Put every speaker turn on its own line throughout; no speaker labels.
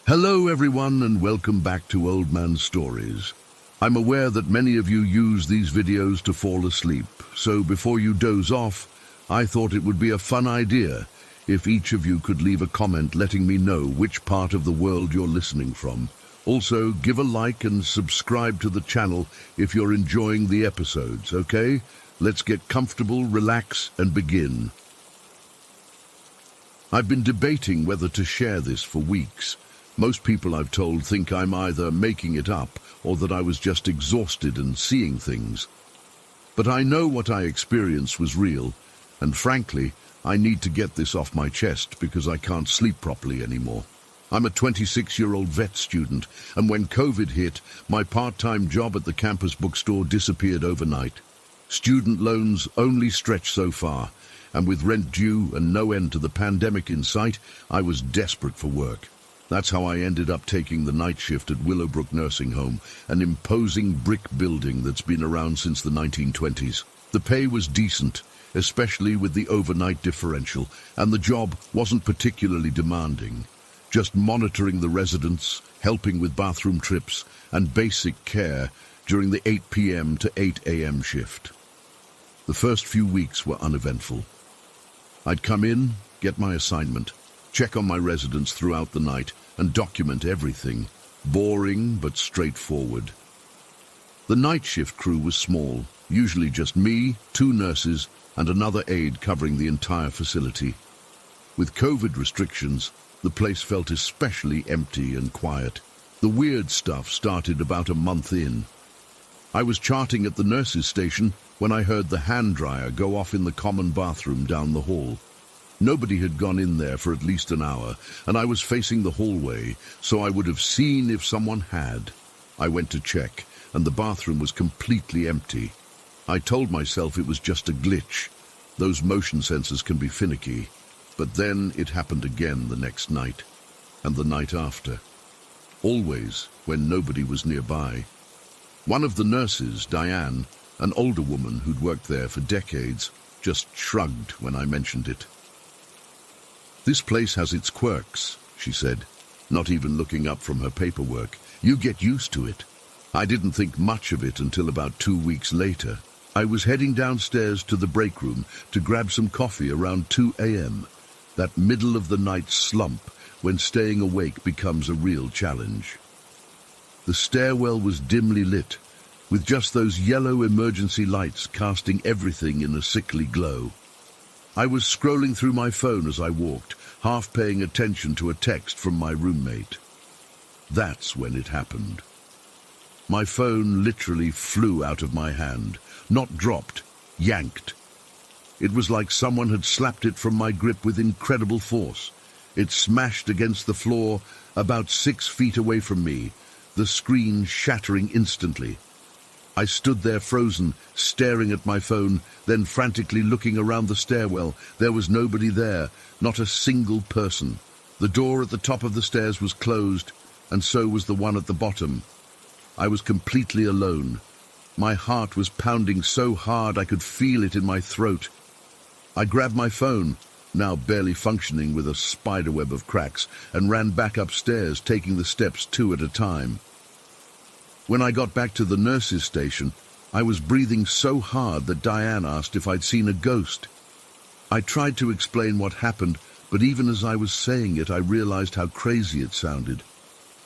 Hello everyone and welcome back to Old Man Stories. I'm aware that many of you use these videos to fall asleep, so before you doze off, I thought it would be a fun idea if each of you could leave a comment letting me know which part of the world you're listening from. Also, give a like and subscribe to the channel if you're enjoying the episodes, okay? Let's get comfortable, relax, and begin. I've been debating whether to share this for weeks. Most people I've told think I'm either making it up or that I was just exhausted and seeing things. But I know what I experienced was real, and frankly, I need to get this off my chest because I can't sleep properly anymore. I'm a 26-year-old vet student, and when COVID hit, my part-time job at the campus bookstore disappeared overnight. Student loans only stretch so far, and with rent due and no end to the pandemic in sight, I was desperate for work. That's how I ended up taking the night shift at Willowbrook Nursing Home, an imposing brick building that's been around since the 1920s. The pay was decent, especially with the overnight differential, and the job wasn't particularly demanding. Just monitoring the residents, helping with bathroom trips, and basic care during the 8 p.m. to 8 a.m. shift. The first few weeks were uneventful. I'd come in, get my assignment, check on my residents throughout the night, and document everything. Boring, but straightforward. The night shift crew was small, usually just me, 2 nurses, and another aide covering the entire facility. With COVID restrictions, the place felt especially empty and quiet. The weird stuff started about a month in. I was charting at the nurses' station when I heard the hand dryer go off in the common bathroom down the hall. Nobody had gone in there for at least an hour, and I was facing the hallway, so I would have seen if someone had. I went to check, and the bathroom was completely empty. I told myself it was just a glitch. Those motion sensors can be finicky. But then it happened again the next night, and the night after. Always when nobody was nearby. One of the nurses, Diane, an older woman who'd worked there for decades, just shrugged when I mentioned it. "This place has its quirks," she said, not even looking up from her paperwork. "You get used to it." I didn't think much of it until about 2 weeks later. I was heading downstairs to the break room to grab some coffee around 2 a.m., that middle-of-the-night slump when staying awake becomes a real challenge. The stairwell was dimly lit, with just those yellow emergency lights casting everything in a sickly glow. I was scrolling through my phone as I walked, half paying attention to a text from my roommate. That's when it happened. My phone literally flew out of my hand, not dropped, yanked. It was like someone had slapped it from my grip with incredible force. It smashed against the floor about 6 feet away from me, the screen shattering instantly. I stood there frozen, staring at my phone, then frantically looking around the stairwell. There was nobody there, not a single person. The door at the top of the stairs was closed, and so was the one at the bottom. I was completely alone. My heart was pounding so hard I could feel it in my throat. I grabbed my phone, now barely functioning with a spiderweb of cracks, and ran back upstairs, taking the steps 2 at a time. When I got back to the nurses' station, I was breathing so hard that Diane asked if I'd seen a ghost. I tried to explain what happened, but even as I was saying it, I realized how crazy it sounded.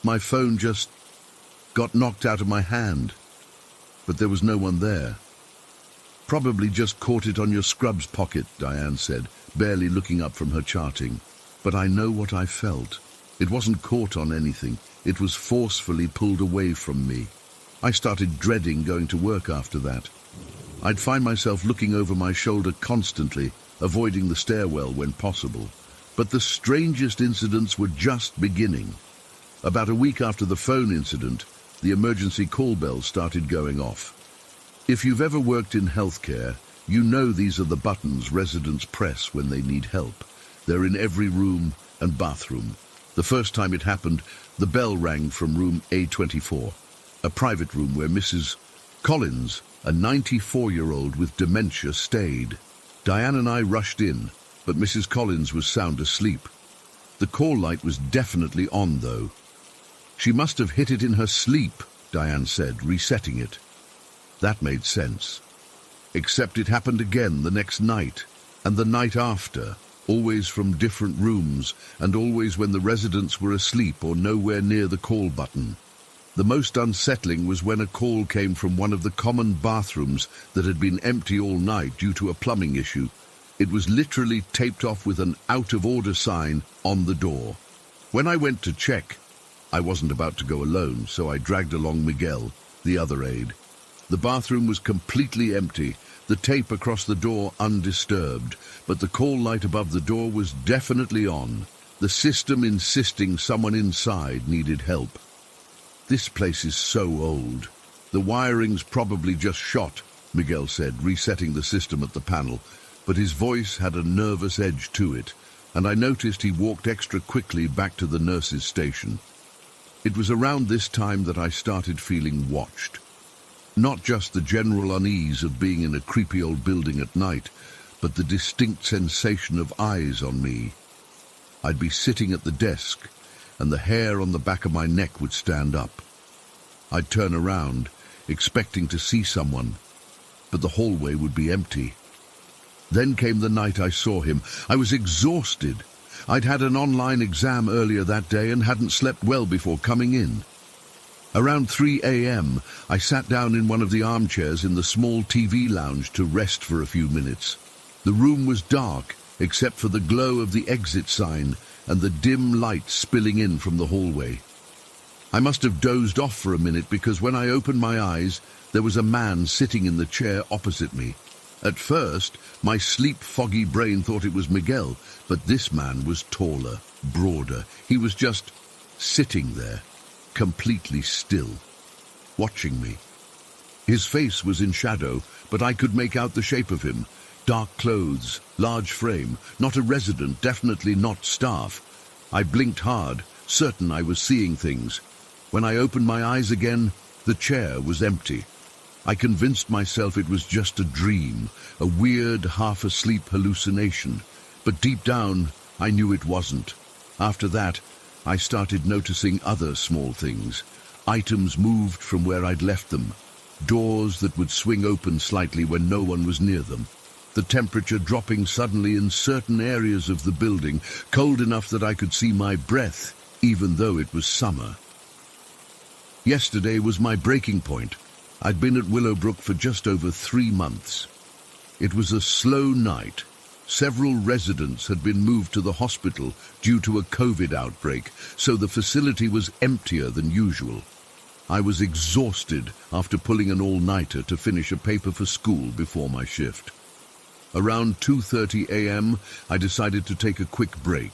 My phone just got knocked out of my hand, but there was no one there. "Probably just caught it on your scrubs pocket," Diane said, barely looking up from her charting. But I know what I felt. It wasn't caught on anything. It was forcefully pulled away from me. I started dreading going to work after that. I'd find myself looking over my shoulder constantly, avoiding the stairwell when possible. But the strangest incidents were just beginning. About a week after the phone incident, the emergency call bells started going off. If you've ever worked in healthcare, you know these are the buttons residents press when they need help. They're in every room and bathroom. The first time it happened, the bell rang from room A24, a private room where Mrs. Collins, a 94-year-old with dementia, stayed. Diane and I rushed in, but Mrs. Collins was sound asleep. The call light was definitely on, though. She must have hit it in her sleep, Diane said, resetting it. That made sense. Except it happened again the next night, and the night after, always from different rooms, and always when the residents were asleep or nowhere near the call button. The most unsettling was when a call came from one of the common bathrooms that had been empty all night due to a plumbing issue. It was literally taped off with an out-of-order sign on the door. When I went to check, I wasn't about to go alone, so I dragged along Miguel, the other aide. The bathroom was completely empty, the tape across the door undisturbed, but the call light above the door was definitely on, the system insisting someone inside needed help. This place is so old. The wiring's probably just shot, Miguel said, resetting the system at the panel, but his voice had a nervous edge to it, and I noticed he walked extra quickly back to the nurse's station. It was around this time that I started feeling watched. Not just the general unease of being in a creepy old building at night, but the distinct sensation of eyes on me. I'd be sitting at the desk, and the hair on the back of my neck would stand up. I'd turn around, expecting to see someone, but the hallway would be empty. Then came the night I saw him. I was exhausted. I'd had an online exam earlier that day and hadn't slept well before coming in. Around 3 a.m., I sat down in one of the armchairs in the small TV lounge to rest for a few minutes. The room was dark, except for the glow of the exit sign and the dim light spilling in from the hallway. I must have dozed off for a minute because when I opened my eyes, there was a man sitting in the chair opposite me. At first, my sleep-foggy brain thought it was Miguel, but this man was taller, broader. He was just sitting there, completely still, watching me. His face was in shadow, but I could make out the shape of him. Dark clothes, large frame, not a resident, definitely not staff. I blinked hard, certain I was seeing things. When I opened my eyes again, the chair was empty. I convinced myself it was just a dream, a weird, half-asleep hallucination. But deep down, I knew it wasn't. After that, I started noticing other small things. Items moved from where I'd left them. Doors that would swing open slightly when no one was near them. The temperature dropping suddenly in certain areas of the building, cold enough that I could see my breath, even though it was summer. Yesterday was my breaking point. I'd been at Willowbrook for just over 3 months. It was a slow night. Several residents had been moved to the hospital due to a COVID outbreak, so the facility was emptier than usual. I was exhausted after pulling an all-nighter to finish a paper for school before my shift. Around 2:30 a.m., I decided to take a quick break.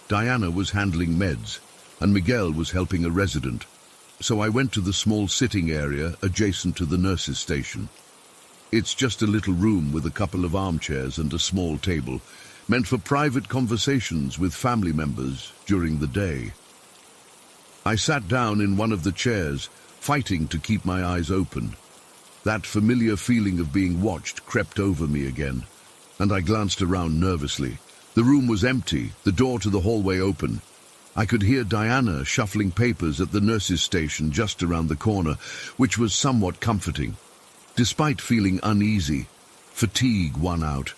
Diana was handling meds, and Miguel was helping a resident, so I went to the small sitting area adjacent to the nurse's station. It's just a little room with a couple of armchairs and a small table, meant for private conversations with family members during the day. I sat down in one of the chairs, fighting to keep my eyes open. That familiar feeling of being watched crept over me again, and I glanced around nervously. The room was empty, the door to the hallway open. I could hear Diana shuffling papers at the nurse's station just around the corner, which was somewhat comforting. Despite feeling uneasy, fatigue won out.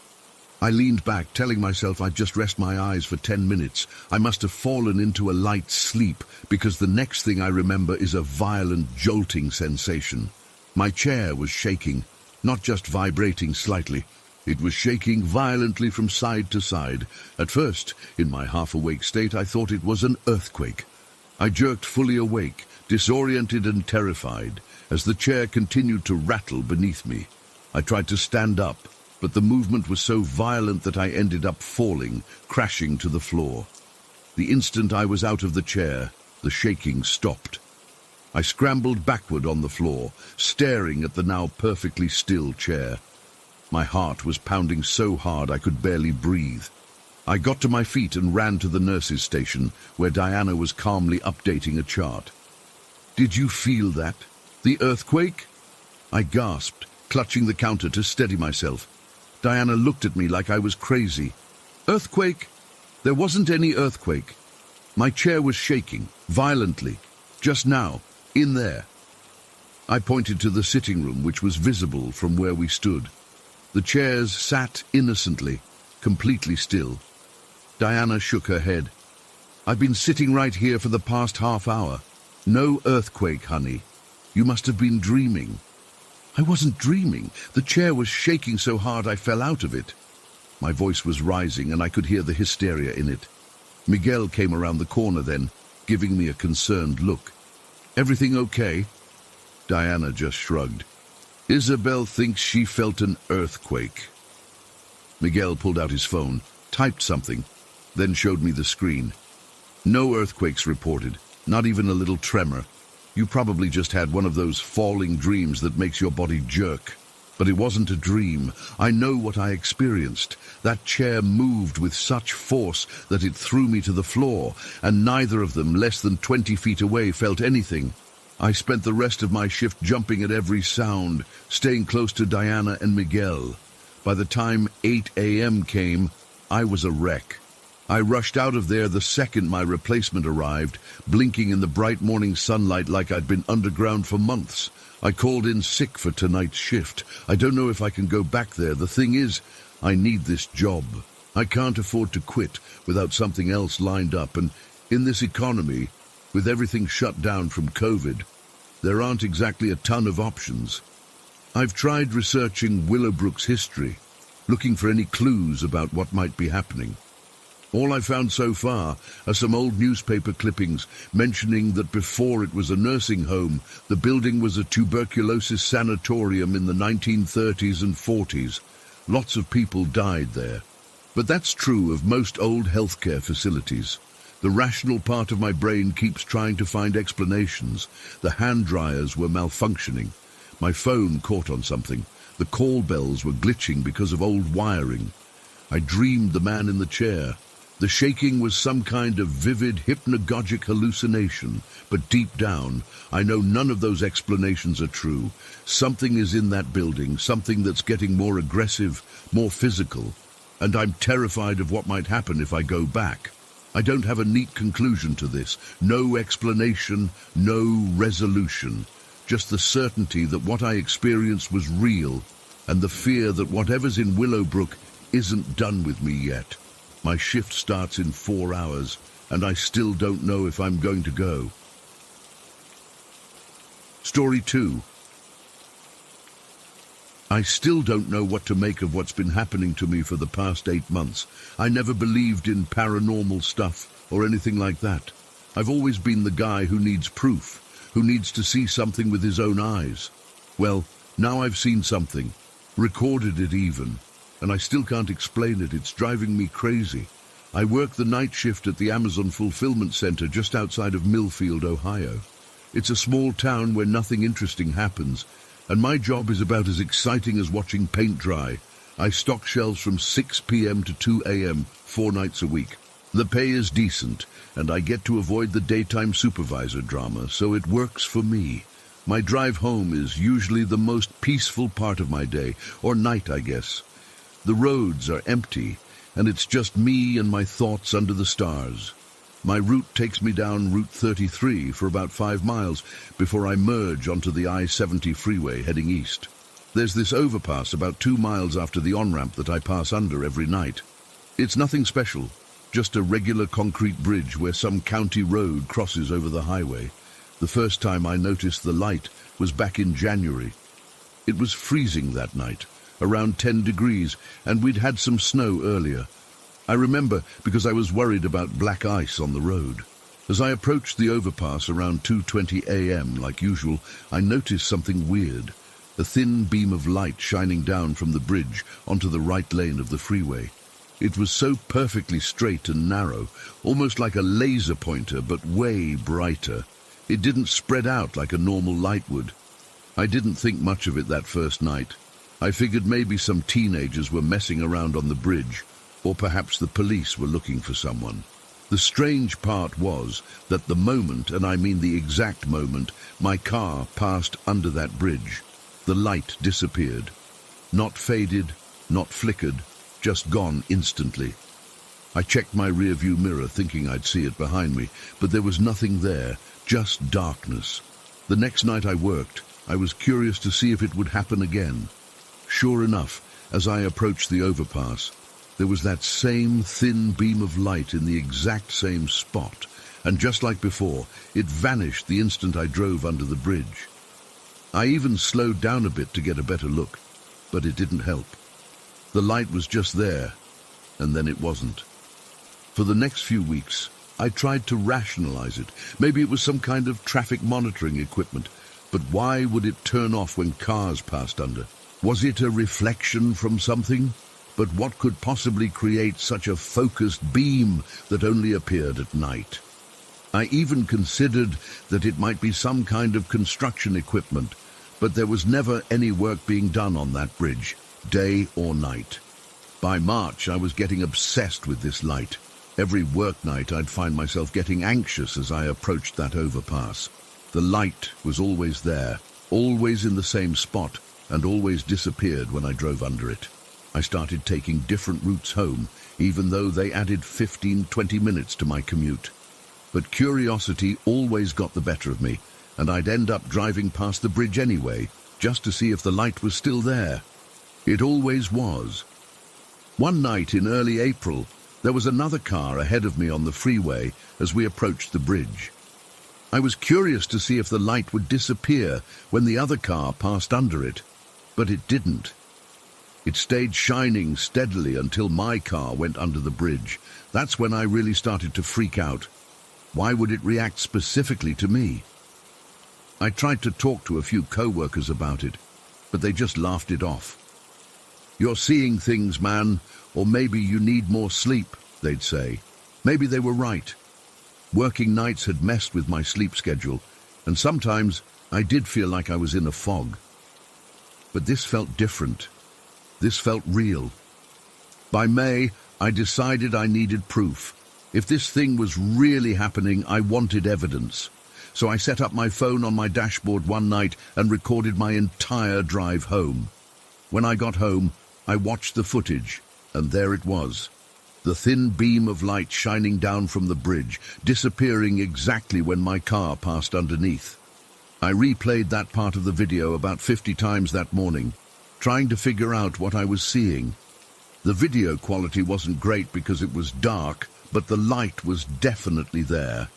I leaned back, telling myself I'd just rest my eyes for 10 minutes. I must have fallen into a light sleep, because the next thing I remember is a violent, jolting sensation. My chair was shaking, not just vibrating slightly. It was shaking violently from side to side. At first, in my half-awake state, I thought it was an earthquake. I jerked fully awake, disoriented and terrified, as the chair continued to rattle beneath me. I tried to stand up, but the movement was so violent that I ended up falling, crashing to the floor. The instant I was out of the chair, the shaking stopped. I scrambled backward on the floor, staring at the now perfectly still chair. My heart was pounding so hard I could barely breathe. I got to my feet and ran to the nurse's station, where Diana was calmly updating a chart. "Did you feel that? The earthquake?" I gasped, clutching the counter to steady myself. Diana looked at me like I was crazy. "Earthquake? There wasn't any earthquake." My chair was shaking, violently. Just now, in there." I pointed to the sitting room, which was visible from where we stood. The chairs sat innocently, completely still. Diana shook her head. "I've been sitting right here for the past half hour. No earthquake, honey. You must have been dreaming." "I wasn't dreaming. The chair was shaking so hard I fell out of it." My voice was rising and I could hear the hysteria in it. Miguel came around the corner then, giving me a concerned look. "Everything okay?" Diana just shrugged. "Isabel thinks she felt an earthquake." Miguel pulled out his phone, typed something, then showed me the screen. "No earthquakes reported, not even a little tremor. You probably just had one of those falling dreams that makes your body jerk. But it wasn't a dream. I know what I experienced. That chair moved with such force that it threw me to the floor, and neither of them, less than 20 feet away, felt anything. I spent the rest of my shift jumping at every sound, staying close to Diana and Miguel. By the time 8 a.m. came, I was a wreck. I rushed out of there the second my replacement arrived, blinking in the bright morning sunlight like I'd been underground for months. I called in sick for tonight's shift. I don't know if I can go back there. The thing is, I need this job. I can't afford to quit without something else lined up, and in this economy, with everything shut down from COVID, there aren't exactly a ton of options. I've tried researching Willowbrook's history, looking for any clues about what might be happening. All I've found so far are some old newspaper clippings mentioning that before it was a nursing home, the building was a tuberculosis sanatorium in the 1930s and 40s. Lots of people died there. But that's true of most old healthcare facilities. The rational part of my brain keeps trying to find explanations. The hand dryers were malfunctioning. My phone caught on something. The call bells were glitching because of old wiring. I dreamed the man in the chair. The shaking was some kind of vivid, hypnagogic hallucination, but deep down, I know none of those explanations are true. Something is in that building, something that's getting more aggressive, more physical, and I'm terrified of what might happen if I go back. I don't have a neat conclusion to this, no explanation, no resolution, just the certainty that what I experienced was real, and the fear that whatever's in Willowbrook isn't done with me yet. My shift starts in 4 hours, and I still don't know if I'm going to go. Story 2. I still don't know what to make of what's been happening to me for the past 8 months. I never believed in paranormal stuff or anything like that. I've always been the guy who needs proof, who needs to see something with his own eyes. Well, now I've seen something, recorded it even. And I still can't explain it. It's driving me crazy. I work the night shift at the Amazon Fulfillment Center just outside of Millfield, Ohio. It's a small town where nothing interesting happens, and my job is about as exciting as watching paint dry. I stock shelves from 6 p.m. to 2 a.m., 4 nights a week. The pay is decent, and I get to avoid the daytime supervisor drama, so it works for me. My drive home is usually the most peaceful part of my day, or night, I guess. The roads are empty, and it's just me and my thoughts under the stars. My route takes me down Route 33 for about 5 miles before I merge onto the I-70 freeway heading east. There's this overpass about 2 miles after the on-ramp that I pass under every night. It's nothing special, just a regular concrete bridge where some county road crosses over the highway. The first time I noticed the light was back in January. It was freezing that night, around 10 degrees, and we'd had some snow earlier. I remember because I was worried about black ice on the road. As I approached the overpass around 2:20 a.m. like usual, I noticed something weird. A thin beam of light shining down from the bridge onto the right lane of the freeway. It was so perfectly straight and narrow, almost like a laser pointer, but way brighter. It didn't spread out like a normal light would. I didn't think much of it that first night. I figured maybe some teenagers were messing around on the bridge, or perhaps the police were looking for someone. The strange part was that the moment, and I mean the exact moment, my car passed under that bridge, the light disappeared. Not faded, not flickered, just gone instantly. I checked my rearview mirror thinking I'd see it behind me, but there was nothing there, just darkness. The next night I worked, I was curious to see if it would happen again. Sure enough, as I approached the overpass, there was that same thin beam of light in the exact same spot, and just like before, it vanished the instant I drove under the bridge. I even slowed down a bit to get a better look, but it didn't help. The light was just there, and then it wasn't. For the next few weeks, I tried to rationalize it. Maybe it was some kind of traffic monitoring equipment, but why would it turn off when cars passed under? Was it a reflection from something? But what could possibly create such a focused beam that only appeared at night? I even considered that it might be some kind of construction equipment, but there was never any work being done on that bridge, day or night. By March, I was getting obsessed with this light. Every work night, I'd find myself getting anxious as I approached that overpass. The light was always there, always in the same spot, and always disappeared when I drove under it. I started taking different routes home, even though they added 15-20 minutes to my commute. But curiosity always got the better of me, and I'd end up driving past the bridge anyway, just to see if the light was still there. It always was. One night in early April, there was another car ahead of me on the freeway as we approached the bridge. I was curious to see if the light would disappear when the other car passed under it, but it didn't. It stayed shining steadily until my car went under the bridge. That's when I really started to freak out. Why would it react specifically to me? I tried to talk to a few co-workers about it, but they just laughed it off. "You're seeing things, man, or maybe you need more sleep," they'd say. Maybe they were right. Working nights had messed with my sleep schedule, and sometimes I did feel like I was in a fog. But this felt different. This felt real. By May, I decided I needed proof. If this thing was really happening, I wanted evidence. So I set up my phone on my dashboard one night and recorded my entire drive home. When I got home, I watched the footage, and there it was. The thin beam of light shining down from the bridge, disappearing exactly when my car passed underneath. I replayed that part of the video about 50 times that morning, trying to figure out what I was seeing. The video quality wasn't great because it was dark, but the light was definitely there.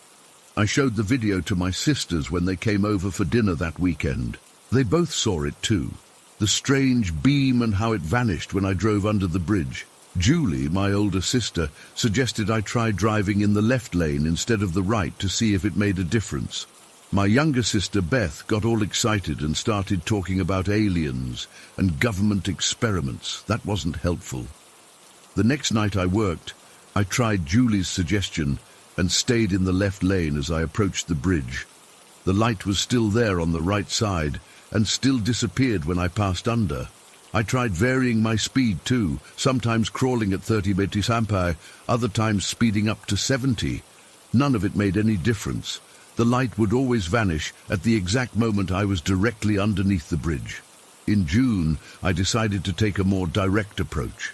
I showed the video to my sisters when they came over for dinner that weekend. They both saw it too. The strange beam and how it vanished when I drove under the bridge. Julie, my older sister, suggested I try driving in the left lane instead of the right to see if it made a difference. My younger sister, Beth, got all excited and started talking about aliens and government experiments. That wasn't helpful. The next night I worked, I tried Julie's suggestion and stayed in the left lane as I approached the bridge. The light was still there on the right side and still disappeared when I passed under. I tried varying my speed too, sometimes crawling at 30 meters per hour, other times speeding up to 70. None of it made any difference. The light would always vanish at the exact moment I was directly underneath the bridge. In June, I decided to take a more direct approach.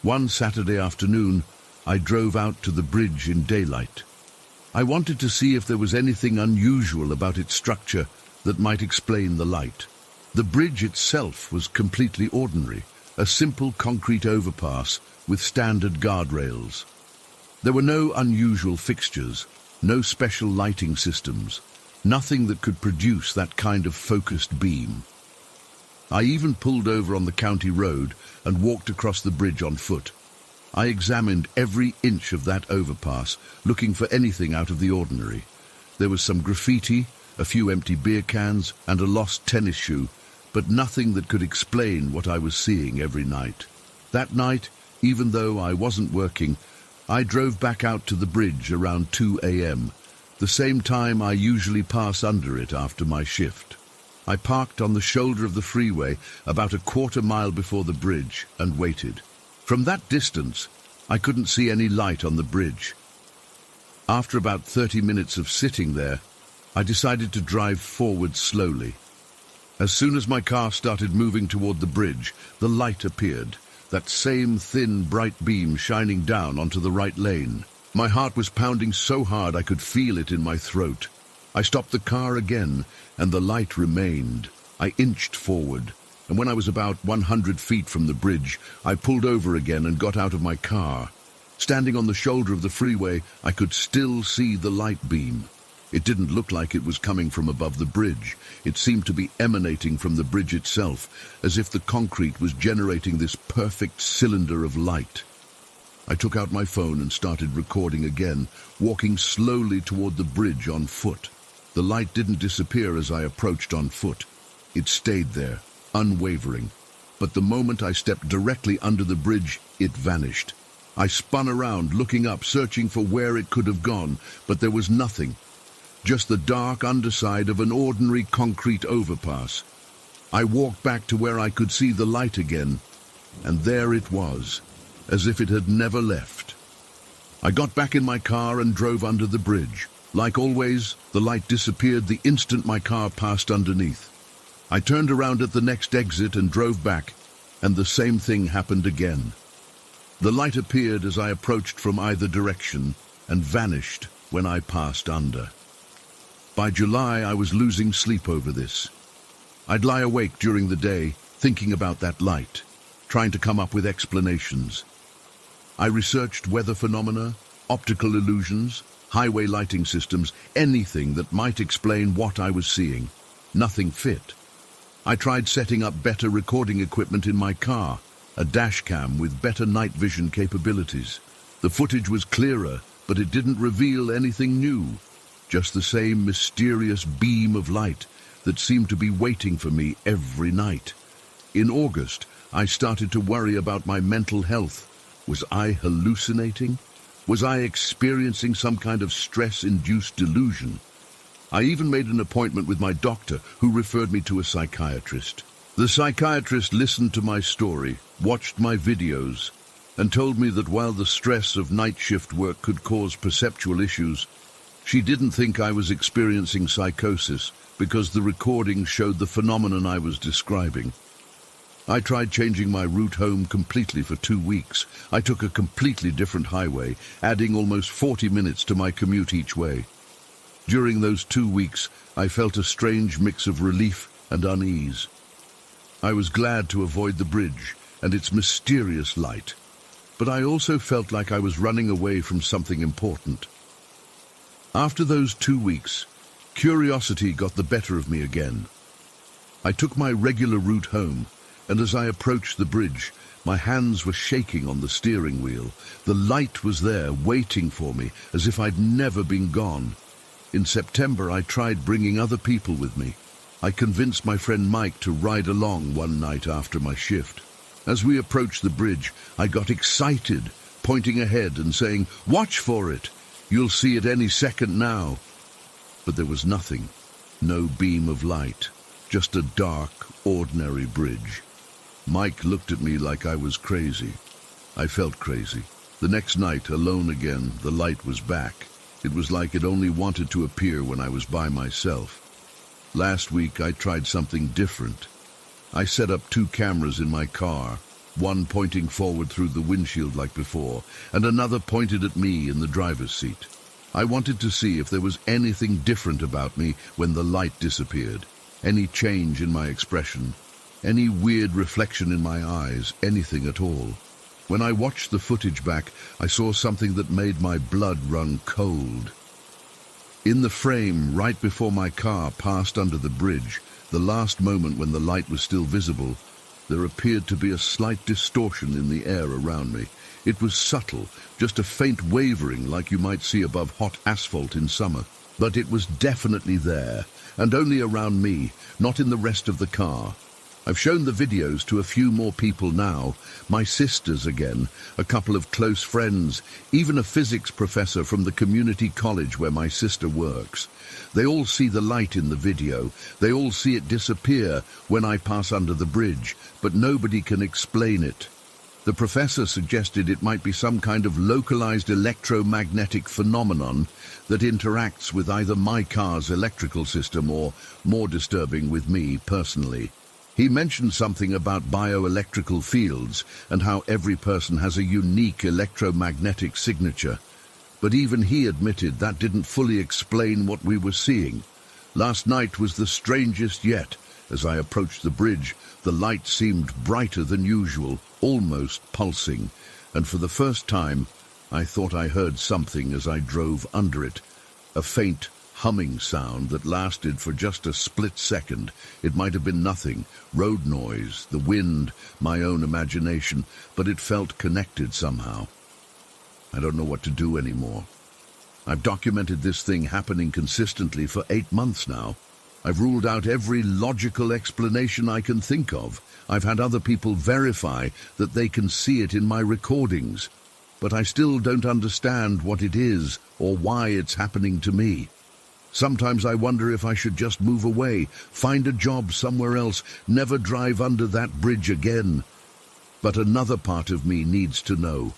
One Saturday afternoon, I drove out to the bridge in daylight. I wanted to see if there was anything unusual about its structure that might explain the light. The bridge itself was completely ordinary, a simple concrete overpass with standard guardrails. There were no unusual fixtures, no special lighting systems, nothing that could produce that kind of focused beam. I even pulled over on the county road and walked across the bridge on foot. I examined every inch of that overpass, looking for anything out of the ordinary. There was some graffiti, a few empty beer cans, and a lost tennis shoe, but nothing that could explain what I was seeing every night. That night, even though I wasn't working, I drove back out to the bridge around 2 a.m., the same time I usually pass under it after my shift. I parked on the shoulder of the freeway about a quarter-mile before the bridge and waited. From that distance, I couldn't see any light on the bridge. After about 30 minutes of sitting there, I decided to drive forward slowly. As soon as my car started moving toward the bridge, the light appeared. that same thin, bright beam shining down onto the right lane. My heart was pounding so hard I could feel it in my throat. I stopped the car again, and the light remained. I inched forward, and when I was about 100 feet from the bridge, I pulled over again and got out of my car. Standing on the shoulder of the freeway, I could still see the light beam. It didn't look like it was coming from above the bridge. It seemed to be emanating from the bridge itself, as if the concrete was generating this perfect cylinder of light. I took out my phone and started recording again, walking slowly toward the bridge on foot. The light didn't disappear as I approached on foot. It stayed there, unwavering. But the moment I stepped directly under the bridge, it vanished. I spun around, looking up, searching for where it could have gone, but there was nothing. Just the dark underside of an ordinary concrete overpass. I walked back to where I could see the light again, and there it was, as if it had never left. I got back in my car and drove under the bridge. Like always, the light disappeared the instant my car passed underneath. I turned around at the next exit and drove back, and the same thing happened again. The light appeared as I approached from either direction and vanished when I passed under. By July, I was losing sleep over this. I'd lie awake during the day, thinking about that light, trying to come up with explanations. I researched weather phenomena, optical illusions, highway lighting systems, anything that might explain what I was seeing. Nothing fit. I tried setting up better recording equipment in my car, a dash cam with better night vision capabilities. The footage was clearer, but it didn't reveal anything new. Just the same mysterious beam of light that seemed to be waiting for me every night. In August, I started to worry about my mental health. Was I hallucinating? Was I experiencing some kind of stress-induced delusion? I even made an appointment with my doctor, who referred me to a psychiatrist. The psychiatrist listened to my story, watched my videos, and told me that while the stress of night shift work could cause perceptual issues, she didn't think I was experiencing psychosis because the recording showed the phenomenon I was describing. I tried changing my route home completely for 2 weeks. I took a completely different highway, adding almost 40 minutes to my commute each way. During those 2 weeks, I felt a strange mix of relief and unease. I was glad to avoid the bridge and its mysterious light, but I also felt like I was running away from something important. After those 2 weeks, curiosity got the better of me again. I took my regular route home, and as I approached the bridge, my hands were shaking on the steering wheel. The light was there, waiting for me, as if I'd never been gone. In September, I tried bringing other people with me. I convinced my friend Mike to ride along one night after my shift. As we approached the bridge, I got excited, pointing ahead and saying, "Watch for it! You'll see it any second now." But there was nothing. No beam of light. Just a dark, ordinary bridge. Mike looked at me like I was crazy. I felt crazy. The next night, alone again, the light was back. It was like it only wanted to appear when I was by myself. Last week, I tried something different. I set up 2 cameras in my car, one pointing forward through the windshield like before, and another pointed at me in the driver's seat. I wanted to see if there was anything different about me when the light disappeared, any change in my expression, any weird reflection in my eyes, anything at all. When I watched the footage back, I saw something that made my blood run cold. In the frame, right before my car passed under the bridge, the last moment when the light was still visible, there appeared to be a slight distortion in the air around me. It was subtle, just a faint wavering like you might see above hot asphalt in summer. But it was definitely there, and only around me, not in the rest of the car. I've shown the videos to a few more people now. My sisters again, a couple of close friends, even a physics professor from the community college where my sister works. They all see the light in the video. They all see it disappear when I pass under the bridge, but nobody can explain it. The professor suggested it might be some kind of localized electromagnetic phenomenon that interacts with either my car's electrical system or, more disturbing, with me personally. He mentioned something about bioelectrical fields and how every person has a unique electromagnetic signature. But even he admitted that didn't fully explain what we were seeing. Last night was the strangest yet. As I approached the bridge, the light seemed brighter than usual, almost pulsing, and for the first time, I thought I heard something as I drove under it. A faint humming sound that lasted for just a split second. It might have been nothing, road noise, the wind, my own imagination, but it felt connected somehow. I don't know what to do anymore. I've documented this thing happening consistently for 8 months now. I've ruled out every logical explanation I can think of. I've had other people verify that they can see it in my recordings. But I still don't understand what it is or why it's happening to me. Sometimes I wonder if I should just move away, find a job somewhere else, never drive under that bridge again. But another part of me needs to know.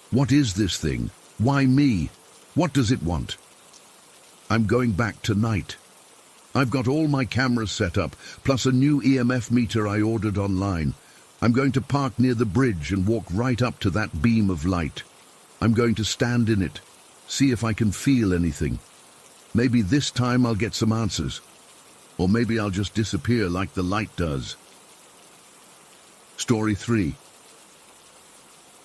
What is this thing? Why me? What does it want? I'm going back tonight. I've got all my cameras set up, plus a new EMF meter I ordered online. I'm going to park near the bridge and walk right up to that beam of light. I'm going to stand in it, see if I can feel anything. Maybe this time I'll get some answers. Or maybe I'll just disappear like the light does. Story 3.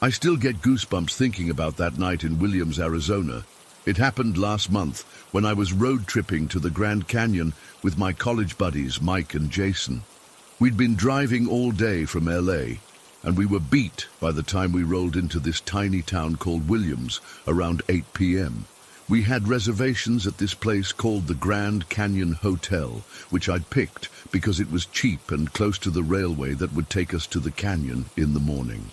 I still get goosebumps thinking about that night in Williams, Arizona. It happened last month when I was road tripping to the Grand Canyon with my college buddies Mike and Jason. We'd been driving all day from LA, and we were beat by the time we rolled into this tiny town called Williams around 8 p.m. We had reservations at this place called the Grand Canyon Hotel, which I'd picked because it was cheap and close to the railway that would take us to the canyon in the morning.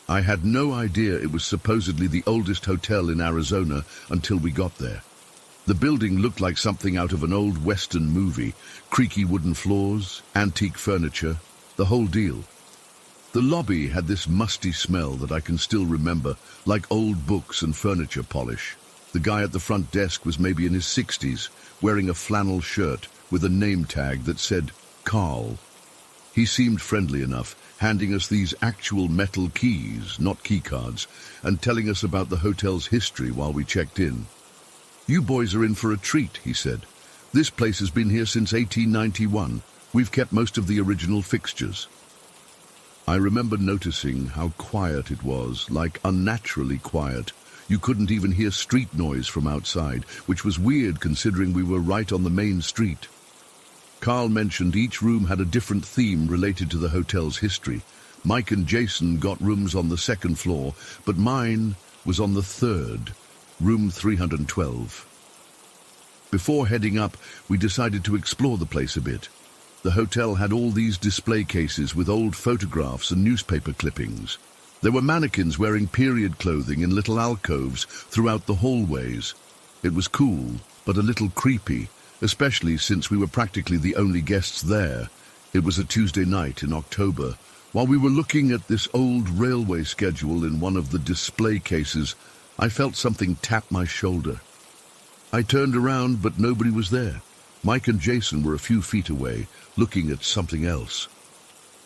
I had no idea it was supposedly the oldest hotel in Arizona until we got there. The building looked like something out of an old Western movie, creaky wooden floors, antique furniture, the whole deal. The lobby had this musty smell that I can still remember, like old books and furniture polish. The guy at the front desk was maybe in his 60s, wearing a flannel shirt with a name tag that said Carl. He seemed friendly enough, handing us these actual metal keys, not keycards, and telling us about the hotel's history while we checked in. "You boys are in for a treat," he said. "This place has been here since 1891. We've kept most of the original fixtures." I remember noticing how quiet it was, like unnaturally quiet. You couldn't even hear street noise from outside, which was weird considering we were right on the main street. Carl mentioned each room had a different theme related to the hotel's history. Mike and Jason got rooms on the second floor, but mine was on the third, room 312. Before heading up, we decided to explore the place a bit. The hotel had all these display cases with old photographs and newspaper clippings. There were mannequins wearing period clothing in little alcoves throughout the hallways. It was cool, but a little creepy, especially since we were practically the only guests there. It was a Tuesday night in October. While we were looking at this old railway schedule in one of the display cases, I felt something tap my shoulder. I turned around, but nobody was there. Mike and Jason were a few feet away, looking at something else.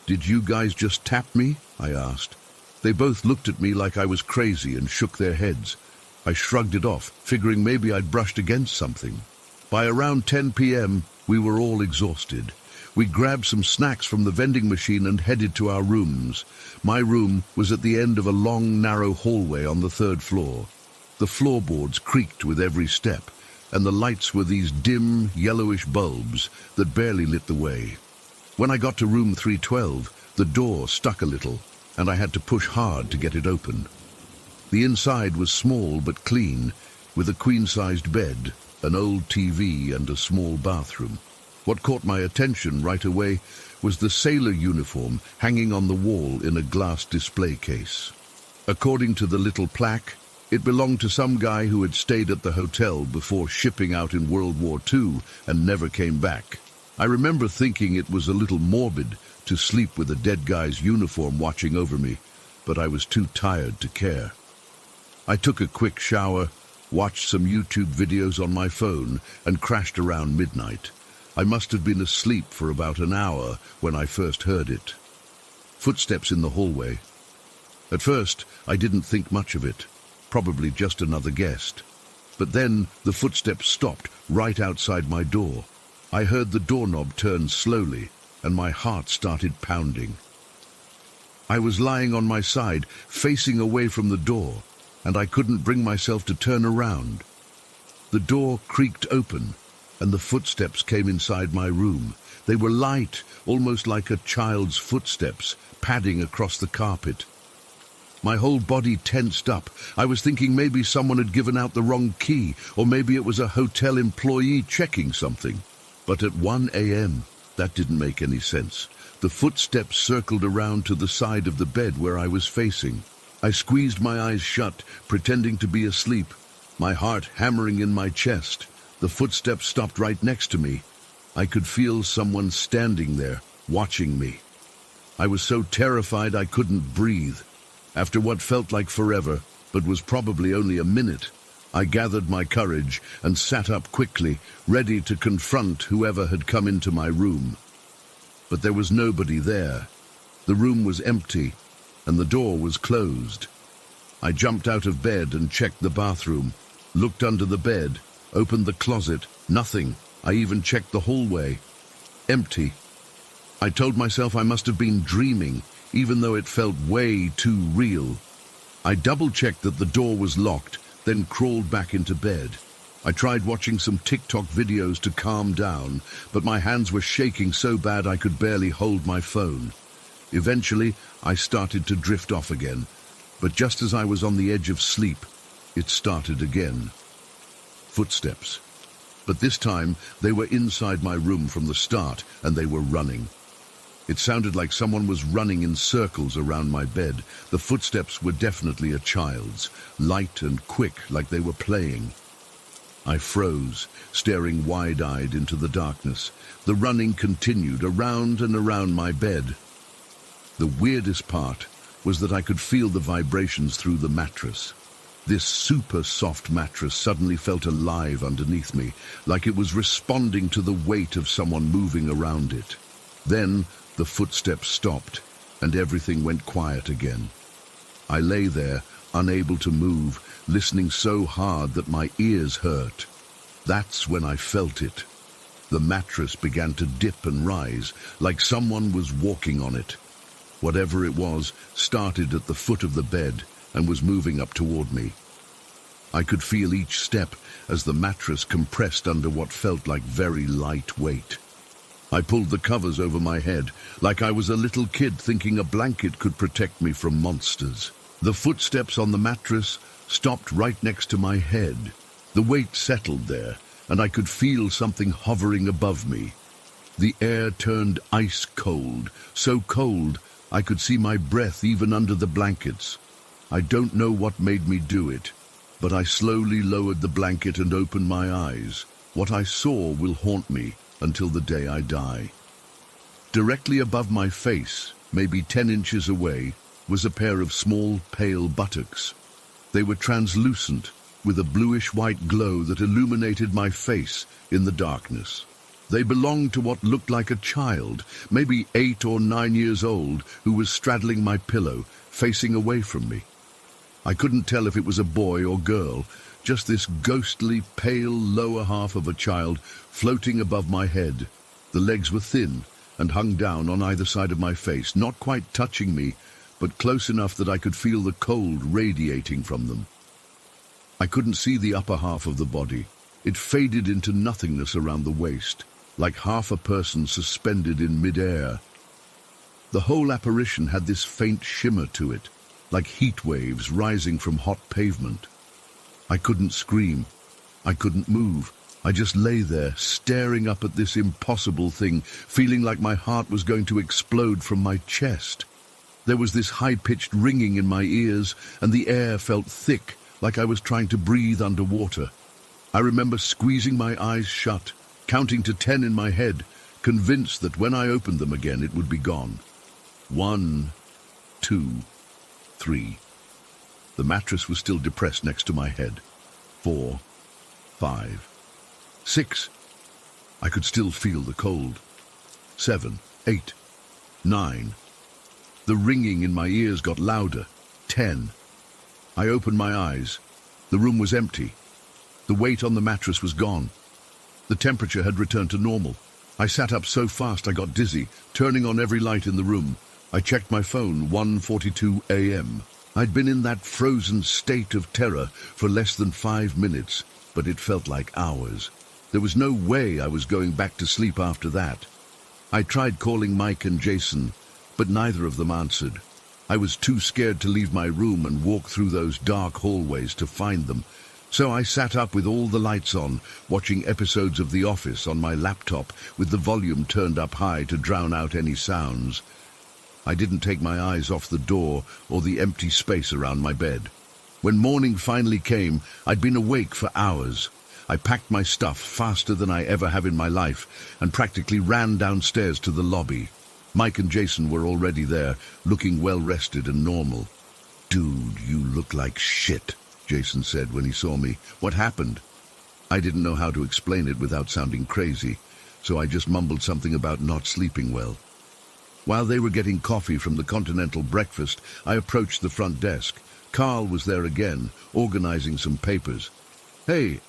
"Did you guys just tap me?" I asked. They both looked at me like I was crazy and shook their heads. I shrugged it off, figuring maybe I'd brushed against something. By around 10 p.m., we were all exhausted. We grabbed some snacks from the vending machine and headed to our rooms. My room was at the end of a long, narrow hallway on the third floor. The floorboards creaked with every step, and the lights were these dim, yellowish bulbs that barely lit the way. When I got to room 312, the door stuck a little, and I had to push hard to get it open. The inside was small but clean, with a queen-sized bed, an old TV, and a small bathroom. What caught my attention right away was the sailor uniform hanging on the wall in a glass display case. According to the little plaque, it belonged to some guy who had stayed at the hotel before shipping out in World War II and never came back. I remember thinking it was a little morbid to sleep with a dead guy's uniform watching over me, but I was too tired to care. I took a quick shower, watched some YouTube videos on my phone, and crashed around midnight. I must have been asleep for about an hour when I first heard it. Footsteps in the hallway. At first, I didn't think much of it. Probably just another guest. But then the footsteps stopped right outside my door. I heard the doorknob turn slowly, and my heart started pounding. I was lying on my side, facing away from the door, and I couldn't bring myself to turn around. The door creaked open, and the footsteps came inside my room. They were light, almost like a child's footsteps, padding across the carpet. My whole body tensed up. I was thinking maybe someone had given out the wrong key, or maybe it was a hotel employee checking something. But at 1 a.m., that didn't make any sense. The footsteps circled around to the side of the bed where I was facing. I squeezed my eyes shut, pretending to be asleep, my heart hammering in my chest. The footsteps stopped right next to me. I could feel someone standing there, watching me. I was so terrified I couldn't breathe. After what felt like forever, but was probably only a minute, I gathered my courage and sat up quickly, ready to confront whoever had come into my room. But there was nobody there. The room was empty, and the door was closed. I jumped out of bed and checked the bathroom, looked under the bed, opened the closet. Nothing. I even checked the hallway. Empty. I told myself I must have been dreaming, even though it felt way too real. I double-checked that the door was locked, then crawled back into bed. I tried watching some TikTok videos to calm down, but my hands were shaking so bad I could barely hold my phone. Eventually, I started to drift off again, but just as I was on the edge of sleep, it started again. Footsteps. But this time, they were inside my room from the start, and they were running. It sounded like someone was running in circles around my bed. The footsteps were definitely a child's, light and quick, like they were playing. I froze, staring wide-eyed into the darkness. The running continued around and around my bed. The weirdest part was that I could feel the vibrations through the mattress. This super soft mattress suddenly felt alive underneath me, like it was responding to the weight of someone moving around it. Then the footsteps stopped, and everything went quiet again. I lay there, unable to move, listening so hard that my ears hurt. That's when I felt it. The mattress began to dip and rise, like someone was walking on it. Whatever it was started at the foot of the bed and was moving up toward me. I could feel each step as the mattress compressed under what felt like very light weight. I pulled the covers over my head, like I was a little kid thinking a blanket could protect me from monsters. The footsteps on the mattress stopped right next to my head. The weight settled there, and I could feel something hovering above me. The air turned ice cold, so cold I could see my breath even under the blankets. I don't know what made me do it, but I slowly lowered the blanket and opened my eyes. What I saw will haunt me until the day I die. Directly above my face, maybe 10 inches away, was a pair of small, pale buttocks. They were translucent, with a bluish-white glow that illuminated my face in the darkness. They belonged to what looked like a child, maybe 8 or 9 years old, who was straddling my pillow, facing away from me. I couldn't tell if it was a boy or girl, just this ghostly, pale lower half of a child floating above my head. The legs were thin and hung down on either side of my face, not quite touching me, but close enough that I could feel the cold radiating from them. I couldn't see the upper half of the body. It faded into nothingness around the waist, like half a person suspended in mid-air. The whole apparition had this faint shimmer to it, like heat waves rising from hot pavement. I couldn't scream. I couldn't move. I just lay there, staring up at this impossible thing, feeling like my heart was going to explode from my chest. There was this high-pitched ringing in my ears, and the air felt thick, like I was trying to breathe underwater. I remember squeezing my eyes shut, counting to 10 in my head, convinced that when I opened them again it would be gone. 1, 2, 3. The mattress was still depressed next to my head. 4, 5, 6. I could still feel the cold. 7, 8, 9. The ringing in my ears got louder. 10. I opened my eyes. The room was empty. The weight on the mattress was gone. The temperature had returned to normal. I sat up so fast I got dizzy, turning on every light in the room. I checked my phone, 1:42 a.m. I'd been in that frozen state of terror for less than 5 minutes, but it felt like hours. There was no way I was going back to sleep after that. I tried calling Mike and Jason, but neither of them answered. I was too scared to leave my room and walk through those dark hallways to find them. So I sat up with all the lights on, watching episodes of The Office on my laptop with the volume turned up high to drown out any sounds. I didn't take my eyes off the door or the empty space around my bed. When morning finally came, I'd been awake for hours. I packed my stuff faster than I ever have in my life and practically ran downstairs to the lobby. Mike and Jason were already there, looking well-rested and normal. "Dude, you look like shit," Jason said when he saw me. "What happened?" I didn't know how to explain it without sounding crazy, so I just mumbled something about not sleeping well. While they were getting coffee from the continental breakfast, I approached the front desk. Carl was there again, organizing some papers. "Hey,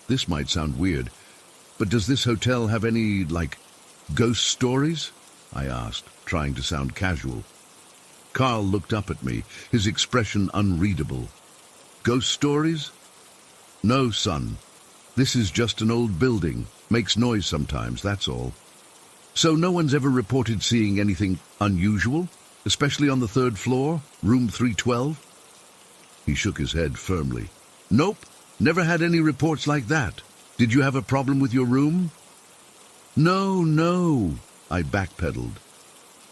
this might sound weird, but does this hotel have any, ghost stories?" I asked, trying to sound casual. Carl looked up at me, his expression unreadable. "Ghost stories? No, son. This is just an old building. Makes noise sometimes, that's all." "So no one's ever reported seeing anything unusual? Especially on the 3rd floor, room 312? He shook his head firmly. "Nope, never had any reports like that. Did you have a problem with your room?" No, I backpedaled.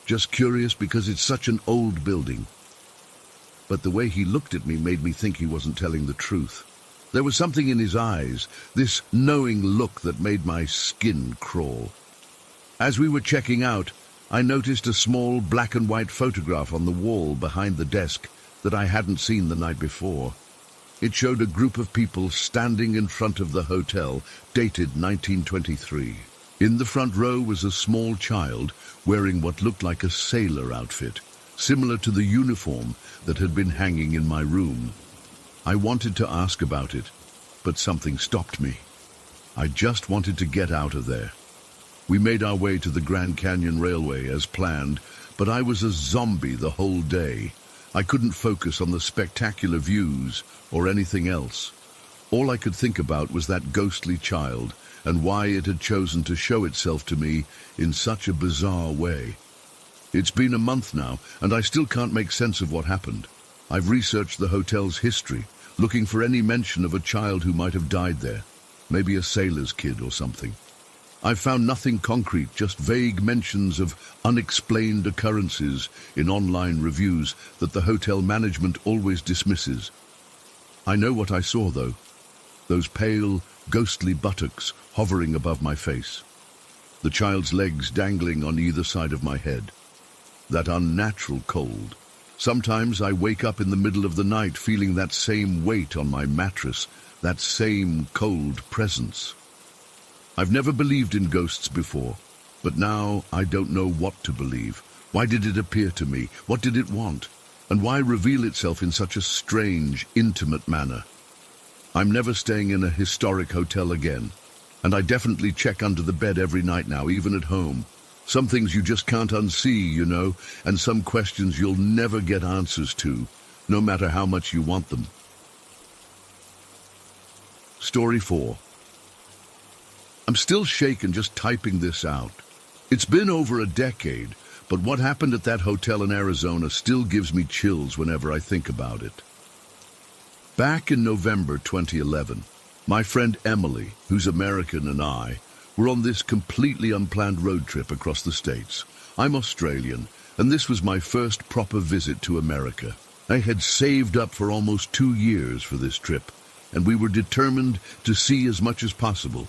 "Just curious because it's such an old building." But the way he looked at me made me think he wasn't telling the truth. There was something in his eyes, this knowing look that made my skin crawl. As we were checking out, I noticed a small black and white photograph on the wall behind the desk that I hadn't seen the night before. It showed a group of people standing in front of the hotel, dated 1923. In the front row was a small child wearing what looked like a sailor outfit, similar to the uniform that had been hanging in my room. I wanted to ask about it, but something stopped me. I just wanted to get out of there. We made our way to the Grand Canyon Railway as planned, but I was a zombie the whole day. I couldn't focus on the spectacular views or anything else. All I could think about was that ghostly child and why it had chosen to show itself to me in such a bizarre way. It's been a month now, and I still can't make sense of what happened. I've researched the hotel's history, looking for any mention of a child who might have died there, maybe a sailor's kid or something. I've found nothing concrete, just vague mentions of unexplained occurrences in online reviews that the hotel management always dismisses. I know what I saw, though. Those pale, ghostly buttocks hovering above my face. The child's legs dangling on either side of my head. That unnatural cold. Sometimes I wake up in the middle of the night feeling that same weight on my mattress, that same cold presence. I've never believed in ghosts before, but now I don't know what to believe. Why did it appear to me? What did it want? And why reveal itself in such a strange, intimate manner? I'm never staying in a historic hotel again, and I definitely check under the bed every night now, even at home. Some things you just can't unsee, you know, and some questions you'll never get answers to, no matter how much you want them. Story 4. I'm still shaken just typing this out. It's been over a decade, but what happened at that hotel in Arizona still gives me chills whenever I think about it. Back in November 2011, my friend Emily, who's American, and I were on this completely unplanned road trip across the states. I'm Australian, and this was my first proper visit to America. I had saved up for almost 2 years for this trip, and we were determined to see as much as possible.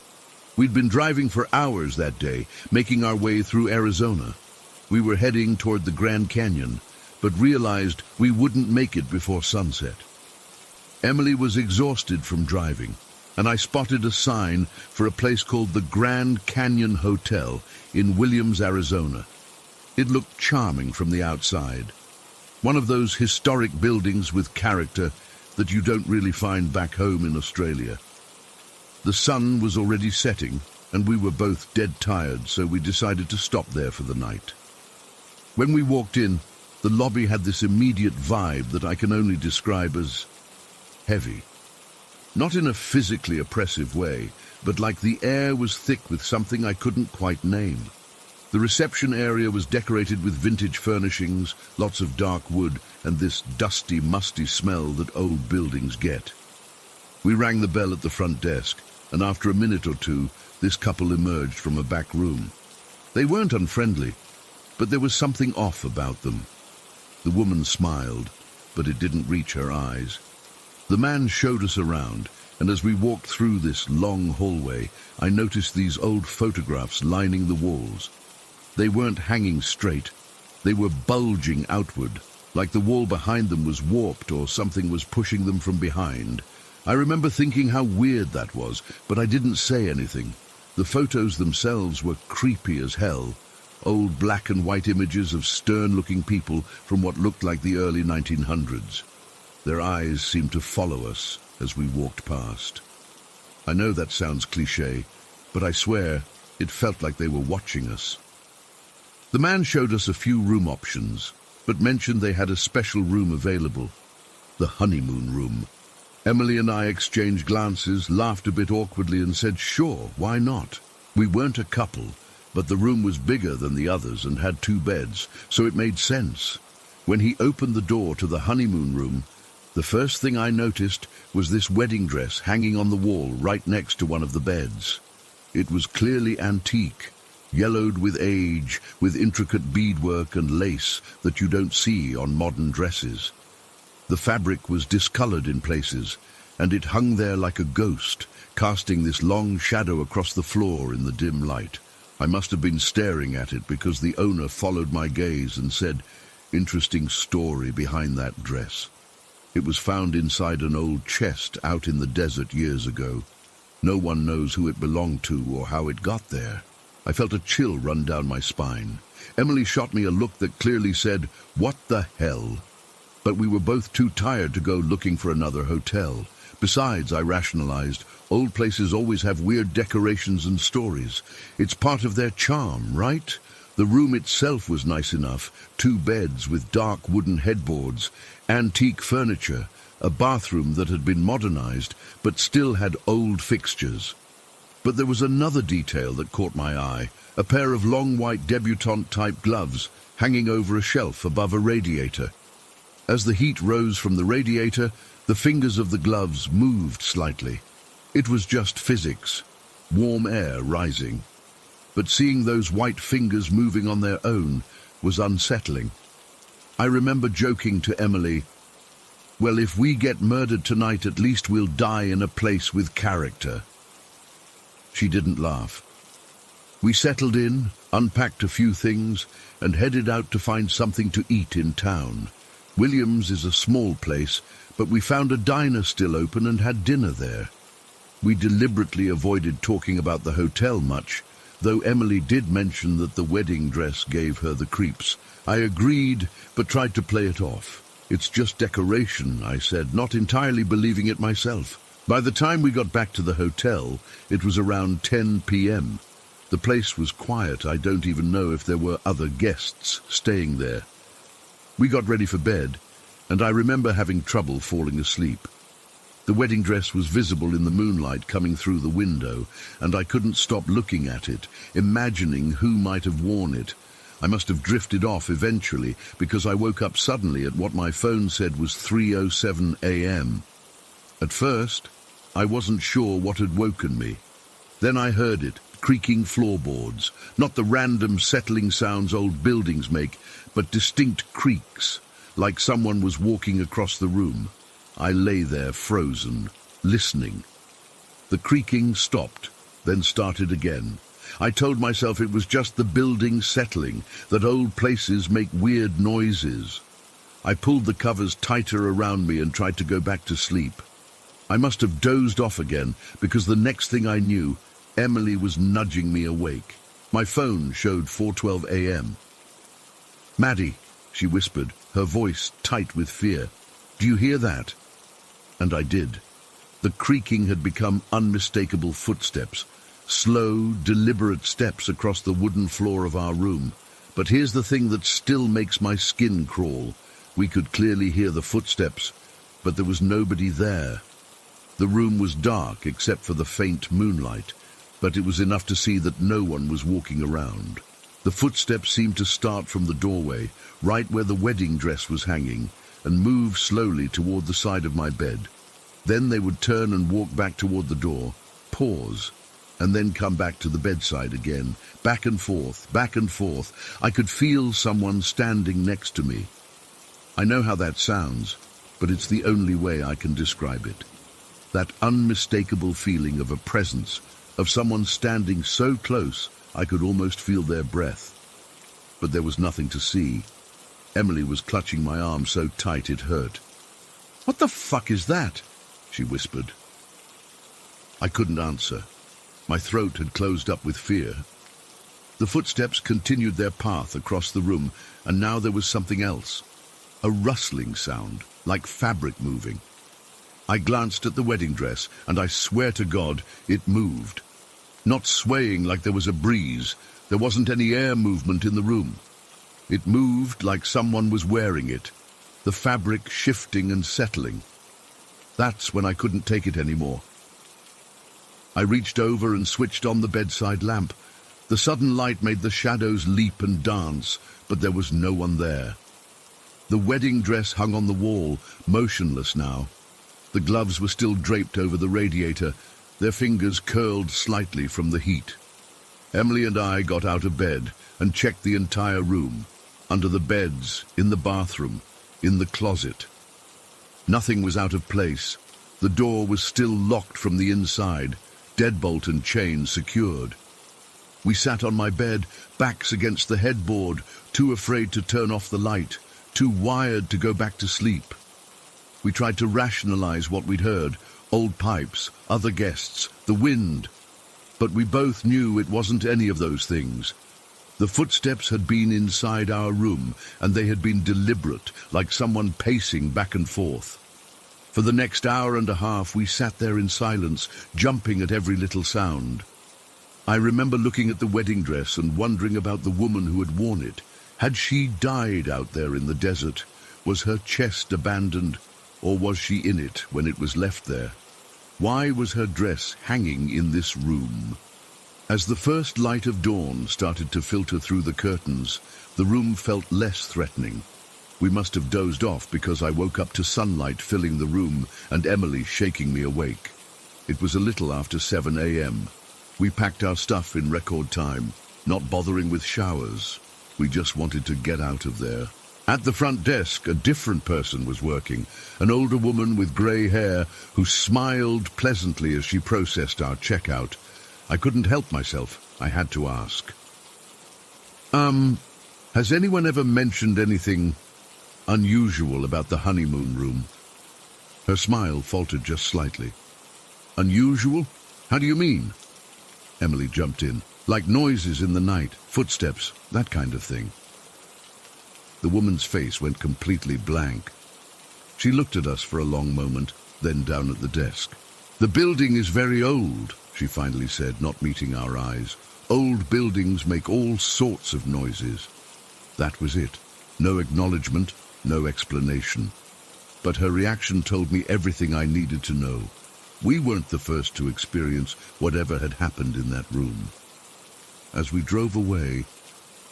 We'd been driving for hours that day, making our way through Arizona. We were heading toward the Grand Canyon, but realized we wouldn't make it before sunset. Emily was exhausted from driving. and I spotted a sign for a place called the Grand Canyon Hotel in Williams, Arizona. It looked charming from the outside. One of those historic buildings with character that you don't really find back home in Australia. The sun was already setting, and we were both dead tired, so we decided to stop there for the night. When we walked in, the lobby had this immediate vibe that I can only describe as heavy. Not in a physically oppressive way, but like the air was thick with something I couldn't quite name. The reception area was decorated with vintage furnishings, lots of dark wood, and this dusty, musty smell that old buildings get. We rang the bell at the front desk, and after a minute or two, this couple emerged from a back room. They weren't unfriendly, but there was something off about them. The woman smiled, but it didn't reach her eyes. The man showed us around, and as we walked through this long hallway, I noticed these old photographs lining the walls. They weren't hanging straight. They were bulging outward, like the wall behind them was warped or something was pushing them from behind. I remember thinking how weird that was, but I didn't say anything. The photos themselves were creepy as hell. Old black and white images of stern-looking people from what looked like the early 1900s. Their eyes seemed to follow us as we walked past. I know that sounds cliché, but I swear it felt like they were watching us. The man showed us a few room options, but mentioned they had a special room available, the honeymoon room. Emily and I exchanged glances, laughed a bit awkwardly, and said, sure, why not? We weren't a couple, but the room was bigger than the others and had 2 beds, so it made sense. When he opened the door to the honeymoon room, the first thing I noticed was this wedding dress hanging on the wall right next to one of the beds. It was clearly antique, yellowed with age, with intricate beadwork and lace that you don't see on modern dresses. The fabric was discolored in places, and it hung there like a ghost, casting this long shadow across the floor in the dim light. I must have been staring at it because the owner followed my gaze and said, interesting story behind that dress. It was found inside an old chest out in the desert years ago. No one knows who it belonged to or how it got there. I felt a chill run down my spine. Emily shot me a look that clearly said, what the hell? But we were both too tired to go looking for another hotel. Besides, I rationalized, old places always have weird decorations and stories. It's part of their charm, right? The room itself was nice enough, 2 beds with dark wooden headboards, antique furniture, a bathroom that had been modernized but still had old fixtures. But there was another detail that caught my eye, a pair of long white debutante-type gloves hanging over a shelf above a radiator. As the heat rose from the radiator, the fingers of the gloves moved slightly. It was just physics, warm air rising. But seeing those white fingers moving on their own was unsettling. I remember joking to Emily, well, if we get murdered tonight, at least we'll die in a place with character. She didn't laugh. We settled in, unpacked a few things, and headed out to find something to eat in town. Williams is a small place, but we found a diner still open and had dinner there. We deliberately avoided talking about the hotel much, though Emily did mention that the wedding dress gave her the creeps. I agreed, but tried to play it off. It's just decoration, I said, not entirely believing it myself. By the time we got back to the hotel, it was around 10 p.m. The place was quiet. I don't even know if there were other guests staying there. We got ready for bed, and I remember having trouble falling asleep. The wedding dress was visible in the moonlight coming through the window, and I couldn't stop looking at it, imagining who might have worn it. I must have drifted off eventually, because I woke up suddenly at what my phone said was 3:07 a.m. At first, I wasn't sure what had woken me. Then I heard it, creaking floorboards, not the random settling sounds old buildings make, but distinct creaks, like someone was walking across the room. I lay there frozen, listening. The creaking stopped, then started again. I told myself it was just the building settling, that old places make weird noises. I pulled the covers tighter around me and tried to go back to sleep. I must have dozed off again, because the next thing I knew, Emily was nudging me awake. My phone showed 4:12 a.m. "Maddie," she whispered, her voice tight with fear. "Do you hear that?" And I did. The creaking had become unmistakable footsteps, slow, deliberate steps across the wooden floor of our room. But here's the thing that still makes my skin crawl. We could clearly hear the footsteps, but there was nobody there. The room was dark except for the faint moonlight, but it was enough to see that no one was walking around. The footsteps seemed to start from the doorway, right where the wedding dress was hanging, and move slowly toward the side of my bed. Then they would turn and walk back toward the door, pause, and then come back to the bedside again, back and forth, back and forth. I could feel someone standing next to me. I know how that sounds, but it's the only way I can describe it. That unmistakable feeling of a presence, of someone standing so close I could almost feel their breath. But there was nothing to see. Emily was clutching my arm so tight it hurt. "What the fuck is that?" she whispered. I couldn't answer. My throat had closed up with fear. The footsteps continued their path across the room, and now there was something else. A rustling sound, like fabric moving. I glanced at the wedding dress, and I swear to God, it moved. Not swaying like there was a breeze. There wasn't any air movement in the room. It moved like someone was wearing it, the fabric shifting and settling. That's when I couldn't take it anymore. I reached over and switched on the bedside lamp. The sudden light made the shadows leap and dance, but there was no one there. The wedding dress hung on the wall, motionless now. The gloves were still draped over the radiator, their fingers curled slightly from the heat. Emily and I got out of bed and checked the entire room, under the beds, in the bathroom, in the closet. Nothing was out of place. The door was still locked from the inside, deadbolt and chain secured. We sat on my bed, backs against the headboard, too afraid to turn off the light, too wired to go back to sleep. We tried to rationalize what we'd heard, old pipes, other guests, the wind. But we both knew it wasn't any of those things. The footsteps had been inside our room, and they had been deliberate, like someone pacing back and forth. For the next hour and a half, we sat there in silence, jumping at every little sound. I remember looking at the wedding dress and wondering about the woman who had worn it. Had she died out there in the desert? Was her chest abandoned, or was she in it when it was left there? Why was her dress hanging in this room? As the first light of dawn started to filter through the curtains, the room felt less threatening. We must have dozed off because I woke up to sunlight filling the room and Emily shaking me awake. It was a little after 7 a.m. We packed our stuff in record time, not bothering with showers. We just wanted to get out of there. At the front desk, a different person was working, an older woman with grey hair who smiled pleasantly as she processed our checkout. I couldn't help myself. I had to ask. Has anyone ever mentioned anything unusual about the honeymoon room?" Her smile faltered just slightly. "Unusual? How do you mean?" Emily jumped in. "Like noises in the night, footsteps, that kind of thing." The woman's face went completely blank. She looked at us for a long moment, then down at the desk. "The building is very old," she finally said, not meeting our eyes. "Old buildings make all sorts of noises." That was it. No acknowledgement, no explanation. But her reaction told me everything I needed to know. We weren't the first to experience whatever had happened in that room. As we drove away,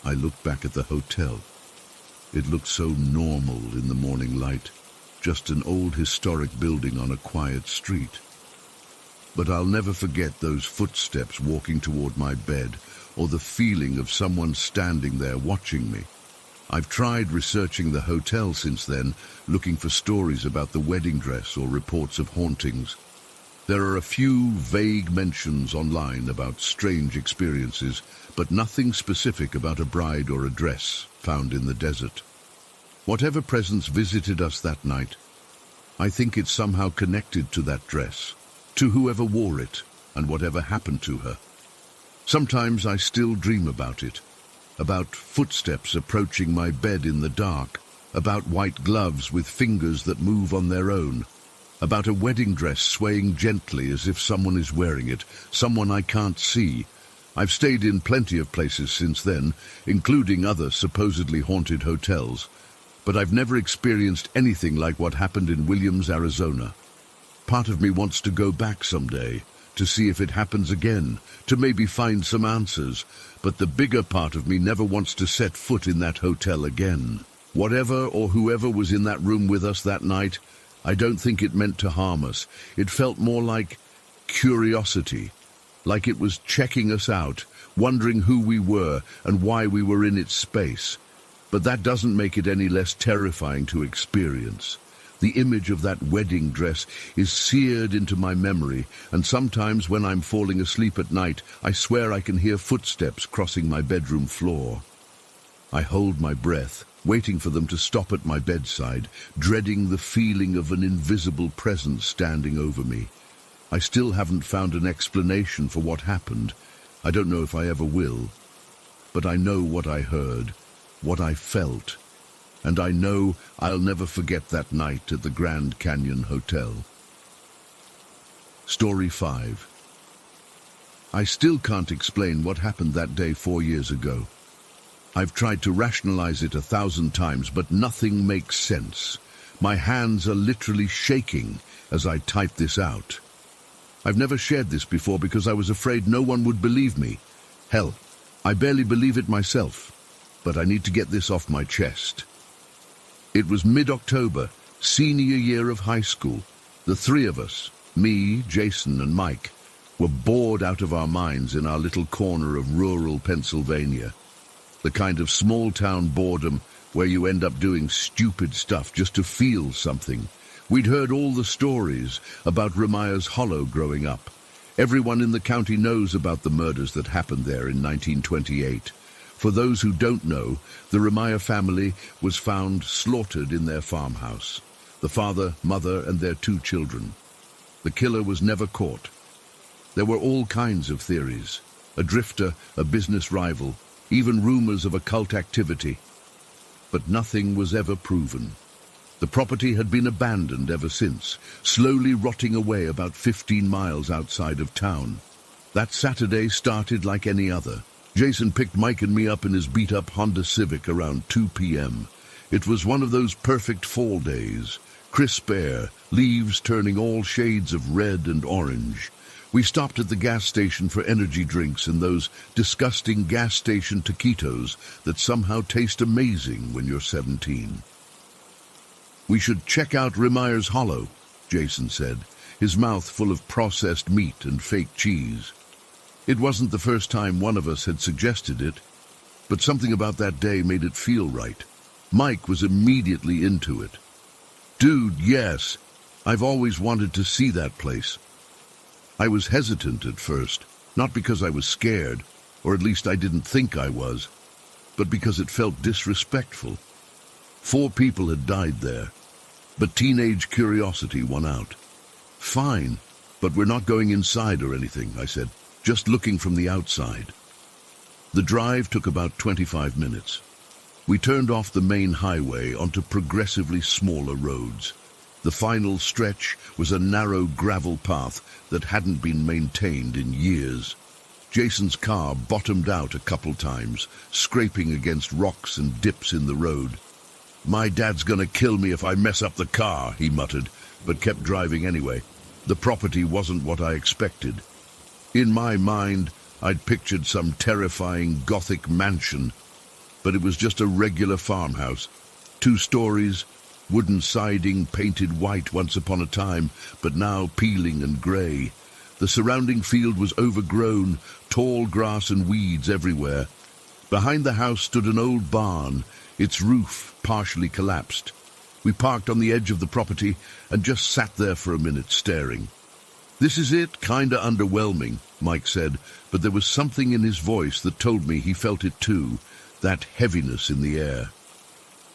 I looked back at the hotel. It looked so normal in the morning light, just an old historic building on a quiet street. But I'll never forget those footsteps walking toward my bed, or the feeling of someone standing there watching me. I've tried researching the hotel since then, looking for stories about the wedding dress or reports of hauntings. There are a few vague mentions online about strange experiences, but nothing specific about a bride or a dress found in the desert. Whatever presence visited us that night, I think it's somehow connected to that dress, to whoever wore it, and whatever happened to her. Sometimes I still dream about it, about footsteps approaching my bed in the dark, about white gloves with fingers that move on their own, about a wedding dress swaying gently as if someone is wearing it, someone I can't see. I've stayed in plenty of places since then, including other supposedly haunted hotels, but I've never experienced anything like what happened in Williams, Arizona. Part of me wants to go back someday, to see if it happens again, to maybe find some answers, but the bigger part of me never wants to set foot in that hotel again. Whatever or whoever was in that room with us that night, I don't think it meant to harm us. It felt more like curiosity, like it was checking us out, wondering who we were and why we were in its space. But that doesn't make it any less terrifying to experience. The image of that wedding dress is seared into my memory, and sometimes when I'm falling asleep at night, I swear I can hear footsteps crossing my bedroom floor. I hold my breath, waiting for them to stop at my bedside, dreading the feeling of an invisible presence standing over me. I still haven't found an explanation for what happened. I don't know if I ever will. But I know what I heard, what I felt, and I know I'll never forget that night at the Grand Canyon Hotel. Story 5. I still can't explain what happened that day 4 years ago. I've tried to rationalize it 1,000 times, but nothing makes sense. My hands are literally shaking as I type this out. I've never shared this before because I was afraid no one would believe me. Hell, I barely believe it myself, but I need to get this off my chest. It was mid-October, senior year of high school. The three of us, me, Jason, and Mike, were bored out of our minds in our little corner of rural Pennsylvania. The kind of small-town boredom where you end up doing stupid stuff just to feel something. We'd heard all the stories about Ramiah's Hollow growing up. Everyone in the county knows about the murders that happened there in 1928. For those who don't know, the Ramiah family was found slaughtered in their farmhouse. The father, mother, and their 2 children. The killer was never caught. There were all kinds of theories. A drifter, a business rival, even rumors of occult activity. But nothing was ever proven. The property had been abandoned ever since, slowly rotting away about 15 miles outside of town. That Saturday started like any other. Jason picked Mike and me up in his beat-up Honda Civic around 2 p.m. It was one of those perfect fall days. Crisp air, leaves turning all shades of red and orange. We stopped at the gas station for energy drinks and those disgusting gas station taquitos that somehow taste amazing when you're 17. "We should check out Ramiah's Hollow," Jason said, his mouth full of processed meat and fake cheese. It wasn't the first time one of us had suggested it, but something about that day made it feel right. Mike was immediately into it. "Dude, yes. I've always wanted to see that place." I was hesitant at first, not because I was scared, or at least I didn't think I was, but because it felt disrespectful. 4 people had died there, but teenage curiosity won out. "Fine, but we're not going inside or anything," I said, "just looking from the outside." The drive took about 25 minutes. We turned off the main highway onto progressively smaller roads. The final stretch was a narrow gravel path that hadn't been maintained in years. Jason's car bottomed out a couple times, scraping against rocks and dips in the road. "My dad's gonna kill me if I mess up the car," he muttered, but kept driving anyway. The property wasn't what I expected. In my mind, I'd pictured some terrifying Gothic mansion, but it was just a regular farmhouse. 2 stories, wooden siding painted white once upon a time, but now peeling and grey. The surrounding field was overgrown, tall grass and weeds everywhere. Behind the house stood an old barn, its roof partially collapsed. We parked on the edge of the property and just sat there for a minute staring. "This is it, kinda underwhelming," Mike said, but there was something in his voice that told me he felt it too, that heaviness in the air.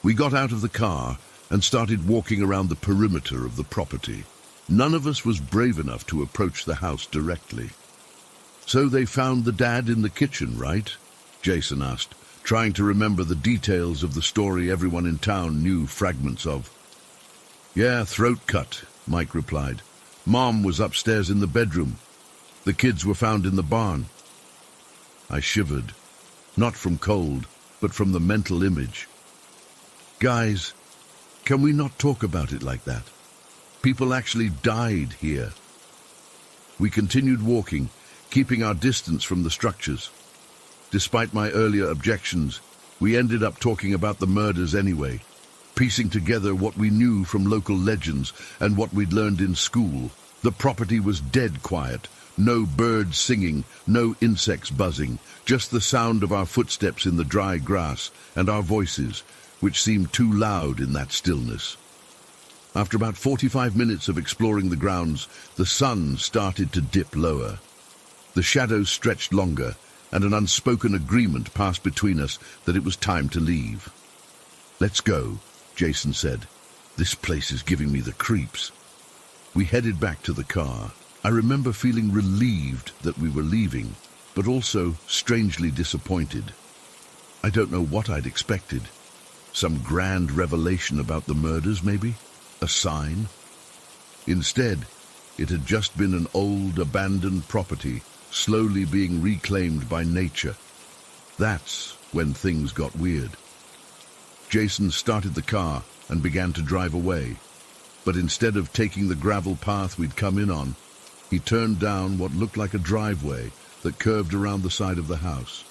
We got out of the car, and started walking around the perimeter of the property. None of us was brave enough to approach the house directly. "So they found the dad in the kitchen, right?" Jason asked, trying to remember the details of the story everyone in town knew fragments of. "Yeah, throat cut," Mike replied. "Mom was upstairs in the bedroom. The kids were found in the barn." I shivered, not from cold, but from the mental image. "Guys, can we not talk about it like that? People actually died here." We continued walking, keeping our distance from the structures. Despite my earlier objections, we ended up talking about the murders anyway, piecing together what we knew from local legends and what we'd learned in school. The property was dead quiet, no birds singing, no insects buzzing, just the sound of our footsteps in the dry grass and our voices, which seemed too loud in that stillness. After about 45 minutes of exploring the grounds, the sun started to dip lower. The shadows stretched longer, and an unspoken agreement passed between us that it was time to leave. "Let's go," Jason said. "This place is giving me the creeps." We headed back to the car. I remember feeling relieved that we were leaving, but also strangely disappointed. I don't know what I'd expected. Some grand revelation about the murders, maybe? A sign? Instead, it had just been an old, abandoned property, slowly being reclaimed by nature. That's when things got weird. Jason started the car and began to drive away, but instead of taking the gravel path we'd come in on, he turned down what looked like a driveway that curved around the side of the house.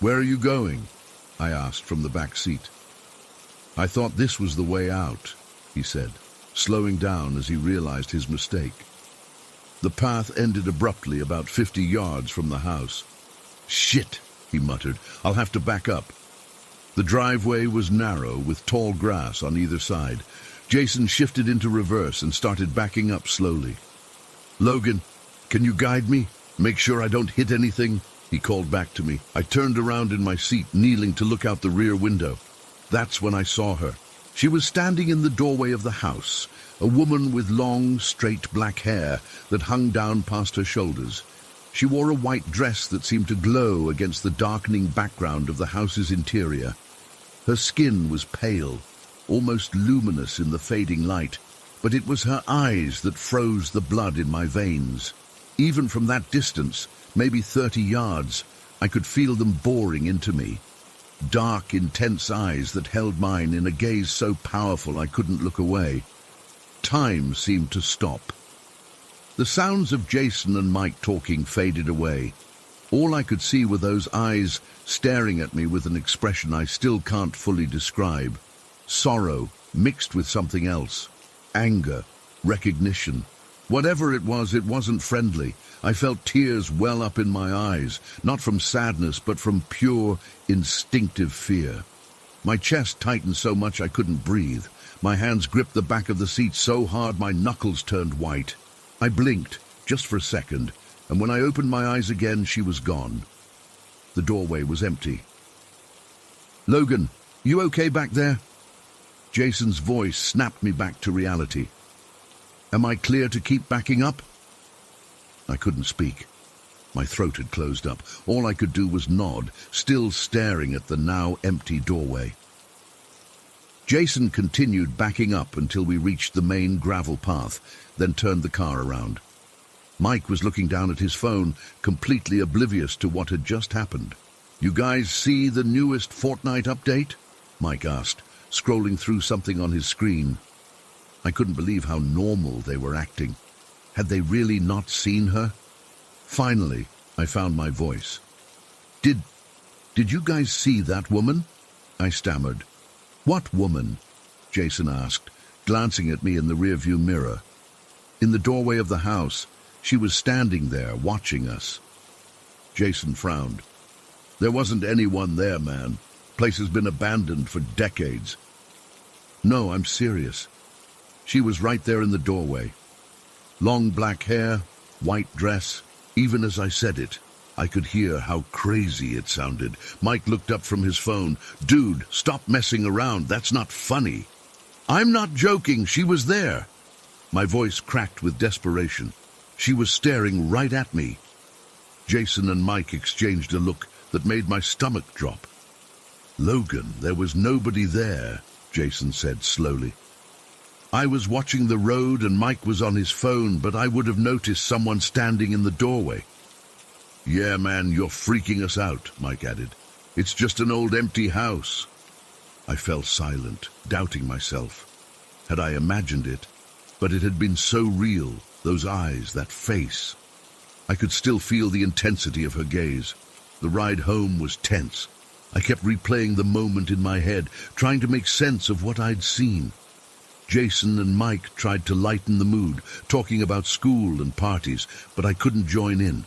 "Where are you going?" I asked from the back seat. "I thought this was the way out," he said, slowing down as he realized his mistake. The path ended abruptly about 50 yards from the house. "Shit," he muttered, "I'll have to back up." The driveway was narrow with tall grass on either side. Jason shifted into reverse and started backing up slowly. "Logan, can you guide me? Make sure I don't hit anything," he called back to me. I turned around in my seat, kneeling to look out the rear window. That's when I saw her. She was standing in the doorway of the house, a woman with long, straight black hair that hung down past her shoulders. She wore a white dress that seemed to glow against the darkening background of the house's interior. Her skin was pale, almost luminous in the fading light, but it was her eyes that froze the blood in my veins. Even from that distance, maybe 30 yards, I could feel them boring into me. Dark, intense eyes that held mine in a gaze so powerful I couldn't look away. Time seemed to stop. The sounds of Jason and Mike talking faded away. All I could see were those eyes staring at me with an expression I still can't fully describe. Sorrow mixed with something else. Anger, recognition. Whatever it wasn't friendly. I felt tears well up in my eyes, not from sadness, but from pure, instinctive fear. My chest tightened so much I couldn't breathe. My hands gripped the back of the seat so hard my knuckles turned white. I blinked, just for a second, and when I opened my eyes again, she was gone. The doorway was empty. "Logan, you okay back there?" Jason's voice snapped me back to reality. "Am I clear to keep backing up?" I couldn't speak. My throat had closed up. All I could do was nod, still staring at the now empty doorway. Jason continued backing up until we reached the main gravel path, then turned the car around. Mike was looking down at his phone, completely oblivious to what had just happened. "You guys see the newest Fortnite update?" Mike asked, scrolling through something on his screen. I couldn't believe how normal they were acting. Had they really not seen her? Finally, I found my voice. Did you guys see that woman?" I stammered. "What woman?" Jason asked, glancing at me in the rearview mirror. "In the doorway of the house. She was standing there, watching us." Jason frowned. "There wasn't anyone there, man. Place has been abandoned for decades." "No, I'm serious. She was right there in the doorway. Long black hair, white dress. Even as I said it, I could hear how crazy it sounded. Mike looked up from his phone. "Dude, stop messing around. That's not funny." I'm not joking, she was there. My voice cracked with desperation. She was staring right at me. Jason and Mike exchanged a look that made my stomach drop. Logan, there was nobody there, Jason said slowly. I was watching the road and Mike was on his phone, but I would have noticed someone standing in the doorway. Yeah, man, you're freaking us out, Mike added. It's just an old empty house. I fell silent, doubting myself. Had I imagined it? But it had been so real, those eyes, that face. I could still feel the intensity of her gaze. The ride home was tense. I kept replaying the moment in my head, trying to make sense of what I'd seen. Jason and Mike tried to lighten the mood, talking about school and parties, but I couldn't join in.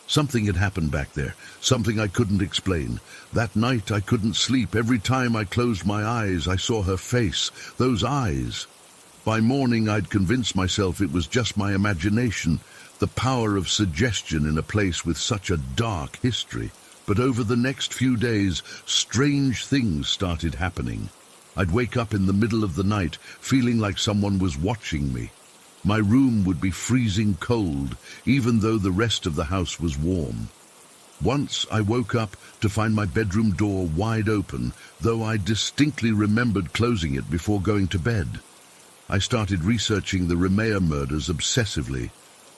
Something had happened back there, something I couldn't explain. That night I couldn't sleep. Every time I closed my eyes, I saw her face, those eyes. By morning I'd convinced myself it was just my imagination, the power of suggestion in a place with such a dark history. But over the next few days, strange things started happening. I'd wake up in the middle of the night, feeling like someone was watching me. My room would be freezing cold, even though the rest of the house was warm. Once I woke up to find my bedroom door wide open, though I distinctly remembered closing it before going to bed. I started researching the Remea murders obsessively.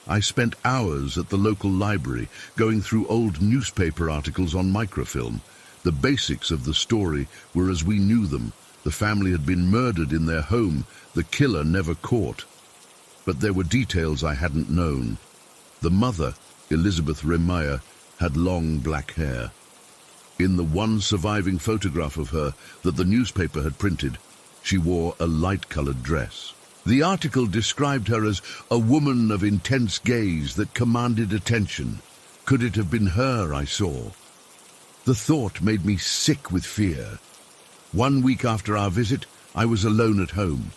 I spent hours at the local library, going through old newspaper articles on microfilm. The basics of the story were as we knew them. The family had been murdered in their home, the killer never caught. But there were details I hadn't known. The mother, Elizabeth Remea, had long black hair. In the one surviving photograph of her that the newspaper had printed, she wore a light-colored dress. The article described her as a woman of intense gaze that commanded attention. Could it have been her I saw? The thought made me sick with fear. 1 week after our visit, I was alone at home.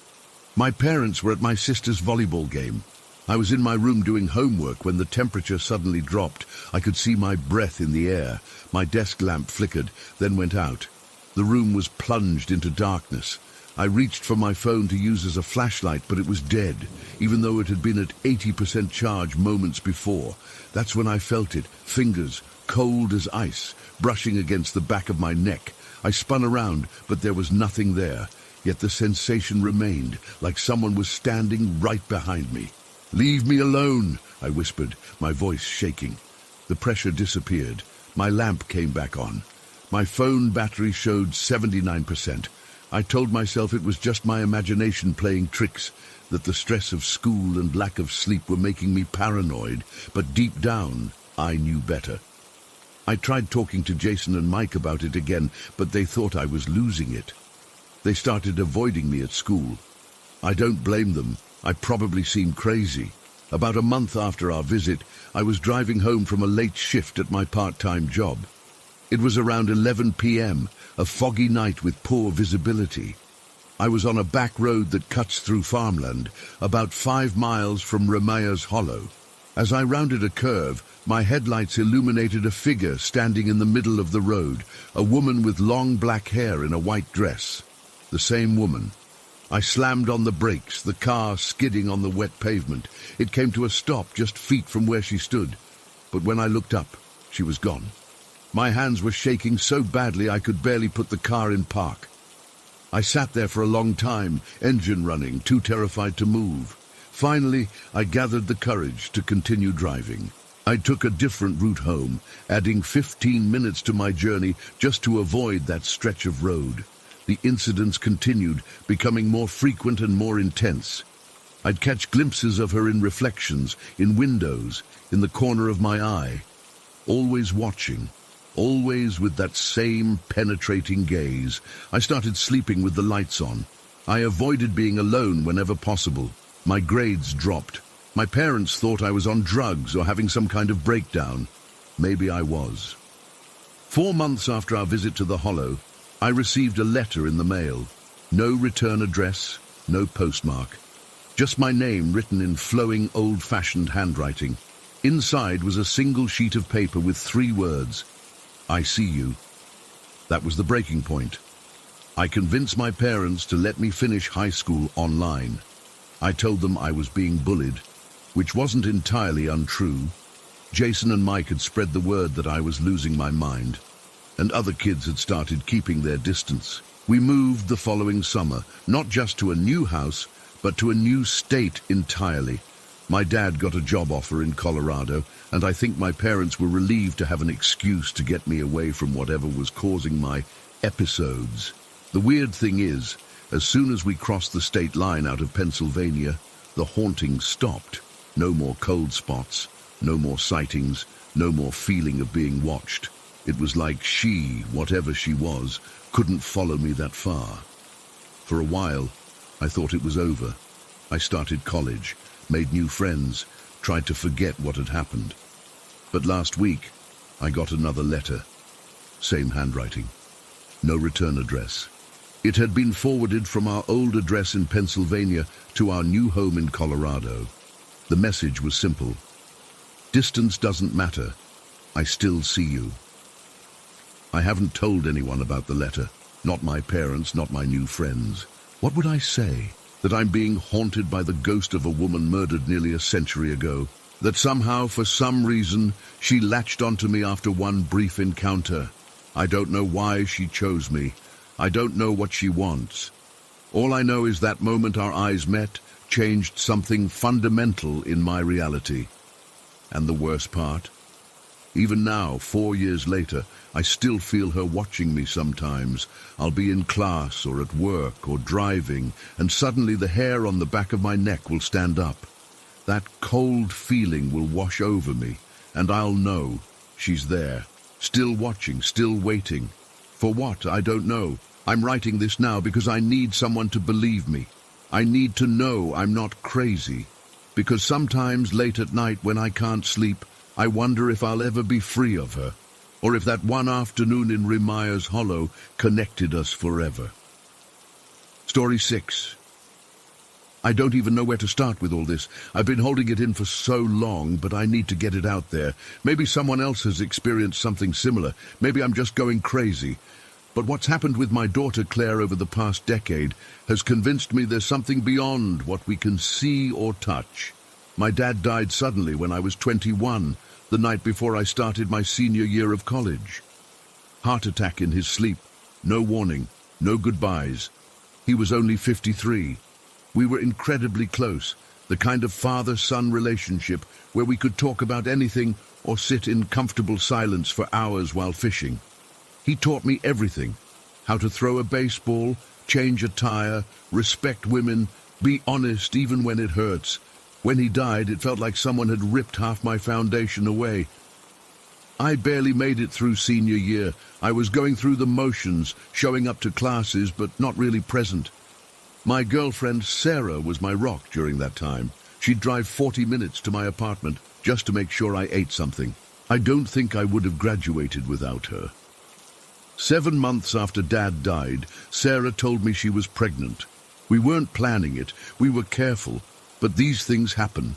My parents were at my sister's volleyball game. I was in my room doing homework when the temperature suddenly dropped. I could see my breath in the air. My desk lamp flickered, then went out. The room was plunged into darkness. I reached for my phone to use as a flashlight, but it was dead, even though it had been at 80% charge moments before. That's when I felt it, fingers, cold as ice, brushing against the back of my neck. I spun around, but there was nothing there. Yet the sensation remained, like someone was standing right behind me. "Leave me alone," I whispered, my voice shaking. The pressure disappeared. My lamp came back on. My phone battery showed 79%. I told myself it was just my imagination playing tricks, that the stress of school and lack of sleep were making me paranoid, but deep down, I knew better. I tried talking to Jason and Mike about it again, but they thought I was losing it. They started avoiding me at school. I don't blame them. I probably seemed crazy. About a month after our visit, I was driving home from a late shift at my part-time job. It was around 11 p.m., a foggy night with poor visibility. I was on a back road that cuts through farmland, about 5 miles from Remea's Hollow. As I rounded a curve, my headlights illuminated a figure standing in the middle of the road, a woman with long black hair in a white dress. The same woman. I slammed on the brakes, the car skidding on the wet pavement. It came to a stop just feet from where she stood. But when I looked up, she was gone. My hands were shaking so badly I could barely put the car in park. I sat there for a long time, engine running, too terrified to move. Finally, I gathered the courage to continue driving. I took a different route home, adding 15 minutes to my journey just to avoid that stretch of road. The incidents continued, becoming more frequent and more intense. I'd catch glimpses of her in reflections, in windows, in the corner of my eye. Always watching, always with that same penetrating gaze. I started sleeping with the lights on. I avoided being alone whenever possible. My grades dropped. My parents thought I was on drugs or having some kind of breakdown. Maybe I was. 4 months after our visit to the Hollow, I received a letter in the mail. No return address, no postmark. Just my name written in flowing, old-fashioned handwriting. Inside was a single sheet of paper with 3 words. I see you. That was the breaking point. I convinced my parents to let me finish high school online. I told them I was being bullied, which wasn't entirely untrue. Jason and Mike had spread the word that I was losing my mind, and other kids had started keeping their distance. We moved the following summer, not just to a new house, but to a new state entirely. My dad got a job offer in Colorado, and I think my parents were relieved to have an excuse to get me away from whatever was causing my episodes. The weird thing is, as soon as we crossed the state line out of Pennsylvania, the haunting stopped. No more cold spots, no more sightings, no more feeling of being watched. It was like she, whatever she was, couldn't follow me that far. For a while, I thought it was over. I started college, made new friends, tried to forget what had happened. But last week, I got another letter. Same handwriting. No return address. It had been forwarded from our old address in Pennsylvania to our new home in Colorado. The message was simple. Distance doesn't matter. I still see you. I haven't told anyone about the letter. Not my parents, not my new friends. What would I say? That I'm being haunted by the ghost of a woman murdered nearly a century ago? That somehow, for some reason, she latched onto me after one brief encounter? I don't know why she chose me. I don't know what she wants. All I know is that moment our eyes met changed something fundamental in my reality. And the worst part? Even now, 4 years later, I still feel her watching me sometimes. I'll be in class or at work or driving, and suddenly the hair on the back of my neck will stand up. That cold feeling will wash over me, and I'll know she's there, still watching, still waiting. For what? I don't know. I'm writing this now because I need someone to believe me. I need to know I'm not crazy. Because sometimes late at night when I can't sleep, I wonder if I'll ever be free of her, or if that one afternoon in Remeyer's Hollow connected us forever. Story 6. I don't even know where to start with all this. I've been holding it in for so long, but I need to get it out there. Maybe someone else has experienced something similar. Maybe I'm just going crazy. But what's happened with my daughter Claire over the past decade has convinced me there's something beyond what we can see or touch. My dad died suddenly when I was 21, the night before I started my senior year of college. Heart attack in his sleep. No warning, no goodbyes. He was only 53. We were incredibly close, the kind of father-son relationship where we could talk about anything or sit in comfortable silence for hours while fishing. He taught me everything: how to throw a baseball, change a tire, respect women, be honest even when it hurts. When he died, it felt like someone had ripped half my foundation away. I barely made it through senior year. I was going through the motions, showing up to classes, but not really present. My girlfriend Sarah was my rock during that time. She'd drive 40 minutes to my apartment just to make sure I ate something. I don't think I would have graduated without her. 7 months after Dad died, Sarah told me she was pregnant. We weren't planning it. We were careful. But these things happen.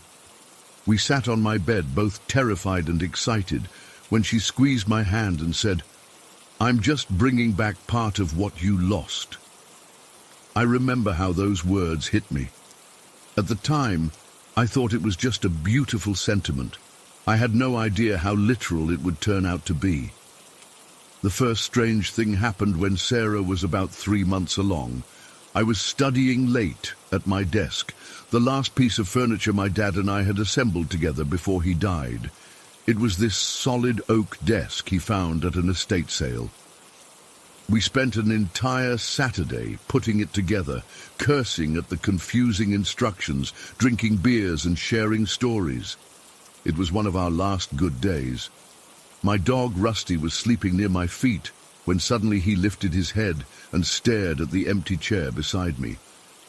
We sat on my bed, both terrified and excited, when she squeezed my hand and said, "I'm just bringing back part of what you lost." I remember how those words hit me. At the time, I thought it was just a beautiful sentiment. I had no idea how literal it would turn out to be. The first strange thing happened when Sarah was about 3 months along. I was studying late at my desk, the last piece of furniture my dad and I had assembled together before he died. It was this solid oak desk he found at an estate sale. We spent an entire Saturday putting it together, cursing at the confusing instructions, drinking beers and sharing stories. It was one of our last good days. My dog Rusty was sleeping near my feet when suddenly he lifted his head and stared at the empty chair beside me.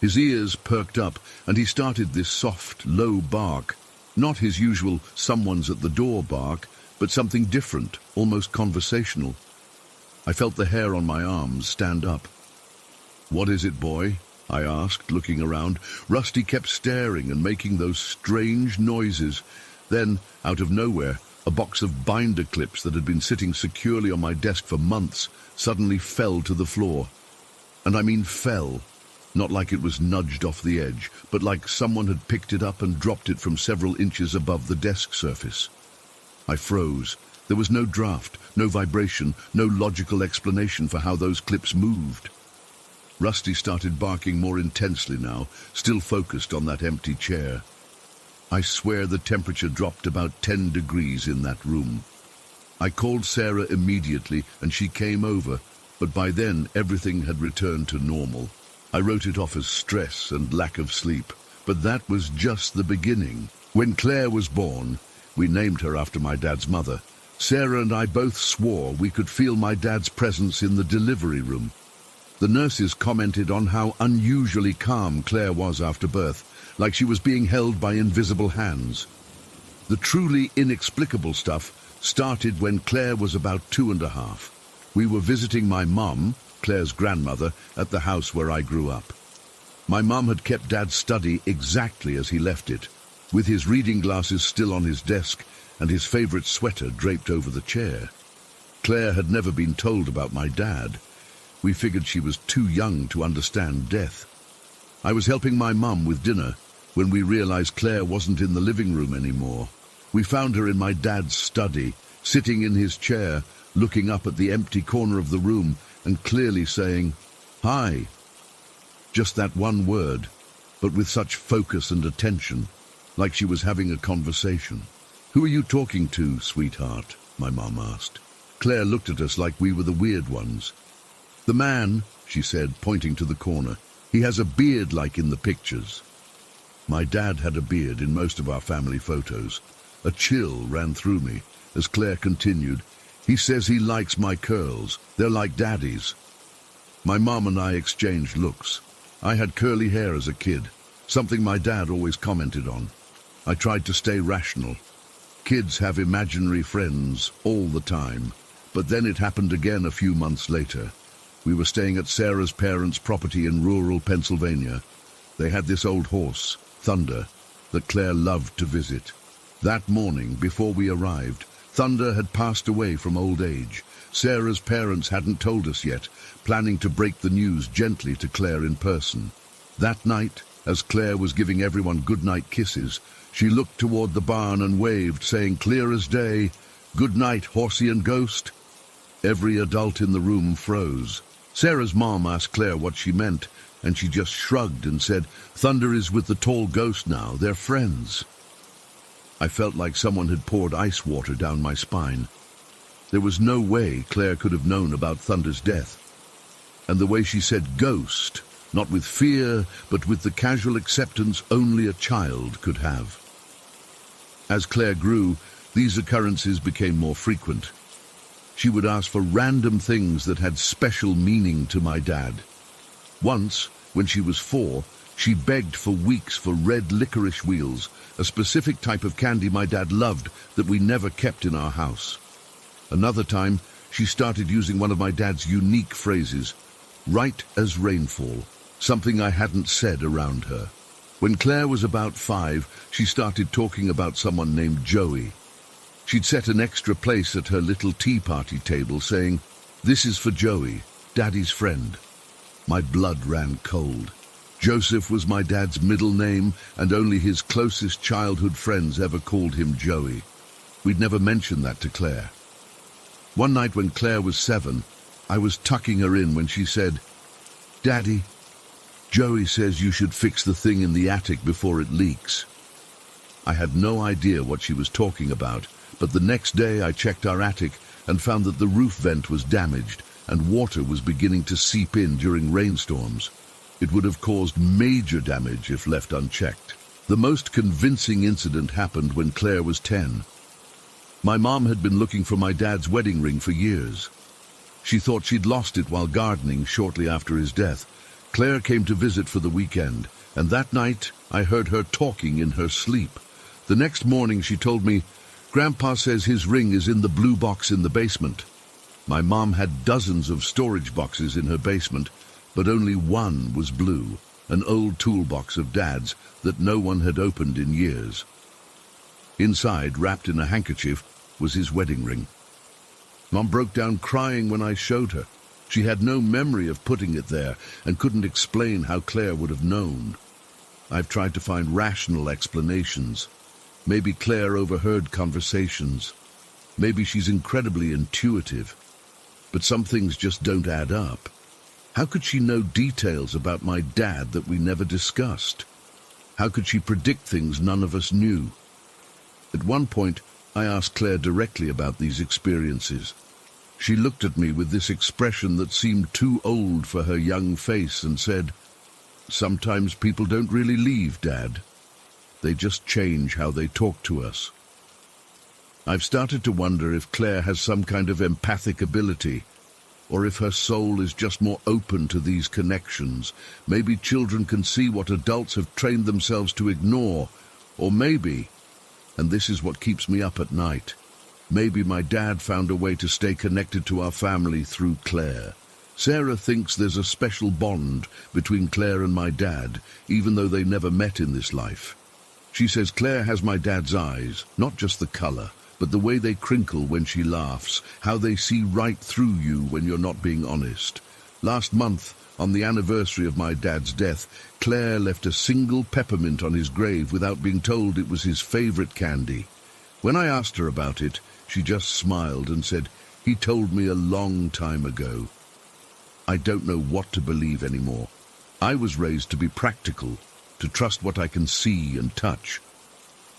His ears perked up, and he started this soft, low bark. Not his usual someone's at the door bark, but something different, almost conversational. I felt the hair on my arms stand up. "What is it, boy?" I asked, looking around. Rusty kept staring and making those strange noises. Then, out of nowhere, a box of binder clips that had been sitting securely on my desk for months suddenly fell to the floor. And I mean fell. Not like it was nudged off the edge, but like someone had picked it up and dropped it from several inches above the desk surface. I froze. There was no draft, no vibration, no logical explanation for how those clips moved. Rusty started barking more intensely now, still focused on that empty chair. I swear the temperature dropped about 10 degrees in that room. I called Sarah immediately and she came over, but by then everything had returned to normal. I wrote it off as stress and lack of sleep, but that was just the beginning. When Claire was born, we named her after my dad's mother. Sarah and I both swore we could feel my dad's presence in the delivery room. The nurses commented on how unusually calm Claire was after birth, like she was being held by invisible hands. The truly inexplicable stuff started when Claire was about 2.5. We were visiting my mum, Claire's grandmother, at the house where I grew up. My mum had kept Dad's study exactly as he left it, with his reading glasses still on his desk and his favorite sweater draped over the chair. Claire had never been told about my dad. We figured she was too young to understand death. I was helping my mum with dinner when we realized Claire wasn't in the living room anymore. We found her in my dad's study, sitting in his chair, looking up at the empty corner of the room and clearly saying, "Hi." Just that one word, but with such focus and attention, like she was having a conversation. "Who are you talking to, sweetheart?" my mum asked. Claire looked at us like we were the weird ones. "The man," she said, pointing to the corner. "He has a beard like in the pictures." My dad had a beard in most of our family photos. A chill ran through me as Claire continued, "He says he likes my curls. They're like Daddy's." My mum and I exchanged looks. I had curly hair as a kid, something my dad always commented on. I tried to stay rational. Kids have imaginary friends all the time. But then it happened again a few months later. We were staying at Sarah's parents' property in rural Pennsylvania. They had this old horse, Thunder, that Claire loved to visit. That morning, before we arrived, Thunder had passed away from old age. Sarah's parents hadn't told us yet, planning to break the news gently to Claire in person. That night, as Claire was giving everyone goodnight kisses, she looked toward the barn and waved, saying clear as day, "Good night, horsey and ghost." Every adult in the room froze. Sarah's mom asked Claire what she meant, and she just shrugged and said, "Thunder is with the tall ghost now. They're friends." I felt like someone had poured ice water down my spine. There was no way Claire could have known about Thunder's death. And the way she said ghost, not with fear, but with the casual acceptance only a child could have. As Claire grew, these occurrences became more frequent. She would ask for random things that had special meaning to my dad. Once, when she was 4, she begged for weeks for red licorice wheels, a specific type of candy my dad loved that we never kept in our house. Another time, she started using one of my dad's unique phrases, "right as rainfall," something I hadn't said around her. When Claire was about 5, she started talking about someone named Joey. She'd set an extra place at her little tea party table saying, "This is for Joey, Daddy's friend." My blood ran cold. Joseph was my dad's middle name, and only his closest childhood friends ever called him Joey. We'd never mentioned that to Claire. One night when Claire was 7, I was tucking her in when she said, "Daddy, Joey says you should fix the thing in the attic before it leaks." I had no idea what she was talking about, but the next day I checked our attic and found that the roof vent was damaged and water was beginning to seep in during rainstorms. It would have caused major damage if left unchecked. The most convincing incident happened when Claire was 10. My mom had been looking for my dad's wedding ring for years. She thought she'd lost it while gardening shortly after his death. Claire came to visit for the weekend, and that night I heard her talking in her sleep. The next morning she told me, "Grandpa says his ring is in the blue box in the basement." My mom had dozens of storage boxes in her basement, but only one was blue, an old toolbox of Dad's that no one had opened in years. Inside, wrapped in a handkerchief, was his wedding ring. Mom broke down crying when I showed her. She had no memory of putting it there and couldn't explain how Claire would have known. I've tried to find rational explanations. Maybe Claire overheard conversations. Maybe she's incredibly intuitive. But some things just don't add up. How could she know details about my dad that we never discussed? How could she predict things none of us knew? At one point, I asked Claire directly about these experiences. She looked at me with this expression that seemed too old for her young face and said, "Sometimes people don't really leave, Dad. They just change how they talk to us." I've started to wonder if Claire has some kind of empathic ability, or if her soul is just more open to these connections. Maybe children can see what adults have trained themselves to ignore, or maybe, and this is what keeps me up at night, maybe my dad found a way to stay connected to our family through Claire. Sarah thinks there's a special bond between Claire and my dad, even though they never met in this life. She says Claire has my dad's eyes, not just the color, but the way they crinkle when she laughs, how they see right through you when you're not being honest. Last month, on the anniversary of my dad's death, Claire left a single peppermint on his grave without being told it was his favorite candy. When I asked her about it, she just smiled and said, "He told me a long time ago." I don't know what to believe anymore. I was raised to be practical, to trust what I can see and touch.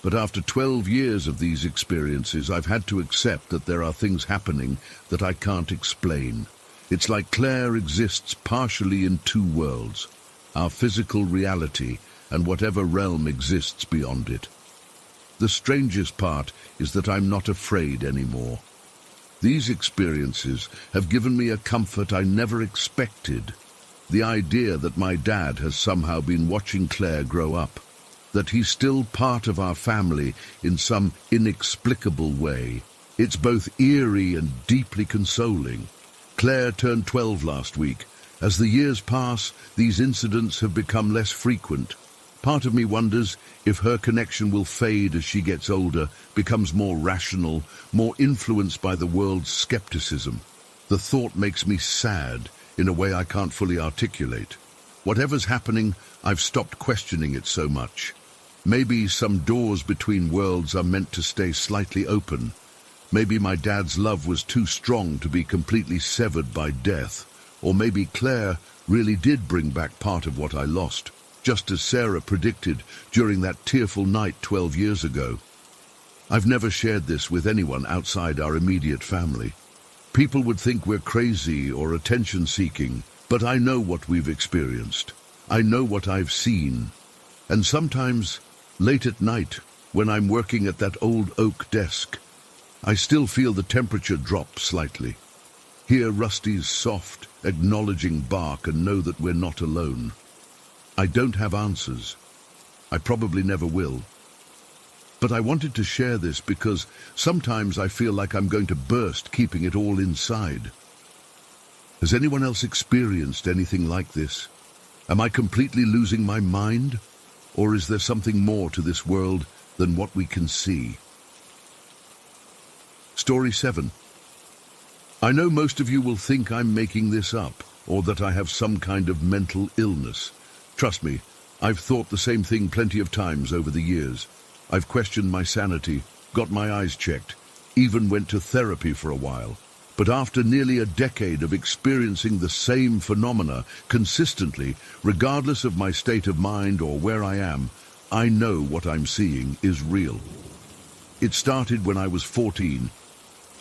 But after 12 years of these experiences, I've had to accept that there are things happening that I can't explain. It's like Claire exists partially in two worlds, our physical reality and whatever realm exists beyond it. The strangest part is that I'm not afraid anymore. These experiences have given me a comfort I never expected. The idea that my dad has somehow been watching Claire grow up, that he's still part of our family in some inexplicable way. It's both eerie and deeply consoling. Claire turned 12 last week. As the years pass, these incidents have become less frequent. Part of me wonders if her connection will fade as she gets older, becomes more rational, more influenced by the world's skepticism. The thought makes me sad in a way I can't fully articulate. Whatever's happening, I've stopped questioning it so much. Maybe some doors between worlds are meant to stay slightly open. Maybe my dad's love was too strong to be completely severed by death. Or maybe Claire really did bring back part of what I lost, just as Sarah predicted during that tearful night 12 years ago. I've never shared this with anyone outside our immediate family. People would think we're crazy or attention-seeking, but I know what we've experienced. I know what I've seen. And sometimes, late at night, when I'm working at that old oak desk, I still feel the temperature drop slightly. Hear Rusty's soft, acknowledging bark and know that we're not alone. I don't have answers. I probably never will. But I wanted to share this because sometimes I feel like I'm going to burst keeping it all inside. Has anyone else experienced anything like this? Am I completely losing my mind? Or is there something more to this world than what we can see? Story 7. I know most of you will think I'm making this up, or that I have some kind of mental illness. Trust me, I've thought the same thing plenty of times over the years. I've questioned my sanity, got my eyes checked, even went to therapy for a while. But after nearly a decade of experiencing the same phenomena consistently, regardless of my state of mind or where I am, I know what I'm seeing is real. It started when I was 14.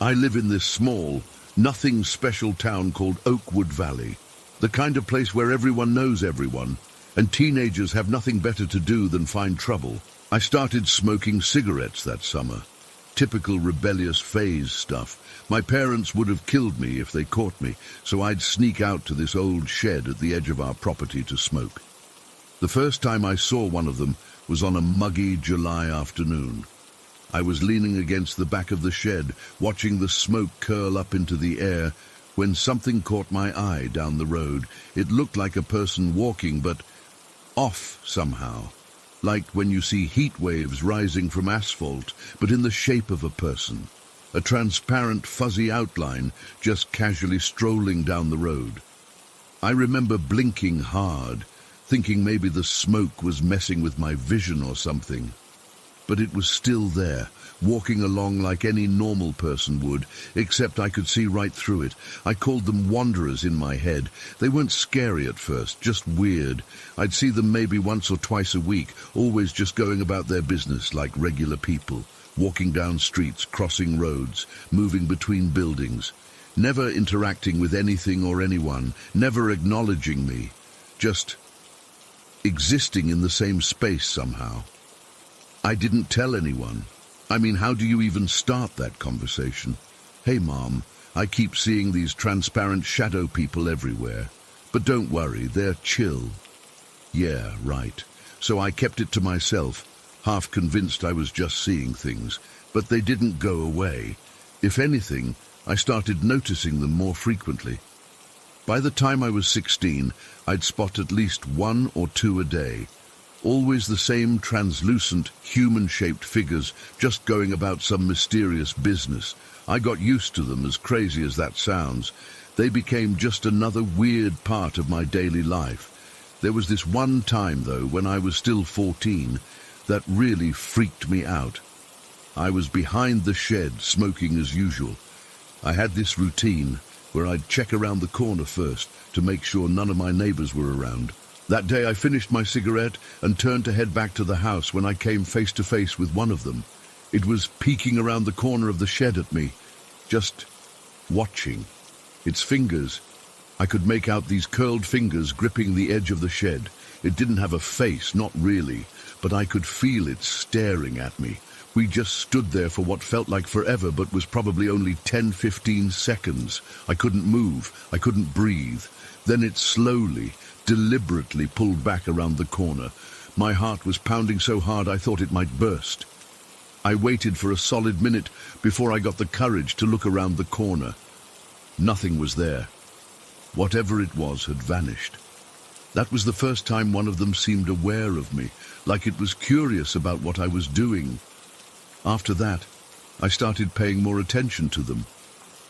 I live in this small, nothing special town called Oakwood Valley, the kind of place where everyone knows everyone, and teenagers have nothing better to do than find trouble. I started smoking cigarettes that summer. Typical rebellious phase stuff. My parents would have killed me if they caught me, so I'd sneak out to this old shed at the edge of our property to smoke. The first time I saw one of them was on a muggy July afternoon. I was leaning against the back of the shed, watching the smoke curl up into the air, when something caught my eye down the road. It looked like a person walking, but off somehow. Like when you see heat waves rising from asphalt, but in the shape of a person. a transparent, fuzzy outline just casually strolling down the road. I remember blinking hard, thinking maybe the smoke was messing with my vision or something. But it was still there, walking along like any normal person would, except I could see right through it. I called them wanderers in my head. They weren't scary at first, just weird. I'd see them maybe once or twice a week, always just going about their business like regular people, walking down streets, crossing roads, moving between buildings, never interacting with anything or anyone, never acknowledging me, just existing in the same space somehow. I didn't tell anyone. I mean, how do you even start that conversation? Hey, Mom, I keep seeing these transparent shadow people everywhere. But don't worry, they're chill. Yeah, right. So I kept it to myself, half convinced I was just seeing things. But they didn't go away. If anything, I started noticing them more frequently. By the time I was 16, I'd spot at least 1 or 2 a day. Always the same translucent, human-shaped figures just going about some mysterious business. I got used to them, as crazy as that sounds. They became just another weird part of my daily life. There was this one time, though, when I was still 14, that really freaked me out. I was behind the shed, smoking as usual. I had this routine where I'd check around the corner first to make sure none of my neighbors were around. That day I finished my cigarette and turned to head back to the house when I came face to face with one of them. It was peeking around the corner of the shed at me, just watching. Its fingers. I could make out these curled fingers gripping the edge of the shed. It didn't have a face, not really, but I could feel it staring at me. We just stood there for what felt like forever, but was probably only 10-15 seconds. I couldn't move. I couldn't breathe. Then it slowly, deliberately pulled back around the corner. My heart was pounding so hard I thought it might burst. I waited for a solid minute before I got the courage to look around the corner. Nothing was there. Whatever it was had vanished. That was the first time one of them seemed aware of me, like it was curious about what I was doing. After that, I started paying more attention to them,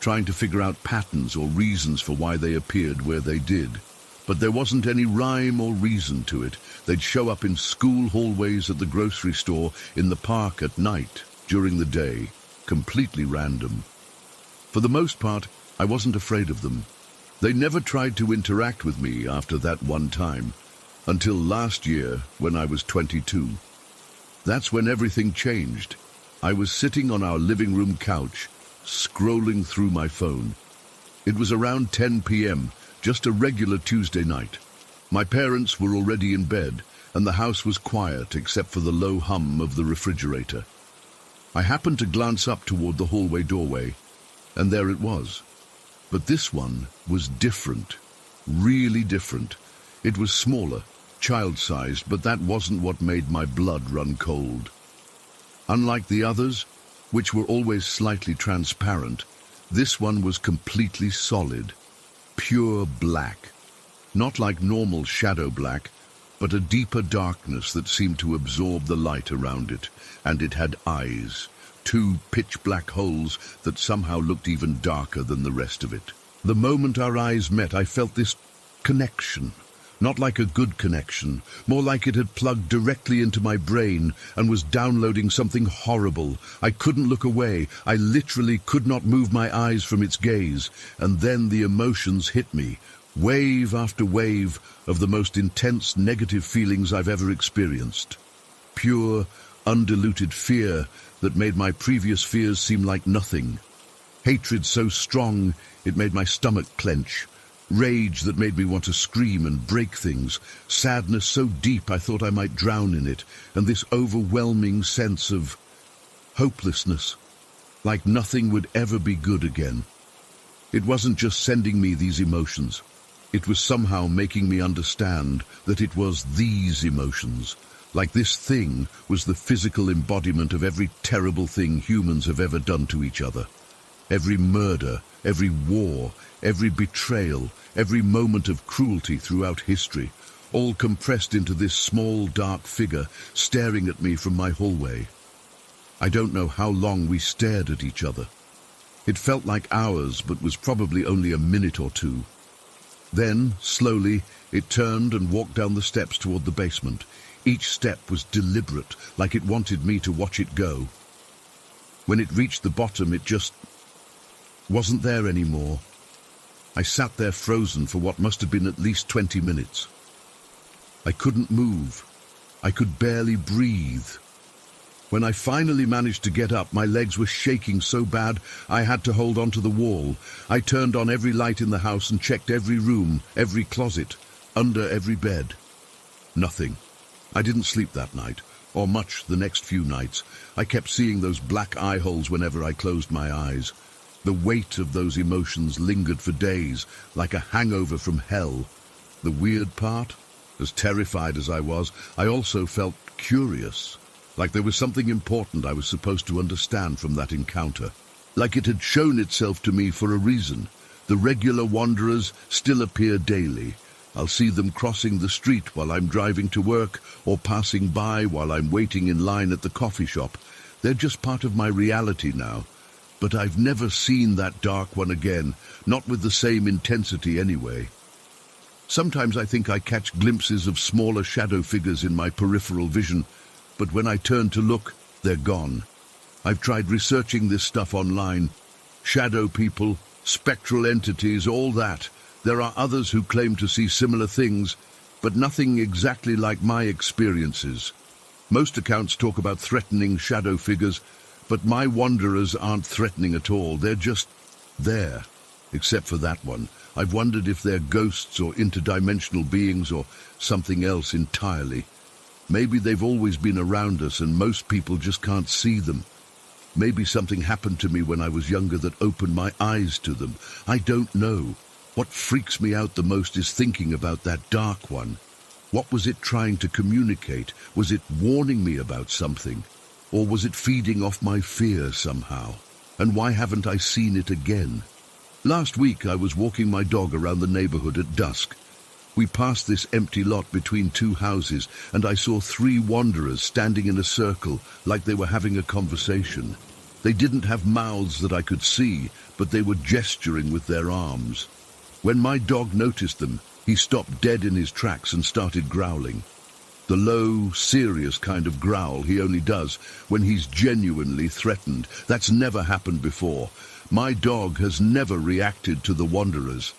trying to figure out patterns or reasons for why they appeared where they did. But there wasn't any rhyme or reason to it. They'd show up in school hallways, at the grocery store, in the park at night, during the day, completely random. For the most part, I wasn't afraid of them. They never tried to interact with me after that one time, until last year when I was 22. That's when everything changed. I was sitting on our living room couch, scrolling through my phone. It was around 10 p.m., just a regular Tuesday night. My parents were already in bed, and the house was quiet except for the low hum of the refrigerator. I happened to glance up toward the hallway doorway, and there it was. But this one was different, really different. It was smaller, child-sized, but that wasn't what made my blood run cold. Unlike the others, which were always slightly transparent, this one was completely solid, pure black. Not like normal shadow black, but a deeper darkness that seemed to absorb the light around it. And it had eyes, 2 pitch-black holes that somehow looked even darker than the rest of it. The moment our eyes met, I felt this connection. Not like a good connection, more like it had plugged directly into my brain and was downloading something horrible. I couldn't look away. I literally could not move my eyes from its gaze. And then the emotions hit me, wave after wave of the most intense negative feelings I've ever experienced. Pure, undiluted fear that made my previous fears seem like nothing. Hatred so strong it made my stomach clench. Rage that made me want to scream and break things. Sadness so deep I thought I might drown in it. And this overwhelming sense of hopelessness, like nothing would ever be good again. It wasn't just sending me these emotions. It was somehow making me understand that it was these emotions. Like this thing was the physical embodiment of every terrible thing humans have ever done to each other. Every murder, every war, every betrayal, every moment of cruelty throughout history, all compressed into this small, dark figure staring at me from my hallway. I don't know how long we stared at each other. It felt like hours, but was probably only a minute or two. Then, slowly, it turned and walked down the steps toward the basement. Each step was deliberate, like it wanted me to watch it go. When it reached the bottom, it just wasn't there anymore. I sat there frozen for what must have been at least 20 minutes. I couldn't move. I could barely breathe. When I finally managed to get up, my legs were shaking so bad I had to hold onto the wall. I turned on every light in the house and checked every room, every closet, under every bed. Nothing. I didn't sleep that night, or much the next few nights. I kept seeing those black eye holes whenever I closed my eyes. The weight of those emotions lingered for days, like a hangover from hell. The weird part? As terrified as I was, I also felt curious. Like there was something important I was supposed to understand from that encounter. Like it had shown itself to me for a reason. The regular wanderers still appear daily. I'll see them crossing the street while I'm driving to work, or passing by while I'm waiting in line at the coffee shop. They're just part of my reality now. But I've never seen that dark one again, not with the same intensity anyway. Sometimes I think I catch glimpses of smaller shadow figures in my peripheral vision, but when I turn to look, they're gone. I've tried researching this stuff online. Shadow people, spectral entities, all that. There are others who claim to see similar things, but nothing exactly like my experiences. Most accounts talk about threatening shadow figures, but my wanderers aren't threatening at all. They're just there, except for that one. I've wondered if they're ghosts or interdimensional beings or something else entirely. Maybe they've always been around us and most people just can't see them. Maybe something happened to me when I was younger that opened my eyes to them. I don't know. What freaks me out the most is thinking about that dark one. What was it trying to communicate? Was it warning me about something? Or was it feeding off my fear somehow? And why haven't I seen it again? Last week I was walking my dog around the neighborhood at dusk. We passed this empty lot between two houses, and I saw 3 wanderers standing in a circle like they were having a conversation. They didn't have mouths that I could see, but they were gesturing with their arms. When my dog noticed them, he stopped dead in his tracks and started growling. The low, serious kind of growl he only does when he's genuinely threatened. That's never happened before. My dog has never reacted to the wanderers.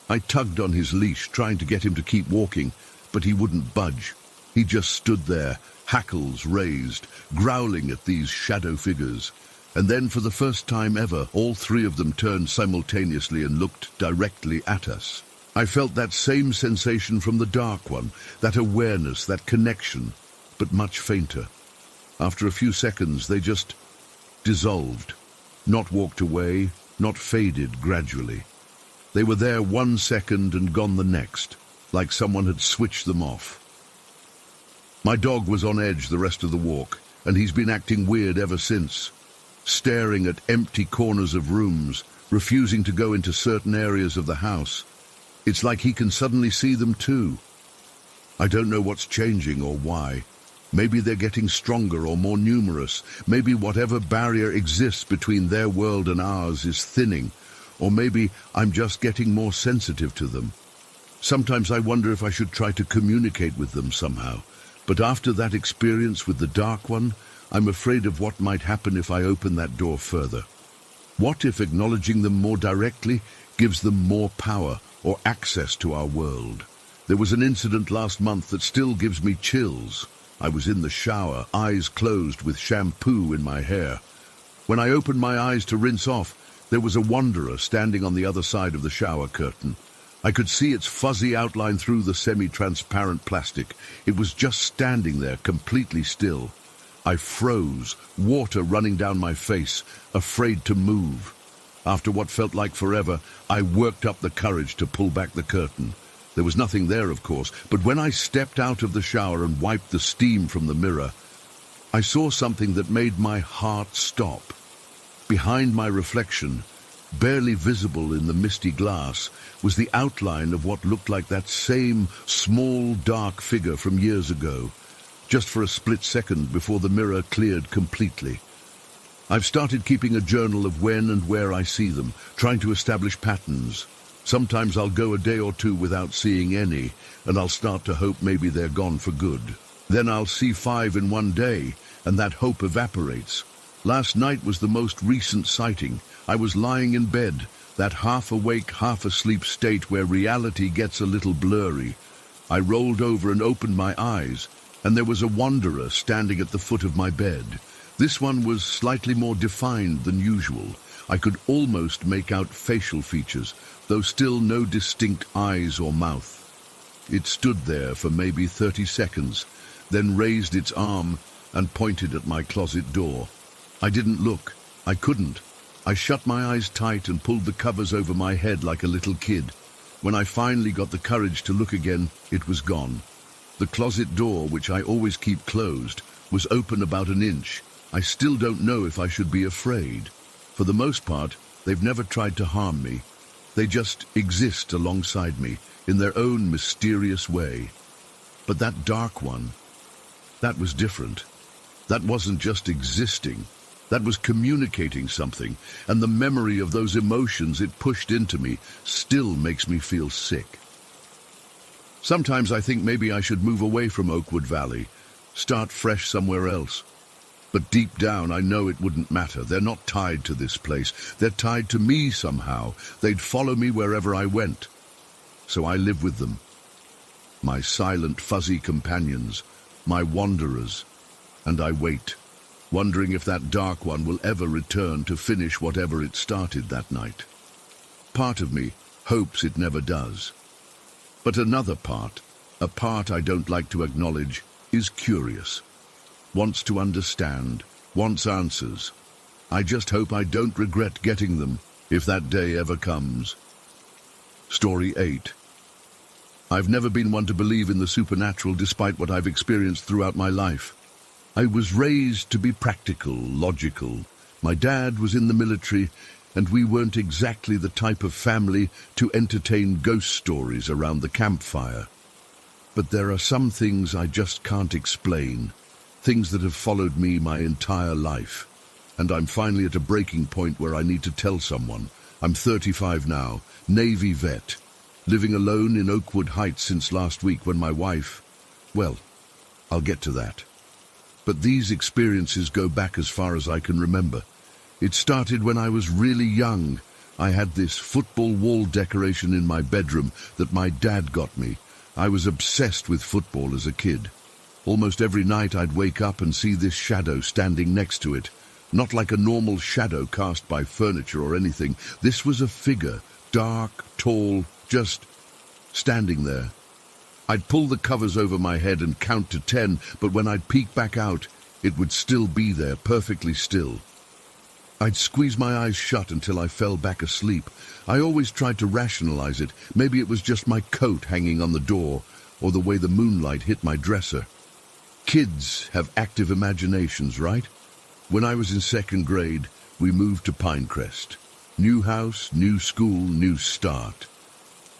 I tugged on his leash, trying to get him to keep walking, but he wouldn't budge. He just stood there, hackles raised, growling at these shadow figures. And then, for the first time ever, all 3 of them turned simultaneously and looked directly at us. I felt that same sensation from the dark one, that awareness, that connection, but much fainter. After a few seconds, they just dissolved. Not walked away, not faded gradually. They were there 1 second and gone the next, like someone had switched them off. My dog was on edge the rest of the walk, and he's been acting weird ever since, staring at empty corners of rooms, refusing to go into certain areas of the house. It's like he can suddenly see them too. I don't know what's changing or why. Maybe they're getting stronger or more numerous. Maybe whatever barrier exists between their world and ours is thinning. Or maybe I'm just getting more sensitive to them. Sometimes I wonder if I should try to communicate with them somehow. But after that experience with the Dark One, I'm afraid of what might happen if I open that door further. What if acknowledging them more directly gives them more power or access to our world? There was an incident last month that still gives me chills. I was in the shower, eyes closed with shampoo in my hair. When I opened my eyes to rinse off, there was a wanderer standing on the other side of the shower curtain. I could see its fuzzy outline through the semi-transparent plastic. It was just standing there, completely still. I froze, water running down my face, afraid to move. After what felt like forever, I worked up the courage to pull back the curtain. There was nothing there, of course, but when I stepped out of the shower and wiped the steam from the mirror, I saw something that made my heart stop. Behind my reflection, barely visible in the misty glass, was the outline of what looked like that same small, dark figure from years ago, just for a split second before the mirror cleared completely. I've started keeping a journal of when and where I see them, trying to establish patterns. Sometimes I'll go a day or two without seeing any, and I'll start to hope maybe they're gone for good. Then I'll see 5 in one day, and that hope evaporates. Last night was the most recent sighting. I was lying in bed, that half-awake, half-asleep state where reality gets a little blurry. I rolled over and opened my eyes, and there was a wanderer standing at the foot of my bed. This one was slightly more defined than usual. I could almost make out facial features, though still no distinct eyes or mouth. It stood there for maybe 30 seconds, then raised its arm and pointed at my closet door. I didn't look. I couldn't. I shut my eyes tight and pulled the covers over my head like a little kid. When I finally got the courage to look again, it was gone. The closet door, which I always keep closed, was open about an inch. I still don't know if I should be afraid. For the most part, they've never tried to harm me. They just exist alongside me in their own mysterious way. But that dark one, that was different. That wasn't just existing. That was communicating something, and the memory of those emotions it pushed into me still makes me feel sick. Sometimes I think maybe I should move away from Oakwood Valley, start fresh somewhere else. But deep down, I know it wouldn't matter. They're not tied to this place. They're tied to me somehow. They'd follow me wherever I went. So I live with them. My silent, fuzzy companions, my wanderers. And I wait, wondering if that dark one will ever return to finish whatever it started that night. Part of me hopes it never does. But another part, a part I don't like to acknowledge, is curious. Wants to understand, wants answers. I just hope I don't regret getting them, if that day ever comes. Story 8. I've never been one to believe in the supernatural despite what I've experienced throughout my life. I was raised to be practical, logical. My dad was in the military, and we weren't exactly the type of family to entertain ghost stories around the campfire. But there are some things I just can't explain. Things that have followed me my entire life. And I'm finally at a breaking point where I need to tell someone. I'm 35 now, Navy vet, living alone in Oakwood Heights since last week when my wife... Well, I'll get to that. But these experiences go back as far as I can remember. It started when I was really young. I had this football wall decoration in my bedroom that my dad got me. I was obsessed with football as a kid. Almost every night I'd wake up and see this shadow standing next to it. Not like a normal shadow cast by furniture or anything. This was a figure, dark, tall, just standing there. I'd pull the covers over my head and count to 10, but when I'd peek back out, it would still be there, perfectly still. I'd squeeze my eyes shut until I fell back asleep. I always tried to rationalize it. Maybe it was just my coat hanging on the door, or the way the moonlight hit my dresser. Kids have active imaginations, right? When I was in 2nd grade, we moved to Pinecrest. New house, new school, new start.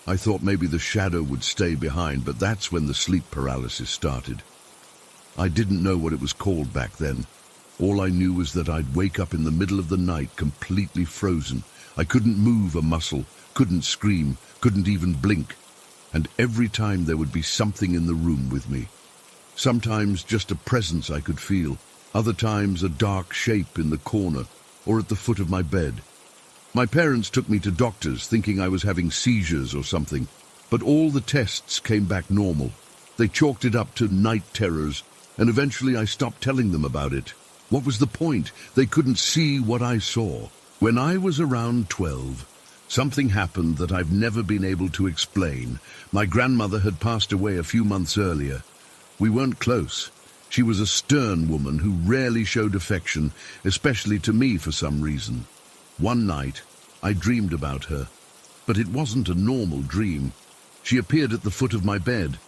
I thought maybe the shadow would stay behind, but that's when the sleep paralysis started. I didn't know what it was called back then. All I knew was that I'd wake up in the middle of the night completely frozen. I couldn't move a muscle, couldn't scream, couldn't even blink. And every time there would be something in the room with me. Sometimes just a presence I could feel, other times a dark shape in the corner or at the foot of my bed. My parents took me to doctors thinking I was having seizures or something, but all the tests came back normal. They chalked it up to night terrors, and eventually I stopped telling them about it. What was the point? They couldn't see what I saw. When I was around 12, something happened that I've never been able to explain. My grandmother had passed away a few months earlier. We weren't close. She was a stern woman who rarely showed affection, especially to me for some reason. One night, I dreamed about her, but it wasn't a normal dream. She appeared at the foot of my bed,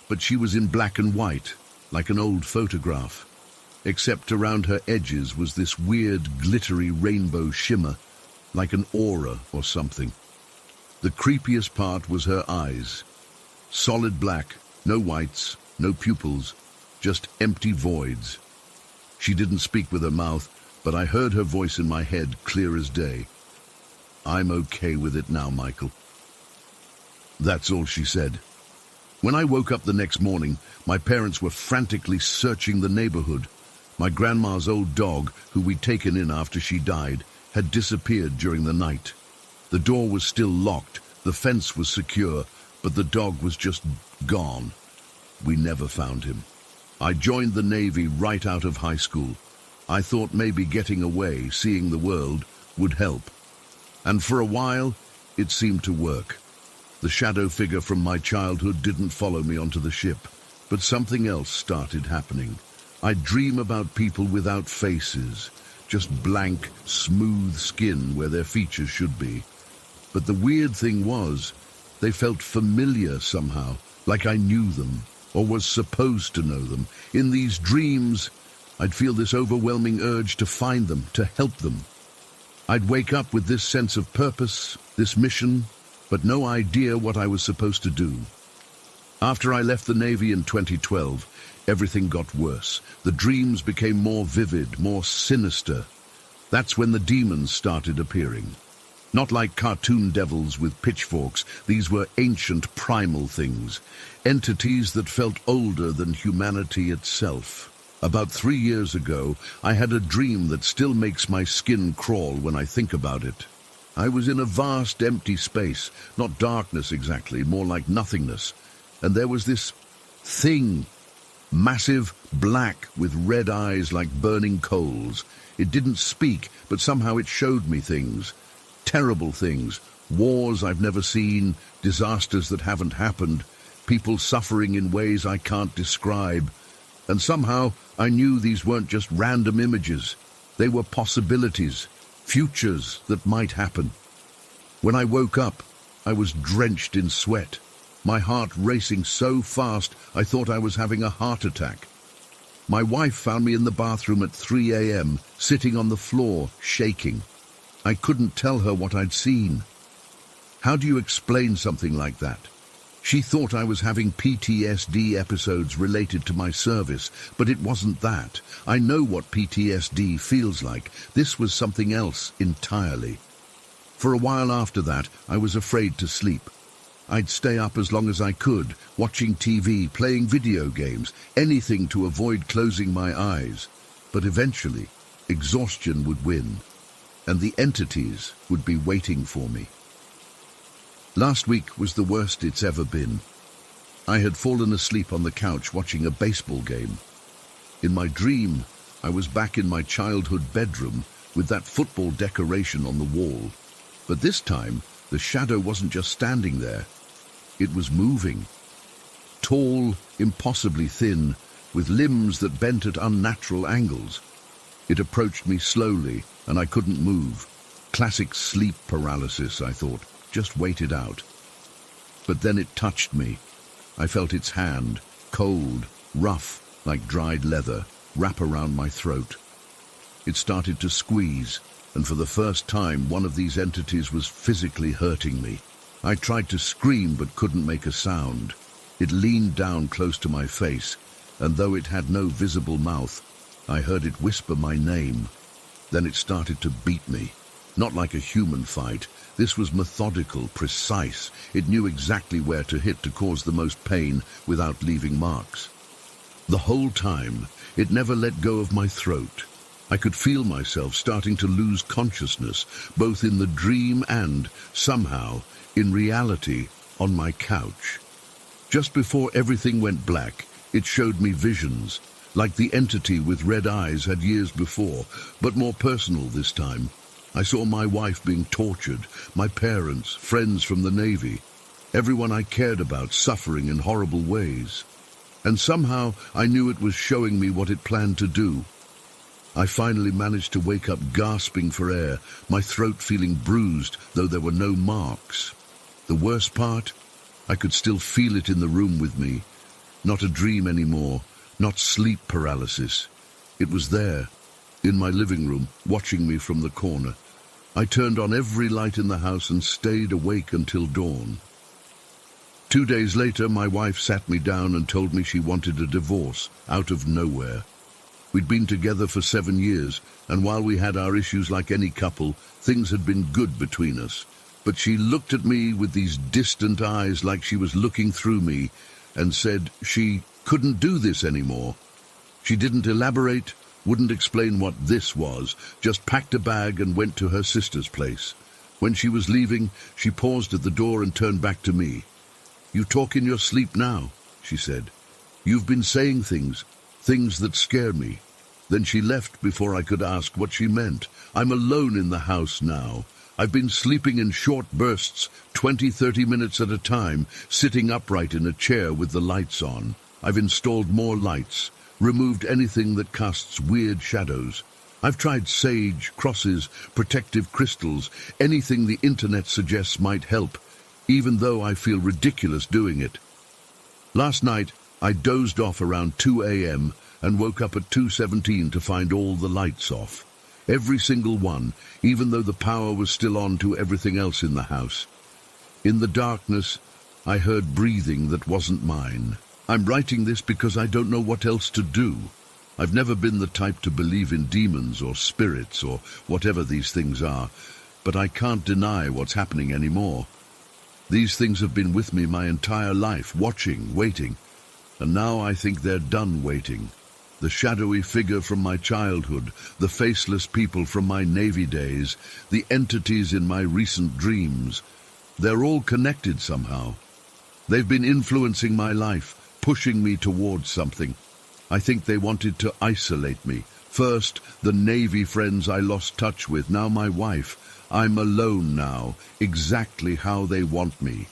but she was in black and white, like an old photograph. Except around her edges was this weird, glittery rainbow shimmer, like an aura or something. The creepiest part was her eyes. Solid black, no whites, no pupils, just empty voids. She didn't speak with her mouth, but I heard her voice in my head clear as day. "I'm okay with it now, Michael." That's all she said. When I woke up the next morning, my parents were frantically searching the neighborhood. My grandma's old dog, who we'd taken in after she died, had disappeared during the night. The door was still locked, the fence was secure, but the dog was just gone. We never found him. I joined the Navy right out of high school. I thought maybe getting away, seeing the world, would help. And for a while, it seemed to work. The shadow figure from my childhood didn't follow me onto the ship, but something else started happening. I'd dream about people without faces, just blank, smooth skin where their features should be. But the weird thing was, they felt familiar somehow, like I knew them, or was supposed to know them. In these dreams, I'd feel this overwhelming urge to find them, to help them. I'd wake up with this sense of purpose, this mission, but no idea what I was supposed to do. After I left the Navy in 2012, everything got worse. The dreams became more vivid, more sinister. That's when the demons started appearing. Not like cartoon devils with pitchforks, these were ancient primal things, entities that felt older than humanity itself. About 3 years ago, I had a dream that still makes my skin crawl when I think about it. I was in a vast empty space, not darkness exactly, more like nothingness. And there was this thing, massive, black, with red eyes like burning coals. It didn't speak, but somehow it showed me things. Terrible things, wars I've never seen, disasters that haven't happened, people suffering in ways I can't describe. And somehow I knew these weren't just random images. They were possibilities, futures that might happen. When I woke up, I was drenched in sweat, my heart racing so fast I thought I was having a heart attack. My wife found me in the bathroom at 3 a.m., sitting on the floor, shaking. I couldn't tell her what I'd seen. How do you explain something like that? She thought I was having PTSD episodes related to my service, but it wasn't that. I know what PTSD feels like. This was something else entirely. For a while after that, I was afraid to sleep. I'd stay up as long as I could, watching TV, playing video games, anything to avoid closing my eyes. But eventually, exhaustion would win, and the entities would be waiting for me. Last week was the worst it's ever been. I had fallen asleep on the couch watching a baseball game. In my dream, I was back in my childhood bedroom with that football decoration on the wall. But this time, the shadow wasn't just standing there. It was moving. Tall, impossibly thin, with limbs that bent at unnatural angles. It approached me slowly, and I couldn't move. Classic sleep paralysis, I thought. Just wait it out. But then it touched me. I felt its hand, cold, rough, like dried leather, wrap around my throat. It started to squeeze, and for the first time one of these entities was physically hurting me. I tried to scream but couldn't make a sound. It leaned down close to my face, and though it had no visible mouth, I heard it whisper my name. Then it started to beat me. Not like a human fight. This was methodical, precise. It knew exactly where to hit to cause the most pain without leaving marks. The whole time, it never let go of my throat. I could feel myself starting to lose consciousness, both in the dream and, somehow, in reality, on my couch. Just before everything went black, it showed me visions, like the entity with red eyes had years before, but more personal this time. I saw my wife being tortured, my parents, friends from the Navy, everyone I cared about suffering in horrible ways. And somehow I knew it was showing me what it planned to do. I finally managed to wake up gasping for air, my throat feeling bruised, though there were no marks. The worst part? I could still feel it in the room with me. Not a dream anymore, not sleep paralysis. It was there, in my living room, watching me from the corner. I turned on every light in the house and stayed awake until dawn. 2 days later, my wife sat me down and told me she wanted a divorce, out of nowhere. We'd been together for 7 years, and while we had our issues like any couple, things had been good between us. But she looked at me with these distant eyes like she was looking through me and said she couldn't do this anymore. She didn't elaborate, wouldn't explain what this was, just packed a bag and went to her sister's place. When she was leaving, she paused at the door and turned back to me. "You talk in your sleep now," she said. "You've been saying things that scare me." Then she left before I could ask what she meant. I'm alone in the house now. I've been sleeping in short bursts, 20-30 minutes at a time, sitting upright in a chair with the lights on. I've installed more lights, removed anything that casts weird shadows. I've tried sage, crosses, protective crystals, anything the internet suggests might help, even though I feel ridiculous doing it. Last night, I dozed off around 2 a.m. and woke up at 2:17 to find all the lights off. Every single one, even though the power was still on to everything else in the house. In the darkness, I heard breathing that wasn't mine. I'm writing this because I don't know what else to do. I've never been the type to believe in demons or spirits or whatever these things are, but I can't deny what's happening anymore. These things have been with me my entire life, watching, waiting, and now I think they're done waiting. The shadowy figure from my childhood, the faceless people from my Navy days, the entities in my recent dreams, they're all connected somehow. They've been influencing my life, pushing me towards something. I think they wanted to isolate me. First, the Navy friends I lost touch with, now my wife. I'm alone now, exactly how they want me.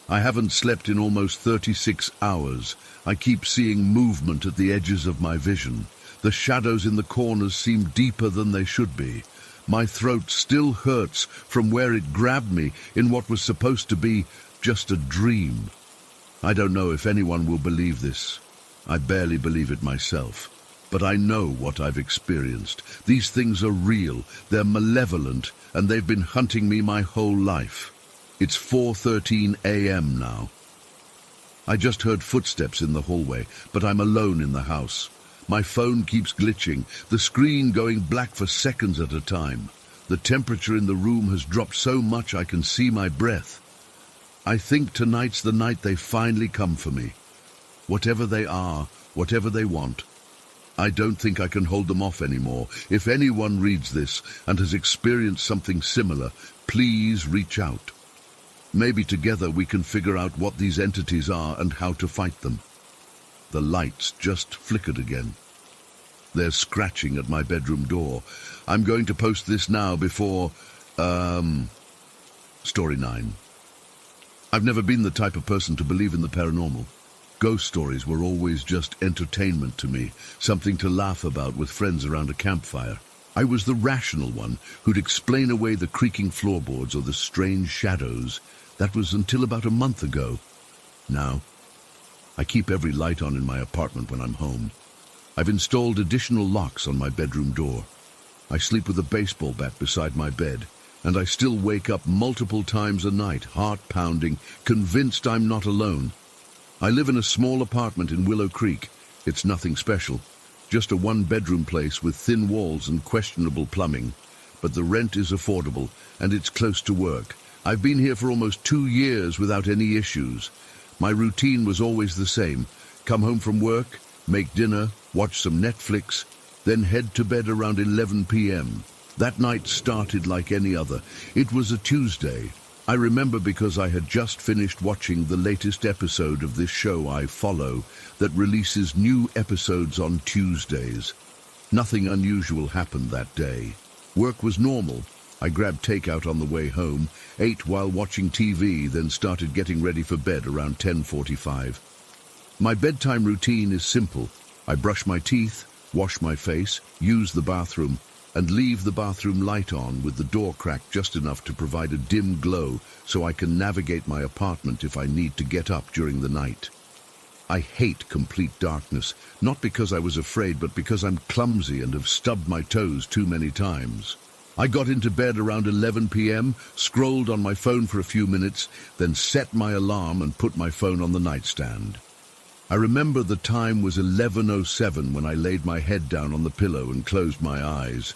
I haven't slept in almost 36 hours. I keep seeing movement at the edges of my vision. The shadows in the corners seem deeper than they should be. My throat still hurts from where it grabbed me in what was supposed to be just a dream. I don't know if anyone will believe this. I barely believe it myself. But I know what I've experienced. These things are real, they're malevolent, and they've been hunting me my whole life. It's 4:13 a.m. now. I just heard footsteps in the hallway, but I'm alone in the house. My phone keeps glitching, the screen going black for seconds at a time. The temperature in the room has dropped so much I can see my breath. I think tonight's the night they finally come for me. Whatever they are, whatever they want, I don't think I can hold them off anymore. If anyone reads this and has experienced something similar, please reach out. Maybe together we can figure out what these entities are and how to fight them. The lights just flickered again. They're scratching at my bedroom door. I'm going to post this now before, Story 9. I've never been the type of person to believe in the paranormal. Ghost stories were always just entertainment to me, something to laugh about with friends around a campfire. I was the rational one who'd explain away the creaking floorboards or the strange shadows. That was until about a month ago. Now, I keep every light on in my apartment when I'm home. I've installed additional locks on my bedroom door. I sleep with a baseball bat beside my bed, and I still wake up multiple times a night, heart pounding, convinced I'm not alone. I live in a small apartment in Willow Creek. It's nothing special, just a one-bedroom place with thin walls and questionable plumbing. But the rent is affordable, and it's close to work. I've been here for almost 2 years without any issues. My routine was always the same. Come home from work, make dinner, watch some Netflix, then head to bed around 11 p.m. That night started like any other. It was a Tuesday. I remember because I had just finished watching the latest episode of this show I follow that releases new episodes on Tuesdays. Nothing unusual happened that day. Work was normal. I grabbed takeout on the way home, ate while watching TV, then started getting ready for bed around 10:45. My bedtime routine is simple. I brush my teeth, wash my face, use the bathroom, and leave the bathroom light on with the door cracked just enough to provide a dim glow so I can navigate my apartment if I need to get up during the night. I hate complete darkness, not because I was afraid, but because I'm clumsy and have stubbed my toes too many times. I got into bed around 11 p.m., scrolled on my phone for a few minutes, then set my alarm and put my phone on the nightstand. I remember the time was 11:07 when I laid my head down on the pillow and closed my eyes.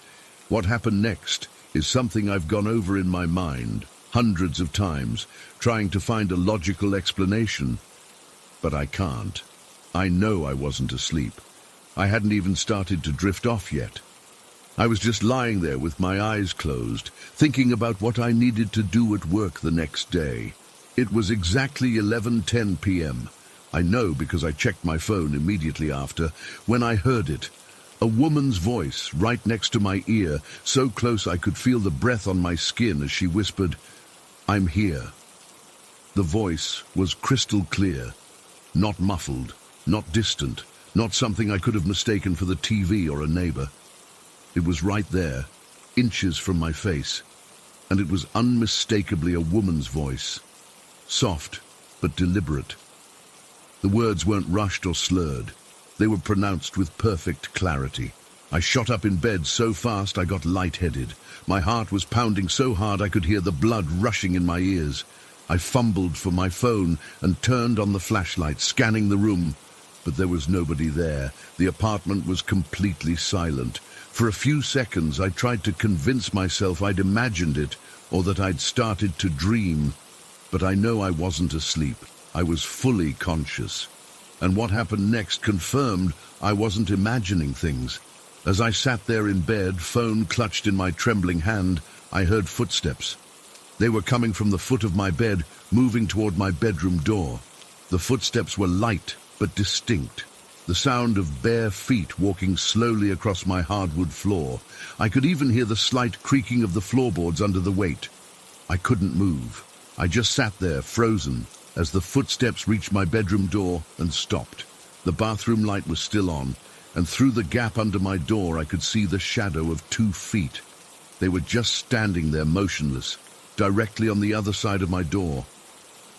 What happened next is something I've gone over in my mind hundreds of times, trying to find a logical explanation. But I can't. I know I wasn't asleep. I hadn't even started to drift off yet. I was just lying there with my eyes closed, thinking about what I needed to do at work the next day. It was exactly 11:10 p.m. I know because I checked my phone immediately after, when I heard it. A woman's voice right next to my ear, so close I could feel the breath on my skin as she whispered, "I'm here." The voice was crystal clear, not muffled, not distant, not something I could have mistaken for the TV or a neighbor. It was right there, inches from my face, and it was unmistakably a woman's voice, soft but deliberate. The words weren't rushed or slurred. They were pronounced with perfect clarity. I shot up in bed so fast I got lightheaded. My heart was pounding so hard I could hear the blood rushing in my ears. I fumbled for my phone and turned on the flashlight, scanning the room. But there was nobody there. The apartment was completely silent. For a few seconds I tried to convince myself I'd imagined it, or that I'd started to dream. But I know I wasn't asleep. I was fully conscious. And what happened next confirmed I wasn't imagining things. As I sat there in bed, phone clutched in my trembling hand, I heard footsteps. They were coming from the foot of my bed, moving toward my bedroom door. The footsteps were light but distinct. The sound of bare feet walking slowly across my hardwood floor. I could even hear the slight creaking of the floorboards under the weight. I couldn't move. I just sat there, frozen, as the footsteps reached my bedroom door and stopped. The bathroom light was still on, and through the gap under my door I could see the shadow of 2 feet. They were just standing there motionless, directly on the other side of my door.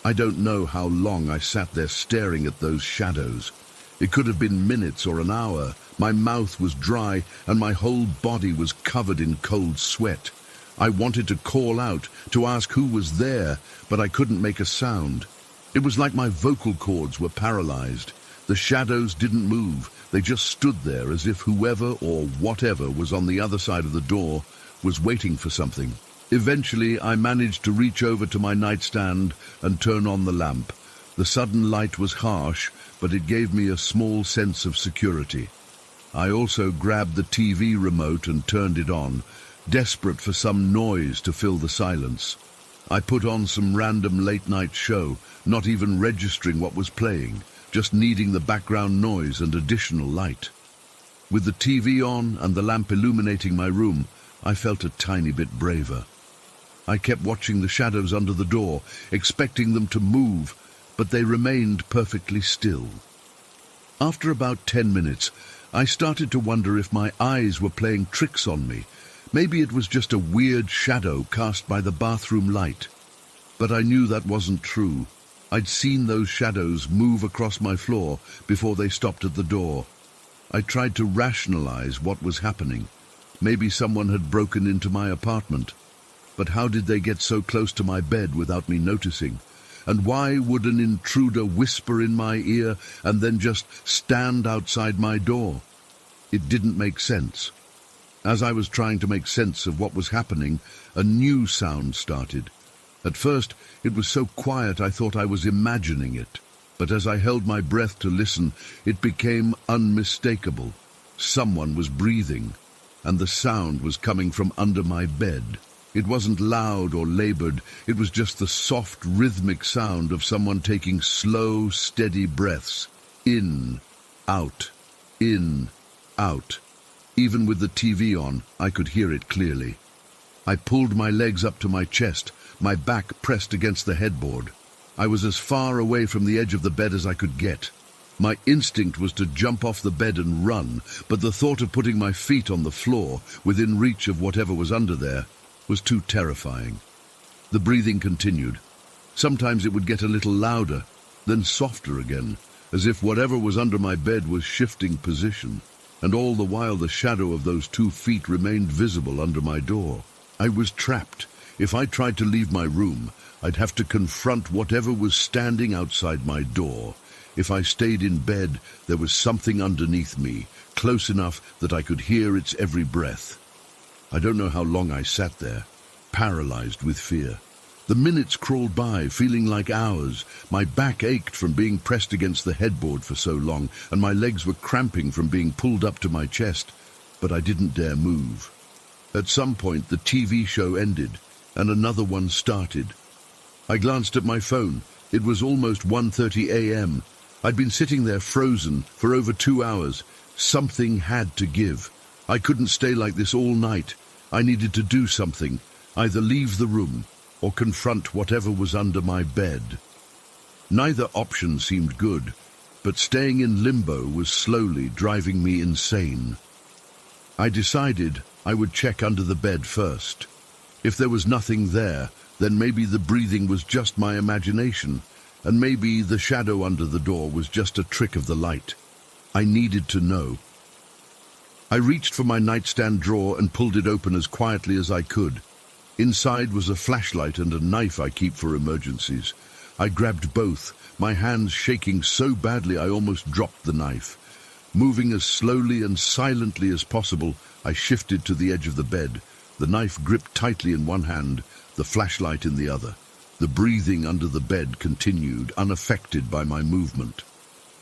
I don't know how long I sat there staring at those shadows. It could have been minutes or an hour. My mouth was dry and my whole body was covered in cold sweat. I wanted to call out, to ask who was there, but I couldn't make a sound. It was like my vocal cords were paralyzed. The shadows didn't move. They just stood there as if whoever or whatever was on the other side of the door was waiting for something. Eventually, I managed to reach over to my nightstand and turn on the lamp. The sudden light was harsh, but it gave me a small sense of security. I also grabbed the TV remote and turned it on, desperate for some noise to fill the silence. I put on some random late-night show, not even registering what was playing, just needing the background noise and additional light. With the TV on and the lamp illuminating my room, I felt a tiny bit braver. I kept watching the shadows under the door, expecting them to move, but they remained perfectly still. After about 10 minutes, I started to wonder if my eyes were playing tricks on me. Maybe it was just a weird shadow cast by the bathroom light. But I knew that wasn't true. I'd seen those shadows move across my floor before they stopped at the door. I tried to rationalize what was happening. Maybe someone had broken into my apartment. But how did they get so close to my bed without me noticing? And why would an intruder whisper in my ear and then just stand outside my door? It didn't make sense. As I was trying to make sense of what was happening, a new sound started. At first, it was so quiet I thought I was imagining it. But as I held my breath to listen, it became unmistakable. Someone was breathing, and the sound was coming from under my bed. It wasn't loud or labored. It was just the soft, rhythmic sound of someone taking slow, steady breaths. In, out, in, out. Even with the TV on, I could hear it clearly. I pulled my legs up to my chest, my back pressed against the headboard. I was as far away from the edge of the bed as I could get. My instinct was to jump off the bed and run, but the thought of putting my feet on the floor, within reach of whatever was under there, was too terrifying. The breathing continued. Sometimes it would get a little louder, then softer again, as if whatever was under my bed was shifting position. And all the while the shadow of those 2 feet remained visible under my door. I was trapped. If I tried to leave my room, I'd have to confront whatever was standing outside my door. If I stayed in bed, there was something underneath me, close enough that I could hear its every breath. I don't know how long I sat there, paralyzed with fear. The minutes crawled by, feeling like hours. My back ached from being pressed against the headboard for so long, and my legs were cramping from being pulled up to my chest, but I didn't dare move. At some point, the TV show ended, and another one started. I glanced at my phone. It was almost 1:30 a.m. I'd been sitting there frozen for over 2 hours. Something had to give. I couldn't stay like this all night. I needed to do something, either leave the room or confront whatever was under my bed. Neither option seemed good, but staying in limbo was slowly driving me insane. I decided I would check under the bed first. If there was nothing there, then maybe the breathing was just my imagination, and maybe the shadow under the door was just a trick of the light. I needed to know. I reached for my nightstand drawer and pulled it open as quietly as I could. Inside was a flashlight and a knife I keep for emergencies. I grabbed both, my hands shaking so badly I almost dropped the knife. Moving as slowly and silently as possible, I shifted to the edge of the bed, the knife gripped tightly in one hand, the flashlight in the other. The breathing under the bed continued, unaffected by my movement.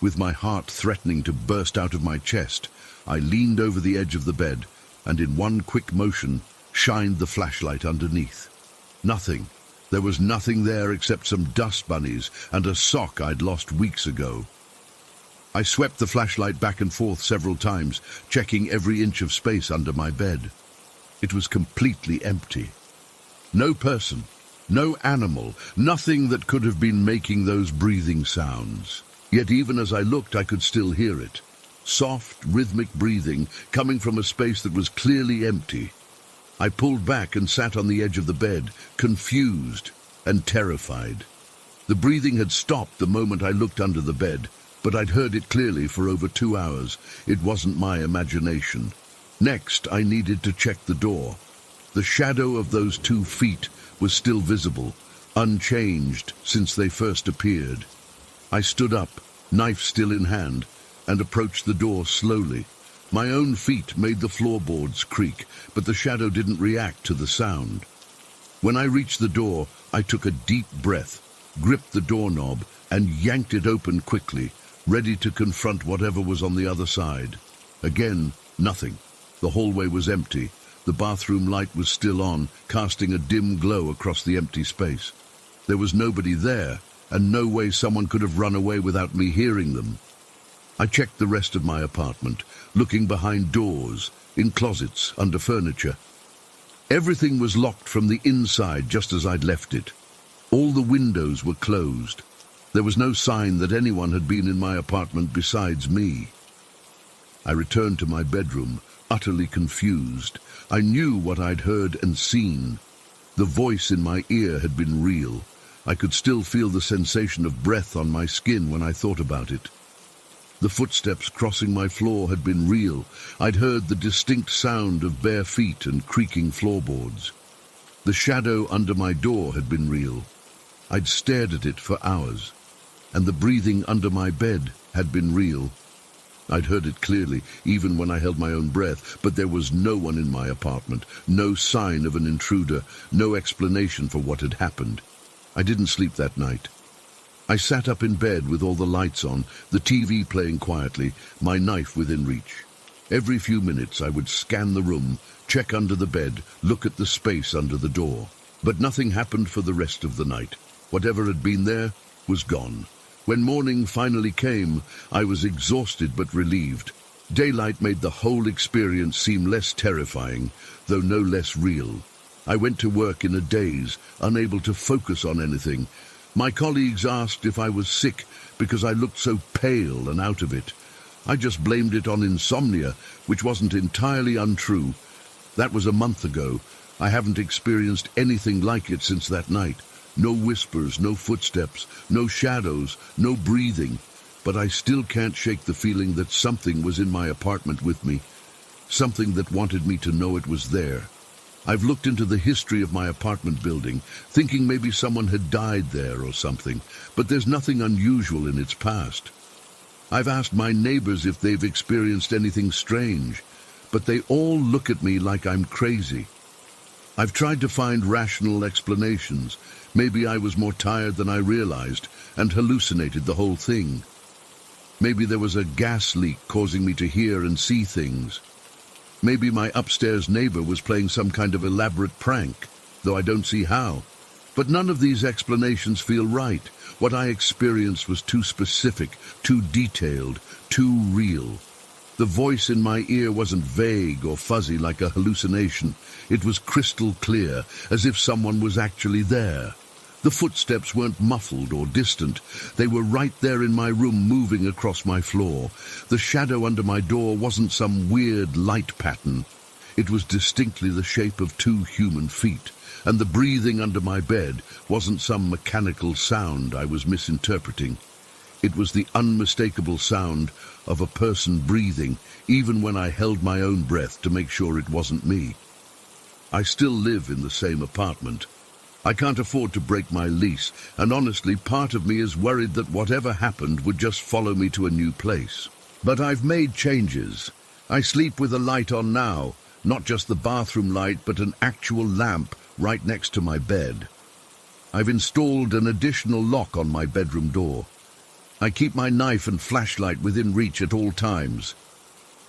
With my heart threatening to burst out of my chest, I leaned over the edge of the bed and in one quick motion shined the flashlight underneath. Nothing. There was nothing there except some dust bunnies and a sock I'd lost weeks ago. I swept the flashlight back and forth several times, checking every inch of space under my bed. It was completely empty. No person, no animal, nothing that could have been making those breathing sounds. Yet even as I looked, I could still hear it. Soft, rhythmic breathing coming from a space that was clearly empty. I pulled back and sat on the edge of the bed, confused and terrified. The breathing had stopped the moment I looked under the bed, but I'd heard it clearly for over 2 hours. It wasn't my imagination. Next, I needed to check the door. The shadow of those 2 feet was still visible, unchanged since they first appeared. I stood up, knife still in hand, and approached the door slowly. My own feet made the floorboards creak, but the shadow didn't react to the sound. When I reached the door, I took a deep breath, gripped the doorknob, and yanked it open quickly, ready to confront whatever was on the other side. Again, nothing. The hallway was empty. The bathroom light was still on, casting a dim glow across the empty space. There was nobody there, and no way someone could have run away without me hearing them. I checked the rest of my apartment, looking behind doors, in closets, under furniture. Everything was locked from the inside just as I'd left it. All the windows were closed. There was no sign that anyone had been in my apartment besides me. I returned to my bedroom, utterly confused. I knew what I'd heard and seen. The voice in my ear had been real. I could still feel the sensation of breath on my skin when I thought about it. The footsteps crossing my floor had been real. I'd heard the distinct sound of bare feet and creaking floorboards. The shadow under my door had been real. I'd stared at it for hours. And the breathing under my bed had been real. I'd heard it clearly, even when I held my own breath, but there was no one in my apartment, no sign of an intruder, no explanation for what had happened. I didn't sleep that night. I sat up in bed with all the lights on, the TV playing quietly, my knife within reach. Every few minutes I would scan the room, check under the bed, look at the space under the door. But nothing happened for the rest of the night. Whatever had been there was gone. When morning finally came, I was exhausted but relieved. Daylight made the whole experience seem less terrifying, though no less real. I went to work in a daze, unable to focus on anything. My colleagues asked if I was sick because I looked so pale and out of it. I just blamed it on insomnia, which wasn't entirely untrue. That was a month ago. I haven't experienced anything like it since that night. No whispers, no footsteps, no shadows, no breathing. But I still can't shake the feeling that something was in my apartment with me. Something that wanted me to know it was there. I've looked into the history of my apartment building, thinking maybe someone had died there or something, but there's nothing unusual in its past. I've asked my neighbors if they've experienced anything strange, but they all look at me like I'm crazy. I've tried to find rational explanations. Maybe I was more tired than I realized and hallucinated the whole thing. Maybe there was a gas leak causing me to hear and see things. Maybe my upstairs neighbor was playing some kind of elaborate prank, though I don't see how. But none of these explanations feel right. What I experienced was too specific, too detailed, too real. The voice in my ear wasn't vague or fuzzy like a hallucination. It was crystal clear, as if someone was actually there. The footsteps weren't muffled or distant. They were right there in my room, moving across my floor. The shadow under my door wasn't some weird light pattern. It was distinctly the shape of two human feet. And the breathing under my bed wasn't some mechanical sound I was misinterpreting. It was the unmistakable sound of a person breathing, even when I held my own breath to make sure it wasn't me. I still live in the same apartment. I can't afford to break my lease, and honestly, part of me is worried that whatever happened would just follow me to a new place. But I've made changes. I sleep with a light on now, not just the bathroom light, but an actual lamp right next to my bed. I've installed an additional lock on my bedroom door. I keep my knife and flashlight within reach at all times.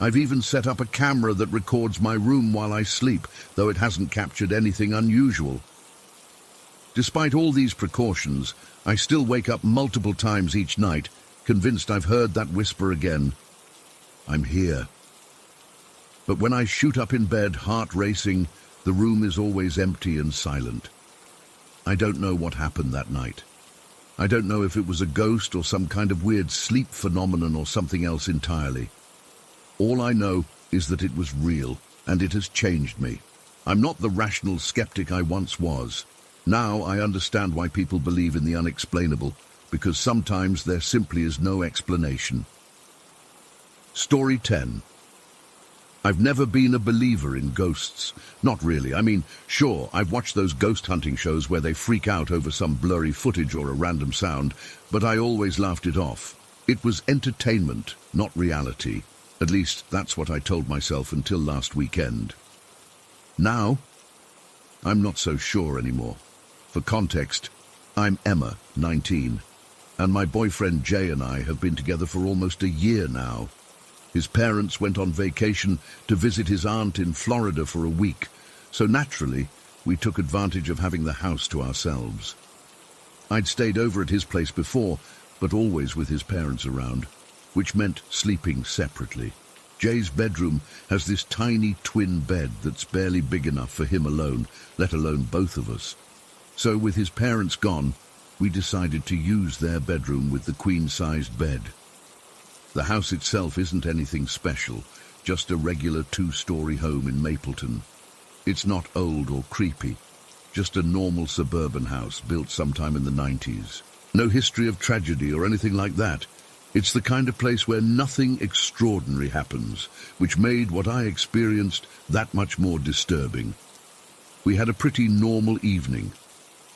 I've even set up a camera that records my room while I sleep, though it hasn't captured anything unusual. Despite all these precautions, I still wake up multiple times each night, convinced I've heard that whisper again. I'm here. But when I shoot up in bed, heart racing, the room is always empty and silent. I don't know what happened that night. I don't know if it was a ghost or some kind of weird sleep phenomenon or something else entirely. All I know is that it was real, and it has changed me. I'm not the rational skeptic I once was. Now I understand why people believe in the unexplainable, because sometimes there simply is no explanation. Story 10. I've never been a believer in ghosts. Not really. I mean, sure, I've watched those ghost hunting shows where they freak out over some blurry footage or a random sound, but I always laughed it off. It was entertainment, not reality. At least, that's what I told myself until last weekend. Now, I'm not so sure anymore. For context, I'm Emma, 19, and my boyfriend Jay and I have been together for almost a year now. His parents went on vacation to visit his aunt in Florida for a week, so naturally, we took advantage of having the house to ourselves. I'd stayed over at his place before, but always with his parents around, which meant sleeping separately. Jay's bedroom has this tiny twin bed that's barely big enough for him alone, let alone both of us. So with his parents gone, we decided to use their bedroom with the queen-sized bed. The house itself isn't anything special, just a regular 2-story home in Mapleton. It's not old or creepy, just a normal suburban house built sometime in the 90s. No history of tragedy or anything like that. It's the kind of place where nothing extraordinary happens, which made what I experienced that much more disturbing. We had a pretty normal evening.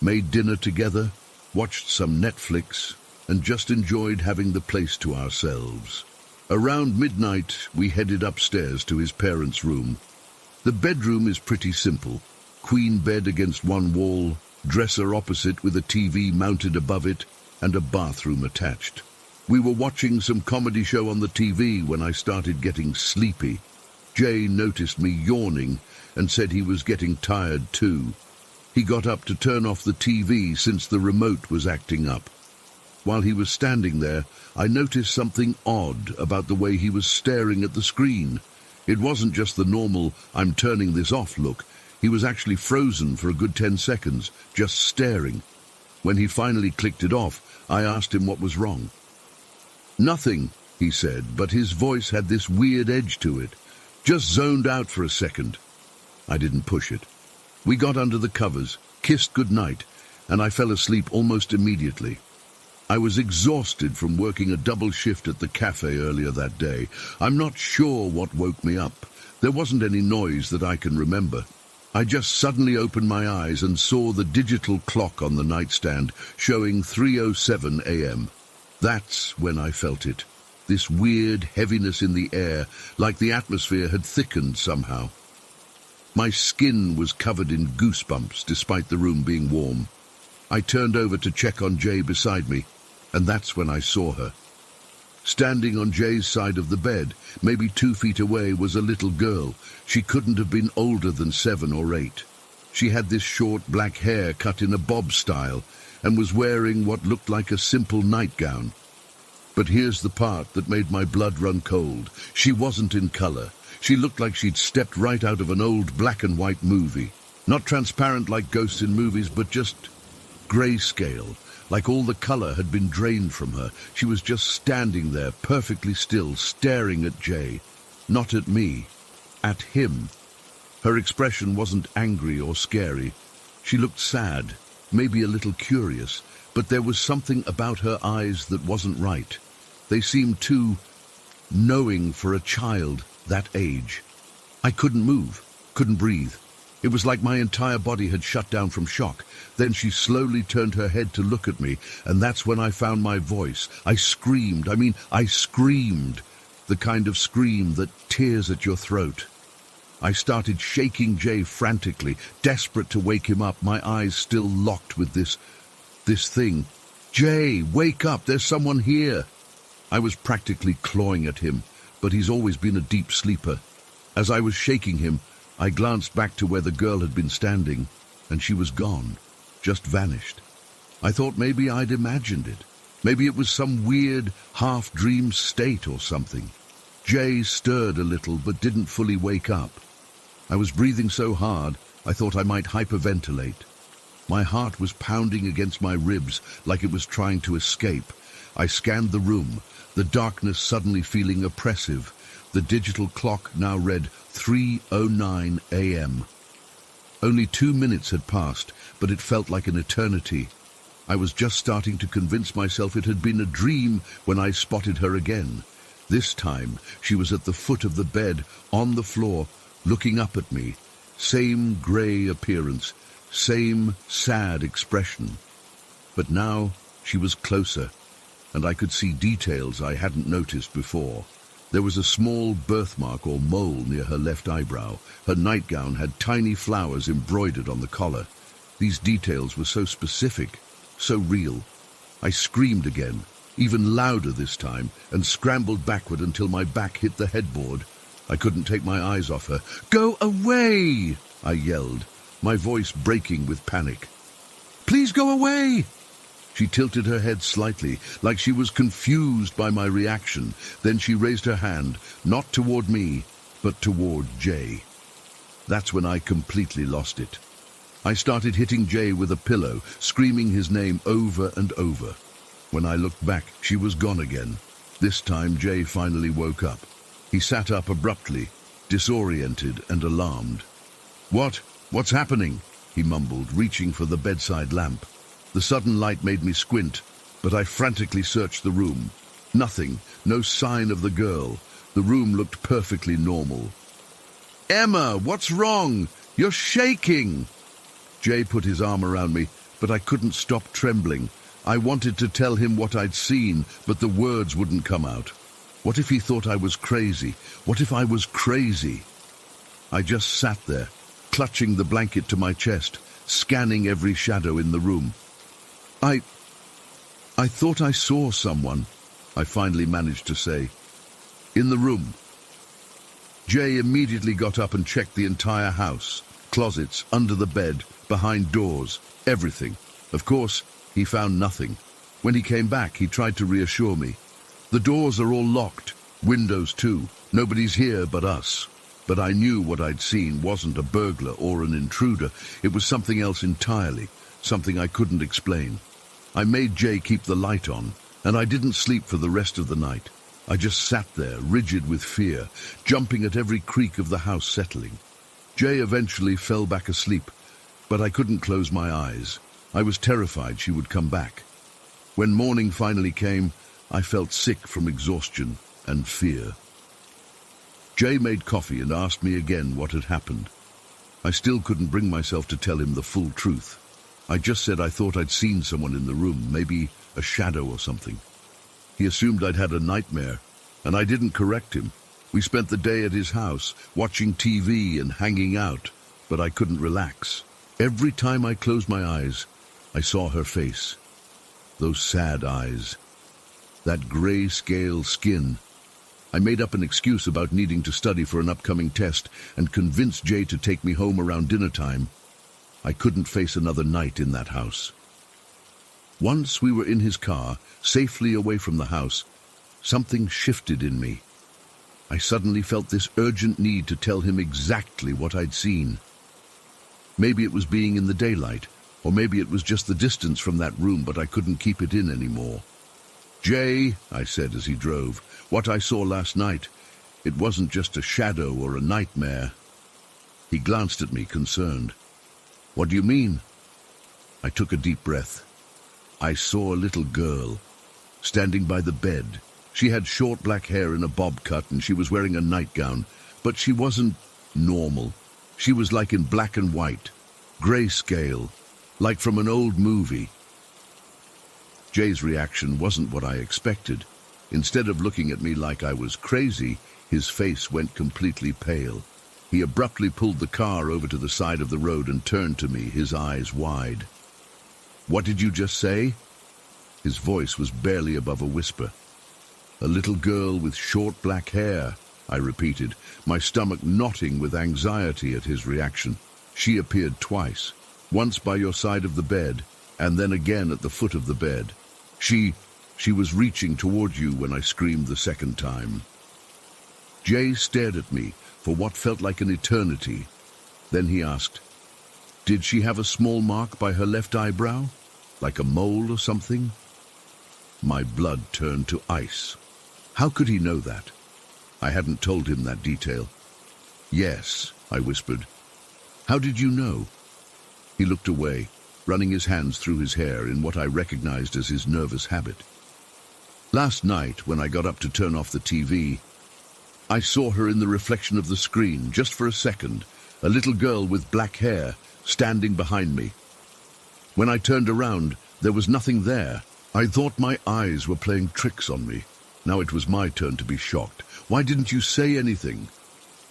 Made dinner together, watched some Netflix, and just enjoyed having the place to ourselves. Around midnight, we headed upstairs to his parents' room. The bedroom is pretty simple. Queen bed against one wall, dresser opposite with a TV mounted above it, and a bathroom attached. We were watching some comedy show on the TV when I started getting sleepy. Jay noticed me yawning and said he was getting tired too. He got up to turn off the TV since the remote was acting up. While he was standing there, I noticed something odd about the way he was staring at the screen. It wasn't just the normal, "I'm turning this off" look. He was actually frozen for a good 10 seconds, just staring. When he finally clicked it off, I asked him what was wrong. "Nothing," he said, but his voice had this weird edge to it. "Just zoned out for a second." I didn't push it. We got under the covers, kissed goodnight, and I fell asleep almost immediately. I was exhausted from working a double shift at the cafe earlier that day. I'm not sure what woke me up. There wasn't any noise that I can remember. I just suddenly opened my eyes and saw the digital clock on the nightstand showing 3:07 a.m. That's when I felt it. this weird heaviness in the air, like the atmosphere had thickened somehow. My skin was covered in goosebumps despite the room being warm. I turned over to check on Jay beside me, and that's when I saw her. Standing on Jay's side of the bed, maybe 2 feet away, was a little girl. She couldn't have been older than 7 or 8. She had this short black hair cut in a bob style and was wearing what looked like a simple nightgown. But here's the part that made my blood run cold. She wasn't in color. She looked like she'd stepped right out of an old black and white movie. Not transparent like ghosts in movies, but just grayscale, like all the color had been drained from her. She was just standing there, perfectly still, staring at Jay. Not at me, at him. Her expression wasn't angry or scary. She looked sad, maybe a little curious, but there was something about her eyes that wasn't right. They seemed too knowing for a child that age. I couldn't move, couldn't breathe. It was like my entire body had shut down from shock. Then she slowly turned her head to look at me, and that's when I found my voice. I screamed. I screamed. The kind of scream that tears at your throat. I started shaking Jay frantically, desperate to wake him up, my eyes still locked with this thing. Jay, wake up, there's someone here. I was practically clawing at him, but he's always been a deep sleeper. As I was shaking him, I glanced back to where the girl had been standing, and she was gone, just vanished. I thought maybe I'd imagined it. Maybe it was some weird half-dream state or something. Jay stirred a little, but didn't fully wake up. I was breathing so hard, I thought I might hyperventilate. My heart was pounding against my ribs like it was trying to escape. I scanned the room, the darkness suddenly feeling oppressive. The digital clock now read 3:09 a.m. Only 2 minutes had passed, but it felt like an eternity. I was just starting to convince myself it had been a dream when I spotted her again. This time, she was at the foot of the bed, on the floor, looking up at me. Same grey appearance, same sad expression. But now she was closer, and I could see details I hadn't noticed before. There was a small birthmark or mole near her left eyebrow. Her nightgown had tiny flowers embroidered on the collar. These details were so specific, so real. I screamed again, even louder this time, and scrambled backward until my back hit the headboard. I couldn't take my eyes off her. "Go away!" I yelled, my voice breaking with panic. "Please go away!" She tilted her head slightly, like she was confused by my reaction. Then she raised her hand, not toward me, but toward Jay. That's when I completely lost it. I started hitting Jay with a pillow, screaming his name over and over. When I looked back, she was gone again. This time, Jay finally woke up. He sat up abruptly, disoriented and alarmed. What's happening?" he mumbled, reaching for the bedside lamp. The sudden light made me squint, but I frantically searched the room. Nothing, no sign of the girl. The room looked perfectly normal. "Emma, what's wrong? You're shaking!" Jay put his arm around me, but I couldn't stop trembling. I wanted to tell him what I'd seen, but the words wouldn't come out. What if he thought I was crazy? What if I was crazy? I just sat there, clutching the blanket to my chest, scanning every shadow in the room. I thought I saw someone, I finally managed to say. "In the room." Jay immediately got up and checked the entire house. Closets, under the bed, behind doors, everything. Of course, he found nothing. When he came back, he tried to reassure me. "The doors are all locked, windows too. Nobody's here but us." But I knew what I'd seen wasn't a burglar or an intruder. It was something else entirely, something I couldn't explain. I made Jay keep the light on, and I didn't sleep for the rest of the night. I just sat there, rigid with fear, jumping at every creak of the house settling. Jay eventually fell back asleep, but I couldn't close my eyes. I was terrified she would come back. When morning finally came, I felt sick from exhaustion and fear. Jay made coffee and asked me again what had happened. I still couldn't bring myself to tell him the full truth. I just said I thought I'd seen someone in the room, maybe a shadow or something. He assumed I'd had a nightmare, And I didn't correct him. We spent the day at his house, watching TV and hanging out, but I couldn't relax. Every time I closed my eyes, I saw her face. Those sad eyes. That gray-scale skin. I made up an excuse about needing to study for an upcoming test and convinced Jay to take me home around dinner time. I couldn't face another night in that house. Once we were in his car, safely away from the house, something shifted in me. I suddenly felt this urgent need to tell him exactly what I'd seen. Maybe it was being in the daylight, or maybe it was just the distance from that room, but I couldn't keep it in anymore. "Jay," I said as he drove, "what I saw last night, it wasn't just a shadow or a nightmare." He glanced at me, concerned. "What do you mean?" I took a deep breath. I saw a little girl, standing by the bed. She had short black hair in a bob cut and she was wearing a nightgown, but she wasn't normal. She was like in black and white, grayscale, like from an old movie. Jay's reaction wasn't what I expected. Instead of looking at me like I was crazy, his face went completely pale. He abruptly pulled the car over to the side of the road and turned to me, his eyes wide. "What did you just say?" His voice was barely above a whisper. "A little girl with short black hair," I repeated, my stomach knotting with anxiety at his reaction. "She appeared twice, once by your side of the bed, and then again at the foot of the bed. She was reaching toward you when I screamed the second time." Jay stared at me for what felt like an eternity. Then he asked, "Did she have a small mark by her left eyebrow? Like a mole or something?" My blood turned to ice. How could he know that? I hadn't told him that detail. "Yes," I whispered. "How did you know?" He looked away, running his hands through his hair in what I recognized as his nervous habit. "Last night, when I got up to turn off the TV, I saw her in the reflection of the screen, just for a second, a little girl with black hair, standing behind me. When I turned around, there was nothing there. I thought my eyes were playing tricks on me. Now it was my turn to be shocked. "Why didn't you say anything?"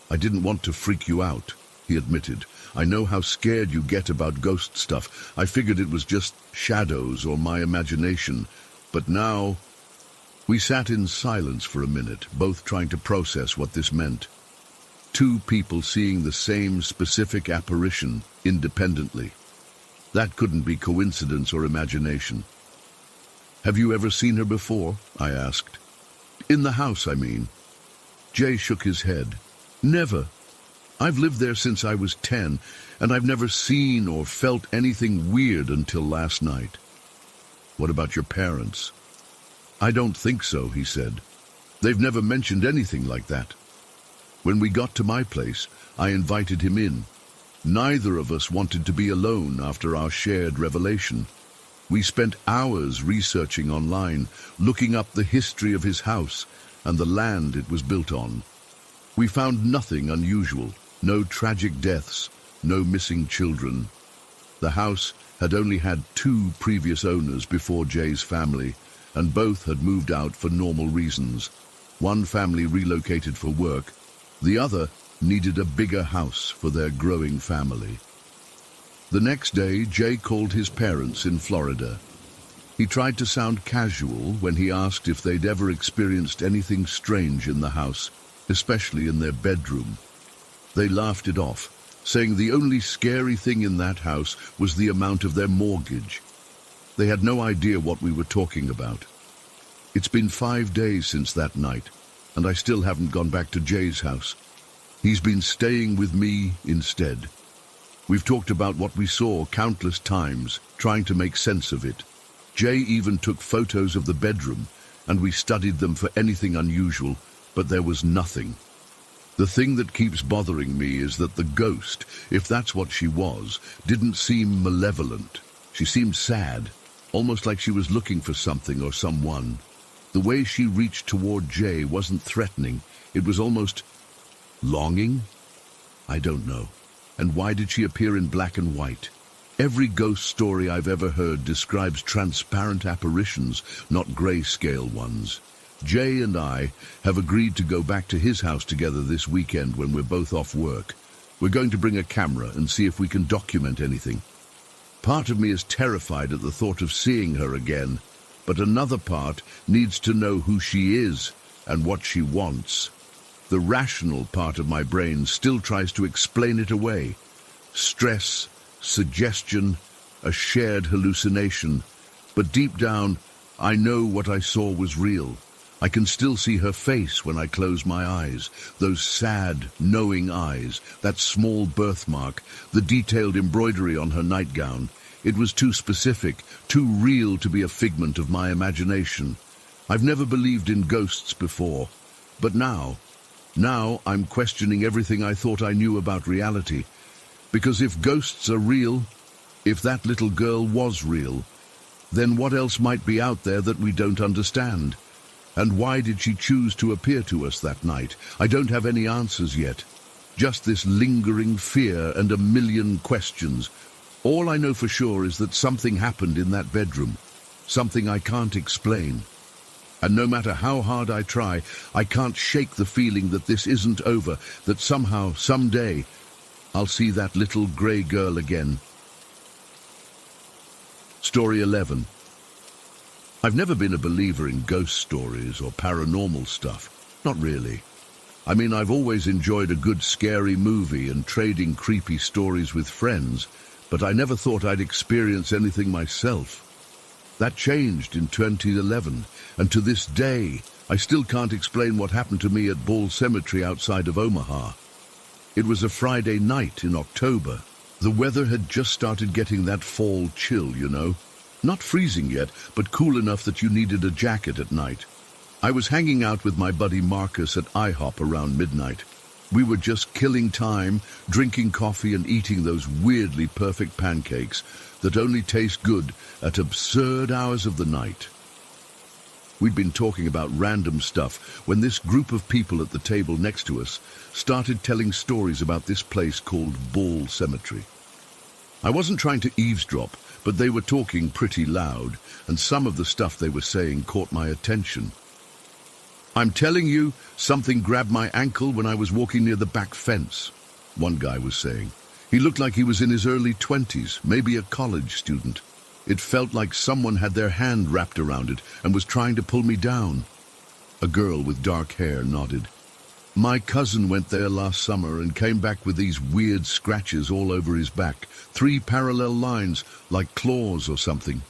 "I didn't want to freak you out," he admitted. "I know how scared you get about ghost stuff. I figured it was just shadows or my imagination. But now..." We sat in silence for a minute, both trying to process what this meant. Two people seeing the same specific apparition independently. That couldn't be coincidence or imagination. "Have you ever seen her before?" I asked. "In the house, I mean." Jay shook his head. "Never. I've lived there since I was 10, and I've never seen or felt anything weird until last night." "What about your parents?" "I don't think so," he said. "They've never mentioned anything like that." When we got to my place, I invited him in. Neither of us wanted to be alone after our shared revelation. We spent hours researching online, looking up the history of his house and the land it was built on. We found nothing unusual, no tragic deaths, no missing children. The house had only had 2 previous owners before Jay's family, and both had moved out for normal reasons. One family relocated for work, the other needed a bigger house for their growing family. The next day, Jay called his parents in Florida. He tried to sound casual when he asked if they'd ever experienced anything strange in the house, especially in their bedroom. They laughed it off, saying the only scary thing in that house was the amount of their mortgage. They had no idea what we were talking about. It's been 5 days since that night, and I still haven't gone back to Jay's house. He's been staying with me instead. We've talked about what we saw countless times, trying to make sense of it. Jay even took photos of the bedroom, and we studied them for anything unusual, but there was nothing. The thing that keeps bothering me is that the ghost, if that's what she was, didn't seem malevolent. She seemed sad, almost like she was looking for something or someone. The way she reached toward Jay wasn't threatening. It was almost longing? I don't know. And why did she appear in black and white? Every ghost story I've ever heard describes transparent apparitions, not grayscale ones. Jay and I have agreed to go back to his house together this weekend when we're both off work. We're going to bring a camera and see if we can document anything. Part of me is terrified at the thought of seeing her again, but another part needs to know who she is and what she wants. The rational part of my brain still tries to explain it away. Stress, suggestion, a shared hallucination. But deep down, I know what I saw was real. I can still see her face when I close my eyes, those sad, knowing eyes, that small birthmark, the detailed embroidery on her nightgown. It was too specific, too real to be a figment of my imagination. I've never believed in ghosts before, but now I'm questioning everything I thought I knew about reality. Because if ghosts are real, if that little girl was real, then what else might be out there that we don't understand? And why did she choose to appear to us that night? I don't have any answers yet. Just this lingering fear and a million questions. All I know for sure is that something happened in that bedroom. Something I can't explain. And no matter how hard I try, I can't shake the feeling that this isn't over, that somehow, someday, I'll see that little grey girl again. Story 11. I've never been a believer in ghost stories or paranormal stuff. Not really. I mean, I've always enjoyed a good scary movie and trading creepy stories with friends, but I never thought I'd experience anything myself. That changed in 2011, and to this day, I still can't explain what happened to me at Ball Cemetery outside of Omaha. It was a Friday night in October. The weather had just started getting that fall chill, you know. Not freezing yet, but cool enough that you needed a jacket at night. I was hanging out with my buddy Marcus at IHOP around midnight. We were just killing time, drinking coffee and eating those weirdly perfect pancakes that only taste good at absurd hours of the night. We'd been talking about random stuff when this group of people at the table next to us started telling stories about this place called Ball Cemetery. I wasn't trying to eavesdrop, but they were talking pretty loud, and some of the stuff they were saying caught my attention. I'm telling you, something grabbed my ankle when I was walking near the back fence, one guy was saying. He looked like he was in his early 20s, maybe a college student. It felt like someone had their hand wrapped around it and was trying to pull me down. A girl with dark hair nodded. My cousin went there last summer and came back with these weird scratches all over his back, 3 parallel lines, like claws or something.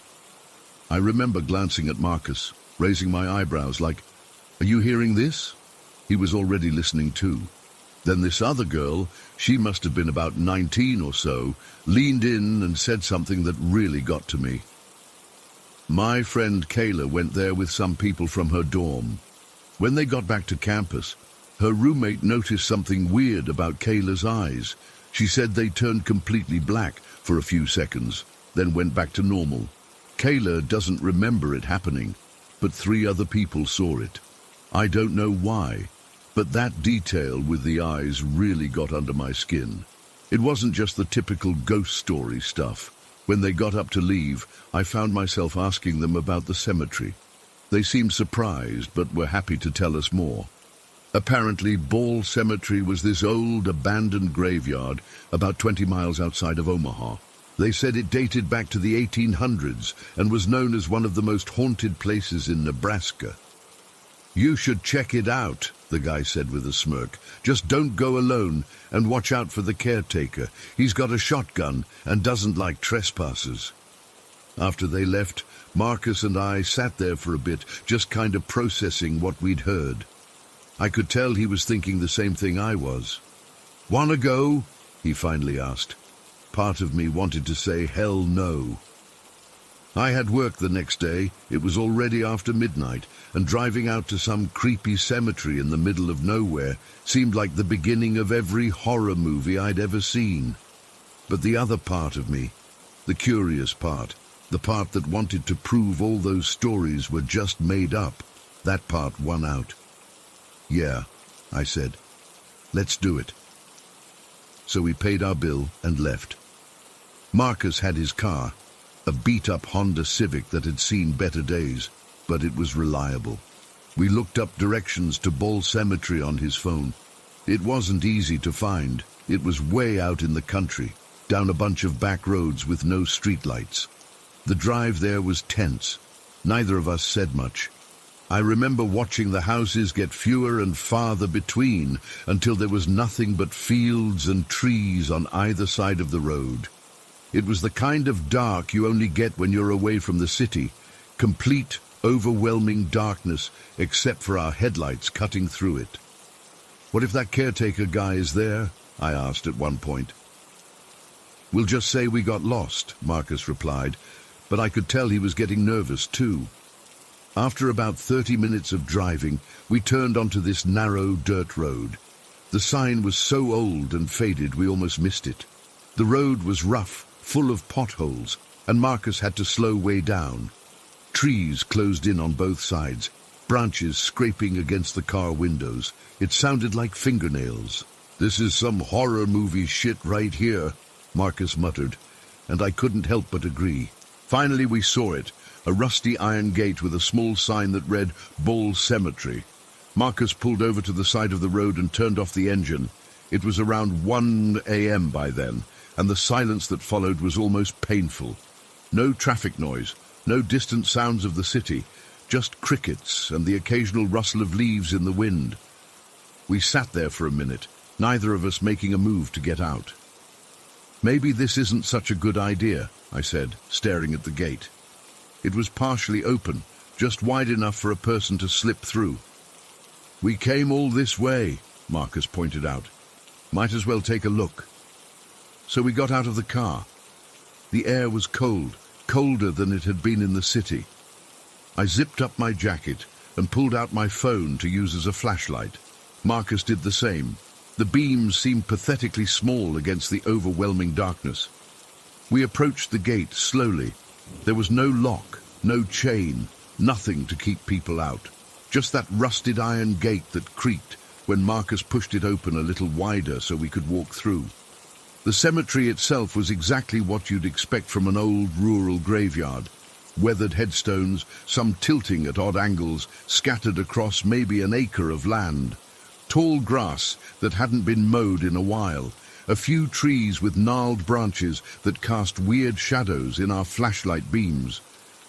I remember glancing at Marcus, raising my eyebrows like, "Are you hearing this?" He was already listening too. Then this other girl, she must have been about 19 or so, leaned in and said something that really got to me. My friend Kayla went there with some people from her dorm. When they got back to campus, her roommate noticed something weird about Kayla's eyes. She said they turned completely black for a few seconds, then went back to normal. Kayla doesn't remember it happening, but 3 other people saw it. I don't know why, but that detail with the eyes really got under my skin. It wasn't just the typical ghost story stuff. When they got up to leave, I found myself asking them about the cemetery. They seemed surprised, but were happy to tell us more. Apparently, Ball Cemetery was this old, abandoned graveyard about 20 miles outside of Omaha. They said it dated back to the 1800s and was known as one of the most haunted places in Nebraska. "You should check it out," the guy said with a smirk. "Just don't go alone and watch out for the caretaker. He's got a shotgun and doesn't like trespassers." After they left, Marcus and I sat there for a bit, just kind of processing what we'd heard. I could tell he was thinking the same thing I was. "Wanna go?" he finally asked. Part of me wanted to say hell no. I had work the next day. It was already after midnight, and driving out to some creepy cemetery in the middle of nowhere seemed like the beginning of every horror movie I'd ever seen. But the other part of me, the curious part, the part that wanted to prove all those stories were just made up, that part won out. "Yeah," I said. "Let's do it." So we paid our bill and left. Marcus had his car, a beat-up Honda Civic that had seen better days, but it was reliable. We looked up directions to Ball Cemetery on his phone. It wasn't easy to find. It was way out in the country, down a bunch of back roads with no streetlights. The drive there was tense. Neither of us said much. I remember watching the houses get fewer and farther between until there was nothing but fields and trees on either side of the road. It was the kind of dark you only get when you're away from the city. Complete, overwhelming darkness, except for our headlights cutting through it. "What if that caretaker guy is there?" I asked at one point. "We'll just say we got lost," Marcus replied, but I could tell he was getting nervous too. After about 30 minutes of driving, we turned onto this narrow dirt road. The sign was so old and faded we almost missed it. The road was rough, full of potholes, and Marcus had to slow way down. Trees closed in on both sides, branches scraping against the car windows. It sounded like fingernails. "This is some horror movie shit right here," Marcus muttered, and I couldn't help but agree. Finally we saw it, a rusty iron gate with a small sign that read Ball Cemetery. Marcus pulled over to the side of the road and turned off the engine. It was around 1 a.m. by then, and the silence that followed was almost painful. No traffic noise, no distant sounds of the city, just crickets and the occasional rustle of leaves in the wind. We sat there for a minute, neither of us making a move to get out. "Maybe this isn't such a good idea," I said, staring at the gate. It was partially open, just wide enough for a person to slip through. "We came all this way," Marcus pointed out. "Might as well take a look." So we got out of the car. The air was cold, colder than it had been in the city. I zipped up my jacket and pulled out my phone to use as a flashlight. Marcus did the same. The beams seemed pathetically small against the overwhelming darkness. We approached the gate slowly. There was no lock, no chain, nothing to keep people out. Just that rusted iron gate that creaked when Marcus pushed it open a little wider so we could walk through. The cemetery itself was exactly what you'd expect from an old rural graveyard. Weathered headstones, some tilting at odd angles, scattered across maybe an acre of land. Tall grass that hadn't been mowed in a while. A few trees with gnarled branches that cast weird shadows in our flashlight beams.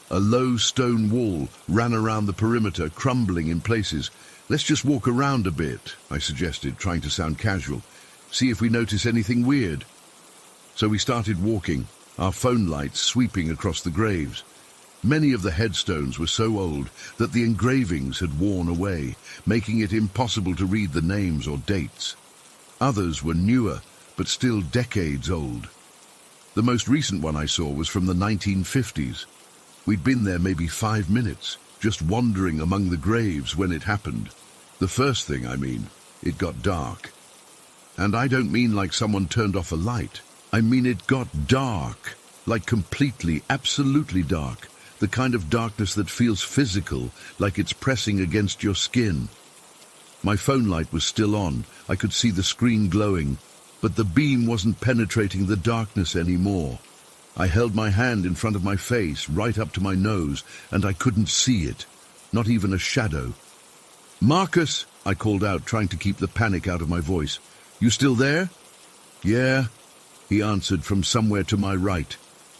A low stone wall ran around the perimeter, crumbling in places. "Let's just walk around a bit," I suggested, trying to sound casual. "See if we notice anything weird." So we started walking, our phone lights sweeping across the graves. Many of the headstones were so old that the engravings had worn away, making it impossible to read the names or dates. Others were newer, but still decades old. The most recent one I saw was from the 1950s. We'd been there maybe 5 minutes, just wandering among the graves when it happened. The first thing, it got dark. And I don't mean like someone turned off a light. I mean it got dark, like completely, absolutely dark. The kind of darkness that feels physical, like it's pressing against your skin. My phone light was still on. I could see the screen glowing, but the beam wasn't penetrating the darkness anymore. I held my hand in front of my face, right up to my nose, and I couldn't see it, not even a shadow. "Marcus," I called out, trying to keep the panic out of my voice. "You still there?" "Yeah," he answered from somewhere to my right.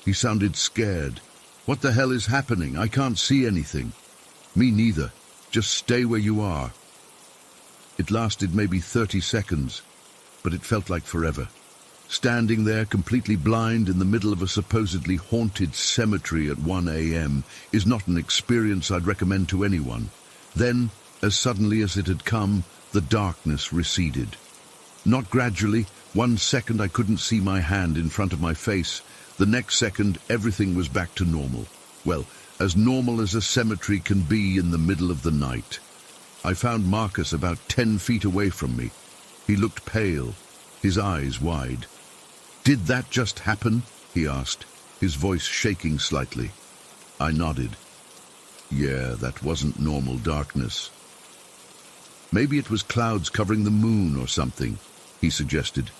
He sounded scared. "What the hell is happening? I can't see anything." "Me neither. Just stay where you are." It lasted maybe 30 seconds, but it felt like forever. Standing there completely blind in the middle of a supposedly haunted cemetery at 1 a.m. is not an experience I'd recommend to anyone. Then, as suddenly as it had come, the darkness receded. Not gradually. 1 second I couldn't see my hand in front of my face. The next second, everything was back to normal. Well, as normal as a cemetery can be in the middle of the night. I found Marcus about 10 feet away from me. He looked pale, his eyes wide. "Did that just happen?" he asked, his voice shaking slightly. I nodded. Yeah, that wasn't normal darkness. "Maybe it was clouds covering the moon or something," he suggested.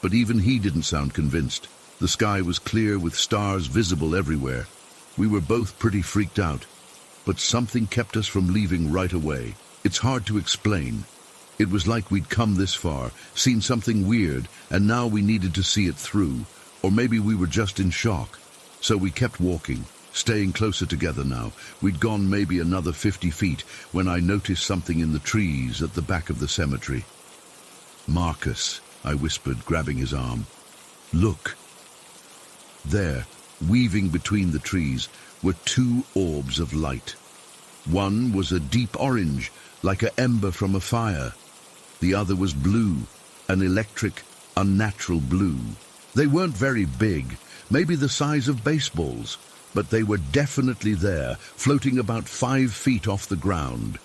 But even he didn't sound convinced. The sky was clear with stars visible everywhere. We were both pretty freaked out. but something kept us from leaving right away. It's hard to explain. It was like we'd come this far, seen something weird, and now we needed to see it through. Or maybe we were just in shock. So we kept walking, staying closer together now. We'd gone maybe another 50 feet when I noticed something in the trees at the back of the cemetery. "Marcus," I whispered, grabbing his arm. "Look." There, weaving between the trees, were two orbs of light. One was a deep orange, like an ember from a fire. The other was blue, an electric, unnatural blue. They weren't very big, maybe the size of baseballs, but they were definitely there, floating about 5 feet off the ground.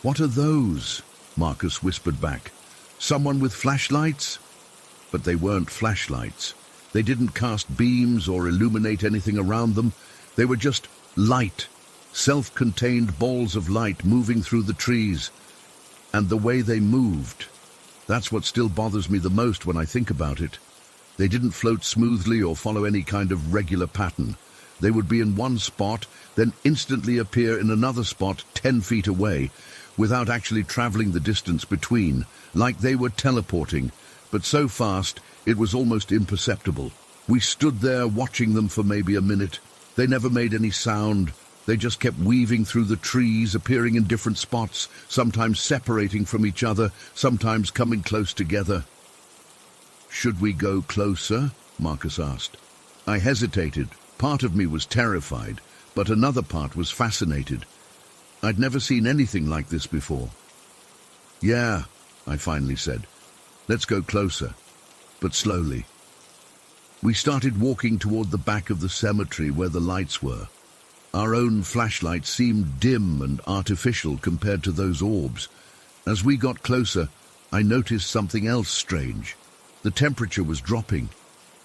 "What are those?" Marcus whispered back. "Someone with flashlights?" But they weren't flashlights. They didn't cast beams or illuminate anything around them. They were just light, self-contained balls of light moving through the trees. And the way they moved, that's what still bothers me the most when I think about it. They didn't float smoothly or follow any kind of regular pattern. They would be in one spot, then instantly appear in another spot 10 feet away, without actually traveling the distance between, like they were teleporting, but so fast it was almost imperceptible. We stood there watching them for maybe a minute. They never made any sound. They just kept weaving through the trees, appearing in different spots, sometimes separating from each other, sometimes coming close together. "Should we go closer?" Marcus asked. I hesitated. Part of me was terrified, but another part was fascinated. I'd never seen anything like this before. "Yeah," I finally said. "Let's go closer." But slowly. We started walking toward the back of the cemetery where the lights were. Our own flashlights seemed dim and artificial compared to those orbs. As we got closer, I noticed something else strange. The temperature was dropping.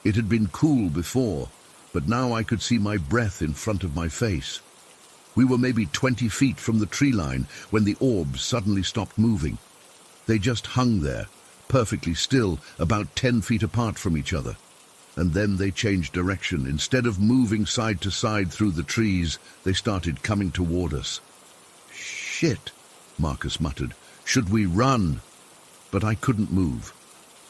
It had been cool before, but now I could see my breath in front of my face. We were maybe 20 feet from the tree line when the orbs suddenly stopped moving. They just hung there, perfectly still, about 10 feet apart from each other. And then they changed direction. Instead of moving side to side through the trees, they started coming toward us. "Shit," Marcus muttered. "Should we run?" But I couldn't move.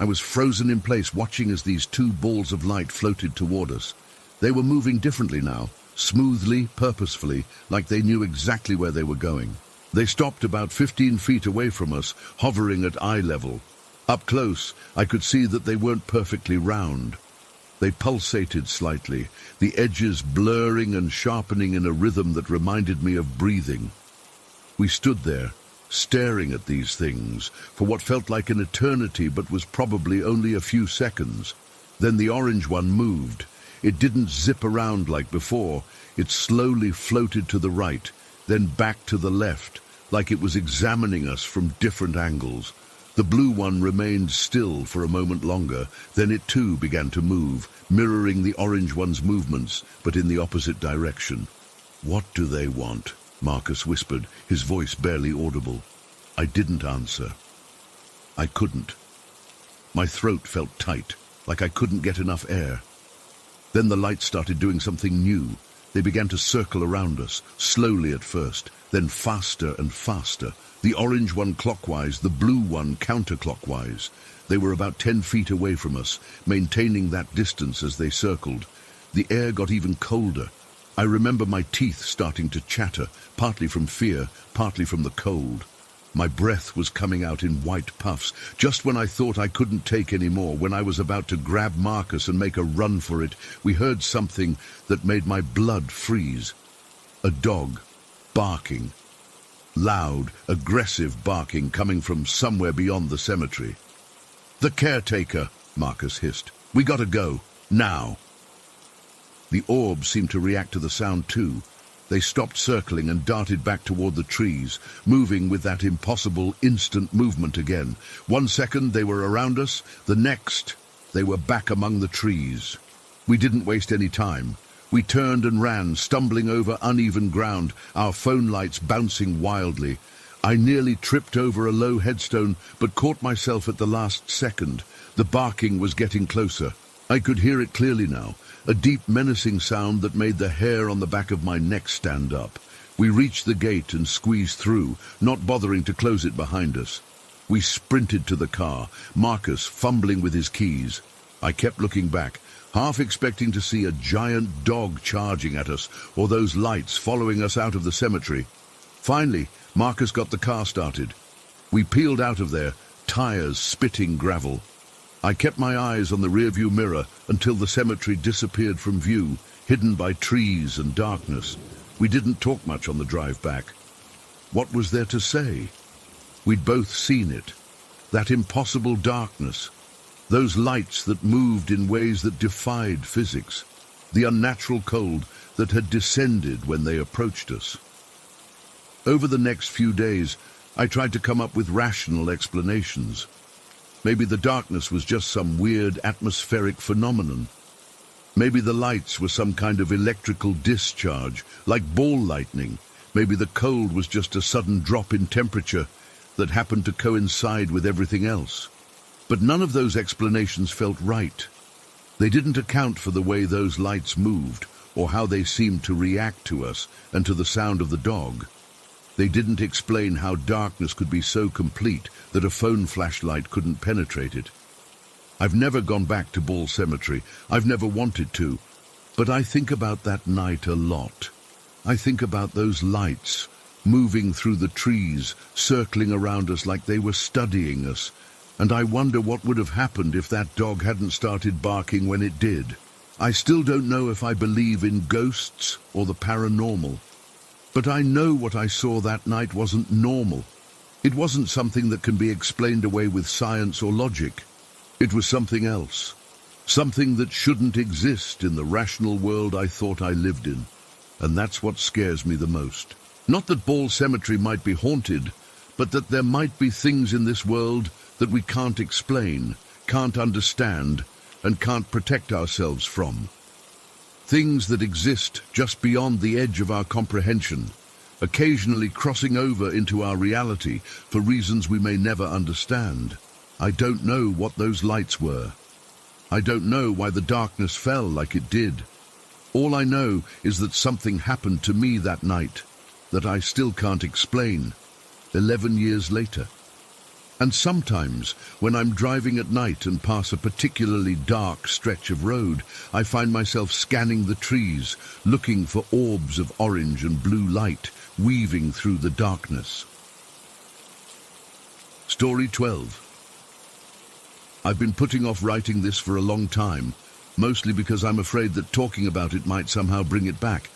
I was frozen in place, watching as these two balls of light floated toward us. They were moving differently now, smoothly, purposefully, like they knew exactly where they were going. They stopped about 15 feet away from us, hovering at eye level. Up close, I could see that they weren't perfectly round. They pulsated slightly, the edges blurring and sharpening in a rhythm that reminded me of breathing. We stood there, staring at these things, for what felt like an eternity but was probably only a few seconds. Then the orange one moved. It didn't zip around like before. It slowly floated to the right, then back to the left, like it was examining us from different angles. The blue one remained still for a moment longer, then it too began to move, mirroring the orange one's movements, but in the opposite direction. "What do they want?" Marcus whispered, his voice barely audible. I didn't answer. I couldn't. My throat felt tight, like I couldn't get enough air. Then the lights started doing something new. They began to circle around us, slowly at first, then faster and faster. The orange one clockwise, the blue one counterclockwise. They were about 10 feet away from us, maintaining that distance as they circled. The air got even colder. I remember my teeth starting to chatter, partly from fear, partly from the cold. My breath was coming out in white puffs, just when I thought I couldn't take any more. When I was about to grab Marcus and make a run for it, we heard something that made my blood freeze. A dog, barking. Loud, aggressive barking coming from somewhere beyond the cemetery. "The caretaker," Marcus hissed. "We gotta go, now." The orbs seemed to react to the sound too. They stopped circling and darted back toward the trees, moving with that impossible instant movement again. 1 second they were around us, the next they were back among the trees. We didn't waste any time. We turned and ran, stumbling over uneven ground, our phone lights bouncing wildly. I nearly tripped over a low headstone, but caught myself at the last second. The barking was getting closer. I could hear it clearly now, a deep, menacing sound that made the hair on the back of my neck stand up. We reached the gate and squeezed through, not bothering to close it behind us. We sprinted to the car, Marcus fumbling with his keys. I kept looking back, half expecting to see a giant dog charging at us, or those lights following us out of the cemetery. Finally, Marcus got the car started. We peeled out of there, tires spitting gravel. I kept my eyes on the rearview mirror until the cemetery disappeared from view, hidden by trees and darkness. We didn't talk much on the drive back. What was there to say? We'd both seen it. That impossible darkness. Those lights that moved in ways that defied physics. The unnatural cold that had descended when they approached us. Over the next few days, I tried to come up with rational explanations. Maybe the darkness was just some weird atmospheric phenomenon. Maybe the lights were some kind of electrical discharge, like ball lightning. Maybe the cold was just a sudden drop in temperature that happened to coincide with everything else. But none of those explanations felt right. They didn't account for the way those lights moved, or how they seemed to react to us and to the sound of the dog. They didn't explain how darkness could be so complete that a phone flashlight couldn't penetrate it. I've never gone back to Ball Cemetery. I've never wanted to. But I think about that night a lot. I think about those lights, moving through the trees, circling around us like they were studying us. And I wonder what would have happened if that dog hadn't started barking when it did. I still don't know if I believe in ghosts or the paranormal. But I know what I saw that night wasn't normal. It wasn't something that can be explained away with science or logic. It was something else. Something that shouldn't exist in the rational world I thought I lived in. And that's what scares me the most. Not that Ball Cemetery might be haunted, but that there might be things in this world that we can't explain, can't understand, and can't protect ourselves from. Things that exist just beyond the edge of our comprehension, occasionally crossing over into our reality for reasons we may never understand. I don't know what those lights were. I don't know why the darkness fell like it did. All I know is that something happened to me that night that I still can't explain, 11 years later. And sometimes, when I'm driving at night and pass a particularly dark stretch of road, I find myself scanning the trees, looking for orbs of orange and blue light weaving through the darkness. Story 12. I've been putting off writing this for a long time, mostly because I'm afraid that talking about it might somehow bring it back.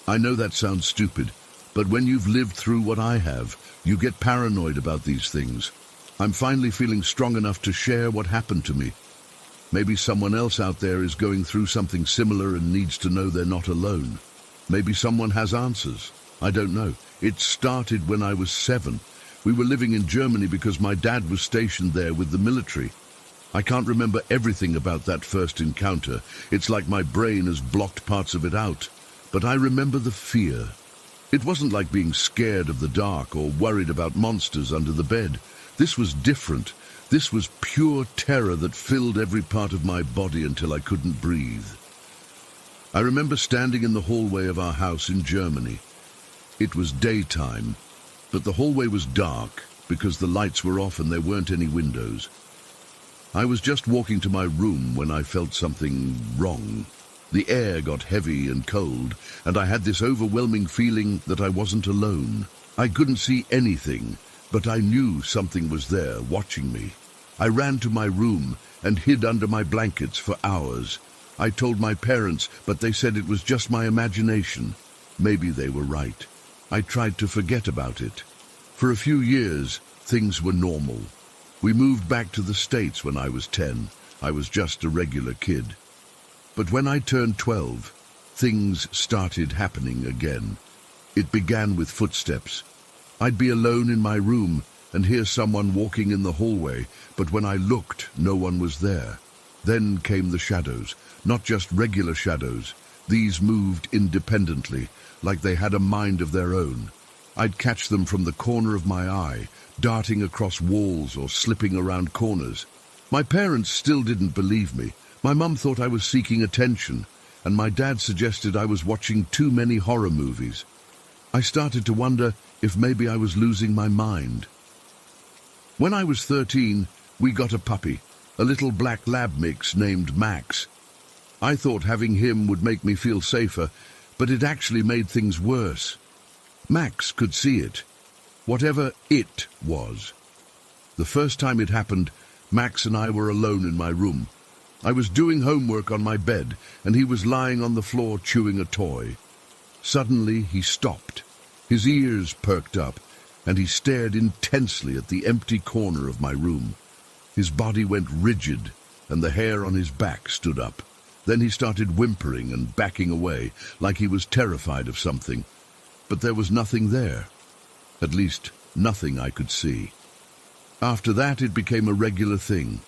I know that sounds stupid, but when you've lived through what I have, you get paranoid about these things. I'm finally feeling strong enough to share what happened to me. Maybe someone else out there is going through something similar and needs to know they're not alone. Maybe someone has answers. I don't know. It started when I was 7. We were living in Germany because my dad was stationed there with the military. I can't remember everything about that first encounter. It's like my brain has blocked parts of it out. But I remember the fear. It wasn't like being scared of the dark or worried about monsters under the bed. This was different. This was pure terror that filled every part of my body until I couldn't breathe. I remember standing in the hallway of our house in Germany. It was daytime, but the hallway was dark because the lights were off and there weren't any windows. I was just walking to my room when I felt something wrong. The air got heavy and cold, and I had this overwhelming feeling that I wasn't alone. I couldn't see anything, but I knew something was there watching me. I ran to my room and hid under my blankets for hours. I told my parents, but they said it was just my imagination. Maybe they were right. I tried to forget about it. For a few years, things were normal. We moved back to the States when I was 10. I was just a regular kid. But when I turned 12, things started happening again. It began with footsteps. I'd be alone in my room and hear someone walking in the hallway, but when I looked, no one was there. Then came the shadows, not just regular shadows. These moved independently, like they had a mind of their own. I'd catch them from the corner of my eye, darting across walls or slipping around corners. My parents still didn't believe me. My mum thought I was seeking attention, and my dad suggested I was watching too many horror movies. I started to wonder if maybe I was losing my mind. When I was 13, we got a puppy, a little black lab mix named Max. I thought having him would make me feel safer, but it actually made things worse. Max could see it, whatever it was. The first time it happened, Max and I were alone in my room. I was doing homework on my bed, and he was lying on the floor chewing a toy. Suddenly, he stopped. His ears perked up, and he stared intensely at the empty corner of my room. His body went rigid, and the hair on his back stood up. Then he started whimpering and backing away, like he was terrified of something. But there was nothing there. At least, nothing I could see. After that, it became a regular thing.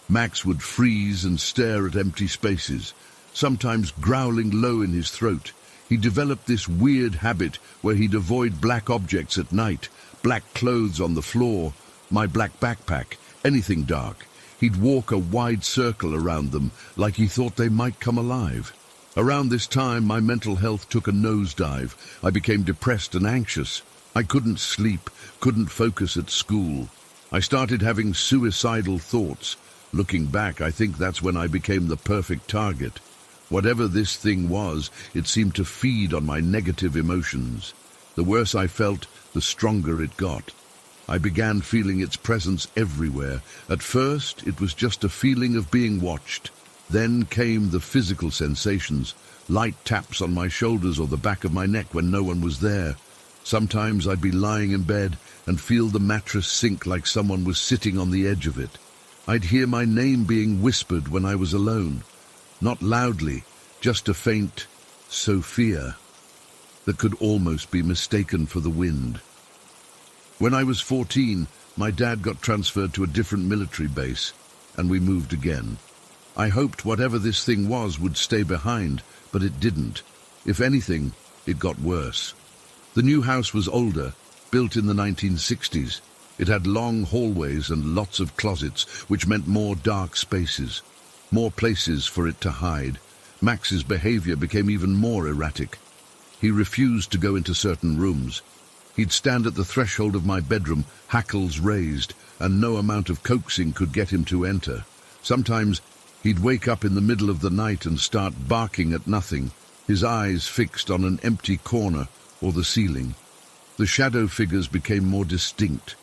Max would freeze and stare at empty spaces, sometimes growling low in his throat. He developed this weird habit where he'd avoid black objects at night, black clothes on the floor, my black backpack, anything dark. He'd walk a wide circle around them, like he thought they might come alive. Around this time, my mental health took a nosedive. I became depressed and anxious. I couldn't sleep, couldn't focus at school. I started having suicidal thoughts. Looking back, I think that's when I became the perfect target. Whatever this thing was, it seemed to feed on my negative emotions. The worse I felt, the stronger it got. I began feeling its presence everywhere. At first, it was just a feeling of being watched. Then came the physical sensations, light taps on my shoulders or the back of my neck when no one was there. Sometimes I'd be lying in bed and feel the mattress sink like someone was sitting on the edge of it. I'd hear my name being whispered when I was alone. Not loudly, just a faint Sophia that could almost be mistaken for the wind. When I was 14, my dad got transferred to a different military base, and we moved again. I hoped whatever this thing was would stay behind, but it didn't. If anything, it got worse. The new house was older, built in the 1960s. It had long hallways and lots of closets, which meant more dark spaces, more places for it to hide. Max's behavior became even more erratic. He refused to go into certain rooms. He'd stand at the threshold of my bedroom, hackles raised, and no amount of coaxing could get him to enter. Sometimes he'd wake up in the middle of the night and start barking at nothing, his eyes fixed on an empty corner or the ceiling. The shadow figures became more distinct.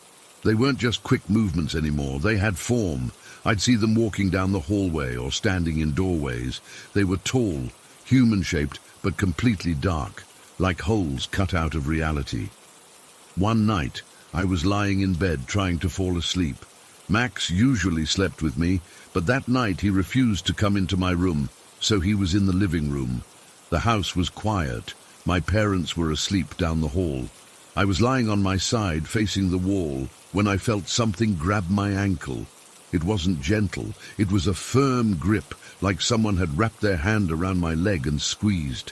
They weren't just quick movements anymore, they had form. I'd see them walking down the hallway or standing in doorways. They were tall, human-shaped, but completely dark, like holes cut out of reality. One night, I was lying in bed trying to fall asleep. Max usually slept with me, but that night he refused to come into my room, so he was in the living room. The house was quiet. My parents were asleep down the hall. I was lying on my side, facing the wall, when I felt something grab my ankle. It wasn't gentle. It was a firm grip, like someone had wrapped their hand around my leg and squeezed.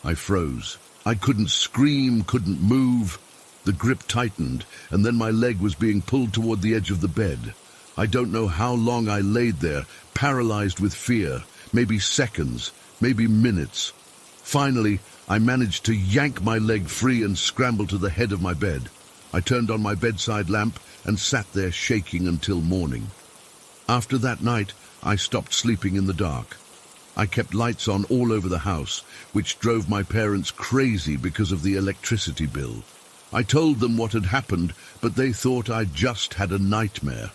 I froze. I couldn't scream, couldn't move. The grip tightened, and then my leg was being pulled toward the edge of the bed. I don't know how long I laid there, paralyzed with fear, maybe seconds, maybe minutes. Finally, I managed to yank my leg free and scramble to the head of my bed. I turned on my bedside lamp and sat there shaking until morning. After that night, I stopped sleeping in the dark. I kept lights on all over the house, which drove my parents crazy because of the electricity bill. I told them what had happened, but they thought I just had a nightmare.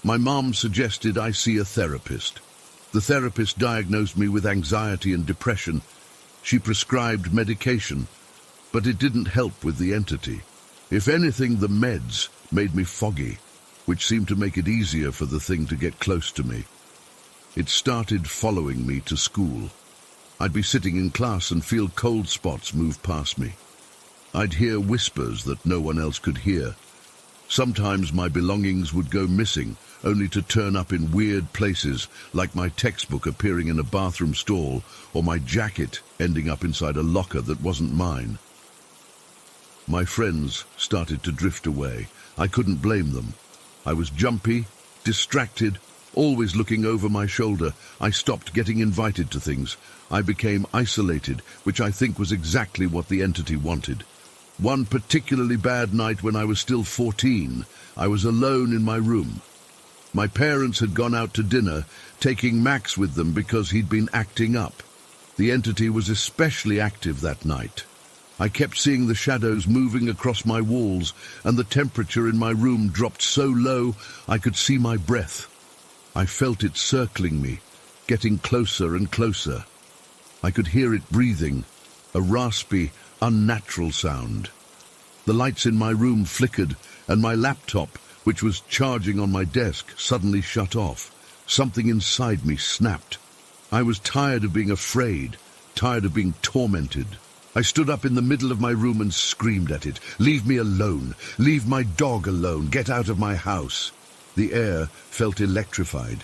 My mom suggested I see a therapist. The therapist diagnosed me with anxiety and depression. She prescribed medication, but it didn't help with the entity. If anything, the meds made me foggy, which seemed to make it easier for the thing to get close to me. It started following me to school. I'd be sitting in class and feel cold spots move past me. I'd hear whispers that no one else could hear. Sometimes my belongings would go missing, only to turn up in weird places, like my textbook appearing in a bathroom stall, or my jacket ending up inside a locker that wasn't mine. My friends started to drift away. I couldn't blame them. I was jumpy, distracted, always looking over my shoulder. I stopped getting invited to things. I became isolated, which I think was exactly what the entity wanted. One particularly bad night when I was still 14, I was alone in my room. My parents had gone out to dinner, taking Max with them because he'd been acting up. The entity was especially active that night. I kept seeing the shadows moving across my walls, and the temperature in my room dropped so low I could see my breath. I felt it circling me, getting closer and closer. I could hear it breathing, a raspy, unnatural sound. The lights in my room flickered, and my laptop, which was charging on my desk, suddenly shut off. Something inside me snapped. I was tired of being afraid, tired of being tormented. I stood up in the middle of my room and screamed at it, "Leave me alone! Leave my dog alone! Get out of my house!" The air felt electrified.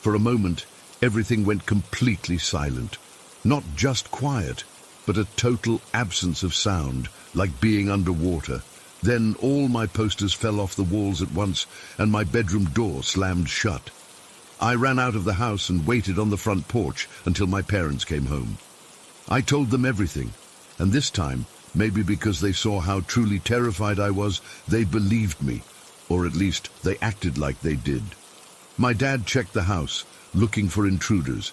For a moment, everything went completely silent. Not just quiet, but a total absence of sound, like being underwater. Then all my posters fell off the walls at once, and my bedroom door slammed shut. I ran out of the house and waited on the front porch until my parents came home. I told them everything, and this time, maybe because they saw how truly terrified I was, they believed me, or at least they acted like they did. My dad checked the house, looking for intruders.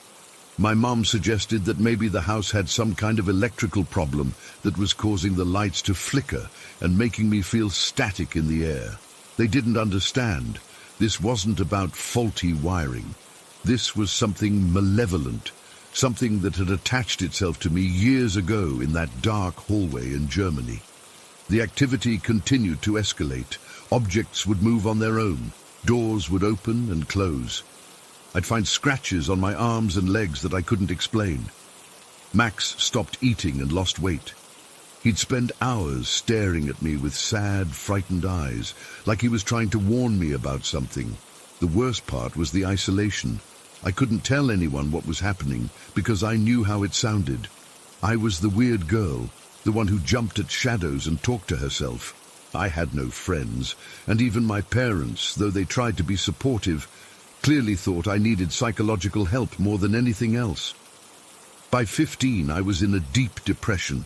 My mom suggested that maybe the house had some kind of electrical problem that was causing the lights to flicker and making me feel static in the air. They didn't understand. This wasn't about faulty wiring. This was something malevolent, something that had attached itself to me years ago in that dark hallway in Germany. The activity continued to escalate. Objects would move on their own. Doors would open and close. I'd find scratches on my arms and legs that I couldn't explain. Max stopped eating and lost weight. He'd spend hours staring at me with sad, frightened eyes, like he was trying to warn me about something. The worst part was the isolation. I couldn't tell anyone what was happening because I knew how it sounded. I was the weird girl, the one who jumped at shadows and talked to herself. I had no friends, and even my parents, though they tried to be supportive, clearly thought I needed psychological help more than anything else. By 15, I was in a deep depression.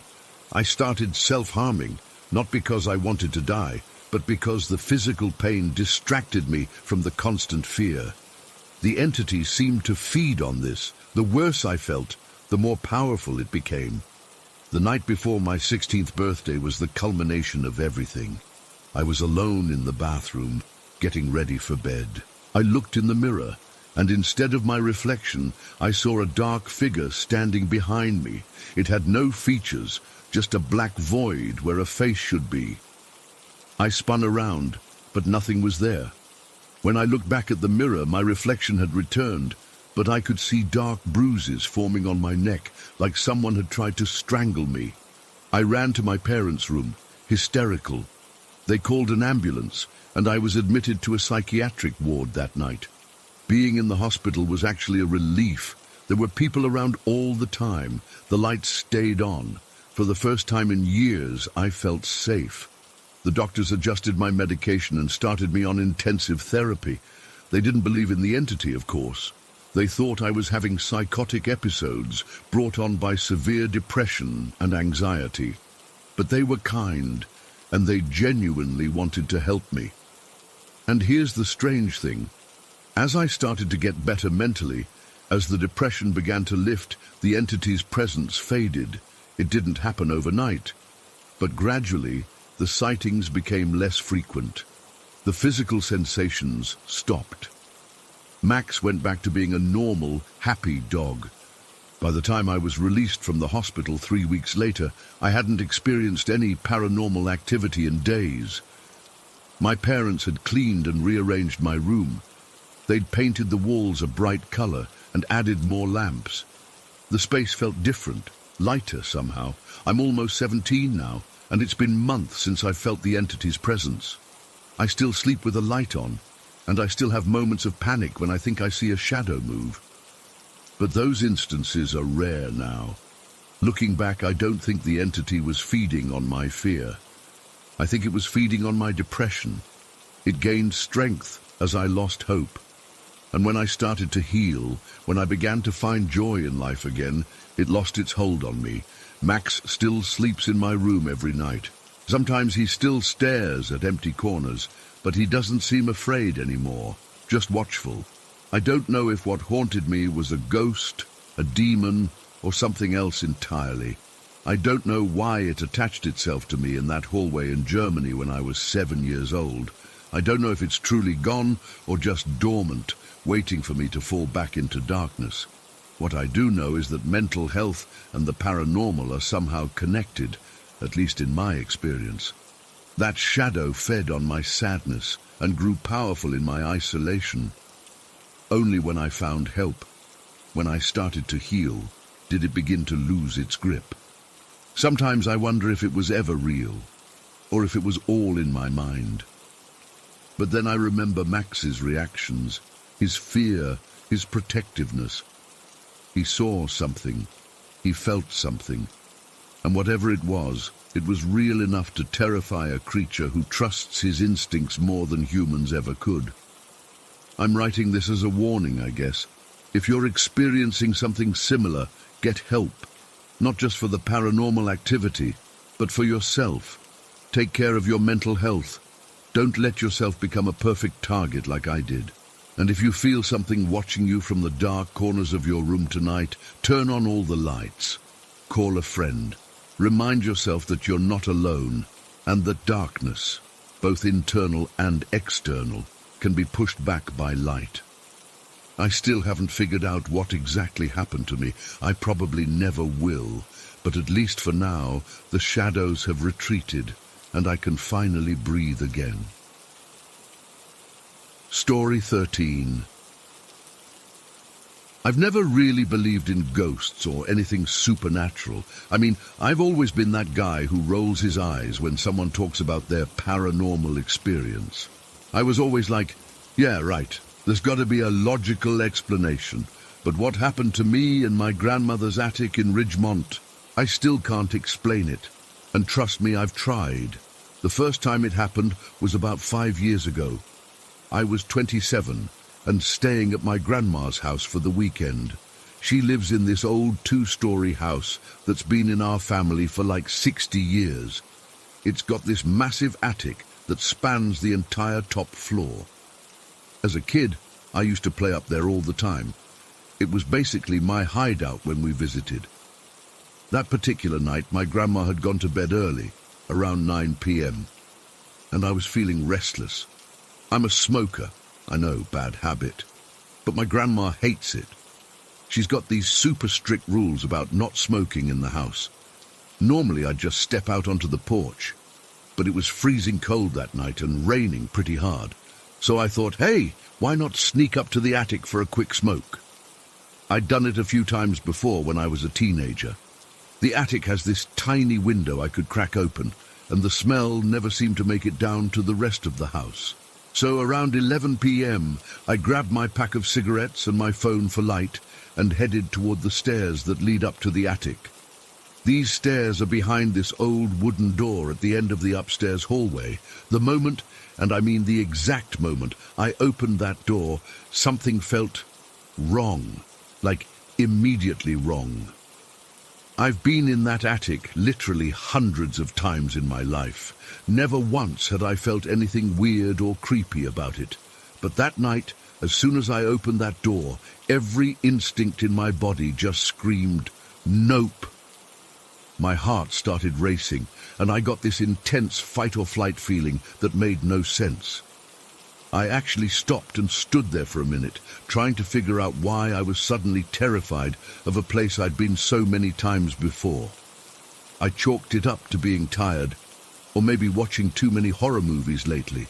I started self-harming, not because I wanted to die, but because the physical pain distracted me from the constant fear. The entity seemed to feed on this. The worse I felt, the more powerful it became. The night before my 16th birthday was the culmination of everything. I was alone in the bathroom, getting ready for bed. I looked in the mirror, and instead of my reflection, I saw a dark figure standing behind me. It had no features, just a black void where a face should be. I spun around, but nothing was there. When I looked back at the mirror, my reflection had returned, but I could see dark bruises forming on my neck, like someone had tried to strangle me. I ran to my parents' room, hysterical. They called an ambulance, and I was admitted to a psychiatric ward that night. Being in the hospital was actually a relief. There were people around all the time. The lights stayed on. For the first time in years, I felt safe. The doctors adjusted my medication and started me on intensive therapy. They didn't believe in the entity, of course. They thought I was having psychotic episodes brought on by severe depression and anxiety. But they were kind, and they genuinely wanted to help me. And here's the strange thing. As I started to get better mentally, as the depression began to lift, the entity's presence faded. It didn't happen overnight. But gradually, the sightings became less frequent. The physical sensations stopped. Max went back to being a normal, happy dog. By the time I was released from the hospital 3 weeks later, I hadn't experienced any paranormal activity in days. My parents had cleaned and rearranged my room. They'd painted the walls a bright color and added more lamps. The space felt different, lighter somehow. I'm almost 17 now, and it's been months since I felt the entity's presence. I still sleep with a light on, and I still have moments of panic when I think I see a shadow move. But those instances are rare now. Looking back, I don't think the entity was feeding on my fear. I think it was feeding on my depression. It gained strength as I lost hope. And when I started to heal, when I began to find joy in life again, it lost its hold on me. Max still sleeps in my room every night. Sometimes he still stares at empty corners, but he doesn't seem afraid anymore, just watchful. I don't know if what haunted me was a ghost, a demon, or something else entirely. I don't know why it attached itself to me in that hallway in Germany when I was 7 years old. I don't know if it's truly gone or just dormant, waiting for me to fall back into darkness. What I do know is that mental health and the paranormal are somehow connected, at least in my experience. That shadow fed on my sadness and grew powerful in my isolation. Only when I found help, when I started to heal, did it begin to lose its grip. Sometimes I wonder if it was ever real, or if it was all in my mind. But then I remember Max's reactions, his fear, his protectiveness. He saw something, he felt something, and whatever it was real enough to terrify a creature who trusts his instincts more than humans ever could. I'm writing this as a warning, I guess. If you're experiencing something similar, get help. Not just for the paranormal activity, but for yourself. Take care of your mental health. Don't let yourself become a perfect target like I did. And if you feel something watching you from the dark corners of your room tonight, turn on all the lights. Call a friend. Remind yourself that you're not alone, and that darkness, both internal and external, can be pushed back by light. I still haven't figured out what exactly happened to me. I probably never will, but at least for now, the shadows have retreated, and I can finally breathe again. Story 13. I've never really believed in ghosts or anything supernatural. I mean, I've always been that guy who rolls his eyes when someone talks about their paranormal experience. I was always like, yeah, right. There's got to be a logical explanation. But what happened to me in my grandmother's attic in Ridgemont, I still can't explain it. And trust me, I've tried. The first time it happened was about 5 years ago. I was 27 and staying at my grandma's house for the weekend. She lives in this old 2-story house that's been in our family for like 60 years. It's got this massive attic that spans the entire top floor. As a kid, I used to play up there all the time. It was basically my hideout when we visited. That particular night, my grandma had gone to bed early, around 9 p.m., and I was feeling restless. I'm a smoker, I know, bad habit, but my grandma hates it. She's got these super strict rules about not smoking in the house. Normally I'd just step out onto the porch, but it was freezing cold that night and raining pretty hard. So I thought, hey, why not sneak up to the attic for a quick smoke? I'd done it a few times before when I was a teenager. The attic has this tiny window I could crack open, and the smell never seemed to make it down to the rest of the house. So around 11 p.m., I grabbed my pack of cigarettes and my phone for light and headed toward the stairs that lead up to the attic. These stairs are behind this old wooden door at the end of the upstairs hallway. The moment, and I mean the exact moment, I opened that door, something felt wrong, like immediately wrong. I've been in that attic literally hundreds of times in my life. Never once had I felt anything weird or creepy about it. But that night, as soon as I opened that door, every instinct in my body just screamed, nope. My heart started racing, and I got this intense fight-or-flight feeling that made no sense. I actually stopped and stood there for a minute, trying to figure out why I was suddenly terrified of a place I'd been so many times before. I chalked it up to being tired, or maybe watching too many horror movies lately.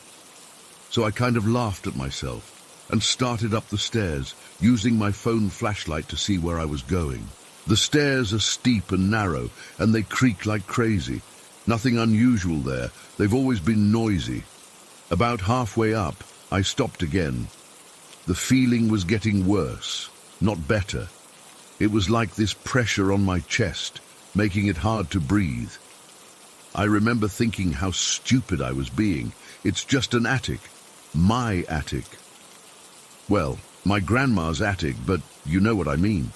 So I kind of laughed at myself and started up the stairs, using my phone flashlight to see where I was going. The stairs are steep and narrow, and they creak like crazy. Nothing unusual there. They've always been noisy. About halfway up, I stopped again. The feeling was getting worse, not better. It was like this pressure on my chest, making it hard to breathe. I remember thinking how stupid I was being. It's just an attic. My attic. Well, my grandma's attic, but you know what I mean.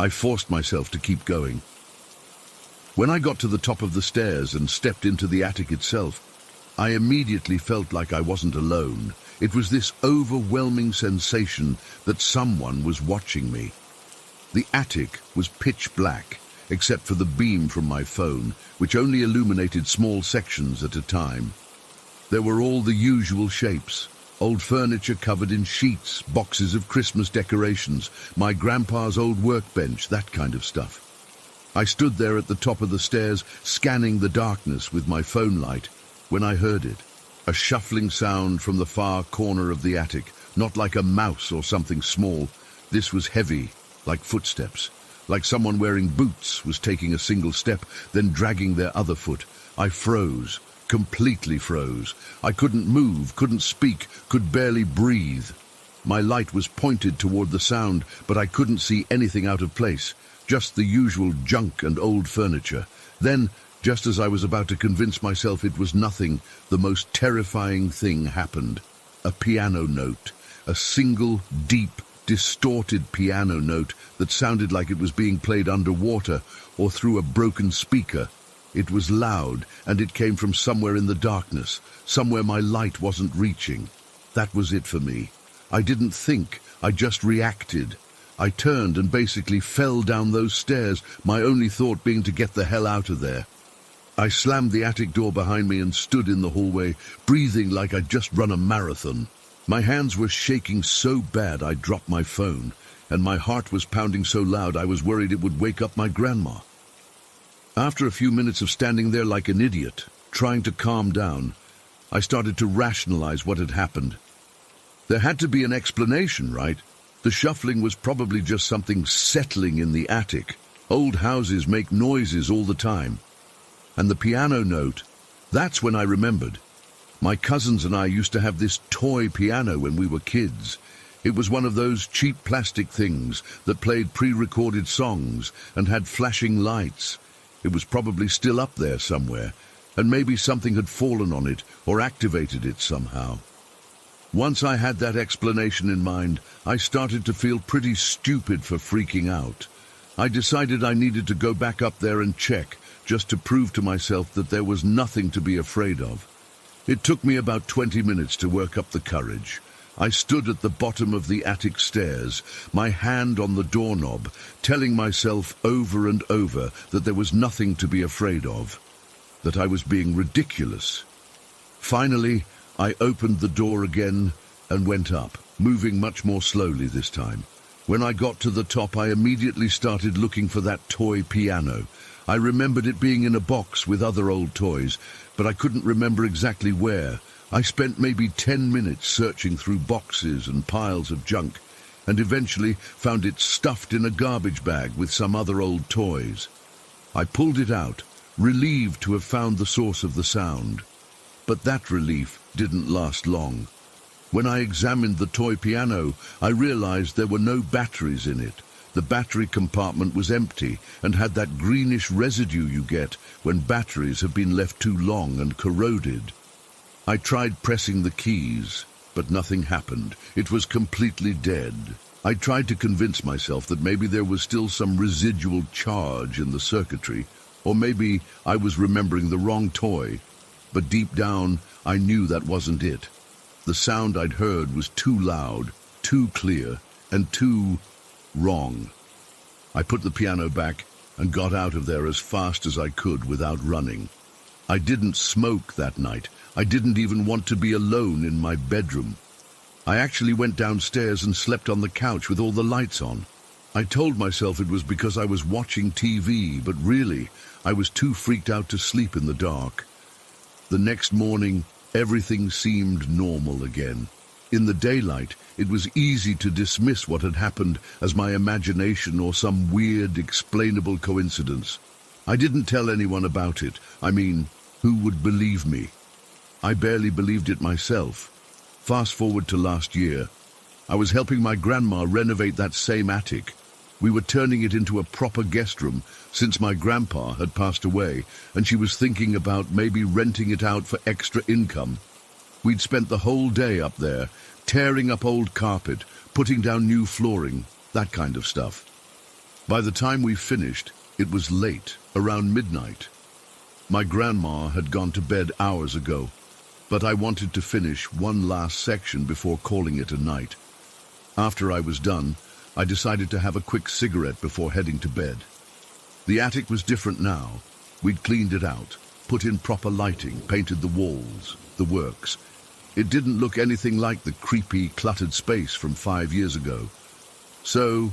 I forced myself to keep going. When I got to the top of the stairs and stepped into the attic itself, I immediately felt like I wasn't alone. It was this overwhelming sensation that someone was watching me. The attic was pitch black, except for the beam from my phone, which only illuminated small sections at a time. There were all the usual shapes: old furniture covered in sheets, boxes of Christmas decorations, my grandpa's old workbench, that kind of stuff. I stood there at the top of the stairs, scanning the darkness with my phone light, when I heard it. A shuffling sound from the far corner of the attic, not like a mouse or something small. This was heavy, like footsteps, like someone wearing boots was taking a single step, then dragging their other foot. I froze, completely froze. I couldn't move, couldn't speak, could barely breathe. My light was pointed toward the sound, but I couldn't see anything out of place, just the usual junk and old furniture. Then, just as I was about to convince myself it was nothing, the most terrifying thing happened. A piano note, a single, deep, distorted piano note that sounded like it was being played underwater or through a broken speaker. It was loud, and it came from somewhere in the darkness, somewhere my light wasn't reaching. That was it for me. I didn't think, I just reacted. I turned and basically fell down those stairs, my only thought being to get the hell out of there. I slammed the attic door behind me and stood in the hallway, breathing like I'd just run a marathon. My hands were shaking so bad I dropped my phone, and my heart was pounding so loud I was worried it would wake up my grandma. After a few minutes of standing there like an idiot, trying to calm down, I started to rationalize what had happened. There had to be an explanation, right? The shuffling was probably just something settling in the attic. Old houses make noises all the time. And the piano note, that's when I remembered. My cousins and I used to have this toy piano when we were kids. It was one of those cheap plastic things that played pre-recorded songs and had flashing lights. It was probably still up there somewhere, and maybe something had fallen on it or activated it somehow. Once I had that explanation in mind, I started to feel pretty stupid for freaking out. I decided I needed to go back up there and check, just to prove to myself that there was nothing to be afraid of. It took me about 20 minutes to work up the courage. I stood at the bottom of the attic stairs, my hand on the doorknob, telling myself over and over that there was nothing to be afraid of, that I was being ridiculous. Finally, I opened the door again and went up, moving much more slowly this time. When I got to the top, I immediately started looking for that toy piano. I remembered it being in a box with other old toys, but I couldn't remember exactly where. I spent maybe 10 minutes searching through boxes and piles of junk, and eventually found it stuffed in a garbage bag with some other old toys. I pulled it out, relieved to have found the source of the sound. But that relief didn't last long. When I examined the toy piano, I realized there were no batteries in it. The battery compartment was empty and had that greenish residue you get when batteries have been left too long and corroded. I tried pressing the keys, but nothing happened. It was completely dead. I tried to convince myself that maybe there was still some residual charge in the circuitry, or maybe I was remembering the wrong toy. But deep down, I knew that wasn't it. The sound I'd heard was too loud, too clear, and too wrong. I put the piano back and got out of there as fast as I could without running. I didn't smoke that night. I didn't even want to be alone in my bedroom. I actually went downstairs and slept on the couch with all the lights on. I told myself it was because I was watching TV, but really, I was too freaked out to sleep in the dark. The next morning, everything seemed normal again. In the daylight, it was easy to dismiss what had happened as my imagination or some weird, explainable coincidence. I didn't tell anyone about it. I mean, who would believe me? I barely believed it myself. Fast forward to last year. I was helping my grandma renovate that same attic. We were turning it into a proper guest room since my grandpa had passed away, and she was thinking about maybe renting it out for extra income. We'd spent the whole day up there, tearing up old carpet, putting down new flooring, that kind of stuff. By the time we finished, It was late, around midnight. My grandma had gone to bed hours ago, but I wanted to finish one last section before calling it a night. After I was done, I decided to have a quick cigarette before heading to bed. The attic was different now. We'd cleaned it out, put in proper lighting, painted the walls, the works. It didn't look anything like the creepy, cluttered space from 5 years ago. So,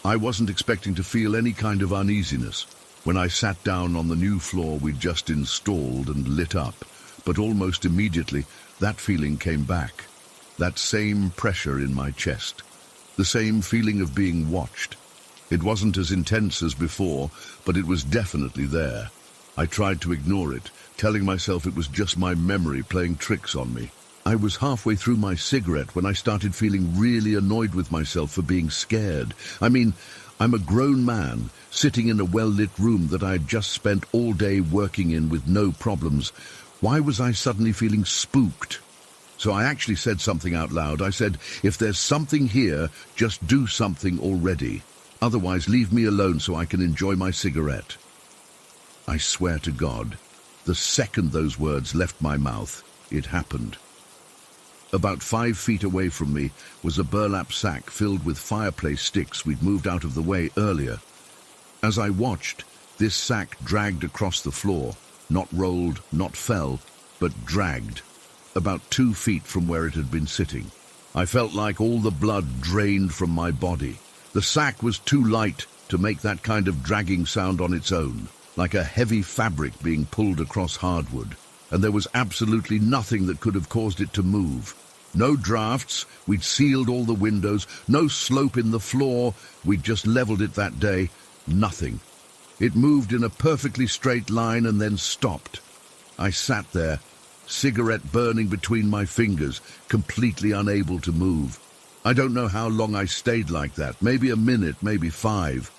I wasn't expecting to feel any kind of uneasiness when I sat down on the new floor we'd just installed and lit up, but almost immediately that feeling came back. That same pressure in my chest, the same feeling of being watched. It wasn't as intense as before, but it was definitely there. I tried to ignore it, telling myself it was just my memory playing tricks on me. I was halfway through my cigarette when I started feeling really annoyed with myself for being scared. I mean, I'm a grown man, sitting in a well-lit room that I had just spent all day working in with no problems. Why was I suddenly feeling spooked? So I actually said something out loud. I said, if there's something here, just do something already. Otherwise, leave me alone so I can enjoy my cigarette. I swear to God, the second those words left my mouth, it happened. About 5 feet away from me was a burlap sack filled with fireplace sticks we'd moved out of the way earlier. As I watched, this sack dragged across the floor, not rolled, not fell, but dragged, about 2 feet from where it had been sitting. I felt like all the blood drained from my body. The sack was too light to make that kind of dragging sound on its own, like a heavy fabric being pulled across hardwood, and there was absolutely nothing that could have caused it to move. No drafts, we'd sealed all the windows, no slope in the floor, we'd just leveled it that day, nothing. It moved in a perfectly straight line and then stopped. I sat there, cigarette burning between my fingers, completely unable to move. I don't know how long I stayed like that, maybe a minute, maybe 5.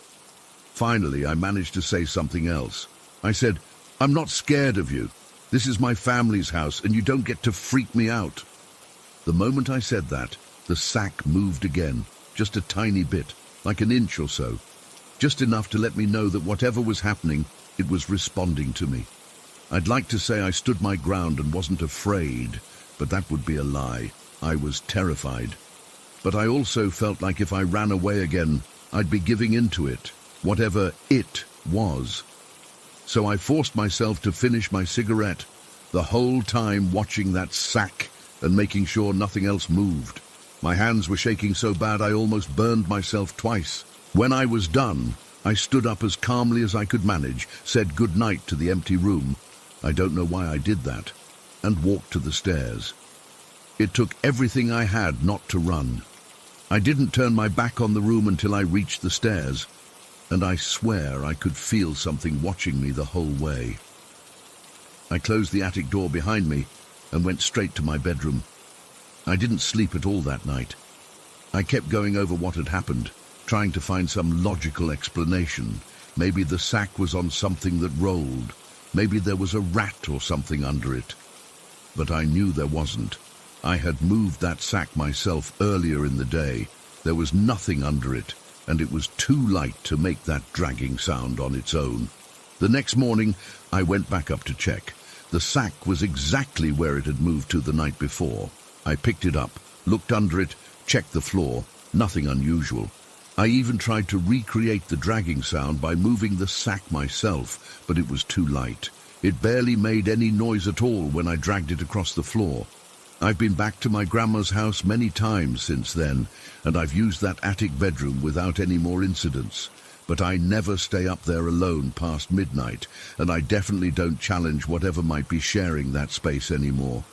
Finally, I managed to say something else. I said, I'm not scared of you. This is my family's house, and you don't get to freak me out. The moment I said that, the sack moved again, just a tiny bit, like an inch or so. Just enough to let me know that whatever was happening, it was responding to me. I'd like to say I stood my ground and wasn't afraid, but that would be a lie. I was terrified. But I also felt like if I ran away again, I'd be giving in to it, whatever it was. So I forced myself to finish my cigarette, the whole time watching that sack and making sure nothing else moved. My hands were shaking so bad I almost burned myself twice. When I was done, I stood up as calmly as I could manage, said good night to the empty room. I don't know why I did that, and walked to the stairs. It took everything I had not to run. I didn't turn my back on the room until I reached the stairs, and I swear I could feel something watching me the whole way. I closed the attic door behind me and went straight to my bedroom. I didn't sleep at all that night. I kept going over what had happened, trying to find some logical explanation. Maybe the sack was on something that rolled. Maybe there was a rat or something under it. But I knew there wasn't. I had moved that sack myself earlier in the day. There was nothing under it, and it was too light to make that dragging sound on its own. The next morning, I went back up to check. The sack was exactly where it had moved to the night before. I picked it up, looked under it, checked the floor. Nothing unusual. I even tried to recreate the dragging sound by moving the sack myself, but it was too light. It barely made any noise at all when I dragged it across the floor. I've been back to my grandma's house many times since then, and I've used that attic bedroom without any more incidents. But I never stay up there alone past midnight, and I definitely don't challenge whatever might be sharing that space anymore.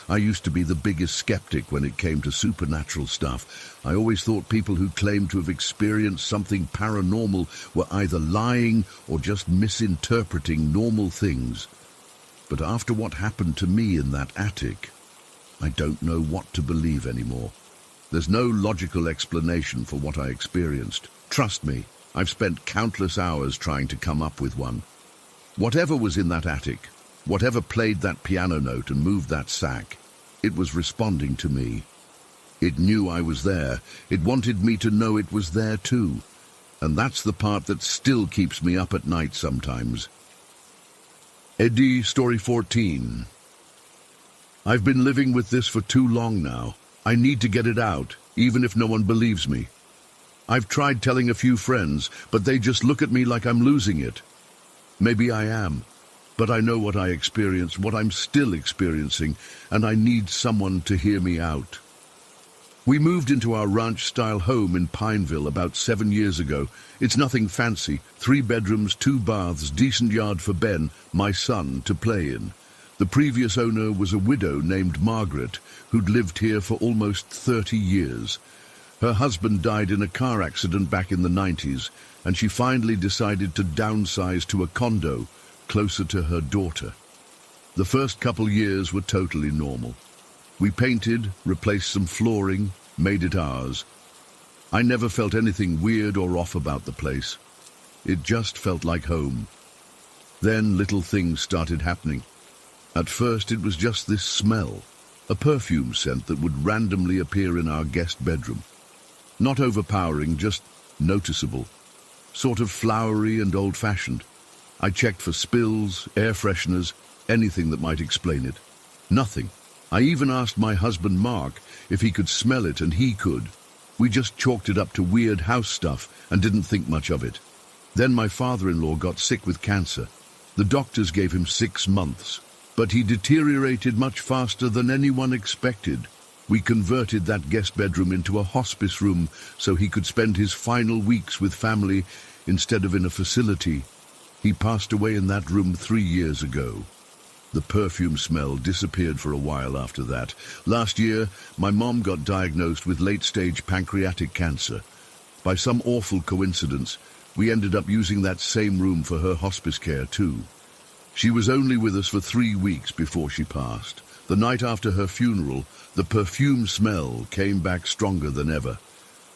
I used to be the biggest skeptic when it came to supernatural stuff. I always thought people who claimed to have experienced something paranormal were either lying or just misinterpreting normal things. But after what happened to me in that attic, I don't know what to believe anymore. There's no logical explanation for what I experienced. Trust me, I've spent countless hours trying to come up with one. Whatever was in that attic, whatever played that piano note and moved that sack, it was responding to me. It knew I was there. It wanted me to know it was there too. And that's the part that still keeps me up at night sometimes. Eddie, story 14. I've been living with this for too long now. I need to get it out, even if no one believes me. I've tried telling a few friends, but they just look at me like I'm losing it. Maybe I am, but I know what I experience, what I'm still experiencing, and I need someone to hear me out. We moved into our ranch-style home in Pineville about 7 years ago. It's nothing fancy, 3 bedrooms, 2 baths, decent yard for Ben, my son, to play in. The previous owner was a widow named Margaret, who'd lived here for almost 30 years. Her husband died in a car accident back in the 90s, and she finally decided to downsize to a condo closer to her daughter. The first couple years were totally normal. We painted, replaced some flooring, made it ours. I never felt anything weird or off about the place. It just felt like home. Then little things started happening. At first it was just this smell, a perfume scent that would randomly appear in our guest bedroom. Not overpowering, just noticeable. Sort of flowery and old-fashioned. I checked for spills, air fresheners, anything that might explain it. Nothing. I even asked my husband Mark if he could smell it, and he could. We just chalked it up to weird house stuff and didn't think much of it. Then my father-in-law got sick with cancer. The doctors gave him 6 months, but he deteriorated much faster than anyone expected. We converted that guest bedroom into a hospice room so he could spend his final weeks with family instead of in a facility. He passed away in that room 3 years ago. The perfume smell disappeared for a while after that. Last year, my mom got diagnosed with late-stage pancreatic cancer. By some awful coincidence, we ended up using that same room for her hospice care too. She was only with us for 3 weeks before she passed. The night after her funeral, the perfume smell came back stronger than ever.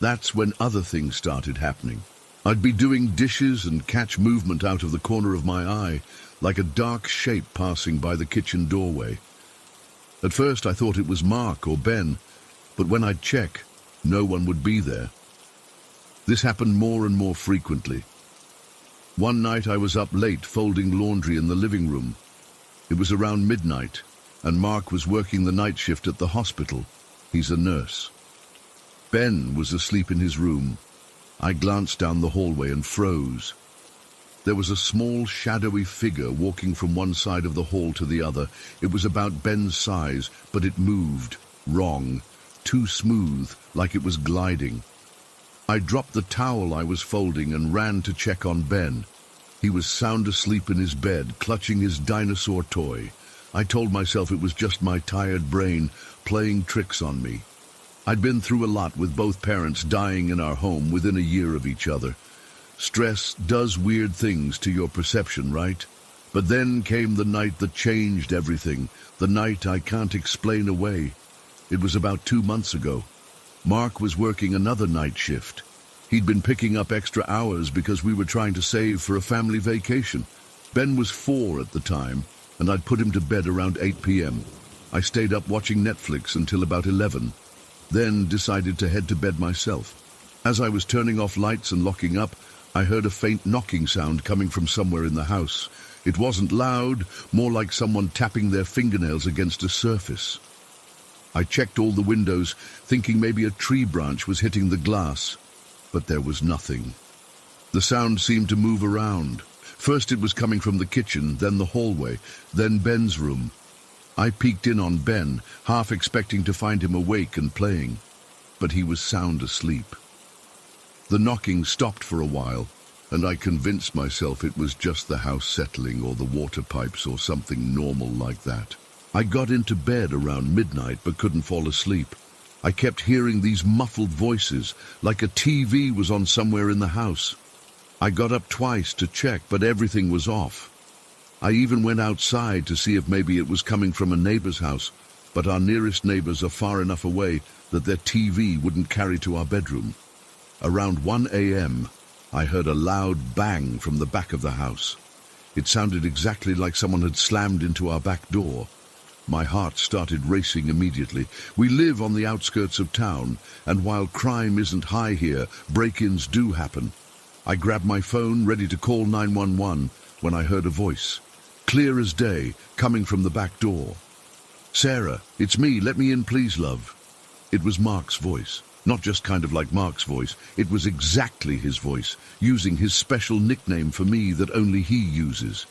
That's when other things started happening. I'd be doing dishes and catch movement out of the corner of my eye, like a dark shape passing by the kitchen doorway. At first I thought it was Mark or Ben, but when I'd check, no one would be there. This happened more and more frequently. One night I was up late folding laundry in the living room. It was around midnight, and Mark was working the night shift at the hospital. He's a nurse. Ben was asleep in his room. I glanced down the hallway and froze. There was a small, shadowy figure walking from one side of the hall to the other. It was about Ben's size, but it moved. Wrong. Too smooth, like it was gliding. I dropped the towel I was folding and ran to check on Ben. He was sound asleep in his bed, clutching his dinosaur toy. I told myself it was just my tired brain playing tricks on me. I'd been through a lot with both parents dying in our home within a year of each other. Stress does weird things to your perception, right? But then came the night that changed everything, the night I can't explain away. It was about 2 months ago. Mark was working another night shift. He'd been picking up extra hours because we were trying to save for a family vacation. Ben was 4 at the time, and I'd put him to bed around 8 p.m. I stayed up watching Netflix until about 11, then decided to head to bed myself. As I was turning off lights and locking up, I heard a faint knocking sound coming from somewhere in the house. It wasn't loud, more like someone tapping their fingernails against a surface. I checked all the windows, thinking maybe a tree branch was hitting the glass, but there was nothing. The sound seemed to move around. First it was coming from the kitchen, then the hallway, then Ben's room. I peeked in on Ben, half expecting to find him awake and playing, but he was sound asleep. The knocking stopped for a while, and I convinced myself it was just the house settling or the water pipes or something normal like that. I got into bed around midnight but couldn't fall asleep. I kept hearing these muffled voices, like a TV was on somewhere in the house. I got up twice to check, but everything was off. I even went outside to see if maybe it was coming from a neighbor's house, but our nearest neighbors are far enough away that their TV wouldn't carry to our bedroom. Around 1 a.m., I heard a loud bang from the back of the house. It sounded exactly like someone had slammed into our back door. My heart started racing immediately. We live on the outskirts of town, and while crime isn't high here, break-ins do happen. I grabbed my phone, ready to call 911, when I heard a voice, clear as day, coming from the back door. "Sarah, it's me. Let me in, please, love." It was Mark's voice. Not just kind of like Mark's voice. It was exactly his voice, using his special nickname for me that only he uses.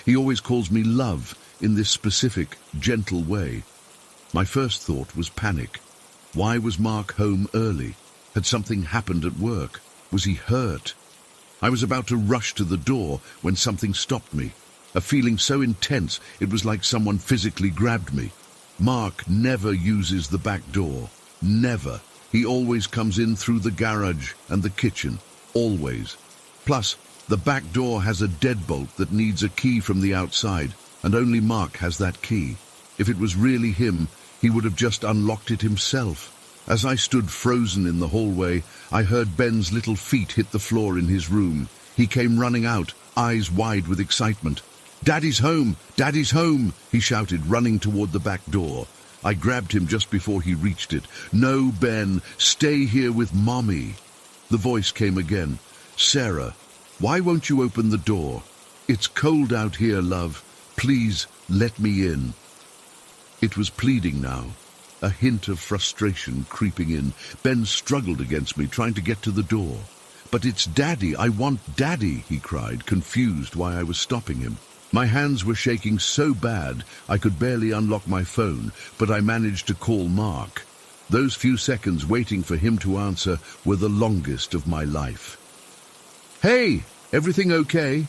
He always calls me love in this specific, gentle way. My first thought was panic. Why was Mark home early? Had something happened at work? Was he hurt? I was about to rush to the door when something stopped me. A feeling so intense it was like someone physically grabbed me. Mark never uses the back door. Never. He always comes in through the garage and the kitchen. Always. Plus, the back door has a deadbolt that needs a key from the outside, and only Mark has that key. If it was really him, he would have just unlocked it himself. As I stood frozen in the hallway, I heard Ben's little feet hit the floor in his room. He came running out, eyes wide with excitement. "Daddy's home! Daddy's home!" he shouted, running toward the back door. I grabbed him just before he reached it. "No, Ben, stay here with Mommy." The voice came again. "Sarah, why won't you open the door? It's cold out here, love. Please, let me in." It was pleading now, a hint of frustration creeping in. Ben struggled against me, trying to get to the door. "But it's Daddy, I want Daddy," he cried, confused why I was stopping him. My hands were shaking so bad I could barely unlock my phone, but I managed to call Mark. Those few seconds waiting for him to answer were the longest of my life. "Hey, everything okay?"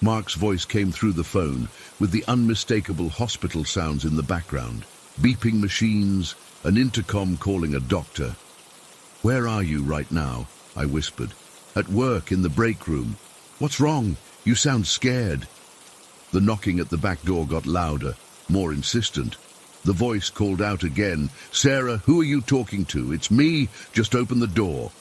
Mark's voice came through the phone, with the unmistakable hospital sounds in the background. Beeping machines, an intercom calling a doctor. "Where are you right now?" I whispered. "At work, in the break room." "What's wrong? You sound scared." The knocking at the back door got louder, more insistent. The voice called out again, "Sarah, who are you talking to? It's me. Just open the door."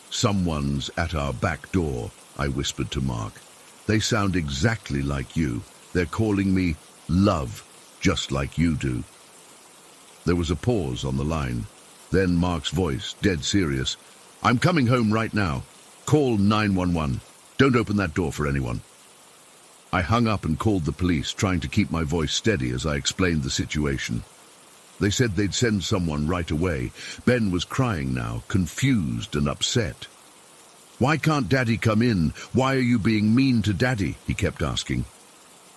"Someone's at our back door," I whispered to Mark. "They sound exactly like you. They're calling me love, just like you do." There was a pause on the line. Then Mark's voice, dead serious. "I'm coming home right now. Call 911. Don't open that door for anyone." I hung up and called the police, trying to keep my voice steady as I explained the situation. They said they'd send someone right away. Ben was crying now, confused and upset. "Why can't Daddy come in? Why are you being mean to Daddy?" he kept asking.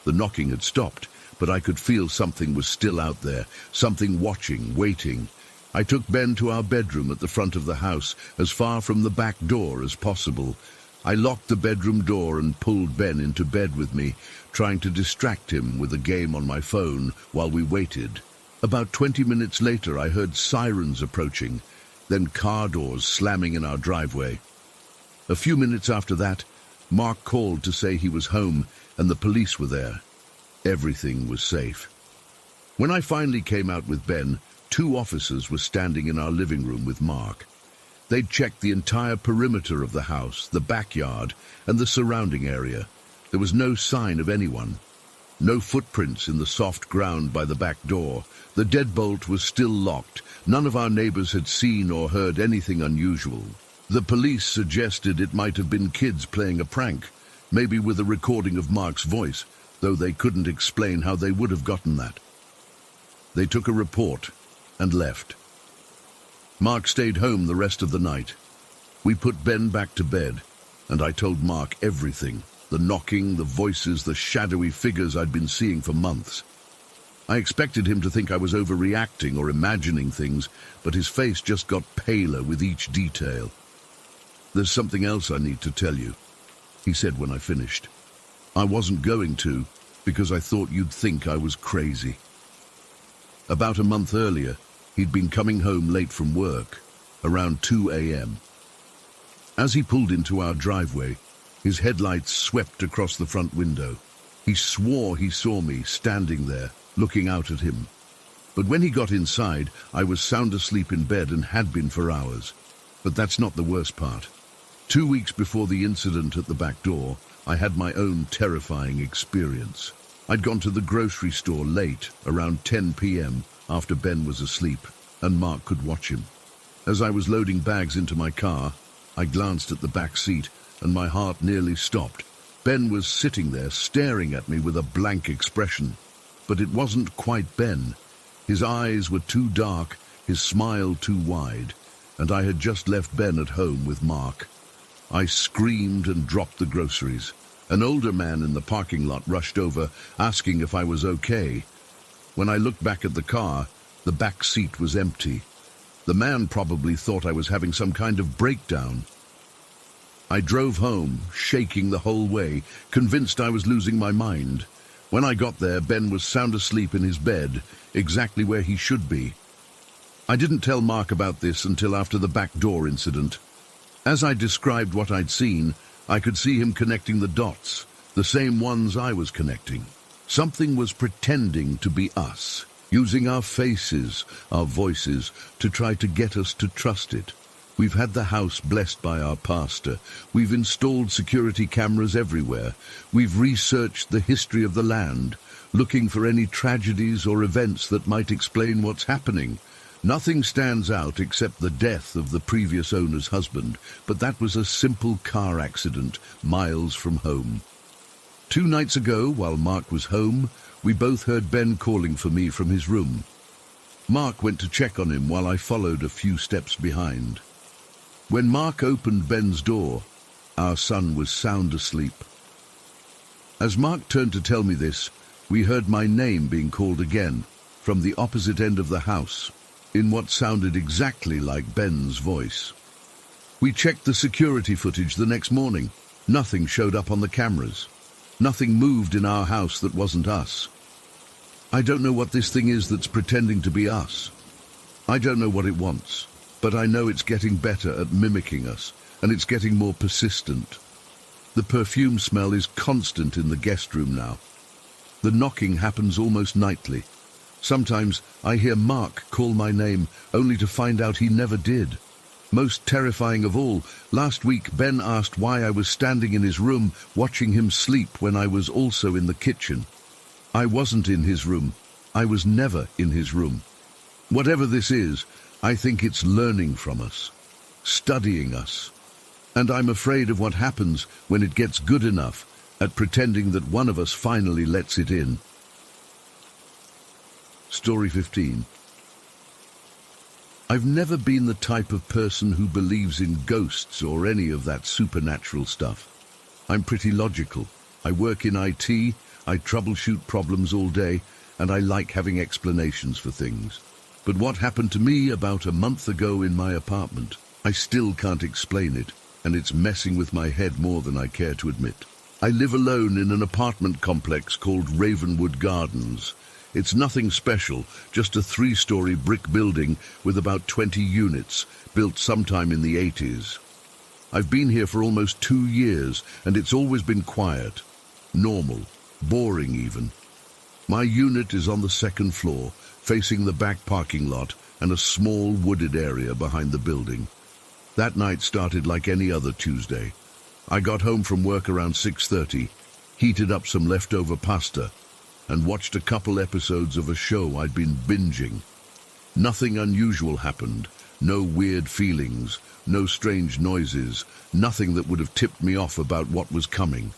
The knocking had stopped, but I could feel something was still out there, something watching, waiting. I took Ben to our bedroom at the front of the house, as far from the back door as possible. I locked the bedroom door and pulled Ben into bed with me, trying to distract him with a game on my phone while we waited. About 20 minutes later, I heard sirens approaching, then car doors slamming in our driveway. A few minutes after that, Mark called to say he was home and the police were there. Everything was safe. When I finally came out with Ben, 2 officers were standing in our living room with Mark. They'd checked the entire perimeter of the house, the backyard, and the surrounding area. There was no sign of anyone. No footprints in the soft ground by the back door. The deadbolt was still locked. None of our neighbors had seen or heard anything unusual. The police suggested it might have been kids playing a prank, maybe with a recording of Mark's voice, though they couldn't explain how they would have gotten that. They took a report and left. Mark stayed home the rest of the night. We put Ben back to bed, and I told Mark everything. The knocking, the voices, the shadowy figures I'd been seeing for months. I expected him to think I was overreacting or imagining things, but his face just got paler with each detail. "There's something else I need to tell you," he said when I finished. "I wasn't going to, because I thought you'd think I was crazy." About a month earlier, he'd been coming home late from work, around 2 a.m. As he pulled into our driveway, his headlights swept across the front window. He swore he saw me standing there, looking out at him. But when he got inside, I was sound asleep in bed and had been for hours. But that's not the worst part. 2 weeks before the incident at the back door, I had my own terrifying experience. I'd gone to the grocery store late, around 10 p.m., after Ben was asleep, and Mark could watch him. As I was loading bags into my car, I glanced at the back seat, and my heart nearly stopped. Ben was sitting there, staring at me with a blank expression. But it wasn't quite Ben. His eyes were too dark, his smile too wide, and I had just left Ben at home with Mark. I screamed and dropped the groceries. An older man in the parking lot rushed over, asking if I was okay. When I looked back at the car, the back seat was empty. The man probably thought I was having some kind of breakdown. I drove home, shaking the whole way, convinced I was losing my mind. When I got there, Ben was sound asleep in his bed, exactly where he should be. I didn't tell Mark about this until after the back door incident. As I described what I'd seen, I could see him connecting the dots, the same ones I was connecting. Something was pretending to be us, using our faces, our voices, to try to get us to trust it. We've had the house blessed by our pastor. We've installed security cameras everywhere. We've researched the history of the land, looking for any tragedies or events that might explain what's happening. Nothing stands out except the death of the previous owner's husband, but that was a simple car accident miles from home. 2 nights ago, while Mark was home, we both heard Ben calling for me from his room. Mark went to check on him while I followed a few steps behind. When Mark opened Ben's door, our son was sound asleep. As Mark turned to tell me this, we heard my name being called again, from the opposite end of the house, in what sounded exactly like Ben's voice. We checked the security footage the next morning. Nothing showed up on the cameras. Nothing moved in our house that wasn't us. I don't know what this thing is that's pretending to be us. I don't know what it wants, but I know it's getting better at mimicking us, and it's getting more persistent. The perfume smell is constant in the guest room now. The knocking happens almost nightly. Sometimes I hear Mark call my name, only to find out he never did. Most terrifying of all, last week Ben asked why I was standing in his room watching him sleep when I was also in the kitchen. I wasn't in his room. I was never in his room. Whatever this is, I think it's learning from us, studying us. And I'm afraid of what happens when it gets good enough at pretending that one of us finally lets it in. Story 15. I've never been the type of person who believes in ghosts or any of that supernatural stuff. I'm pretty logical. I work in IT, I troubleshoot problems all day, and I like having explanations for things. But what happened to me about a month ago in my apartment, I still can't explain it, and it's messing with my head more than I care to admit. I live alone in an apartment complex called Ravenwood Gardens. It's nothing special, just a 3-story brick building with about 20 units, built sometime in the 80s. I've been here for almost 2 years, and it's always been quiet, normal, boring even. My unit is on the 2nd floor, facing the back parking lot and a small wooded area behind the building. That night started like any other Tuesday. I got home from work around 6:30, heated up some leftover pasta, and watched a couple episodes of a show I'd been binging. Nothing unusual happened, no weird feelings, no strange noises, nothing that would have tipped me off about what was coming.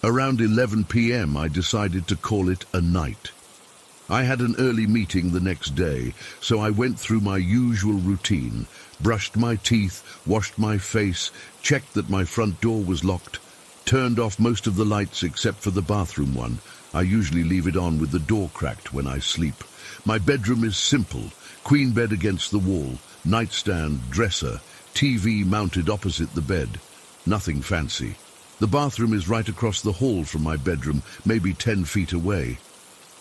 Around 11 p.m. I decided to call it a night. I had an early meeting the next day, so I went through my usual routine, brushed my teeth, washed my face, checked that my front door was locked, turned off most of the lights except for the bathroom one. I usually leave it on with the door cracked when I sleep. My bedroom is simple, queen bed against the wall, nightstand, dresser, TV mounted opposite the bed. Nothing fancy. The bathroom is right across the hall from my bedroom, maybe 10 feet away.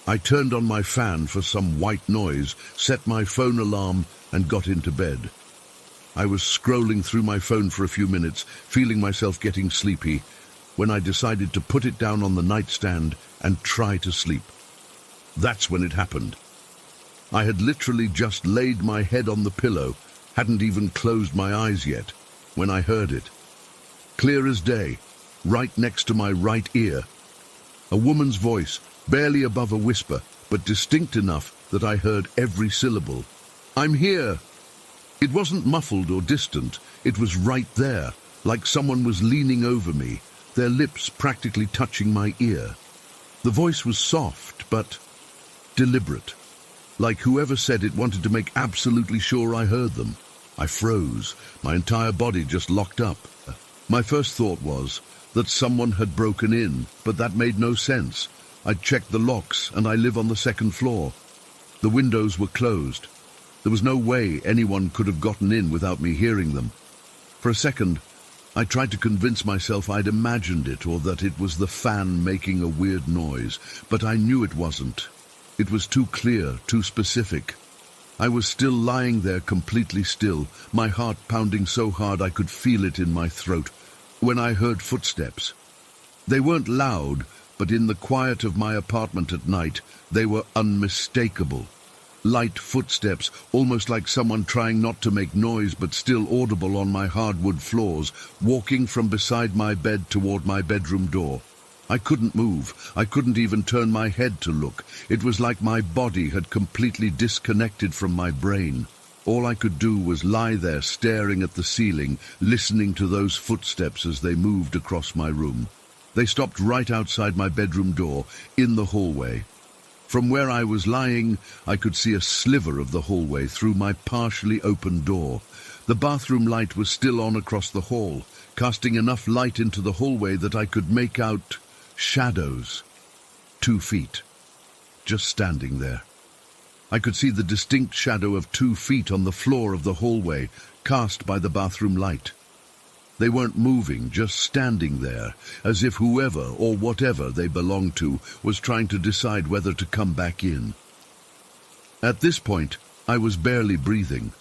I turned on my fan for some white noise, set my phone alarm, and got into bed. I was scrolling through my phone for a few minutes, feeling myself getting sleepy, when I decided to put it down on the nightstand and try to sleep. That's when it happened. I had literally just laid my head on the pillow, hadn't even closed my eyes yet, when I heard it. Clear as day, right next to my right ear. A woman's voice, barely above a whisper, but distinct enough that I heard every syllable. "I'm here." It wasn't muffled or distant. It was right there, like someone was leaning over me, their lips practically touching my ear. The voice was soft, but deliberate, like whoever said it wanted to make absolutely sure I heard them. I froze, my entire body just locked up. My first thought was that someone had broken in, but that made no sense. I'd checked the locks, and I live on the second floor. The windows were closed. There was no way anyone could have gotten in without me hearing them. For a second, I tried to convince myself I'd imagined it or that it was the fan making a weird noise, but I knew it wasn't. It was too clear, too specific. I was still lying there completely still, my heart pounding so hard I could feel it in my throat, when I heard footsteps. They weren't loud, but in the quiet of my apartment at night, they were unmistakable. Light footsteps, almost like someone trying not to make noise but still audible on my hardwood floors, walking from beside my bed toward my bedroom door. I couldn't move. I couldn't even turn my head to look. It was like my body had completely disconnected from my brain. All I could do was lie there staring at the ceiling, listening to those footsteps as they moved across my room. They stopped right outside my bedroom door, in the hallway. From where I was lying, I could see a sliver of the hallway through my partially open door. The bathroom light was still on across the hall, casting enough light into the hallway that I could make out shadows. 2 feet, just standing there. I could see the distinct shadow of 2 feet on the floor of the hallway, cast by the bathroom light. They weren't moving, just standing there, as if whoever or whatever they belonged to was trying to decide whether to come back in. At this point, I was barely breathing.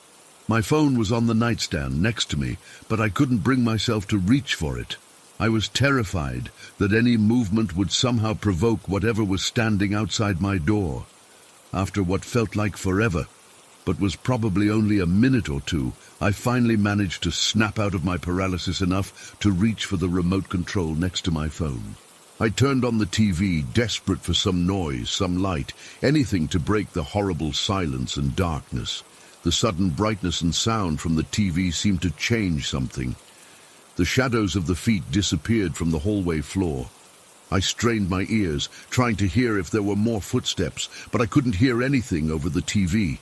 My phone was on the nightstand next to me, but I couldn't bring myself to reach for it. I was terrified that any movement would somehow provoke whatever was standing outside my door. After what felt like forever, but was probably only a minute or two, I finally managed to snap out of my paralysis enough to reach for the remote control next to my phone. I turned on the TV, desperate for some noise, some light, anything to break the horrible silence and darkness. The sudden brightness and sound from the TV seemed to change something. The shadows of the feet disappeared from the hallway floor. I strained my ears, trying to hear if there were more footsteps, but I couldn't hear anything over the TV.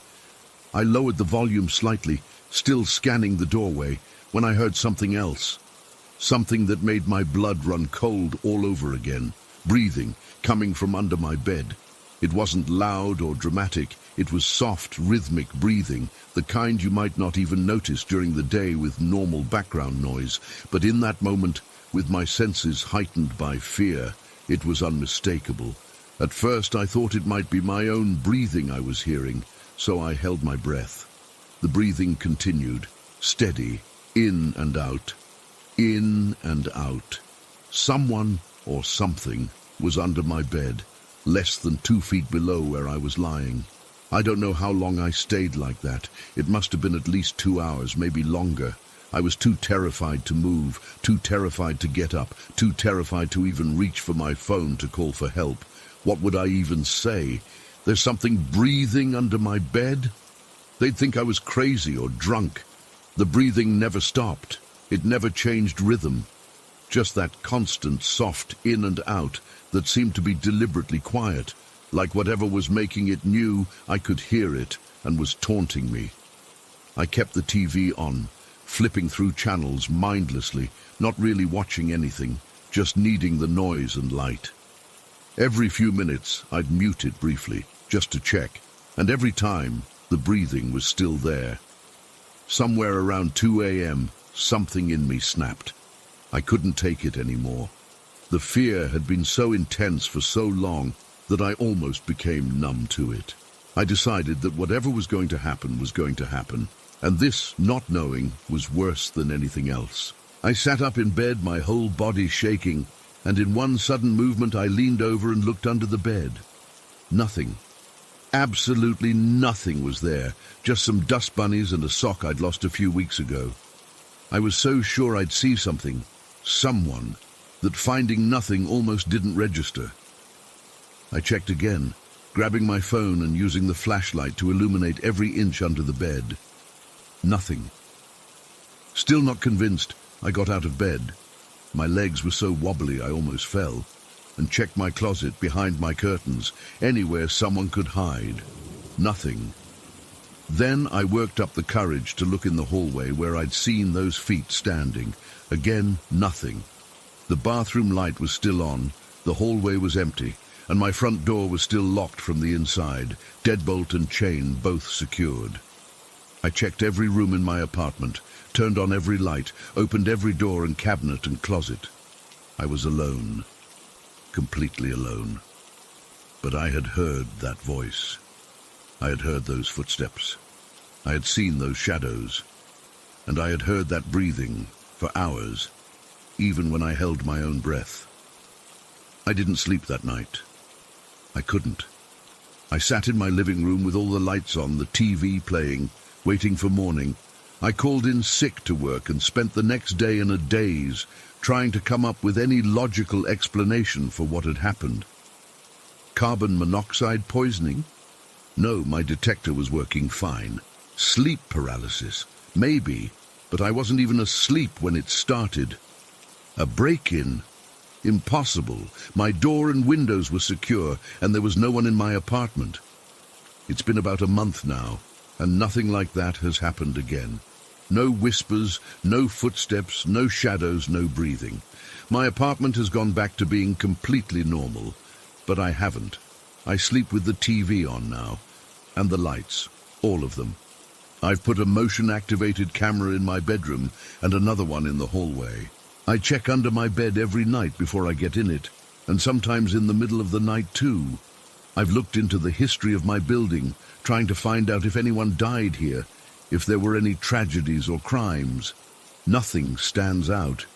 I lowered the volume slightly, still scanning the doorway, when I heard something else. Something that made my blood run cold all over again. Breathing, coming from under my bed. It wasn't loud or dramatic. It was soft, rhythmic breathing, the kind you might not even notice during the day with normal background noise. But in that moment, with my senses heightened by fear, it was unmistakable. At first I thought it might be my own breathing I was hearing, so I held my breath. The breathing continued, steady, in and out, in and out. Someone or something was under my bed, less than 2 feet below where I was lying. I don't know how long I stayed like that. It must have been at least 2 hours, maybe longer. I was too terrified to move, too terrified to get up, too terrified to even reach for my phone to call for help. What would I even say? There's something breathing under my bed? They'd think I was crazy or drunk. The breathing never stopped. It never changed rhythm. Just that constant, soft in and out that seemed to be deliberately quiet. Like whatever was making it knew I could hear it and was taunting me. I kept the TV on, flipping through channels mindlessly, not really watching anything, just needing the noise and light. Every few minutes I'd mute it briefly, just to check, and every time the breathing was still there. Somewhere around 2 a.m., something in me snapped. I couldn't take it anymore. The fear had been so intense for so long that I almost became numb to it. I decided that whatever was going to happen was going to happen, and this not knowing was worse than anything else. I sat up in bed, my whole body shaking, and in one sudden movement I leaned over and looked under the bed. Nothing. Absolutely nothing was there, just some dust bunnies and a sock I'd lost a few weeks ago. I was so sure I'd see something, someone, that finding nothing almost didn't register. I checked again, grabbing my phone and using the flashlight to illuminate every inch under the bed. Nothing. Still not convinced, I got out of bed. My legs were so wobbly I almost fell, and checked my closet behind my curtains, anywhere someone could hide. Nothing. Then I worked up the courage to look in the hallway where I'd seen those feet standing. Again, nothing. The bathroom light was still on, the hallway was empty, and my front door was still locked from the inside, deadbolt and chain both secured. I checked every room in my apartment, turned on every light, opened every door and cabinet and closet. I was alone, completely alone. But I had heard that voice. I had heard those footsteps. I had seen those shadows. And I had heard that breathing for hours, even when I held my own breath. I didn't sleep that night. I couldn't. I sat in my living room with all the lights on, the TV playing, waiting for morning. I called in sick to work and spent the next day in a daze, trying to come up with any logical explanation for what had happened. Carbon monoxide poisoning? No, my detector was working fine. Sleep paralysis? Maybe, but I wasn't even asleep when it started. A break-in? Impossible. My door and windows were secure, and there was no one in my apartment. It's been about a month now, and nothing like that has happened again. No whispers, no footsteps, no shadows, no breathing. My apartment has gone back to being completely normal, but I haven't. I sleep with the TV on now, and the lights, all of them. I've put a motion-activated camera in my bedroom and another one in the hallway. I check under my bed every night before I get in it, and sometimes in the middle of the night too. I've looked into the history of my building, trying to find out if anyone died here, if there were any tragedies or crimes. Nothing stands out.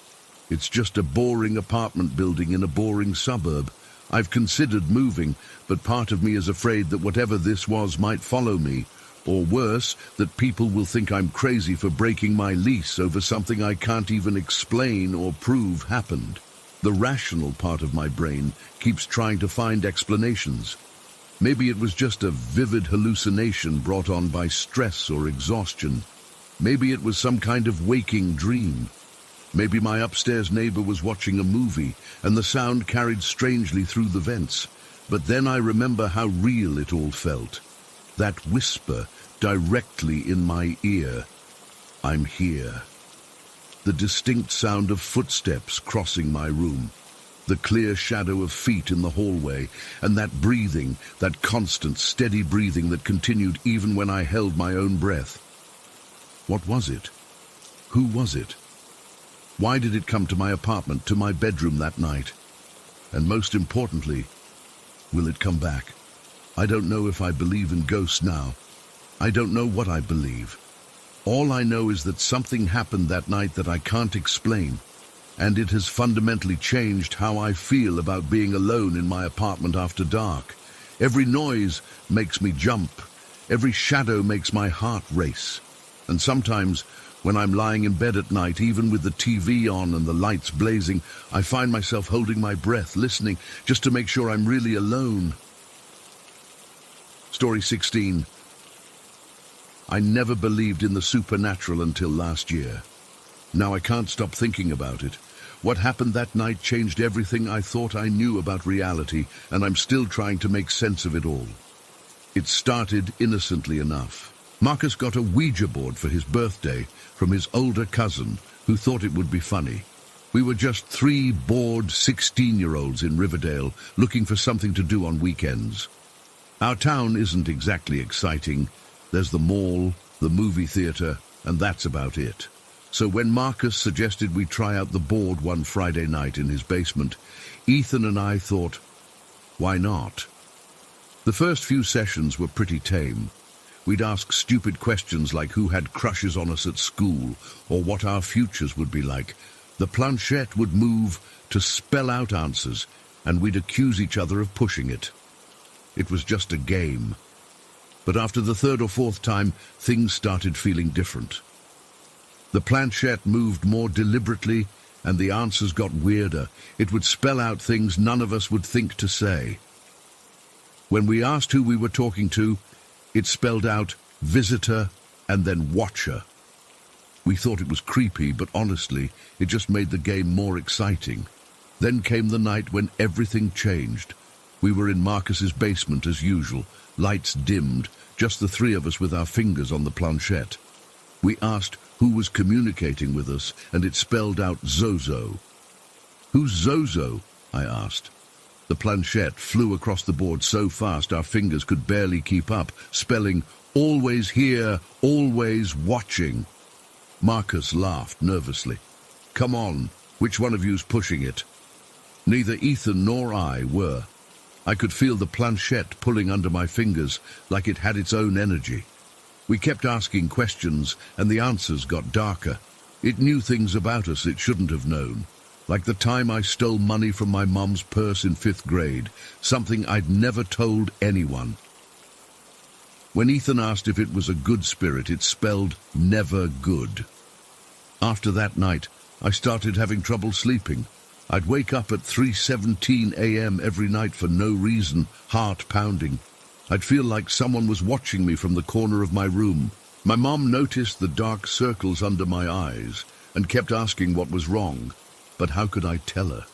It's just a boring apartment building in a boring suburb. I've considered moving, but part of me is afraid that whatever this was might follow me, or worse, that people will think I'm crazy for breaking my lease over something I can't even explain or prove happened. The rational part of my brain keeps trying to find explanations. Maybe it was just a vivid hallucination brought on by stress or exhaustion. Maybe it was some kind of waking dream. Maybe my upstairs neighbor was watching a movie and the sound carried strangely through the vents. But then I remember how real it all felt. That whisper directly in my ear. I'm here. The distinct sound of footsteps crossing my room. The clear shadow of feet in the hallway, and that breathing, that constant, steady breathing that continued even when I held my own breath. What was it? Who was it? Why did it come to my apartment, to my bedroom that night? And most importantly, will it come back? I don't know if I believe in ghosts now. I don't know what I believe. All I know is that something happened that night that I can't explain, and it has fundamentally changed how I feel about being alone in my apartment after dark. Every noise makes me jump. Every shadow makes my heart race. And sometimes, when I'm lying in bed at night, even with the TV on and the lights blazing, I find myself holding my breath, listening, just to make sure I'm really alone. Story 16. I never believed in the supernatural until last year. Now I can't stop thinking about it. What happened that night changed everything I thought I knew about reality, and I'm still trying to make sense of it all. It started innocently enough. Marcus got a Ouija board for his birthday from his older cousin, who thought it would be funny. We were just 3 bored 16-year-olds in Riverdale looking for something to do on weekends. Our town isn't exactly exciting. There's the mall, the movie theater, and that's about it. So when Marcus suggested we try out the board one Friday night in his basement, Ethan and I thought, why not? The first few sessions were pretty tame. We'd ask stupid questions like who had crushes on us at school, or what our futures would be like. The planchette would move to spell out answers, and we'd accuse each other of pushing it. It was just a game. But after the 3rd or 4th time, things started feeling different. The planchette moved more deliberately, and the answers got weirder. It would spell out things none of us would think to say. When we asked who we were talking to, it spelled out visitor and then watcher. We thought it was creepy, but honestly, it just made the game more exciting. Then came the night when everything changed. We were in Marcus's basement as usual, lights dimmed, just the three of us with our fingers on the planchette. We asked who was communicating with us, and it spelled out Zozo. "Who's Zozo?" I asked. The planchette flew across the board so fast our fingers could barely keep up, spelling, "Always here, always watching." Marcus laughed nervously. "Come on, which one of you's pushing it?" Neither Ethan nor I were. I could feel the planchette pulling under my fingers like it had its own energy. We kept asking questions, and the answers got darker. It knew things about us it shouldn't have known, like the time I stole money from my mum's purse in 5th grade, something I'd never told anyone. When Ethan asked if it was a good spirit, it spelled never good. After that night, I started having trouble sleeping. I'd wake up at 3:17 a.m. every night for no reason, heart pounding. I'd feel like someone was watching me from the corner of my room. My mom noticed the dark circles under my eyes and kept asking what was wrong, but how could I tell her?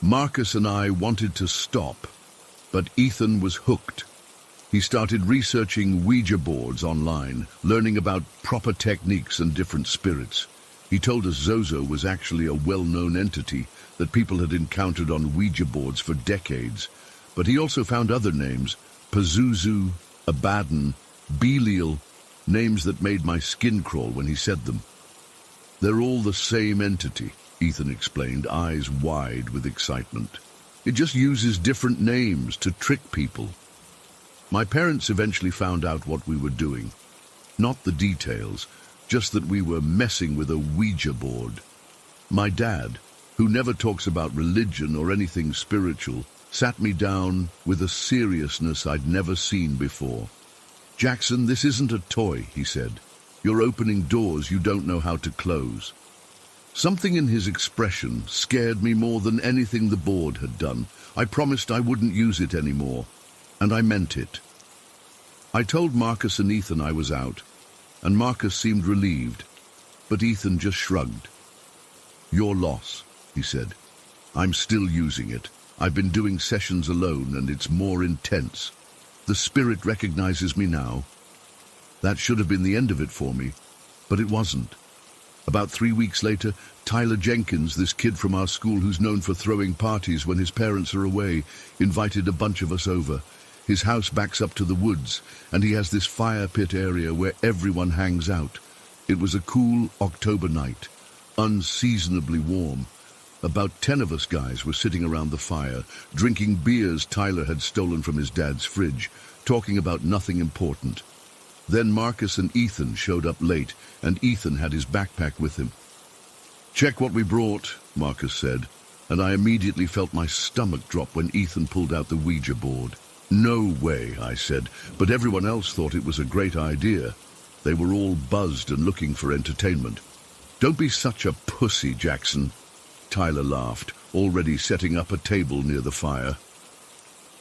Marcus and I wanted to stop, but Ethan was hooked. He started researching Ouija boards online, learning about proper techniques and different spirits. He told us Zozo was actually a well-known entity that people had encountered on Ouija boards for decades, but he also found other names, Pazuzu, Abaddon, Belial, names that made my skin crawl when he said them. "They're all the same entity," Ethan explained, eyes wide with excitement. "It just uses different names to trick people." My parents eventually found out what we were doing. Not the details, just that we were messing with a Ouija board. My dad, who never talks about religion or anything spiritual, sat me down with a seriousness I'd never seen before. "Jackson, this isn't a toy," he said. "You're opening doors you don't know how to close." Something in his expression scared me more than anything the board had done. I promised I wouldn't use it anymore, and I meant it. I told Marcus and Ethan I was out, and Marcus seemed relieved, but Ethan just shrugged. "Your loss," he said. "I'm still using it. I've been doing sessions alone, and it's more intense. The spirit recognizes me now. That should have been the end of it for me, but it wasn't. About 3 weeks later, Tyler Jenkins, this kid from our school who's known for throwing parties when his parents are away, invited a bunch of us over. His house backs up to the woods, and he has this fire pit area where everyone hangs out. It was a cool October night, unseasonably warm. About 10 of us guys were sitting around the fire, drinking beers Tyler had stolen from his dad's fridge, talking about nothing important. Then Marcus and Ethan showed up late, and Ethan had his backpack with him. "Check what we brought," Marcus said, and I immediately felt my stomach drop when Ethan pulled out the Ouija board. "No way," I said, but everyone else thought it was a great idea. They were all buzzed and looking for entertainment. "Don't be such a pussy, Jackson," Tyler laughed, already setting up a table near the fire.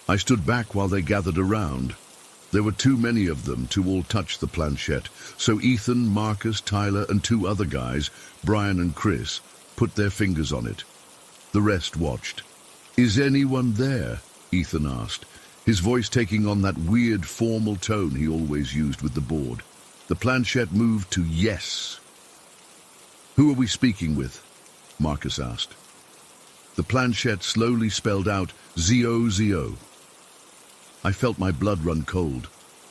I stood back while they gathered around. There were too many of them to all touch the planchette, so Ethan, Marcus, Tyler, and 2 other guys, Brian and Chris, put their fingers on it. The rest watched. "Is anyone there?" Ethan asked, his voice taking on that weird formal tone he always used with the board. The planchette moved to yes. "Who are we speaking with?" Marcus asked. The planchette slowly spelled out Z-O-Z-O. I felt my blood run cold.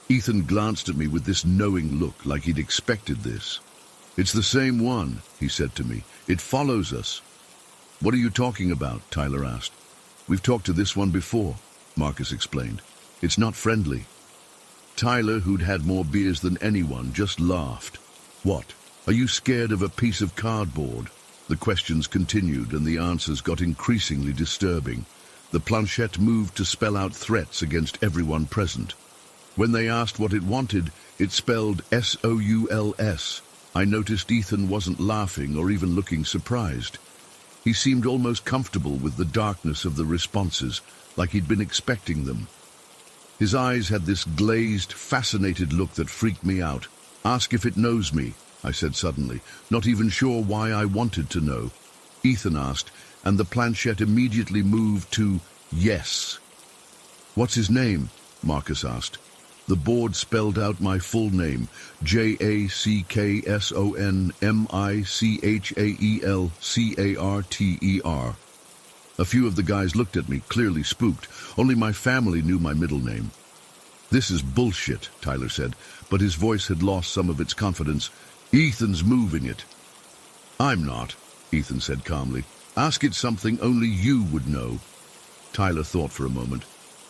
Ethan glanced at me with this knowing look, like he'd expected this. "It's the same one," he said to me. "It follows us." "What are you talking about?" Tyler asked. "We've talked to this one before," Marcus explained. "It's not friendly." Tyler, who'd had more beers than anyone, just laughed. "What? Are you scared of a piece of cardboard?" The questions continued, and the answers got increasingly disturbing. The planchette moved to spell out threats against everyone present. When they asked what it wanted, it spelled S-O-U-L-S. I noticed Ethan wasn't laughing or even looking surprised. He seemed almost comfortable with the darkness of the responses, like he'd been expecting them. His eyes had this glazed, fascinated look that freaked me out. "Ask if it knows me," I said suddenly, not even sure why I wanted to know. Ethan asked, and the planchette immediately moved to yes. What's his name? Marcus asked. The board spelled out my full name, JACKSONMICHAELCARTER. A few of the guys looked at me, clearly spooked. Only my family knew my middle name. This is bullshit, Tyler said, but his voice had lost some of its confidence. Ethan's moving it. I'm not, Ethan said calmly. Ask it something only you would know. Tyler thought for a moment.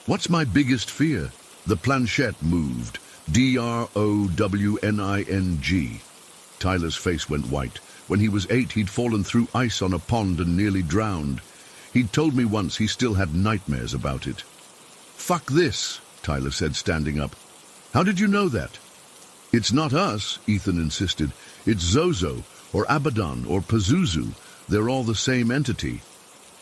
What's my biggest fear? The planchette moved. DROWNING. Tyler's face went white. When he was 8, he'd fallen through ice on a pond and nearly drowned. He'd told me once he still had nightmares about it. Fuck this, Tyler said, standing up. How did you know that? It's not us, Ethan insisted. It's Zozo, or Abaddon, or Pazuzu. They're all the same entity.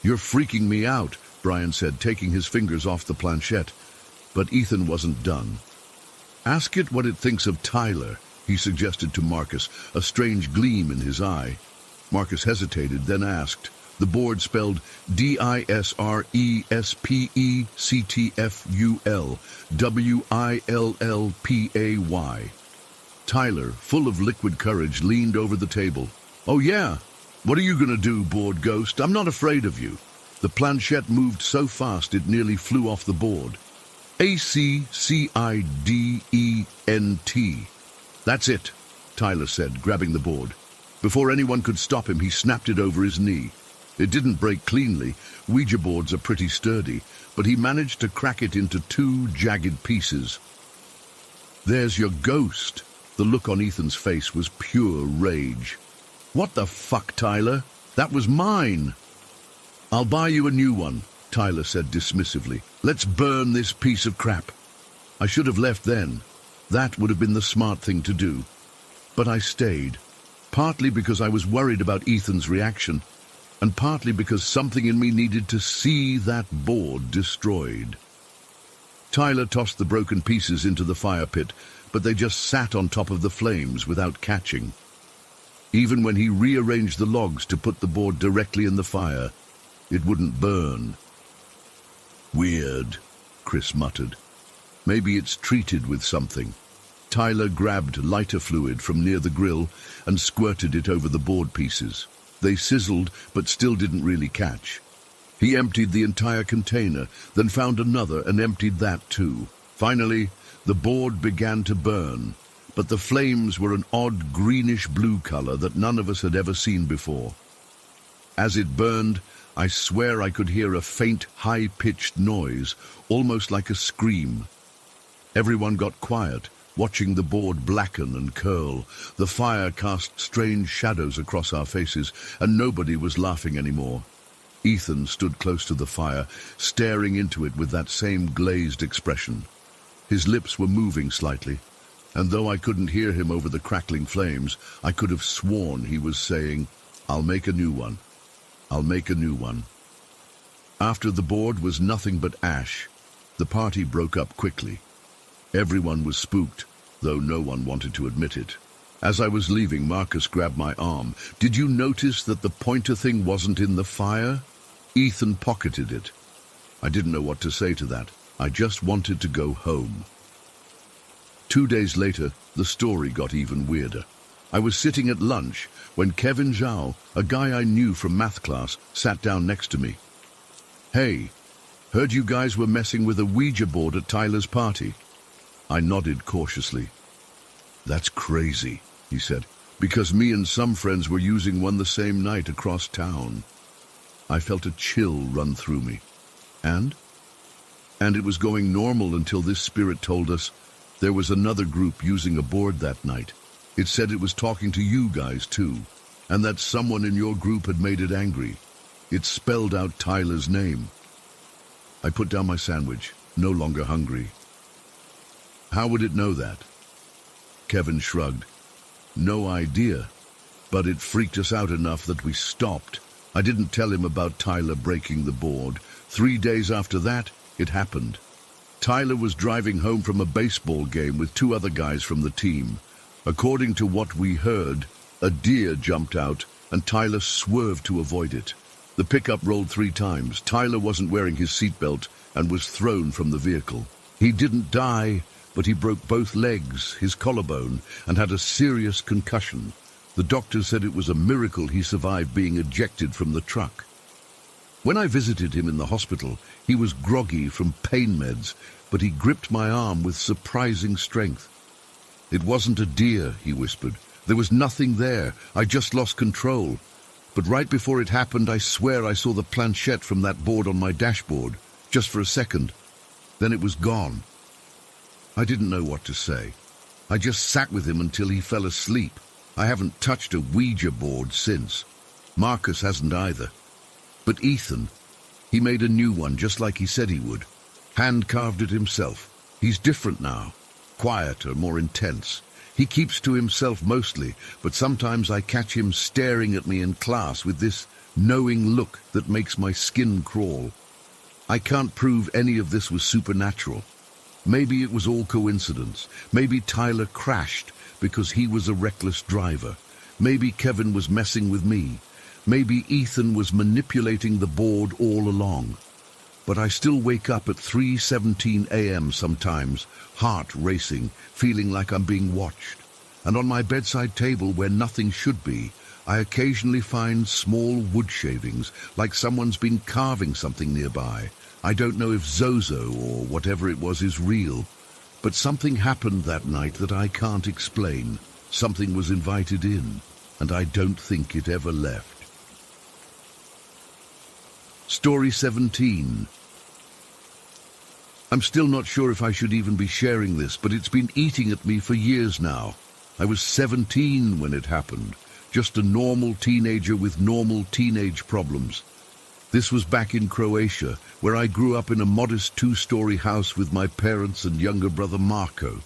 You're freaking me out, Brian said, taking his fingers off the planchette. But Ethan wasn't done. Ask it what it thinks of Tyler, he suggested to Marcus, a strange gleam in his eye. Marcus hesitated, then asked. The board spelled DISRESPECTFULWILLPAY. Tyler, full of liquid courage, leaned over the table. Oh yeah? What are you gonna do, board ghost? I'm not afraid of you. The planchette moved so fast it nearly flew off the board. ACCIDENT. That's it, Tyler said, grabbing the board. Before anyone could stop him, he snapped it over his knee. It didn't break cleanly. Ouija boards are pretty sturdy, but he managed to crack it into 2 jagged pieces. There's your ghost. The look on Ethan's face was pure rage. What the fuck, Tyler? That was mine. I'll buy you a new one, Tyler said dismissively. Let's burn this piece of crap. I should have left then. That would have been the smart thing to do. But I stayed, partly because I was worried about Ethan's reaction, and partly because something in me needed to see that board destroyed. Tyler tossed the broken pieces into the fire pit, but they just sat on top of the flames without catching. Even when he rearranged the logs to put the board directly in the fire, it wouldn't burn. Weird, Chris muttered. Maybe it's treated with something. Tyler grabbed lighter fluid from near the grill and squirted it over the board pieces. They sizzled, but still didn't really catch. He emptied the entire container, then found another and emptied that too. Finally, the board began to burn, but the flames were an odd greenish-blue color that none of us had ever seen before. As it burned, I swear I could hear a faint, high-pitched noise, almost like a scream. Everyone got quiet, watching the board blacken and curl. The fire cast strange shadows across our faces, and nobody was laughing anymore. Ethan stood close to the fire, staring into it with that same glazed expression. His lips were moving slightly, and though I couldn't hear him over the crackling flames, I could have sworn he was saying, "I'll make a new one. I'll make a new one." After the board was nothing but ash, the party broke up quickly. Everyone was spooked, though no one wanted to admit it. As I was leaving, Marcus grabbed my arm. "Did you notice that the pointer thing wasn't in the fire?" Ethan pocketed it. I didn't know what to say to that. I just wanted to go home. 2 days later, the story got even weirder. I was sitting at lunch when Kevin Zhao, a guy I knew from math class, sat down next to me. "Hey, heard you guys were messing with a Ouija board at Tyler's party." I nodded cautiously. "That's crazy," he said, "because me and some friends were using one the same night across town." I felt a chill run through me. And it was going normal until this spirit told us there was another group using a board that night. It said it was talking to you guys too, and that someone in your group had made it angry. It spelled out Tyler's name. I put down my sandwich, no longer hungry. "How would it know that?" Kevin shrugged. "No idea, but it freaked us out enough that we stopped. I didn't tell him about Tyler breaking the board. 3 days after that, it happened. Tyler was driving home from a baseball game with 2 other guys from the team. According to what we heard, a deer jumped out and Tyler swerved to avoid it. The pickup rolled 3 times. Tyler wasn't wearing his seatbelt and was thrown from the vehicle. He didn't die, but he broke both legs, his collarbone, and had a serious concussion. The doctor said it was a miracle he survived being ejected from the truck. When I visited him in the hospital, he was groggy from pain meds, but he gripped my arm with surprising strength. "It wasn't a deer," he whispered. "There was nothing there. I just lost control. But right before it happened, I swear I saw the planchette from that board on my dashboard, just for a second. Then it was gone." I didn't know what to say. I just sat with him until he fell asleep. I haven't touched a Ouija board since. Marcus hasn't either. But Ethan, he made a new one just like he said he would. Hand-carved it himself. He's different now. Quieter, more intense. He keeps to himself mostly, but sometimes I catch him staring at me in class with this knowing look that makes my skin crawl. I can't prove any of this was supernatural. Maybe it was all coincidence. Maybe Tyler crashed because he was a reckless driver. Maybe Kevin was messing with me. Maybe Ethan was manipulating the board all along. But I still wake up at 3:17 a.m. sometimes, heart racing, feeling like I'm being watched. And on my bedside table, where nothing should be, I occasionally find small wood shavings, like someone's been carving something nearby. I don't know if Zozo or whatever it was is real, but something happened that night that I can't explain. Something was invited in, and I don't think it ever left. Story 17. I'm still not sure if I should even be sharing this, but it's been eating at me for years now. I was 17 when it happened, just a normal teenager with normal teenage problems. This was back in Croatia, where I grew up in a modest 2-story house with my parents and younger brother Marco.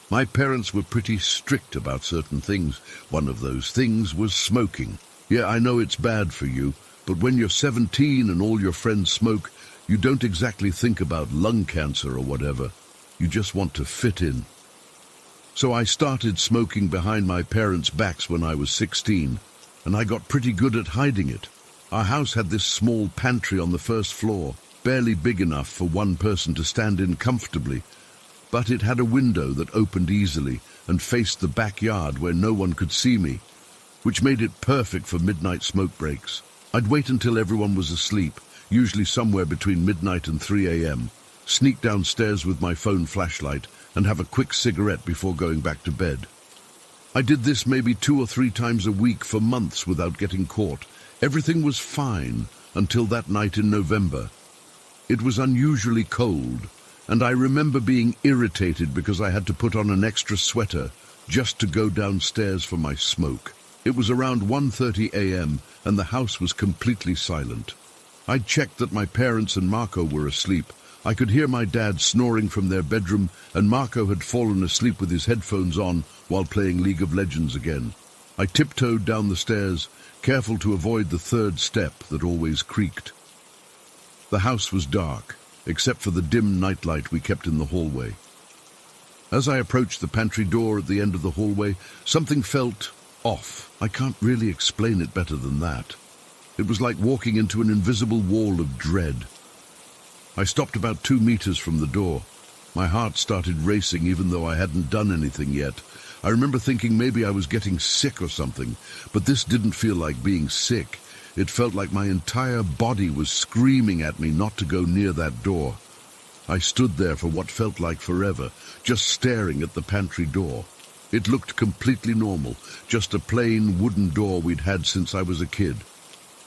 My parents were pretty strict about certain things. One of those things was smoking. Yeah, I know it's bad for you, but when you're 17 and all your friends smoke, you don't exactly think about lung cancer or whatever. You just want to fit in. So I started smoking behind my parents' backs when I was 16, and I got pretty good at hiding it. Our house had this small pantry on the first floor, barely big enough for one person to stand in comfortably, but it had a window that opened easily and faced the backyard where no one could see me, which made it perfect for midnight smoke breaks. I'd wait until everyone was asleep, usually somewhere between midnight and 3 a.m., sneak downstairs with my phone flashlight and have a quick cigarette before going back to bed. I did this maybe 2 or 3 times a week for months without getting caught. Everything was fine until that night in November. It was unusually cold, and I remember being irritated because I had to put on an extra sweater just to go downstairs for my smoke. It was around 1:30 a.m., and the house was completely silent. I'd checked that my parents and Marco were asleep. I could hear my dad snoring from their bedroom, and Marco had fallen asleep with his headphones on while playing League of Legends again. I tiptoed down the stairs, careful to avoid the 3rd step that always creaked. The house was dark, except for the dim nightlight we kept in the hallway. As I approached the pantry door at the end of the hallway, something felt off. I can't really explain it better than that. It was like walking into an invisible wall of dread. I stopped about 2 meters from the door. My heart started racing even though I hadn't done anything yet. I remember thinking maybe I was getting sick or something, but this didn't feel like being sick. It felt like my entire body was screaming at me not to go near that door. I stood there for what felt like forever, just staring at the pantry door. It looked completely normal, just a plain wooden door we'd had since I was a kid.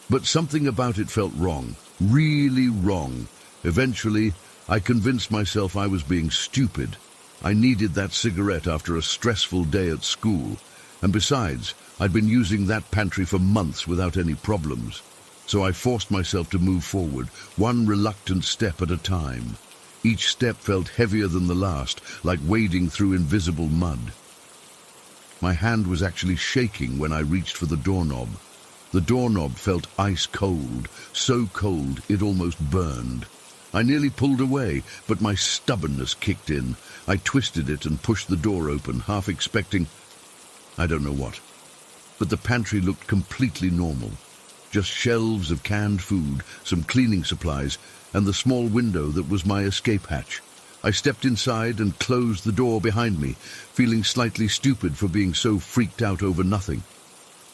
But something about it felt wrong, really wrong. Eventually, I convinced myself I was being stupid. I needed that cigarette after a stressful day at school, and besides, I'd been using that pantry for months without any problems. So I forced myself to move forward, one reluctant step at a time. Each step felt heavier than the last, like wading through invisible mud. My hand was actually shaking when I reached for the doorknob. The doorknob felt ice cold, so cold it almost burned. I nearly pulled away, but my stubbornness kicked in. I twisted it and pushed the door open, half expecting... I don't know what. But the pantry looked completely normal. Just shelves of canned food, some cleaning supplies, and the small window that was my escape hatch. I stepped inside and closed the door behind me, feeling slightly stupid for being so freaked out over nothing.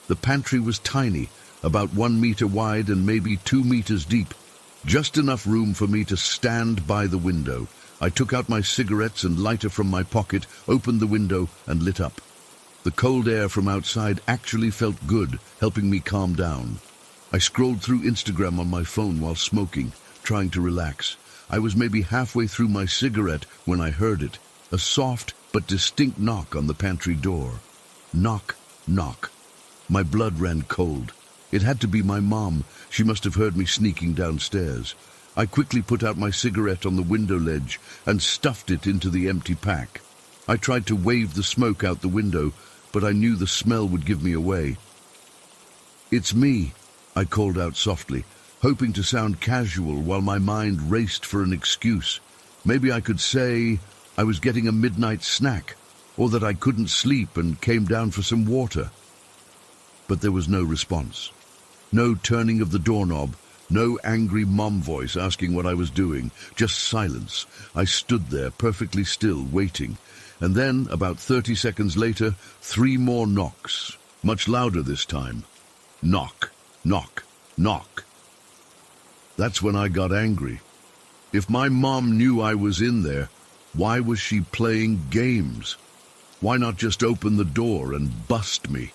The pantry was tiny, about 1 meter wide and maybe 2 meters deep. Just enough room for me to stand by the window. I took out my cigarettes and lighter from my pocket, opened the window and lit up. The cold air from outside actually felt good, helping me calm down. I scrolled through Instagram on my phone while smoking, trying to relax. I was maybe halfway through my cigarette when I heard it, a soft but distinct knock on the pantry door. Knock, knock. My blood ran cold. It had to be my mom. She must have heard me sneaking downstairs. I quickly put out my cigarette on the window ledge and stuffed it into the empty pack. I tried to wave the smoke out the window, but I knew the smell would give me away. "It's me," I called out softly, hoping to sound casual while my mind raced for an excuse. Maybe I could say I was getting a midnight snack, or that I couldn't sleep and came down for some water. But there was no response. No turning of the doorknob, no angry mom voice asking what I was doing, just silence. I stood there perfectly still, waiting. And then, about 30 seconds later, 3 more knocks, much louder this time. Knock, knock, knock. That's when I got angry. If my mom knew I was in there, why was she playing games? Why not just open the door and bust me?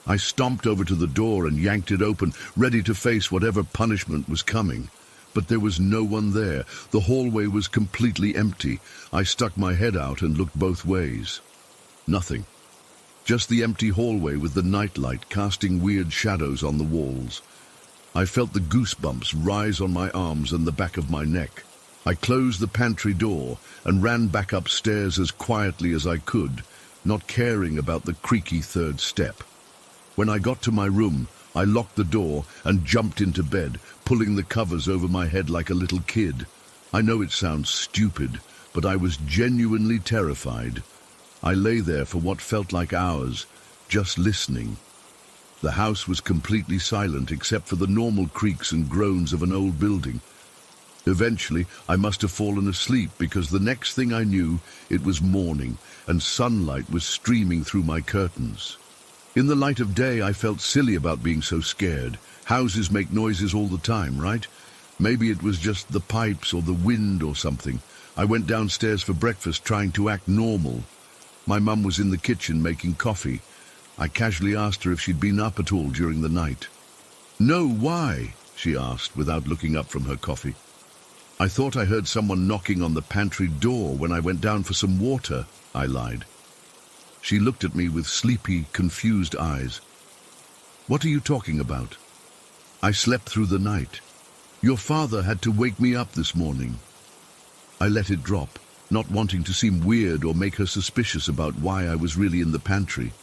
I stomped over to the door and yanked it open, ready to face whatever punishment was coming. But there was no one there. The hallway was completely empty. I stuck my head out and looked both ways. Nothing. Just the empty hallway with the nightlight casting weird shadows on the walls. I felt the goosebumps rise on my arms and the back of my neck. I closed the pantry door and ran back upstairs as quietly as I could, not caring about the creaky 3rd step. When I got to my room, I locked the door and jumped into bed, pulling the covers over my head like a little kid. I know it sounds stupid, but I was genuinely terrified. I lay there for what felt like hours, just listening. The house was completely silent except for the normal creaks and groans of an old building. Eventually, I must have fallen asleep because the next thing I knew, it was morning and sunlight was streaming through my curtains. In the light of day, I felt silly about being so scared. Houses make noises all the time, right? Maybe it was just the pipes or the wind or something. I went downstairs for breakfast, trying to act normal. My mum was in the kitchen making coffee. I casually asked her if she'd been up at all during the night. "No, why?" she asked, without looking up from her coffee. "I thought I heard someone knocking on the pantry door when I went down for some water," I lied. She looked at me with sleepy, confused eyes. "What are you talking about?" "I slept through the night. Your father had to wake me up this morning." I let it drop, not wanting to seem weird or make her suspicious about why I was really in the pantry.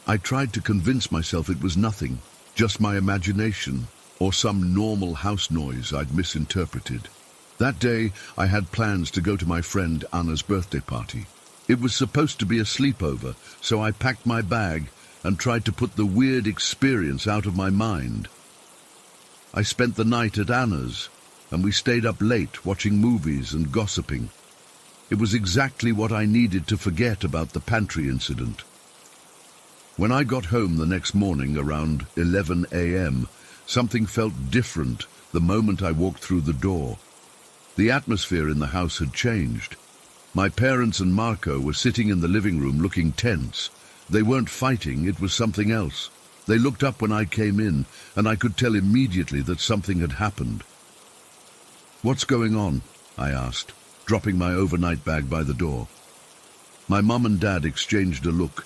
I tried to convince myself it was nothing, just my imagination, or some normal house noise I'd misinterpreted. That day, I had plans to go to my friend Anna's birthday party. It was supposed to be a sleepover, so I packed my bag and tried to put the weird experience out of my mind. I spent the night at Anna's, and we stayed up late watching movies and gossiping. It was exactly what I needed to forget about the pantry incident. When I got home the next morning around 11 a.m., something felt different the moment I walked through the door. The atmosphere in the house had changed. My parents and Marco were sitting in the living room looking tense. They weren't fighting, it was something else. They looked up when I came in, and I could tell immediately that something had happened. "What's going on?" I asked, dropping my overnight bag by the door. My mum and dad exchanged a look,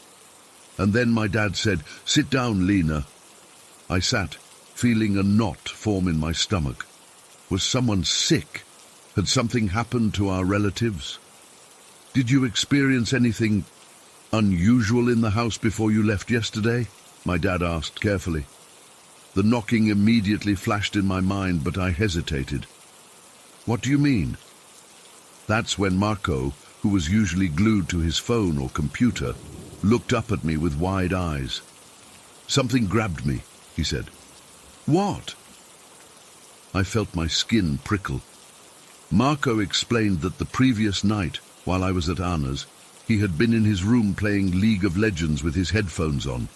and then my dad said, "Sit down, Lena." I sat, feeling a knot form in my stomach. Was someone sick? Had something happened to our relatives? "Did you experience anything unusual in the house before you left yesterday?" my dad asked carefully. The knocking immediately flashed in my mind, but I hesitated. "What do you mean?" That's when Marco, who was usually glued to his phone or computer, looked up at me with wide eyes. "Something grabbed me," he said. "What?" I felt my skin prickle. Marco explained that the previous night, while I was at Anna's, he had been in his room playing League of Legends with his headphones on.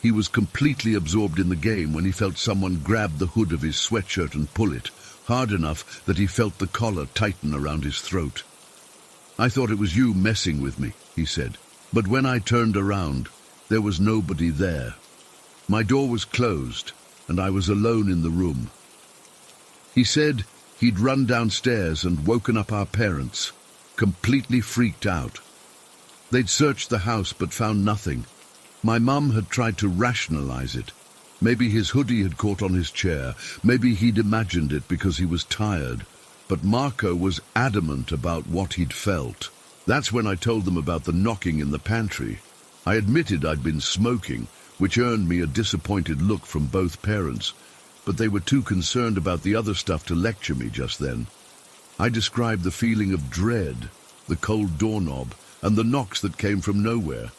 He was completely absorbed in the game when he felt someone grab the hood of his sweatshirt and pull it, hard enough that he felt the collar tighten around his throat. "I thought it was you messing with me," he said, "but when I turned around, there was nobody there. My door was closed, and I was alone in the room." He said he'd run downstairs and woken up our parents, completely freaked out. They'd searched the house but found nothing. My mum had tried to rationalize it. Maybe his hoodie had caught on his chair, maybe he'd imagined it because he was tired. But Marco was adamant about what he'd felt. That's when I told them about the knocking in the pantry. I admitted I'd been smoking, which earned me a disappointed look from both parents, but they were too concerned about the other stuff to lecture me just then. I described the feeling of dread, the cold doorknob, and the knocks that came from nowhere.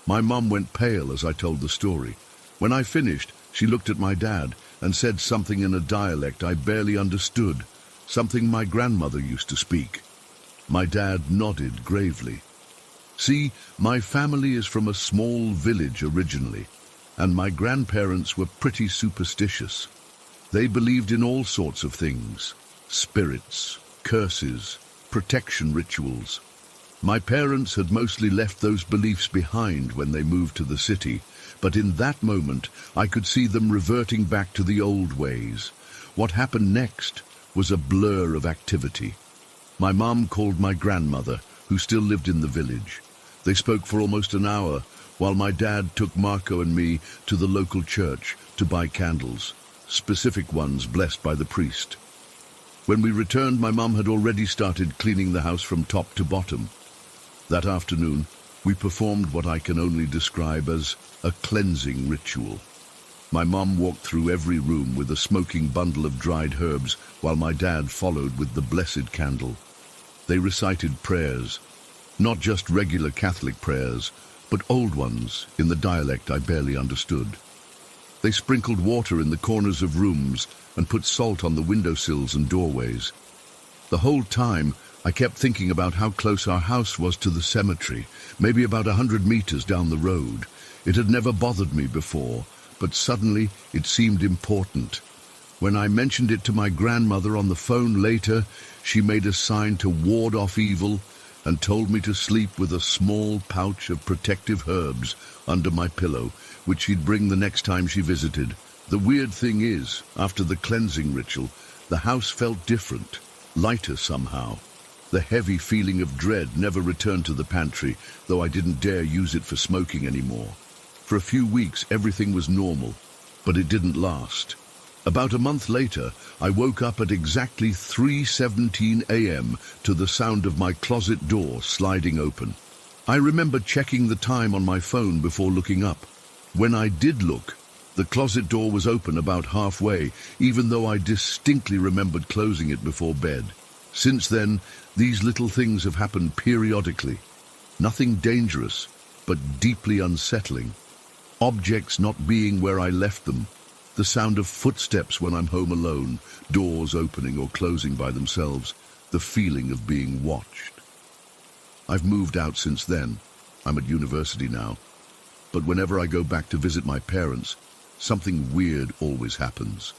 My mum went pale as I told the story. When I finished, she looked at my dad and said something in a dialect I barely understood, something my grandmother used to speak. My dad nodded gravely. "See, my family is from a small village originally, and my grandparents were pretty superstitious. They believed in all sorts of things: spirits, curses, protection rituals. My parents had mostly left those beliefs behind when they moved to the city, but in that moment I could see them reverting back to the old ways. What happened next was a blur of activity. My mum called my grandmother, who still lived in the village. They spoke for almost an hour, while my dad took Marco and me to the local church to buy candles, specific ones blessed by the priest. When we returned, my mum had already started cleaning the house from top to bottom. That afternoon, we performed what I can only describe as a cleansing ritual. My mum walked through every room with a smoking bundle of dried herbs, while my dad followed with the blessed candle. They recited prayers, not just regular Catholic prayers, but old ones in the dialect I barely understood. They sprinkled water in the corners of rooms and put salt on the windowsills and doorways. The whole time, I kept thinking about how close our house was to the cemetery, maybe about 100 meters down the road. It had never bothered me before, but suddenly it seemed important. When I mentioned it to my grandmother on the phone later, she made a sign to ward off evil and told me to sleep with a small pouch of protective herbs under my pillow, which she'd bring the next time she visited. The weird thing is, after the cleansing ritual, the house felt different, lighter somehow. The heavy feeling of dread never returned to the pantry, though I didn't dare use it for smoking anymore. For a few weeks, everything was normal, but it didn't last. About a month later, I woke up at exactly 3:17 a.m. to the sound of my closet door sliding open. I remember checking the time on my phone before looking up. When I did look, the closet door was open about halfway, even though I distinctly remembered closing it before bed. Since then, these little things have happened periodically. Nothing dangerous, but deeply unsettling. Objects not being where I left them. The sound of footsteps when I'm home alone, doors opening or closing by themselves. The feeling of being watched. I've moved out since then. I'm at university now. But whenever I go back to visit my parents, something weird always happens.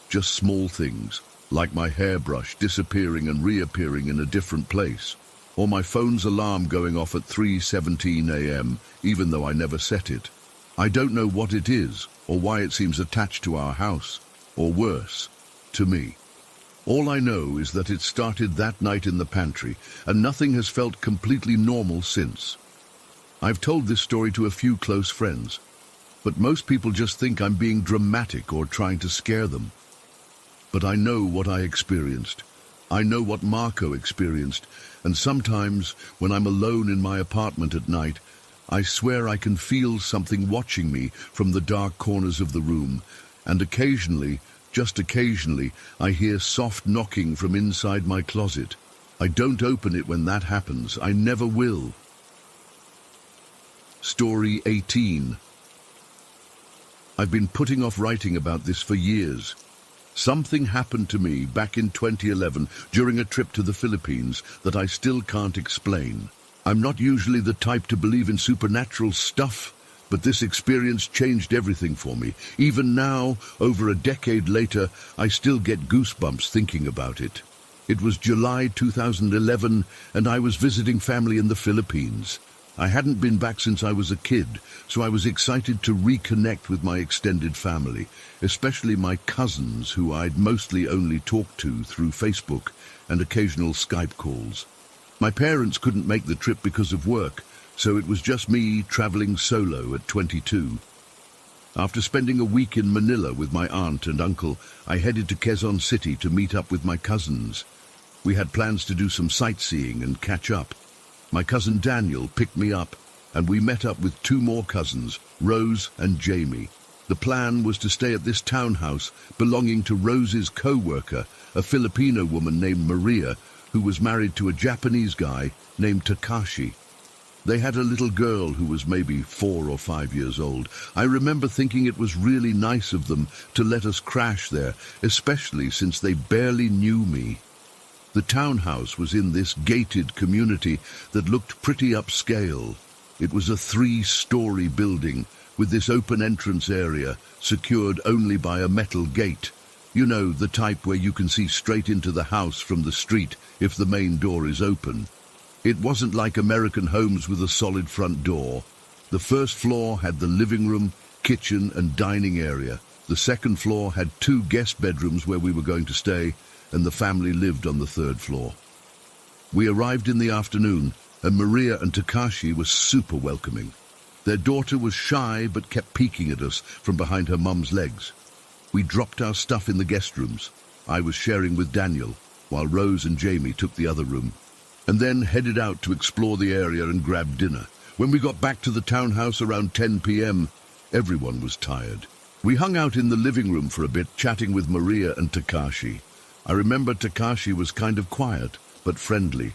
Just small things, like my hairbrush disappearing and reappearing in a different place, or my phone's alarm going off at 3:17 a.m., even though I never set it. I don't know what it is, or why it seems attached to our house, or worse, to me. All I know is that it started that night in the pantry, and nothing has felt completely normal since. I've told this story to a few close friends, but most people just think I'm being dramatic or trying to scare them. But I know what I experienced. I know what Marco experienced, and sometimes, when I'm alone in my apartment at night, I swear I can feel something watching me from the dark corners of the room, and occasionally, just occasionally, I hear soft knocking from inside my closet. I don't open it when that happens. I never will. Story 18. I've been putting off writing about this for years. Something happened to me back in 2011 during a trip to the Philippines that I still can't explain. I'm not usually the type to believe in supernatural stuff, but this experience changed everything for me. Even now, over a decade later, I still get goosebumps thinking about it. It was July 2011, and I was visiting family in the Philippines. I hadn't been back since I was a kid, so I was excited to reconnect with my extended family, especially my cousins who I'd mostly only talked to through Facebook and occasional Skype calls. My parents couldn't make the trip because of work, so it was just me traveling solo at 22. After spending a week in Manila with my aunt and uncle, I headed to Quezon City to meet up with my cousins. We had plans to do some sightseeing and catch up. My cousin Daniel picked me up, and we met up with two more cousins, Rose and Jamie. The plan was to stay at this townhouse belonging to Rose's co-worker, a Filipino woman named Maria, who was married to a Japanese guy named Takashi. They had a little girl who was maybe 4 or 5 years old. I remember thinking it was really nice of them to let us crash there, especially since they barely knew me. The townhouse was in this gated community that looked pretty upscale. It was a 3-story building with this open entrance area secured only by a metal gate. You know, the type where you can see straight into the house from the street if the main door is open. It wasn't like American homes with a solid front door. The first floor had the living room, kitchen and dining area. The second floor had 2 guest bedrooms where we were going to stay, and the family lived on the 3rd floor. We arrived in the afternoon, and Maria and Takashi were super welcoming. Their daughter was shy but kept peeking at us from behind her mum's legs. We dropped our stuff in the guest rooms. I was sharing with Daniel, while Rose and Jamie took the other room, and then headed out to explore the area and grab dinner. When we got back to the townhouse around 10 p.m., everyone was tired. We hung out in the living room for a bit, chatting with Maria and Takashi. I remember Takashi was kind of quiet, but friendly.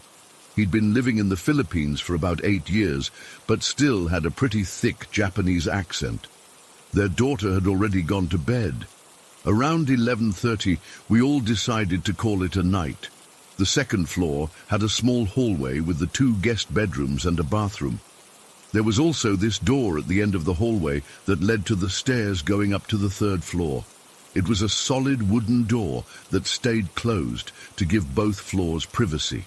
He'd been living in the Philippines for about 8 years, but still had a pretty thick Japanese accent. Their daughter had already gone to bed. Around 11:30, we all decided to call it a night. The 2nd floor had a small hallway with the 2 guest bedrooms and a bathroom. There was also this door at the end of the hallway that led to the stairs going up to the 3rd floor. It was a solid wooden door that stayed closed to give both floors privacy.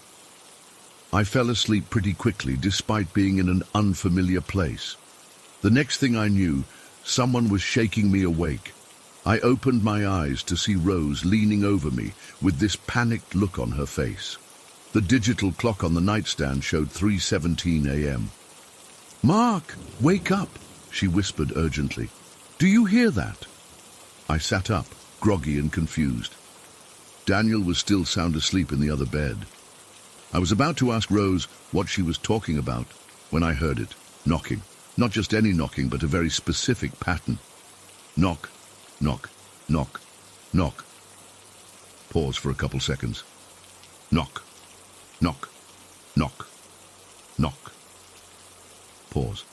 I fell asleep pretty quickly despite being in an unfamiliar place. The next thing I knew, someone was shaking me awake. I opened my eyes to see Rose leaning over me with this panicked look on her face. The digital clock on the nightstand showed 3:17 a.m. "Mark, wake up," she whispered urgently. "Do you hear that?" I sat up, groggy and confused. Daniel was still sound asleep in the other bed. I was about to ask Rose what she was talking about when I heard it, knocking. Not just any knocking, but a very specific pattern. Knock, knock, knock, knock. Pause for a couple seconds. Knock, knock, knock, knock. Pause.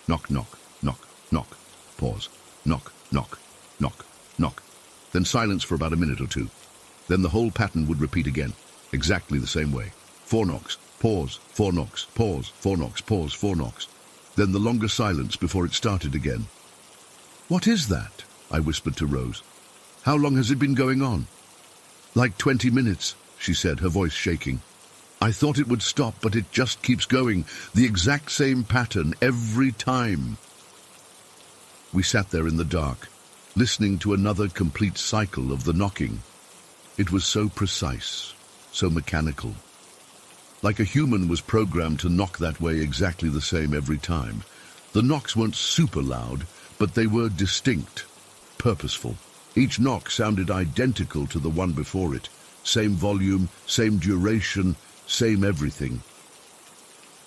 Knock, knock, knock, knock. Pause. Knock, knock, knock, knock. Then silence for about a minute or two. Then the whole pattern would repeat again, exactly the same way. 4 knocks, pause, 4 knocks, pause, 4 knocks, pause, 4 knocks. Then the longer silence before it started again. "What is that?" I whispered to Rose. "How long has it been going on?" "Like 20 minutes, she said, her voice shaking. "I thought it would stop, but it just keeps going. The exact same pattern every time." We sat there in the dark, listening to another complete cycle of the knocking. It was so precise, so mechanical. Like a human was programmed to knock that way exactly the same every time. The knocks weren't super loud, but they were distinct, purposeful. Each knock sounded identical to the one before it. Same volume, same duration, same everything.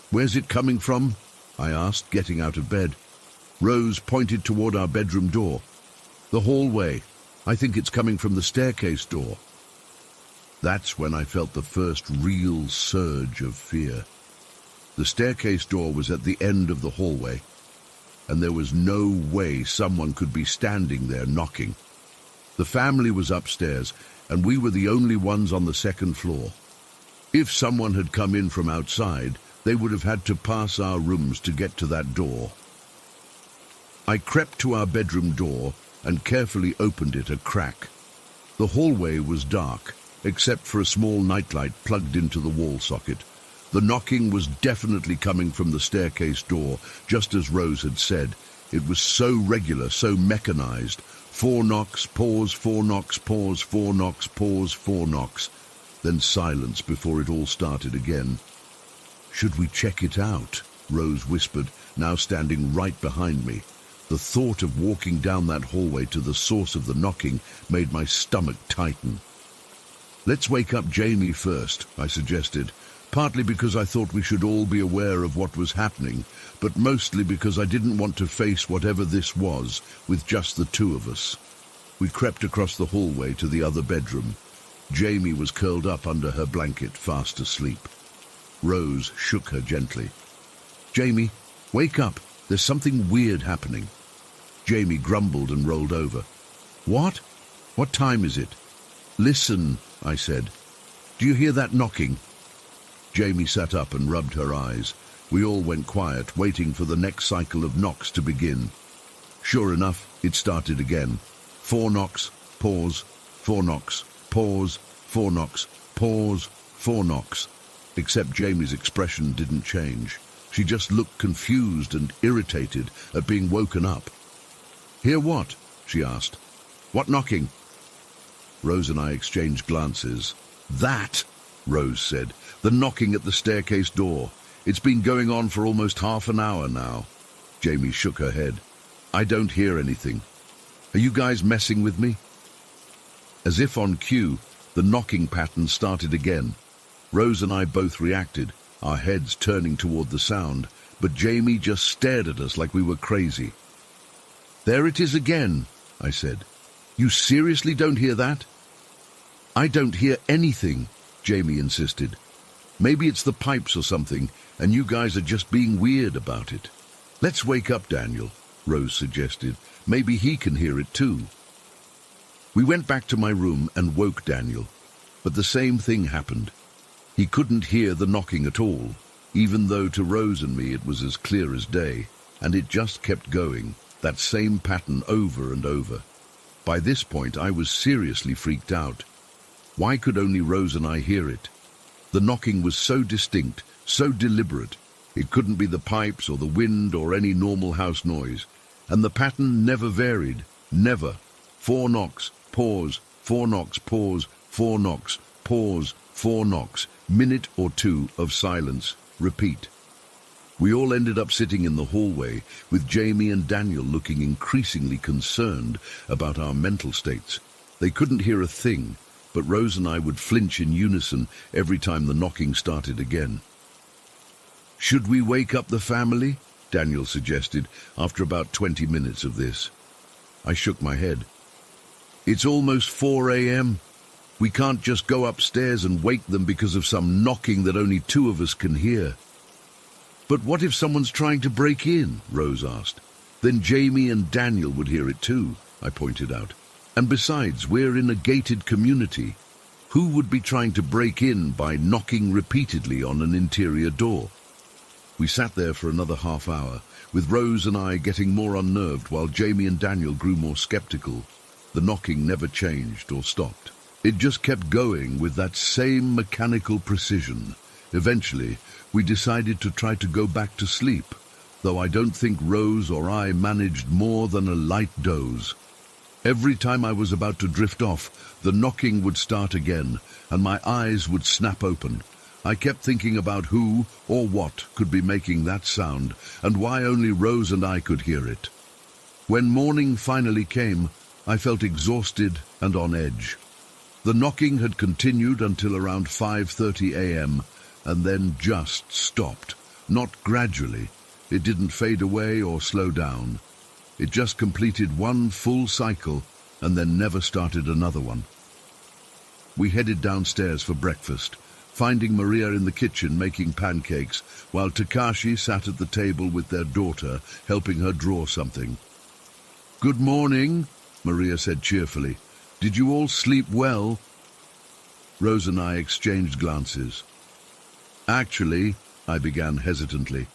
"Where's it coming from?" I asked, getting out of bed. Rose pointed toward our bedroom door. "The hallway. I think it's coming from the staircase door." That's when I felt the first real surge of fear. The staircase door was at the end of the hallway, and there was no way someone could be standing there knocking. The family was upstairs, and we were the only ones on the second floor. If someone had come in from outside, they would have had to pass our rooms to get to that door. I crept to our bedroom door and carefully opened it a crack. The hallway was dark, except for a small nightlight plugged into the wall socket. The knocking was definitely coming from the staircase door, just as Rose had said. It was so regular, so mechanized. 4 knocks, pause, 4 knocks, pause, 4 knocks, pause, 4 knocks. Then silence before it all started again. "Should we check it out?" Rose whispered, now standing right behind me. The thought of walking down that hallway to the source of the knocking made my stomach tighten. "Let's wake up Jamie first," I suggested, partly because I thought we should all be aware of what was happening, but mostly because I didn't want to face whatever this was with just the two of us. We crept across the hallway to the other bedroom. Jamie was curled up under her blanket, fast asleep. Rose shook her gently. "Jamie, wake up. There's something weird happening." Jamie grumbled and rolled over. "What? What time is it?" "Listen," I said. "Do you hear that knocking?" Jamie sat up and rubbed her eyes. We all went quiet, waiting for the next cycle of knocks to begin. Sure enough, it started again. 4 knocks, pause, 4 knocks, pause, 4 knocks, pause, 4 knocks. Except Jamie's expression didn't change. She just looked confused and irritated at being woken up. "Hear what?" she asked. "What knocking?" Rose and I exchanged glances. "That," Rose said, "the knocking at the staircase door. It's been going on for almost half an hour now." Jamie shook her head. "I don't hear anything. Are you guys messing with me?" As if on cue, the knocking pattern started again. Rose and I both reacted, our heads turning toward the sound, but Jamie just stared at us like we were crazy. "There it is again," I said. "You seriously don't hear that?" "I don't hear anything," Jamie insisted. "Maybe it's the pipes or something, and you guys are just being weird about it." "Let's wake up Daniel," Rose suggested. "Maybe he can hear it too." We went back to my room and woke Daniel, but the same thing happened. He couldn't hear the knocking at all, even though to Rose and me it was as clear as day, and it just kept going, that same pattern over and over. By this point I was seriously freaked out. Why could only Rose and I hear it? The knocking was so distinct, so deliberate. It couldn't be the pipes or the wind or any normal house noise. And the pattern never varied, never. 4 knocks, pause, 4 knocks, pause, 4 knocks, pause, 4 knocks, minute or two of silence, repeat. We all ended up sitting in the hallway, with Jamie and Daniel looking increasingly concerned about our mental states. They couldn't hear a thing, but Rose and I would flinch in unison every time the knocking started again. "Should we wake up the family?" Daniel suggested, after about 20 minutes of this. I shook my head. "It's almost 4 a.m. We can't just go upstairs and wake them because of some knocking that only 2 of us can hear." "But what if someone's trying to break in?" Rose asked. "Then Jamie and Daniel would hear it too," I pointed out. "And besides, we're in a gated community. Who would be trying to break in by knocking repeatedly on an interior door?" We sat there for another half hour, with Rose and I getting more unnerved while Jamie and Daniel grew more skeptical. The knocking never changed or stopped. It just kept going with that same mechanical precision. Eventually, we decided to try to go back to sleep, though I don't think Rose or I managed more than a light doze. Every time I was about to drift off, the knocking would start again, and my eyes would snap open. I kept thinking about who or what could be making that sound, and why only Rose and I could hear it. When morning finally came, I felt exhausted and on edge. The knocking had continued until around 5:30 a.m., and then just stopped. Not gradually. It didn't fade away or slow down. It just completed one full cycle and then never started another one. We headed downstairs for breakfast. finding Maria in the kitchen making pancakes, while Takashi sat at the table with their daughter, helping her draw something. "Good morning," Maria said cheerfully. "Did you all sleep well?" Rose and I exchanged glances. "Actually," I began hesitantly,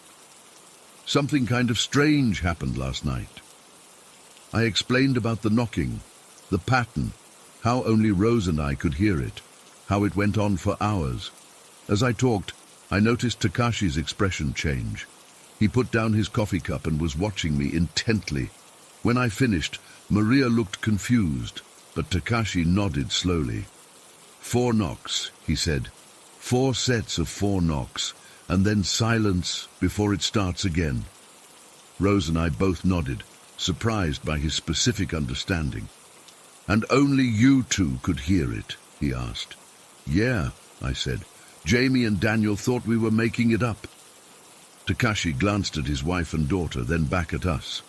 "something kind of strange happened last night." I explained about the knocking, the pattern, how only Rose and I could hear it, how it went on for hours. As I talked, I noticed Takashi's expression change. He put down his coffee cup and was watching me intently. When I finished, Maria looked confused, but Takashi nodded slowly. "4 knocks," he said. 4 sets of 4 knocks, and then silence before it starts again. Rose and I both nodded, surprised by his specific understanding. "And only you two could hear it?" he asked. "Yeah," I said. "Jamie and Daniel thought we were making it up." Takashi glanced at his wife and daughter, then back at us.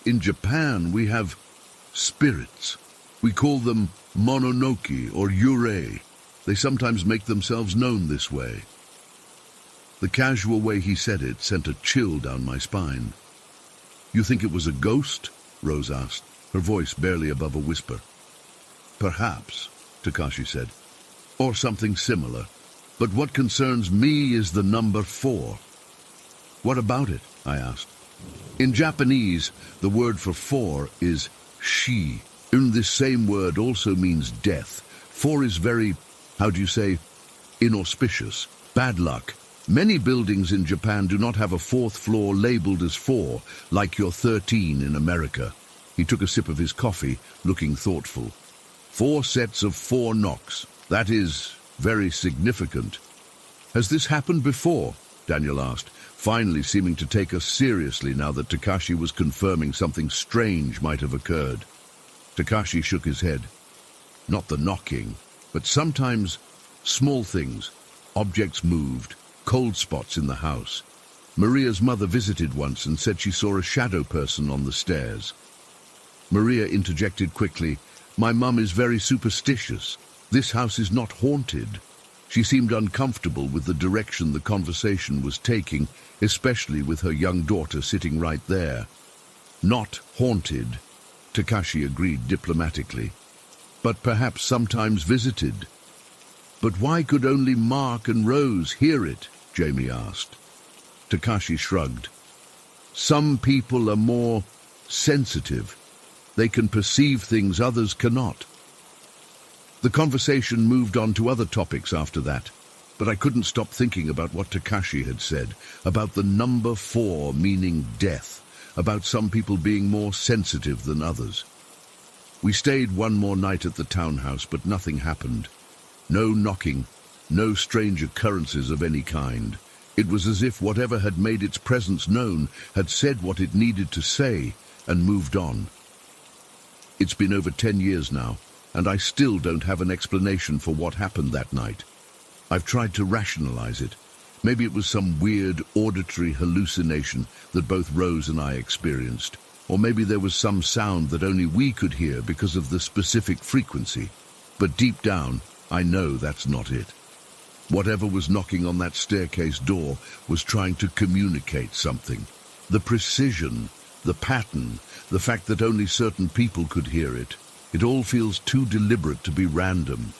"In Japan, we have spirits. We call them mononoke or yurei. They sometimes make themselves known this way." The casual way he said it sent a chill down my spine. "You think it was a ghost?" Rose asked, her voice barely above a whisper. "Perhaps," Takashi said, "or something similar. But what concerns me is the number 4. "What about it?" I asked. "In Japanese, the word for 4 is shi. And this same word also means death. 4 is very, inauspicious, bad luck. Many buildings in Japan do not have a 4th floor labeled as 4, like your 13 in America." He took a sip of his coffee, looking thoughtful. 4 sets of 4 knocks. That is very significant." "Has this happened before?" Daniel asked, finally seeming to take us seriously now that Takashi was confirming something strange might have occurred. Takashi shook his head. "Not the knocking, but sometimes small things. Objects moved, cold spots in the house. Maria's mother visited once and said she saw a shadow person on the stairs." Maria interjected quickly, "My mum is very superstitious. This house is not haunted." She seemed uncomfortable with the direction the conversation was taking, especially with her young daughter sitting right there. "Not haunted," Takashi agreed diplomatically, "but perhaps sometimes visited." "But why could only Mark and Rose hear it?" Jamie asked. Takashi shrugged. "Some people are more sensitive. They can perceive things others cannot." The conversation moved on to other topics after that, but I couldn't stop thinking about what Takashi had said, about the number 4 meaning death, about some people being more sensitive than others. We stayed one more night at the townhouse, but nothing happened. No knocking, no strange occurrences of any kind. It was as if whatever had made its presence known had said what it needed to say and moved on. It's been over 10 years now, and I still don't have an explanation for what happened that night. I've tried to rationalize it. Maybe it was some weird auditory hallucination that both Rose and I experienced, or maybe there was some sound that only we could hear because of the specific frequency. But deep down, I know that's not it. Whatever was knocking on that staircase door was trying to communicate something. The precision, the pattern, the fact that only certain people could hear it. It all feels too deliberate to be random.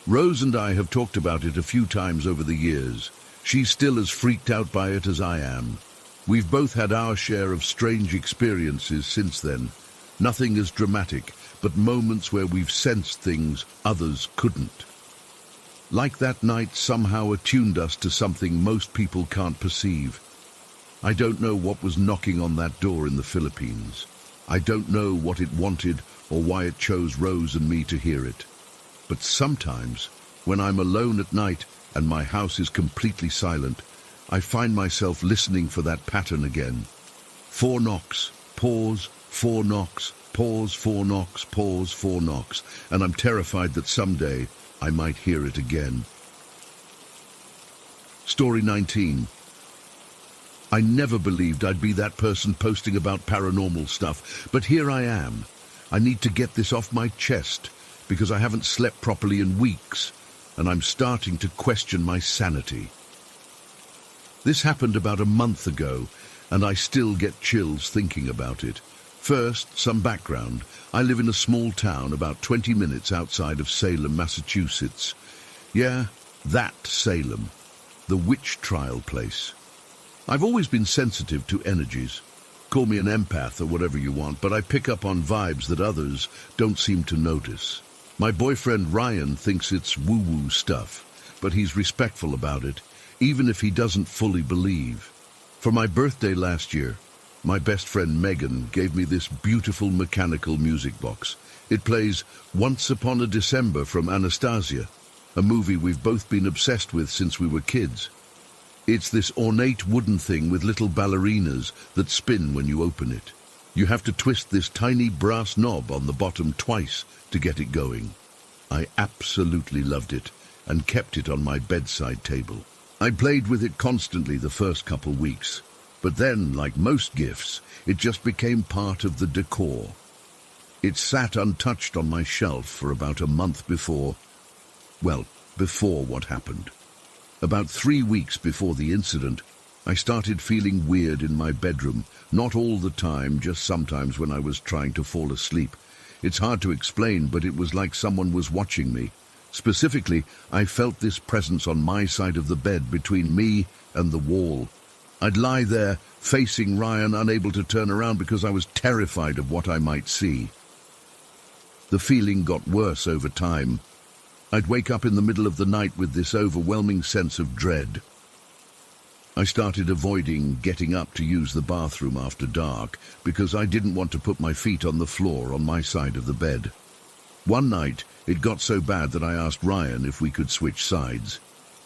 Rose and I have talked about it a few times over the years. She's still as freaked out by it as I am. We've both had our share of strange experiences since then. Nothing as dramatic, but moments where we've sensed things others couldn't. Like that night somehow attuned us to something most people can't perceive. I don't know what was knocking on that door in the Philippines. I don't know what it wanted or why it chose Rose and me to hear it. But sometimes, when I'm alone at night and my house is completely silent, I find myself listening for that pattern again. 4 knocks, pause, 4 knocks, pause, 4 knocks, pause, 4 knocks, and I'm terrified that someday I might hear it again. Story 19. I never believed I'd be that person posting about paranormal stuff, but here I am. I need to get this off my chest, because I haven't slept properly in weeks. and I'm starting to question my sanity. This happened about a month ago, and I still get chills thinking about it. First, some background. I live in a small town about 20 minutes outside of Salem, Massachusetts. Yeah, that Salem, the witch trial place. I've always been sensitive to energies. Call me an empath or whatever you want, but I pick up on vibes that others don't seem to notice. My boyfriend Ryan thinks it's woo-woo stuff, but he's respectful about it, even if he doesn't fully believe. For my birthday last year, my best friend Megan gave me this beautiful mechanical music box. It plays Once Upon a December from Anastasia, a movie we've both been obsessed with since we were kids. It's this ornate wooden thing with little ballerinas that spin when you open it. You have to twist this tiny brass knob on the bottom twice to get it going. I absolutely loved it and kept it on my bedside table. I played with it constantly the first couple weeks, but then, like most gifts, it just became part of the decor. It sat untouched on my shelf for about a month before what happened. About 3 weeks before the incident, I started feeling weird in my bedroom, not all the time, just sometimes when I was trying to fall asleep. It's hard to explain, but it was like someone was watching me. Specifically, I felt this presence on my side of the bed between me and the wall. I'd lie there, facing Ryan, unable to turn around because I was terrified of what I might see. The feeling got worse over time. I'd wake up in the middle of the night with this overwhelming sense of dread. I started avoiding getting up to use the bathroom after dark because I didn't want to put my feet on the floor on my side of the bed. One night, it got so bad that I asked Ryan if we could switch sides.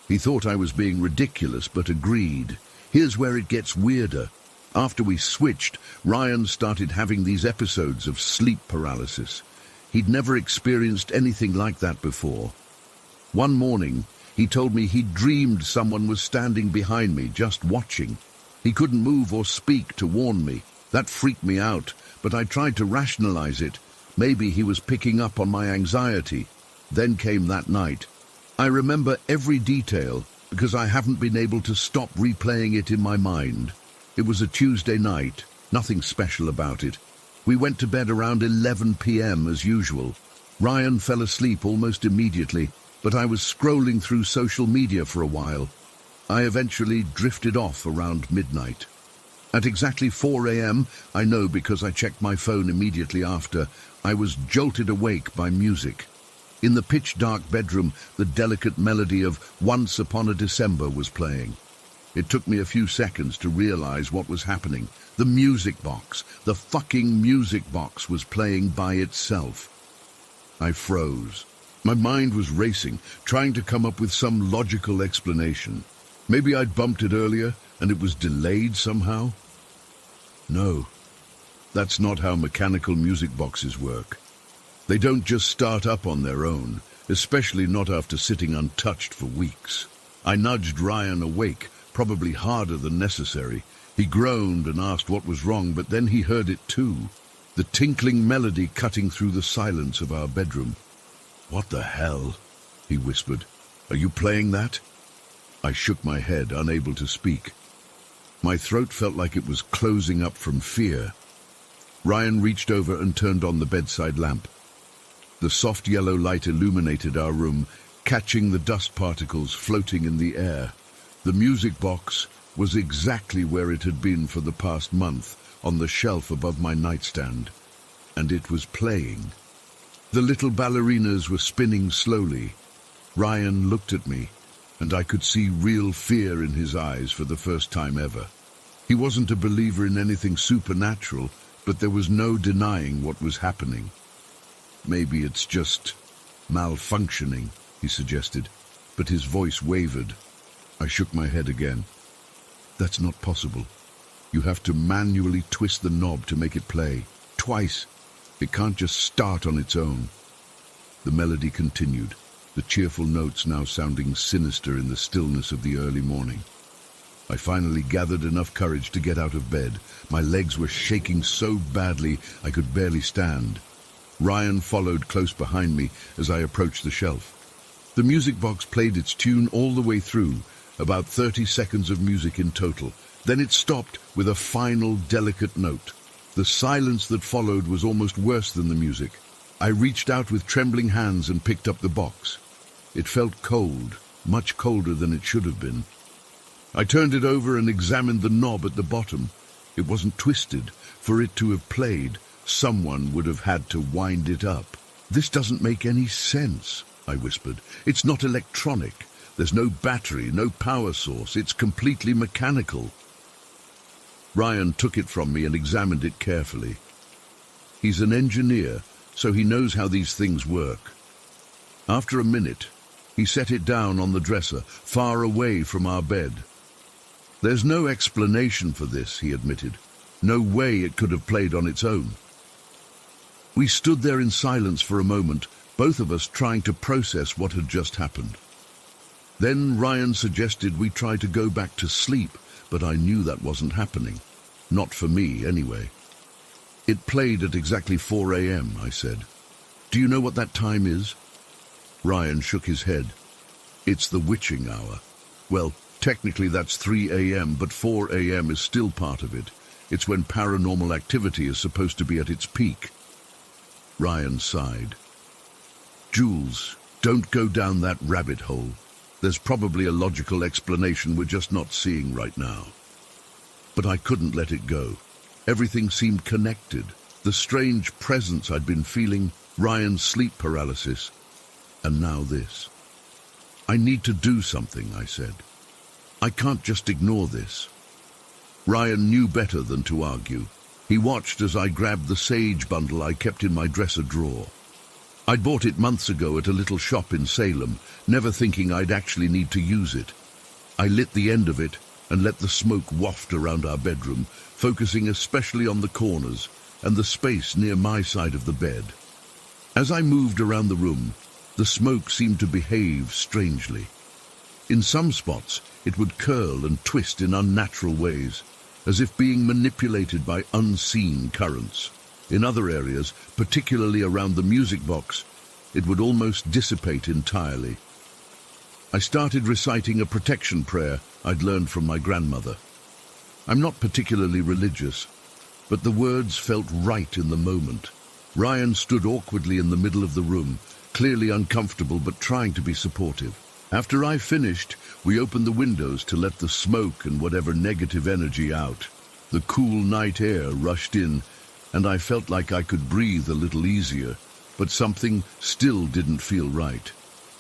He thought I was being ridiculous, but agreed. Here's where it gets weirder. After we switched, Ryan started having these episodes of sleep paralysis. He'd never experienced anything like that before. One morning, he told me he'd dreamed someone was standing behind me, just watching. He couldn't move or speak to warn me. That freaked me out, but I tried to rationalize it. Maybe he was picking up on my anxiety. Then came that night. I remember every detail because I haven't been able to stop replaying it in my mind. It was a Tuesday night, nothing special about it. We went to bed around 11 p.m. as usual. Ryan fell asleep almost immediately, but I was scrolling through social media for a while. I eventually drifted off around midnight. At exactly 4 a.m., I know because I checked my phone immediately after, I was jolted awake by music. In the pitch-dark bedroom, the delicate melody of Once Upon a December was playing. It took me a few seconds to realize what was happening. The music box, the fucking music box, was playing by itself. I froze. My mind was racing, trying to come up with some logical explanation. Maybe I'd bumped it earlier and it was delayed somehow? No, that's not how mechanical music boxes work. They don't just start up on their own, especially not after sitting untouched for weeks. I nudged Ryan awake, probably harder than necessary. He groaned and asked what was wrong, but then he heard it too. The tinkling melody cutting through the silence of our bedroom. "What the hell?" he whispered. "Are you playing that?" I shook my head, unable to speak. My throat felt like it was closing up from fear. Ryan reached over and turned on the bedside lamp. The soft yellow light illuminated our room, catching the dust particles floating in the air. The music box was exactly where it had been for the past month, on the shelf above my nightstand. And it was playing. The little ballerinas were spinning slowly. Ryan looked at me, and I could see real fear in his eyes for the first time ever. He wasn't a believer in anything supernatural, but there was no denying what was happening. "Maybe it's just malfunctioning," he suggested, but his voice wavered. I shook my head again. "That's not possible. You have to manually twist the knob to make it play. Twice. It can't just start on its own." The melody continued, the cheerful notes now sounding sinister in the stillness of the early morning. I finally gathered enough courage to get out of bed. My legs were shaking so badly I could barely stand. Ryan followed close behind me as I approached the shelf. The music box played its tune all the way through, about 30 seconds of music in total. Then it stopped with a final delicate note. The silence that followed was almost worse than the music. I reached out with trembling hands and picked up the box. It felt cold, much colder than it should have been. I turned it over and examined the knob at the bottom. It wasn't twisted. For it to have played, someone would have had to wind it up. "This doesn't make any sense," I whispered. "It's not electronic. There's no battery, no power source. It's completely mechanical." Ryan took it from me and examined it carefully. He's an engineer, so he knows how these things work. After a minute, he set it down on the dresser, far away from our bed. "There's no explanation for this," he admitted. "No way it could have played on its own." We stood there in silence for a moment, both of us trying to process what had just happened. Then Ryan suggested we try to go back to sleep, but I knew that wasn't happening. Not for me, anyway. "It played at exactly 4 a.m., I said. "Do you know what that time is?" Ryan shook his head. "It's the witching hour. Well, technically that's 3 a.m., but 4 a.m. is still part of it. It's when paranormal activity is supposed to be at its peak." Ryan sighed. "Jules, don't go down that rabbit hole. There's probably a logical explanation we're just not seeing right now." But I couldn't let it go. Everything seemed connected. The strange presence I'd been feeling, Ryan's sleep paralysis, and now this. "I need to do something," I said. "I can't just ignore this." Ryan knew better than to argue. He watched as I grabbed the sage bundle I kept in my dresser drawer. I'd bought it months ago at a little shop in Salem, never thinking I'd actually need to use it. I lit the end of it and let the smoke waft around our bedroom, focusing especially on the corners and the space near my side of the bed. As I moved around the room, the smoke seemed to behave strangely. In some spots, it would curl and twist in unnatural ways, as if being manipulated by unseen currents. In other areas, particularly around the music box, it would almost dissipate entirely. I started reciting a protection prayer I'd learned from my grandmother. I'm not particularly religious, but the words felt right in the moment. Ryan stood awkwardly in the middle of the room, clearly uncomfortable but trying to be supportive. After I finished, we opened the windows to let the smoke and whatever negative energy out. The cool night air rushed in, and I felt like I could breathe a little easier, but something still didn't feel right.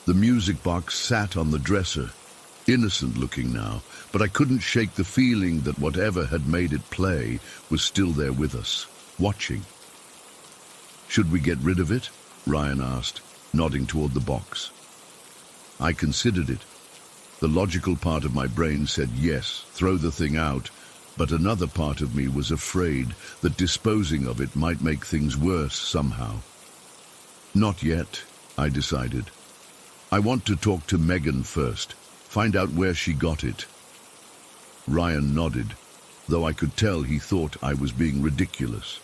The music box sat on the dresser, innocent looking now, but I couldn't shake the feeling that whatever had made it play was still there with us, watching. "Should we get rid of it?" Ryan asked, nodding toward the box. I considered it. The logical part of my brain said yes, throw the thing out, but another part of me was afraid that disposing of it might make things worse somehow. "Not yet," I decided. "I want to talk to Megan first, find out where she got it." Ryan nodded, though I could tell he thought I was being ridiculous.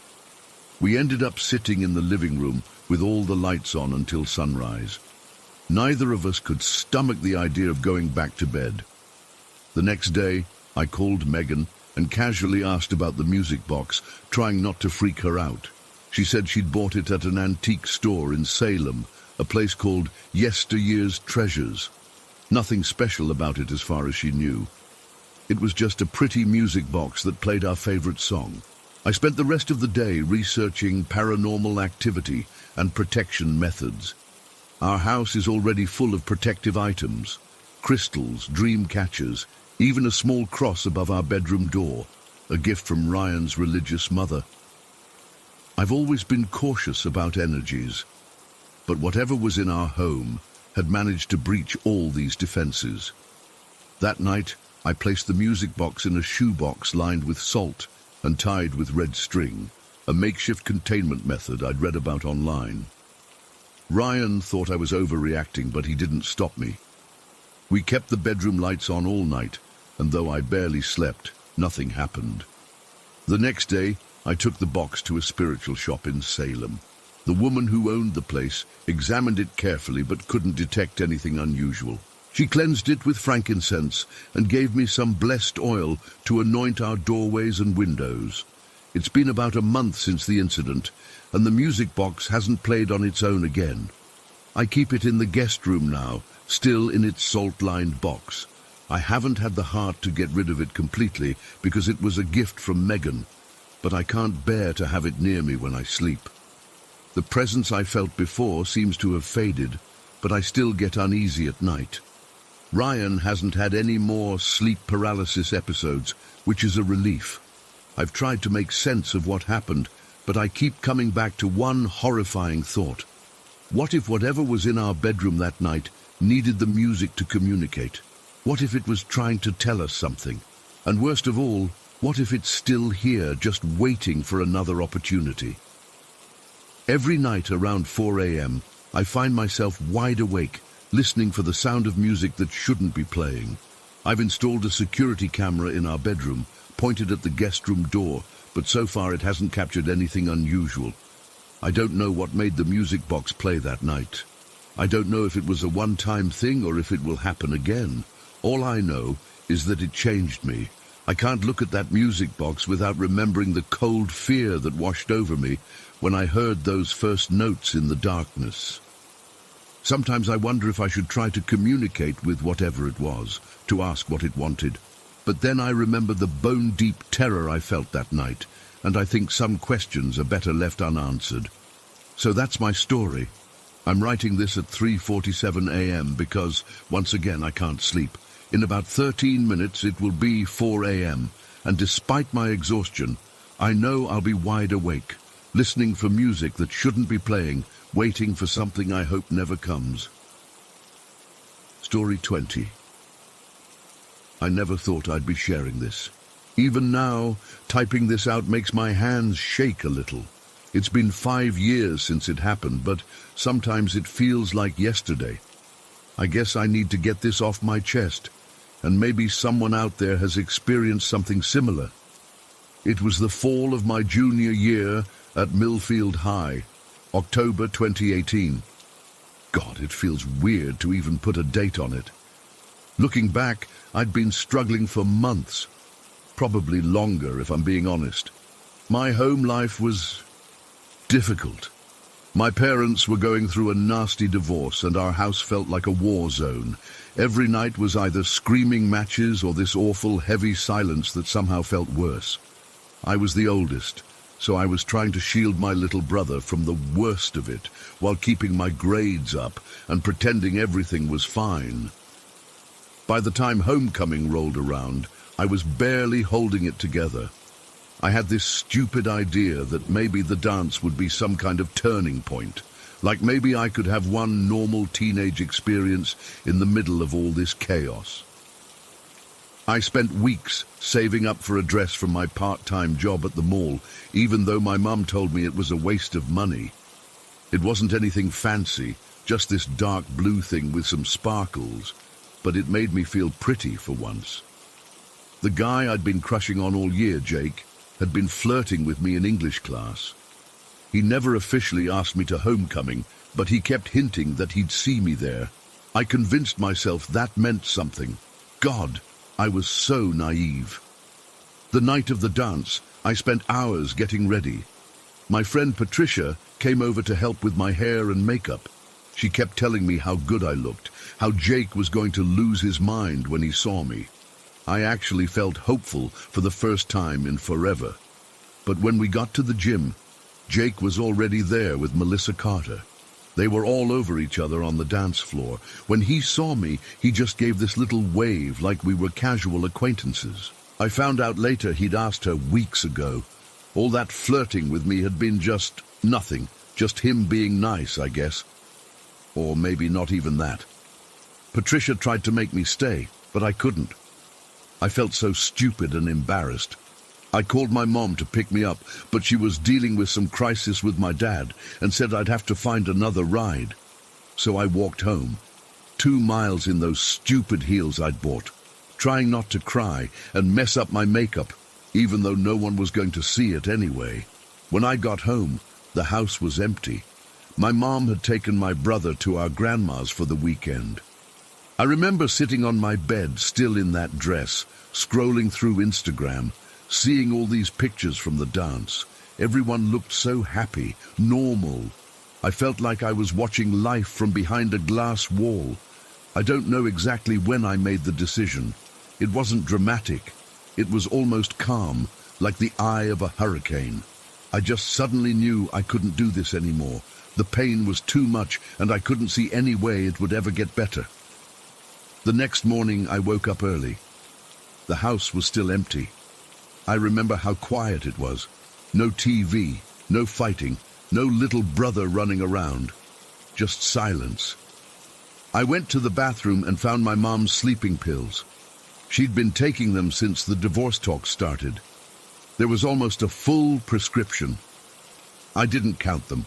We ended up sitting in the living room with all the lights on until sunrise. Neither of us could stomach the idea of going back to bed. The next day, I called Megan and casually asked about the music box, trying not to freak her out. She said she'd bought it at an antique store in Salem, a place called Yesteryear's Treasures. Nothing special about it as far as she knew. It was just a pretty music box that played our favorite song. I spent the rest of the day researching paranormal activity and protection methods. Our house is already full of protective items, crystals, dream catchers, even a small cross above our bedroom door, a gift from Ryan's religious mother. I've always been cautious about energies, but whatever was in our home had managed to breach all these defenses. That night, I placed the music box in a shoebox lined with salt and tied with red string, a makeshift containment method I'd read about online. Ryan thought I was overreacting, but he didn't stop me. We kept the bedroom lights on all night, and though I barely slept, nothing happened. The next day, I took the box to a spiritual shop in Salem. The woman who owned the place examined it carefully but couldn't detect anything unusual. She cleansed it with frankincense and gave me some blessed oil to anoint our doorways and windows. It's been about a month since the incident, and the music box hasn't played on its own again. I keep it in the guest room now, still in its salt-lined box. I haven't had the heart to get rid of it completely because it was a gift from Megan, but I can't bear to have it near me when I sleep. The presence I felt before seems to have faded, but I still get uneasy at night. Ryan hasn't had any more sleep paralysis episodes, which is a relief. I've tried to make sense of what happened, but I keep coming back to one horrifying thought. What if whatever was in our bedroom that night needed the music to communicate? What if it was trying to tell us something? And worst of all, what if it's still here, just waiting for another opportunity? Every night around 4 a.m., I find myself wide awake, listening for the sound of music that shouldn't be playing. I've installed a security camera in our bedroom, pointed at the guest room door, but so far it hasn't captured anything unusual. I don't know what made the music box play that night. I don't know if it was a one-time thing or if it will happen again. All I know is that it changed me. I can't look at that music box without remembering the cold fear that washed over me when I heard those first notes in the darkness. Sometimes I wonder if I should try to communicate with whatever it was, to ask what it wanted. But then I remember the bone-deep terror I felt that night, and I think some questions are better left unanswered. So that's my story. I'm writing this at 3:47 a.m. because, once again, I can't sleep. In about 13 minutes it will be 4 a.m., and despite my exhaustion, I know I'll be wide awake, listening for music that shouldn't be playing, waiting for something I hope never comes. Story 20. I never thought I'd be sharing this. Even now, typing this out makes my hands shake a little. It's been 5 years since it happened, but sometimes it feels like yesterday. I guess I need to get this off my chest, and maybe someone out there has experienced something similar. It was the fall of my junior year at Millfield High, October 2018. God, it feels weird to even put a date on it. Looking back, I'd been struggling for months, probably longer if I'm being honest. My home life was difficult. My parents were going through a nasty divorce and our house felt like a war zone. Every night was either screaming matches or this awful heavy silence that somehow felt worse. I was the oldest, so I was trying to shield my little brother from the worst of it while keeping my grades up and pretending everything was fine. By the time homecoming rolled around, I was barely holding it together. I had this stupid idea that maybe the dance would be some kind of turning point, like maybe I could have one normal teenage experience in the middle of all this chaos. I spent weeks saving up for a dress from my part-time job at the mall, even though my mum told me it was a waste of money. It wasn't anything fancy, just this dark blue thing with some sparkles, but it made me feel pretty for once. The guy I'd been crushing on all year, Jake, had been flirting with me in English class. He never officially asked me to homecoming, but he kept hinting that he'd see me there. I convinced myself that meant something. God, I was so naive. The night of the dance, I spent hours getting ready. My friend Patricia came over to help with my hair and makeup. She kept telling me how good I looked, how Jake was going to lose his mind when he saw me. I actually felt hopeful for the first time in forever. But when we got to the gym, Jake was already there with Melissa Carter. They were all over each other on the dance floor. When he saw me, he just gave this little wave like we were casual acquaintances. I found out later he'd asked her weeks ago. All that flirting with me had been just nothing, just him being nice, I guess. Or maybe not even that. Patricia tried to make me stay, but I couldn't. I felt so stupid and embarrassed. I called my mom to pick me up, but she was dealing with some crisis with my dad and said I'd have to find another ride. So I walked home, 2 miles in those stupid heels I'd bought, trying not to cry and mess up my makeup, even though no one was going to see it anyway. When I got home, the house was empty. My mom had taken my brother to our grandma's for the weekend. I remember sitting on my bed, still in that dress, scrolling through Instagram, seeing all these pictures from the dance. Everyone looked so happy, normal. I felt like I was watching life from behind a glass wall. I don't know exactly when I made the decision. It wasn't dramatic. It was almost calm, like the eye of a hurricane. I just suddenly knew I couldn't do this anymore. The pain was too much, and I couldn't see any way it would ever get better. The next morning, I woke up early. The house was still empty. I remember how quiet it was. No TV, no fighting, no little brother running around. Just silence. I went to the bathroom and found my mom's sleeping pills. She'd been taking them since the divorce talk started. There was almost a full prescription. I didn't count them.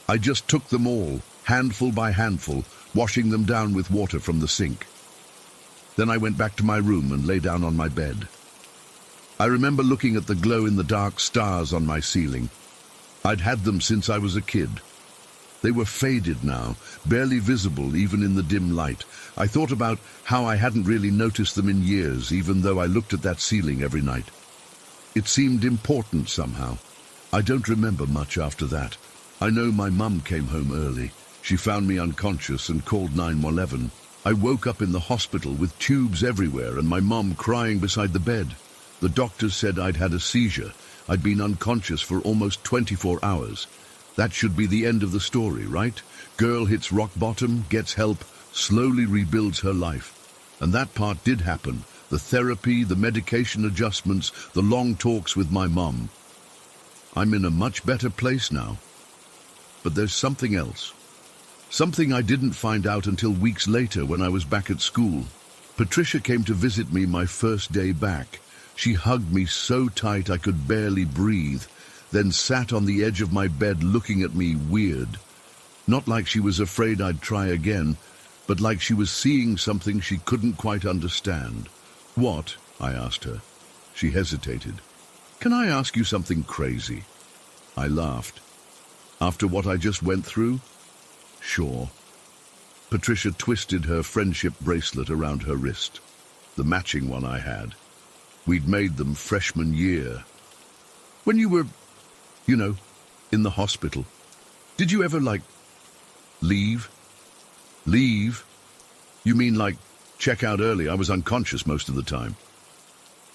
I just took them all, handful by handful, washing them down with water from the sink. Then I went back to my room and lay down on my bed. I remember looking at the glow-in-the-dark stars on my ceiling. I'd had them since I was a kid. They were faded now, barely visible even in the dim light. I thought about how I hadn't really noticed them in years, even though I looked at that ceiling every night. It seemed important somehow. I don't remember much after that. I know my mum came home early. She found me unconscious and called 911. I woke up in the hospital with tubes everywhere and my mum crying beside the bed. The doctors said I'd had a seizure. I'd been unconscious for almost 24 hours. That should be the end of the story, right? Girl hits rock bottom, gets help, slowly rebuilds her life. And that part did happen. The therapy, the medication adjustments, the long talks with my mum. I'm in a much better place now. But there's something else. Something I didn't find out until weeks later when I was back at school. Patricia came to visit me my first day back. She hugged me so tight I could barely breathe, then sat on the edge of my bed looking at me weird. Not like she was afraid I'd try again, but like she was seeing something she couldn't quite understand. What? I asked her. She hesitated. Can I ask you something crazy? I laughed. After what I just went through? Sure. Patricia twisted her friendship bracelet around her wrist, the matching one I had. We'd made them freshman year. When you were, in the hospital, did you ever, leave? Leave? You mean, check out early? I was unconscious most of the time.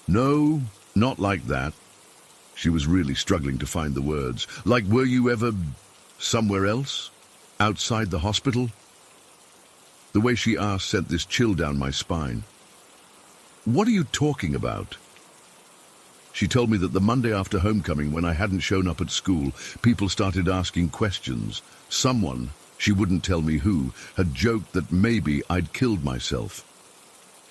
No, not like that. She was really struggling to find the words. Were you ever somewhere else? Outside the hospital? The way she asked sent this chill down my spine. What are you talking about? She told me that the Monday after homecoming, when I hadn't shown up at school, people started asking questions. Someone, she wouldn't tell me who, had joked that maybe I'd killed myself.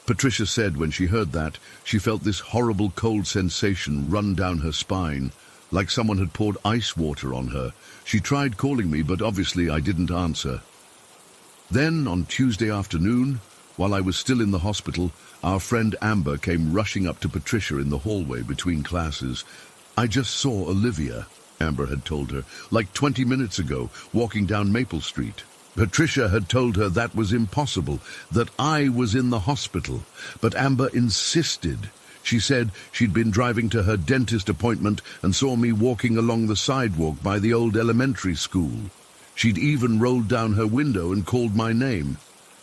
Patricia said when she heard that, she felt this horrible cold sensation run down her spine, like someone had poured ice water on her. She tried calling me, but obviously I didn't answer. Then, on Tuesday afternoon, while I was still in the hospital, our friend Amber came rushing up to Patricia in the hallway between classes. I just saw Olivia, Amber had told her, 20 minutes ago, walking down Maple Street. Patricia had told her that was impossible, that I was in the hospital, but Amber insisted. She said she'd been driving to her dentist appointment and saw me walking along the sidewalk by the old elementary school. She'd even rolled down her window and called my name.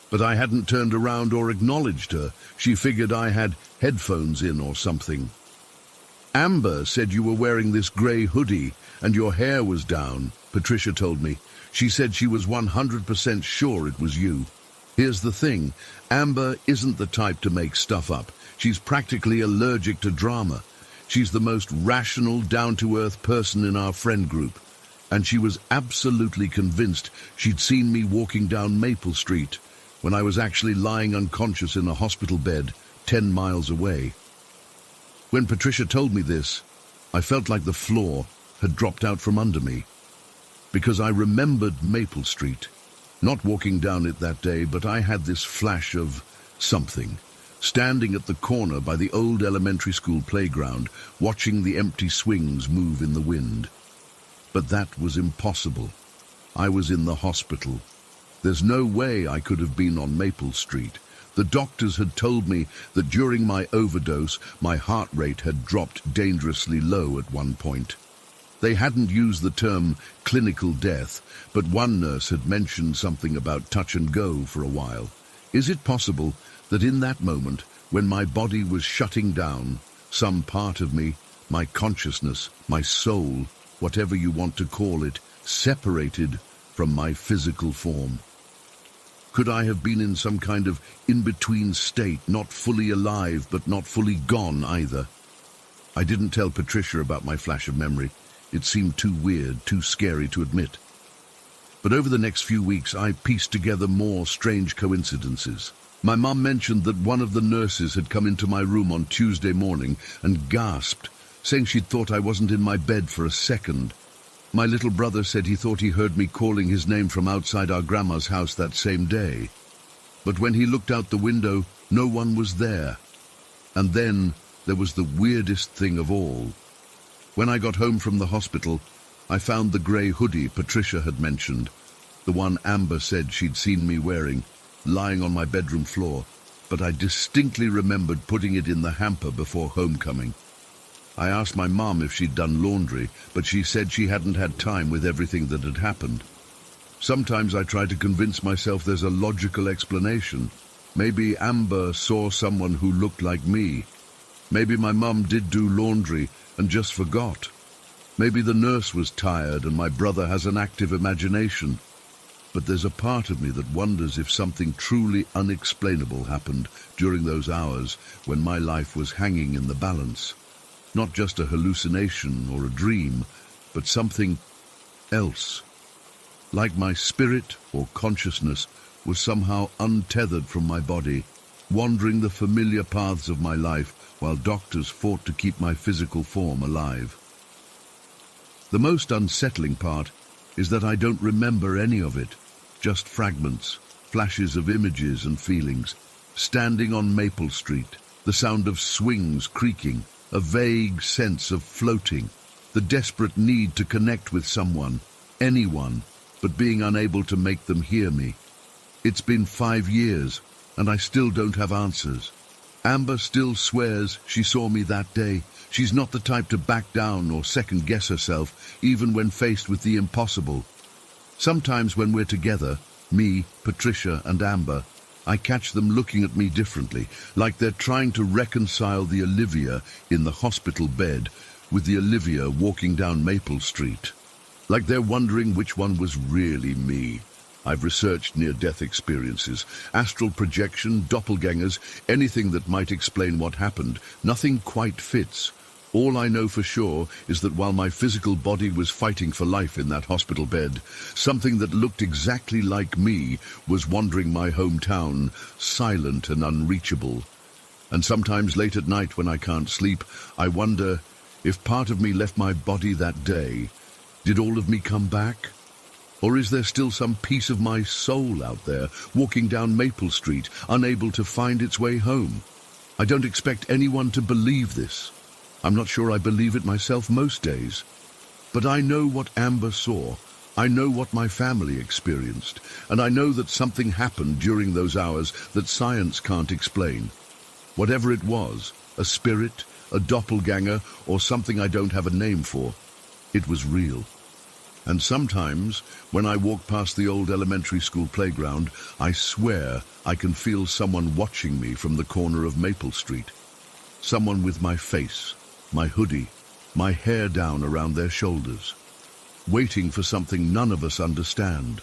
But I hadn't turned around or acknowledged her. She figured I had headphones in or something. Amber said you were wearing this grey hoodie and your hair was down, Patricia told me. She said she was 100% sure it was you. Here's the thing, Amber isn't the type to make stuff up. She's practically allergic to drama. She's the most rational, down-to-earth person in our friend group. And she was absolutely convinced she'd seen me walking down Maple Street when I was actually lying unconscious in a hospital bed 10 miles away. When Patricia told me this, I felt like the floor had dropped out from under me. Because I remembered Maple Street. Not walking down it that day, but I had this flash of something. Standing at the corner by the old elementary school playground, watching the empty swings move in the wind. But that was impossible. I was in the hospital. There's no way I could have been on Maple Street. The doctors had told me that during my overdose, my heart rate had dropped dangerously low at one point. They hadn't used the term clinical death, but one nurse had mentioned something about touch and go for a while. Is it possible that in that moment, when my body was shutting down, some part of me, my consciousness, my soul, whatever you want to call it, separated from my physical form? Could I have been in some kind of in-between state, not fully alive, but not fully gone either? I didn't tell Patricia about my flash of memory. It seemed too weird, too scary to admit. But over the next few weeks, I pieced together more strange coincidences. My mum mentioned that one of the nurses had come into my room on Tuesday morning and gasped, saying she'd thought I wasn't in my bed for a second. My little brother said he thought he heard me calling his name from outside our grandma's house that same day. But when he looked out the window, no one was there. And then there was the weirdest thing of all. When I got home from the hospital, I found the grey hoodie Patricia had mentioned, the one Amber said she'd seen me wearing, lying on my bedroom floor, but I distinctly remembered putting it in the hamper before homecoming. I asked my mum if she'd done laundry, but she said she hadn't had time with everything that had happened. Sometimes I try to convince myself there's a logical explanation. Maybe Amber saw someone who looked like me. Maybe my mum did do laundry and just forgot. Maybe the nurse was tired and my brother has an active imagination. But there's a part of me that wonders if something truly unexplainable happened during those hours when my life was hanging in the balance. Not just a hallucination or a dream, but something else. Like my spirit or consciousness was somehow untethered from my body, wandering the familiar paths of my life while doctors fought to keep my physical form alive. The most unsettling part is that I don't remember any of it, just fragments, flashes of images and feelings. Standing on Maple Street, the sound of swings creaking, a vague sense of floating, the desperate need to connect with someone, anyone, but being unable to make them hear me. It's been 5 years, and I still don't have answers. Amber still swears she saw me that day. She's not the type to back down or second-guess herself, even when faced with the impossible. Sometimes when we're together, me, Patricia, and Amber, I catch them looking at me differently, like they're trying to reconcile the Olivia in the hospital bed with the Olivia walking down Maple Street. Like they're wondering which one was really me. I've researched near-death experiences, astral projection, doppelgangers, anything that might explain what happened. Nothing quite fits. All I know for sure is that while my physical body was fighting for life in that hospital bed, something that looked exactly like me was wandering my hometown, silent and unreachable. And sometimes late at night when I can't sleep, I wonder if part of me left my body that day. Did all of me come back? Or is there still some piece of my soul out there, walking down Maple Street, unable to find its way home? I don't expect anyone to believe this. I'm not sure I believe it myself most days. But I know what Amber saw. I know what my family experienced. And I know that something happened during those hours that science can't explain. Whatever it was, a spirit, a doppelganger, or something I don't have a name for, it was real. And sometimes, when I walk past the old elementary school playground, I swear I can feel someone watching me from the corner of Maple Street. Someone with my face, my hoodie, my hair down around their shoulders, waiting for something none of us understand.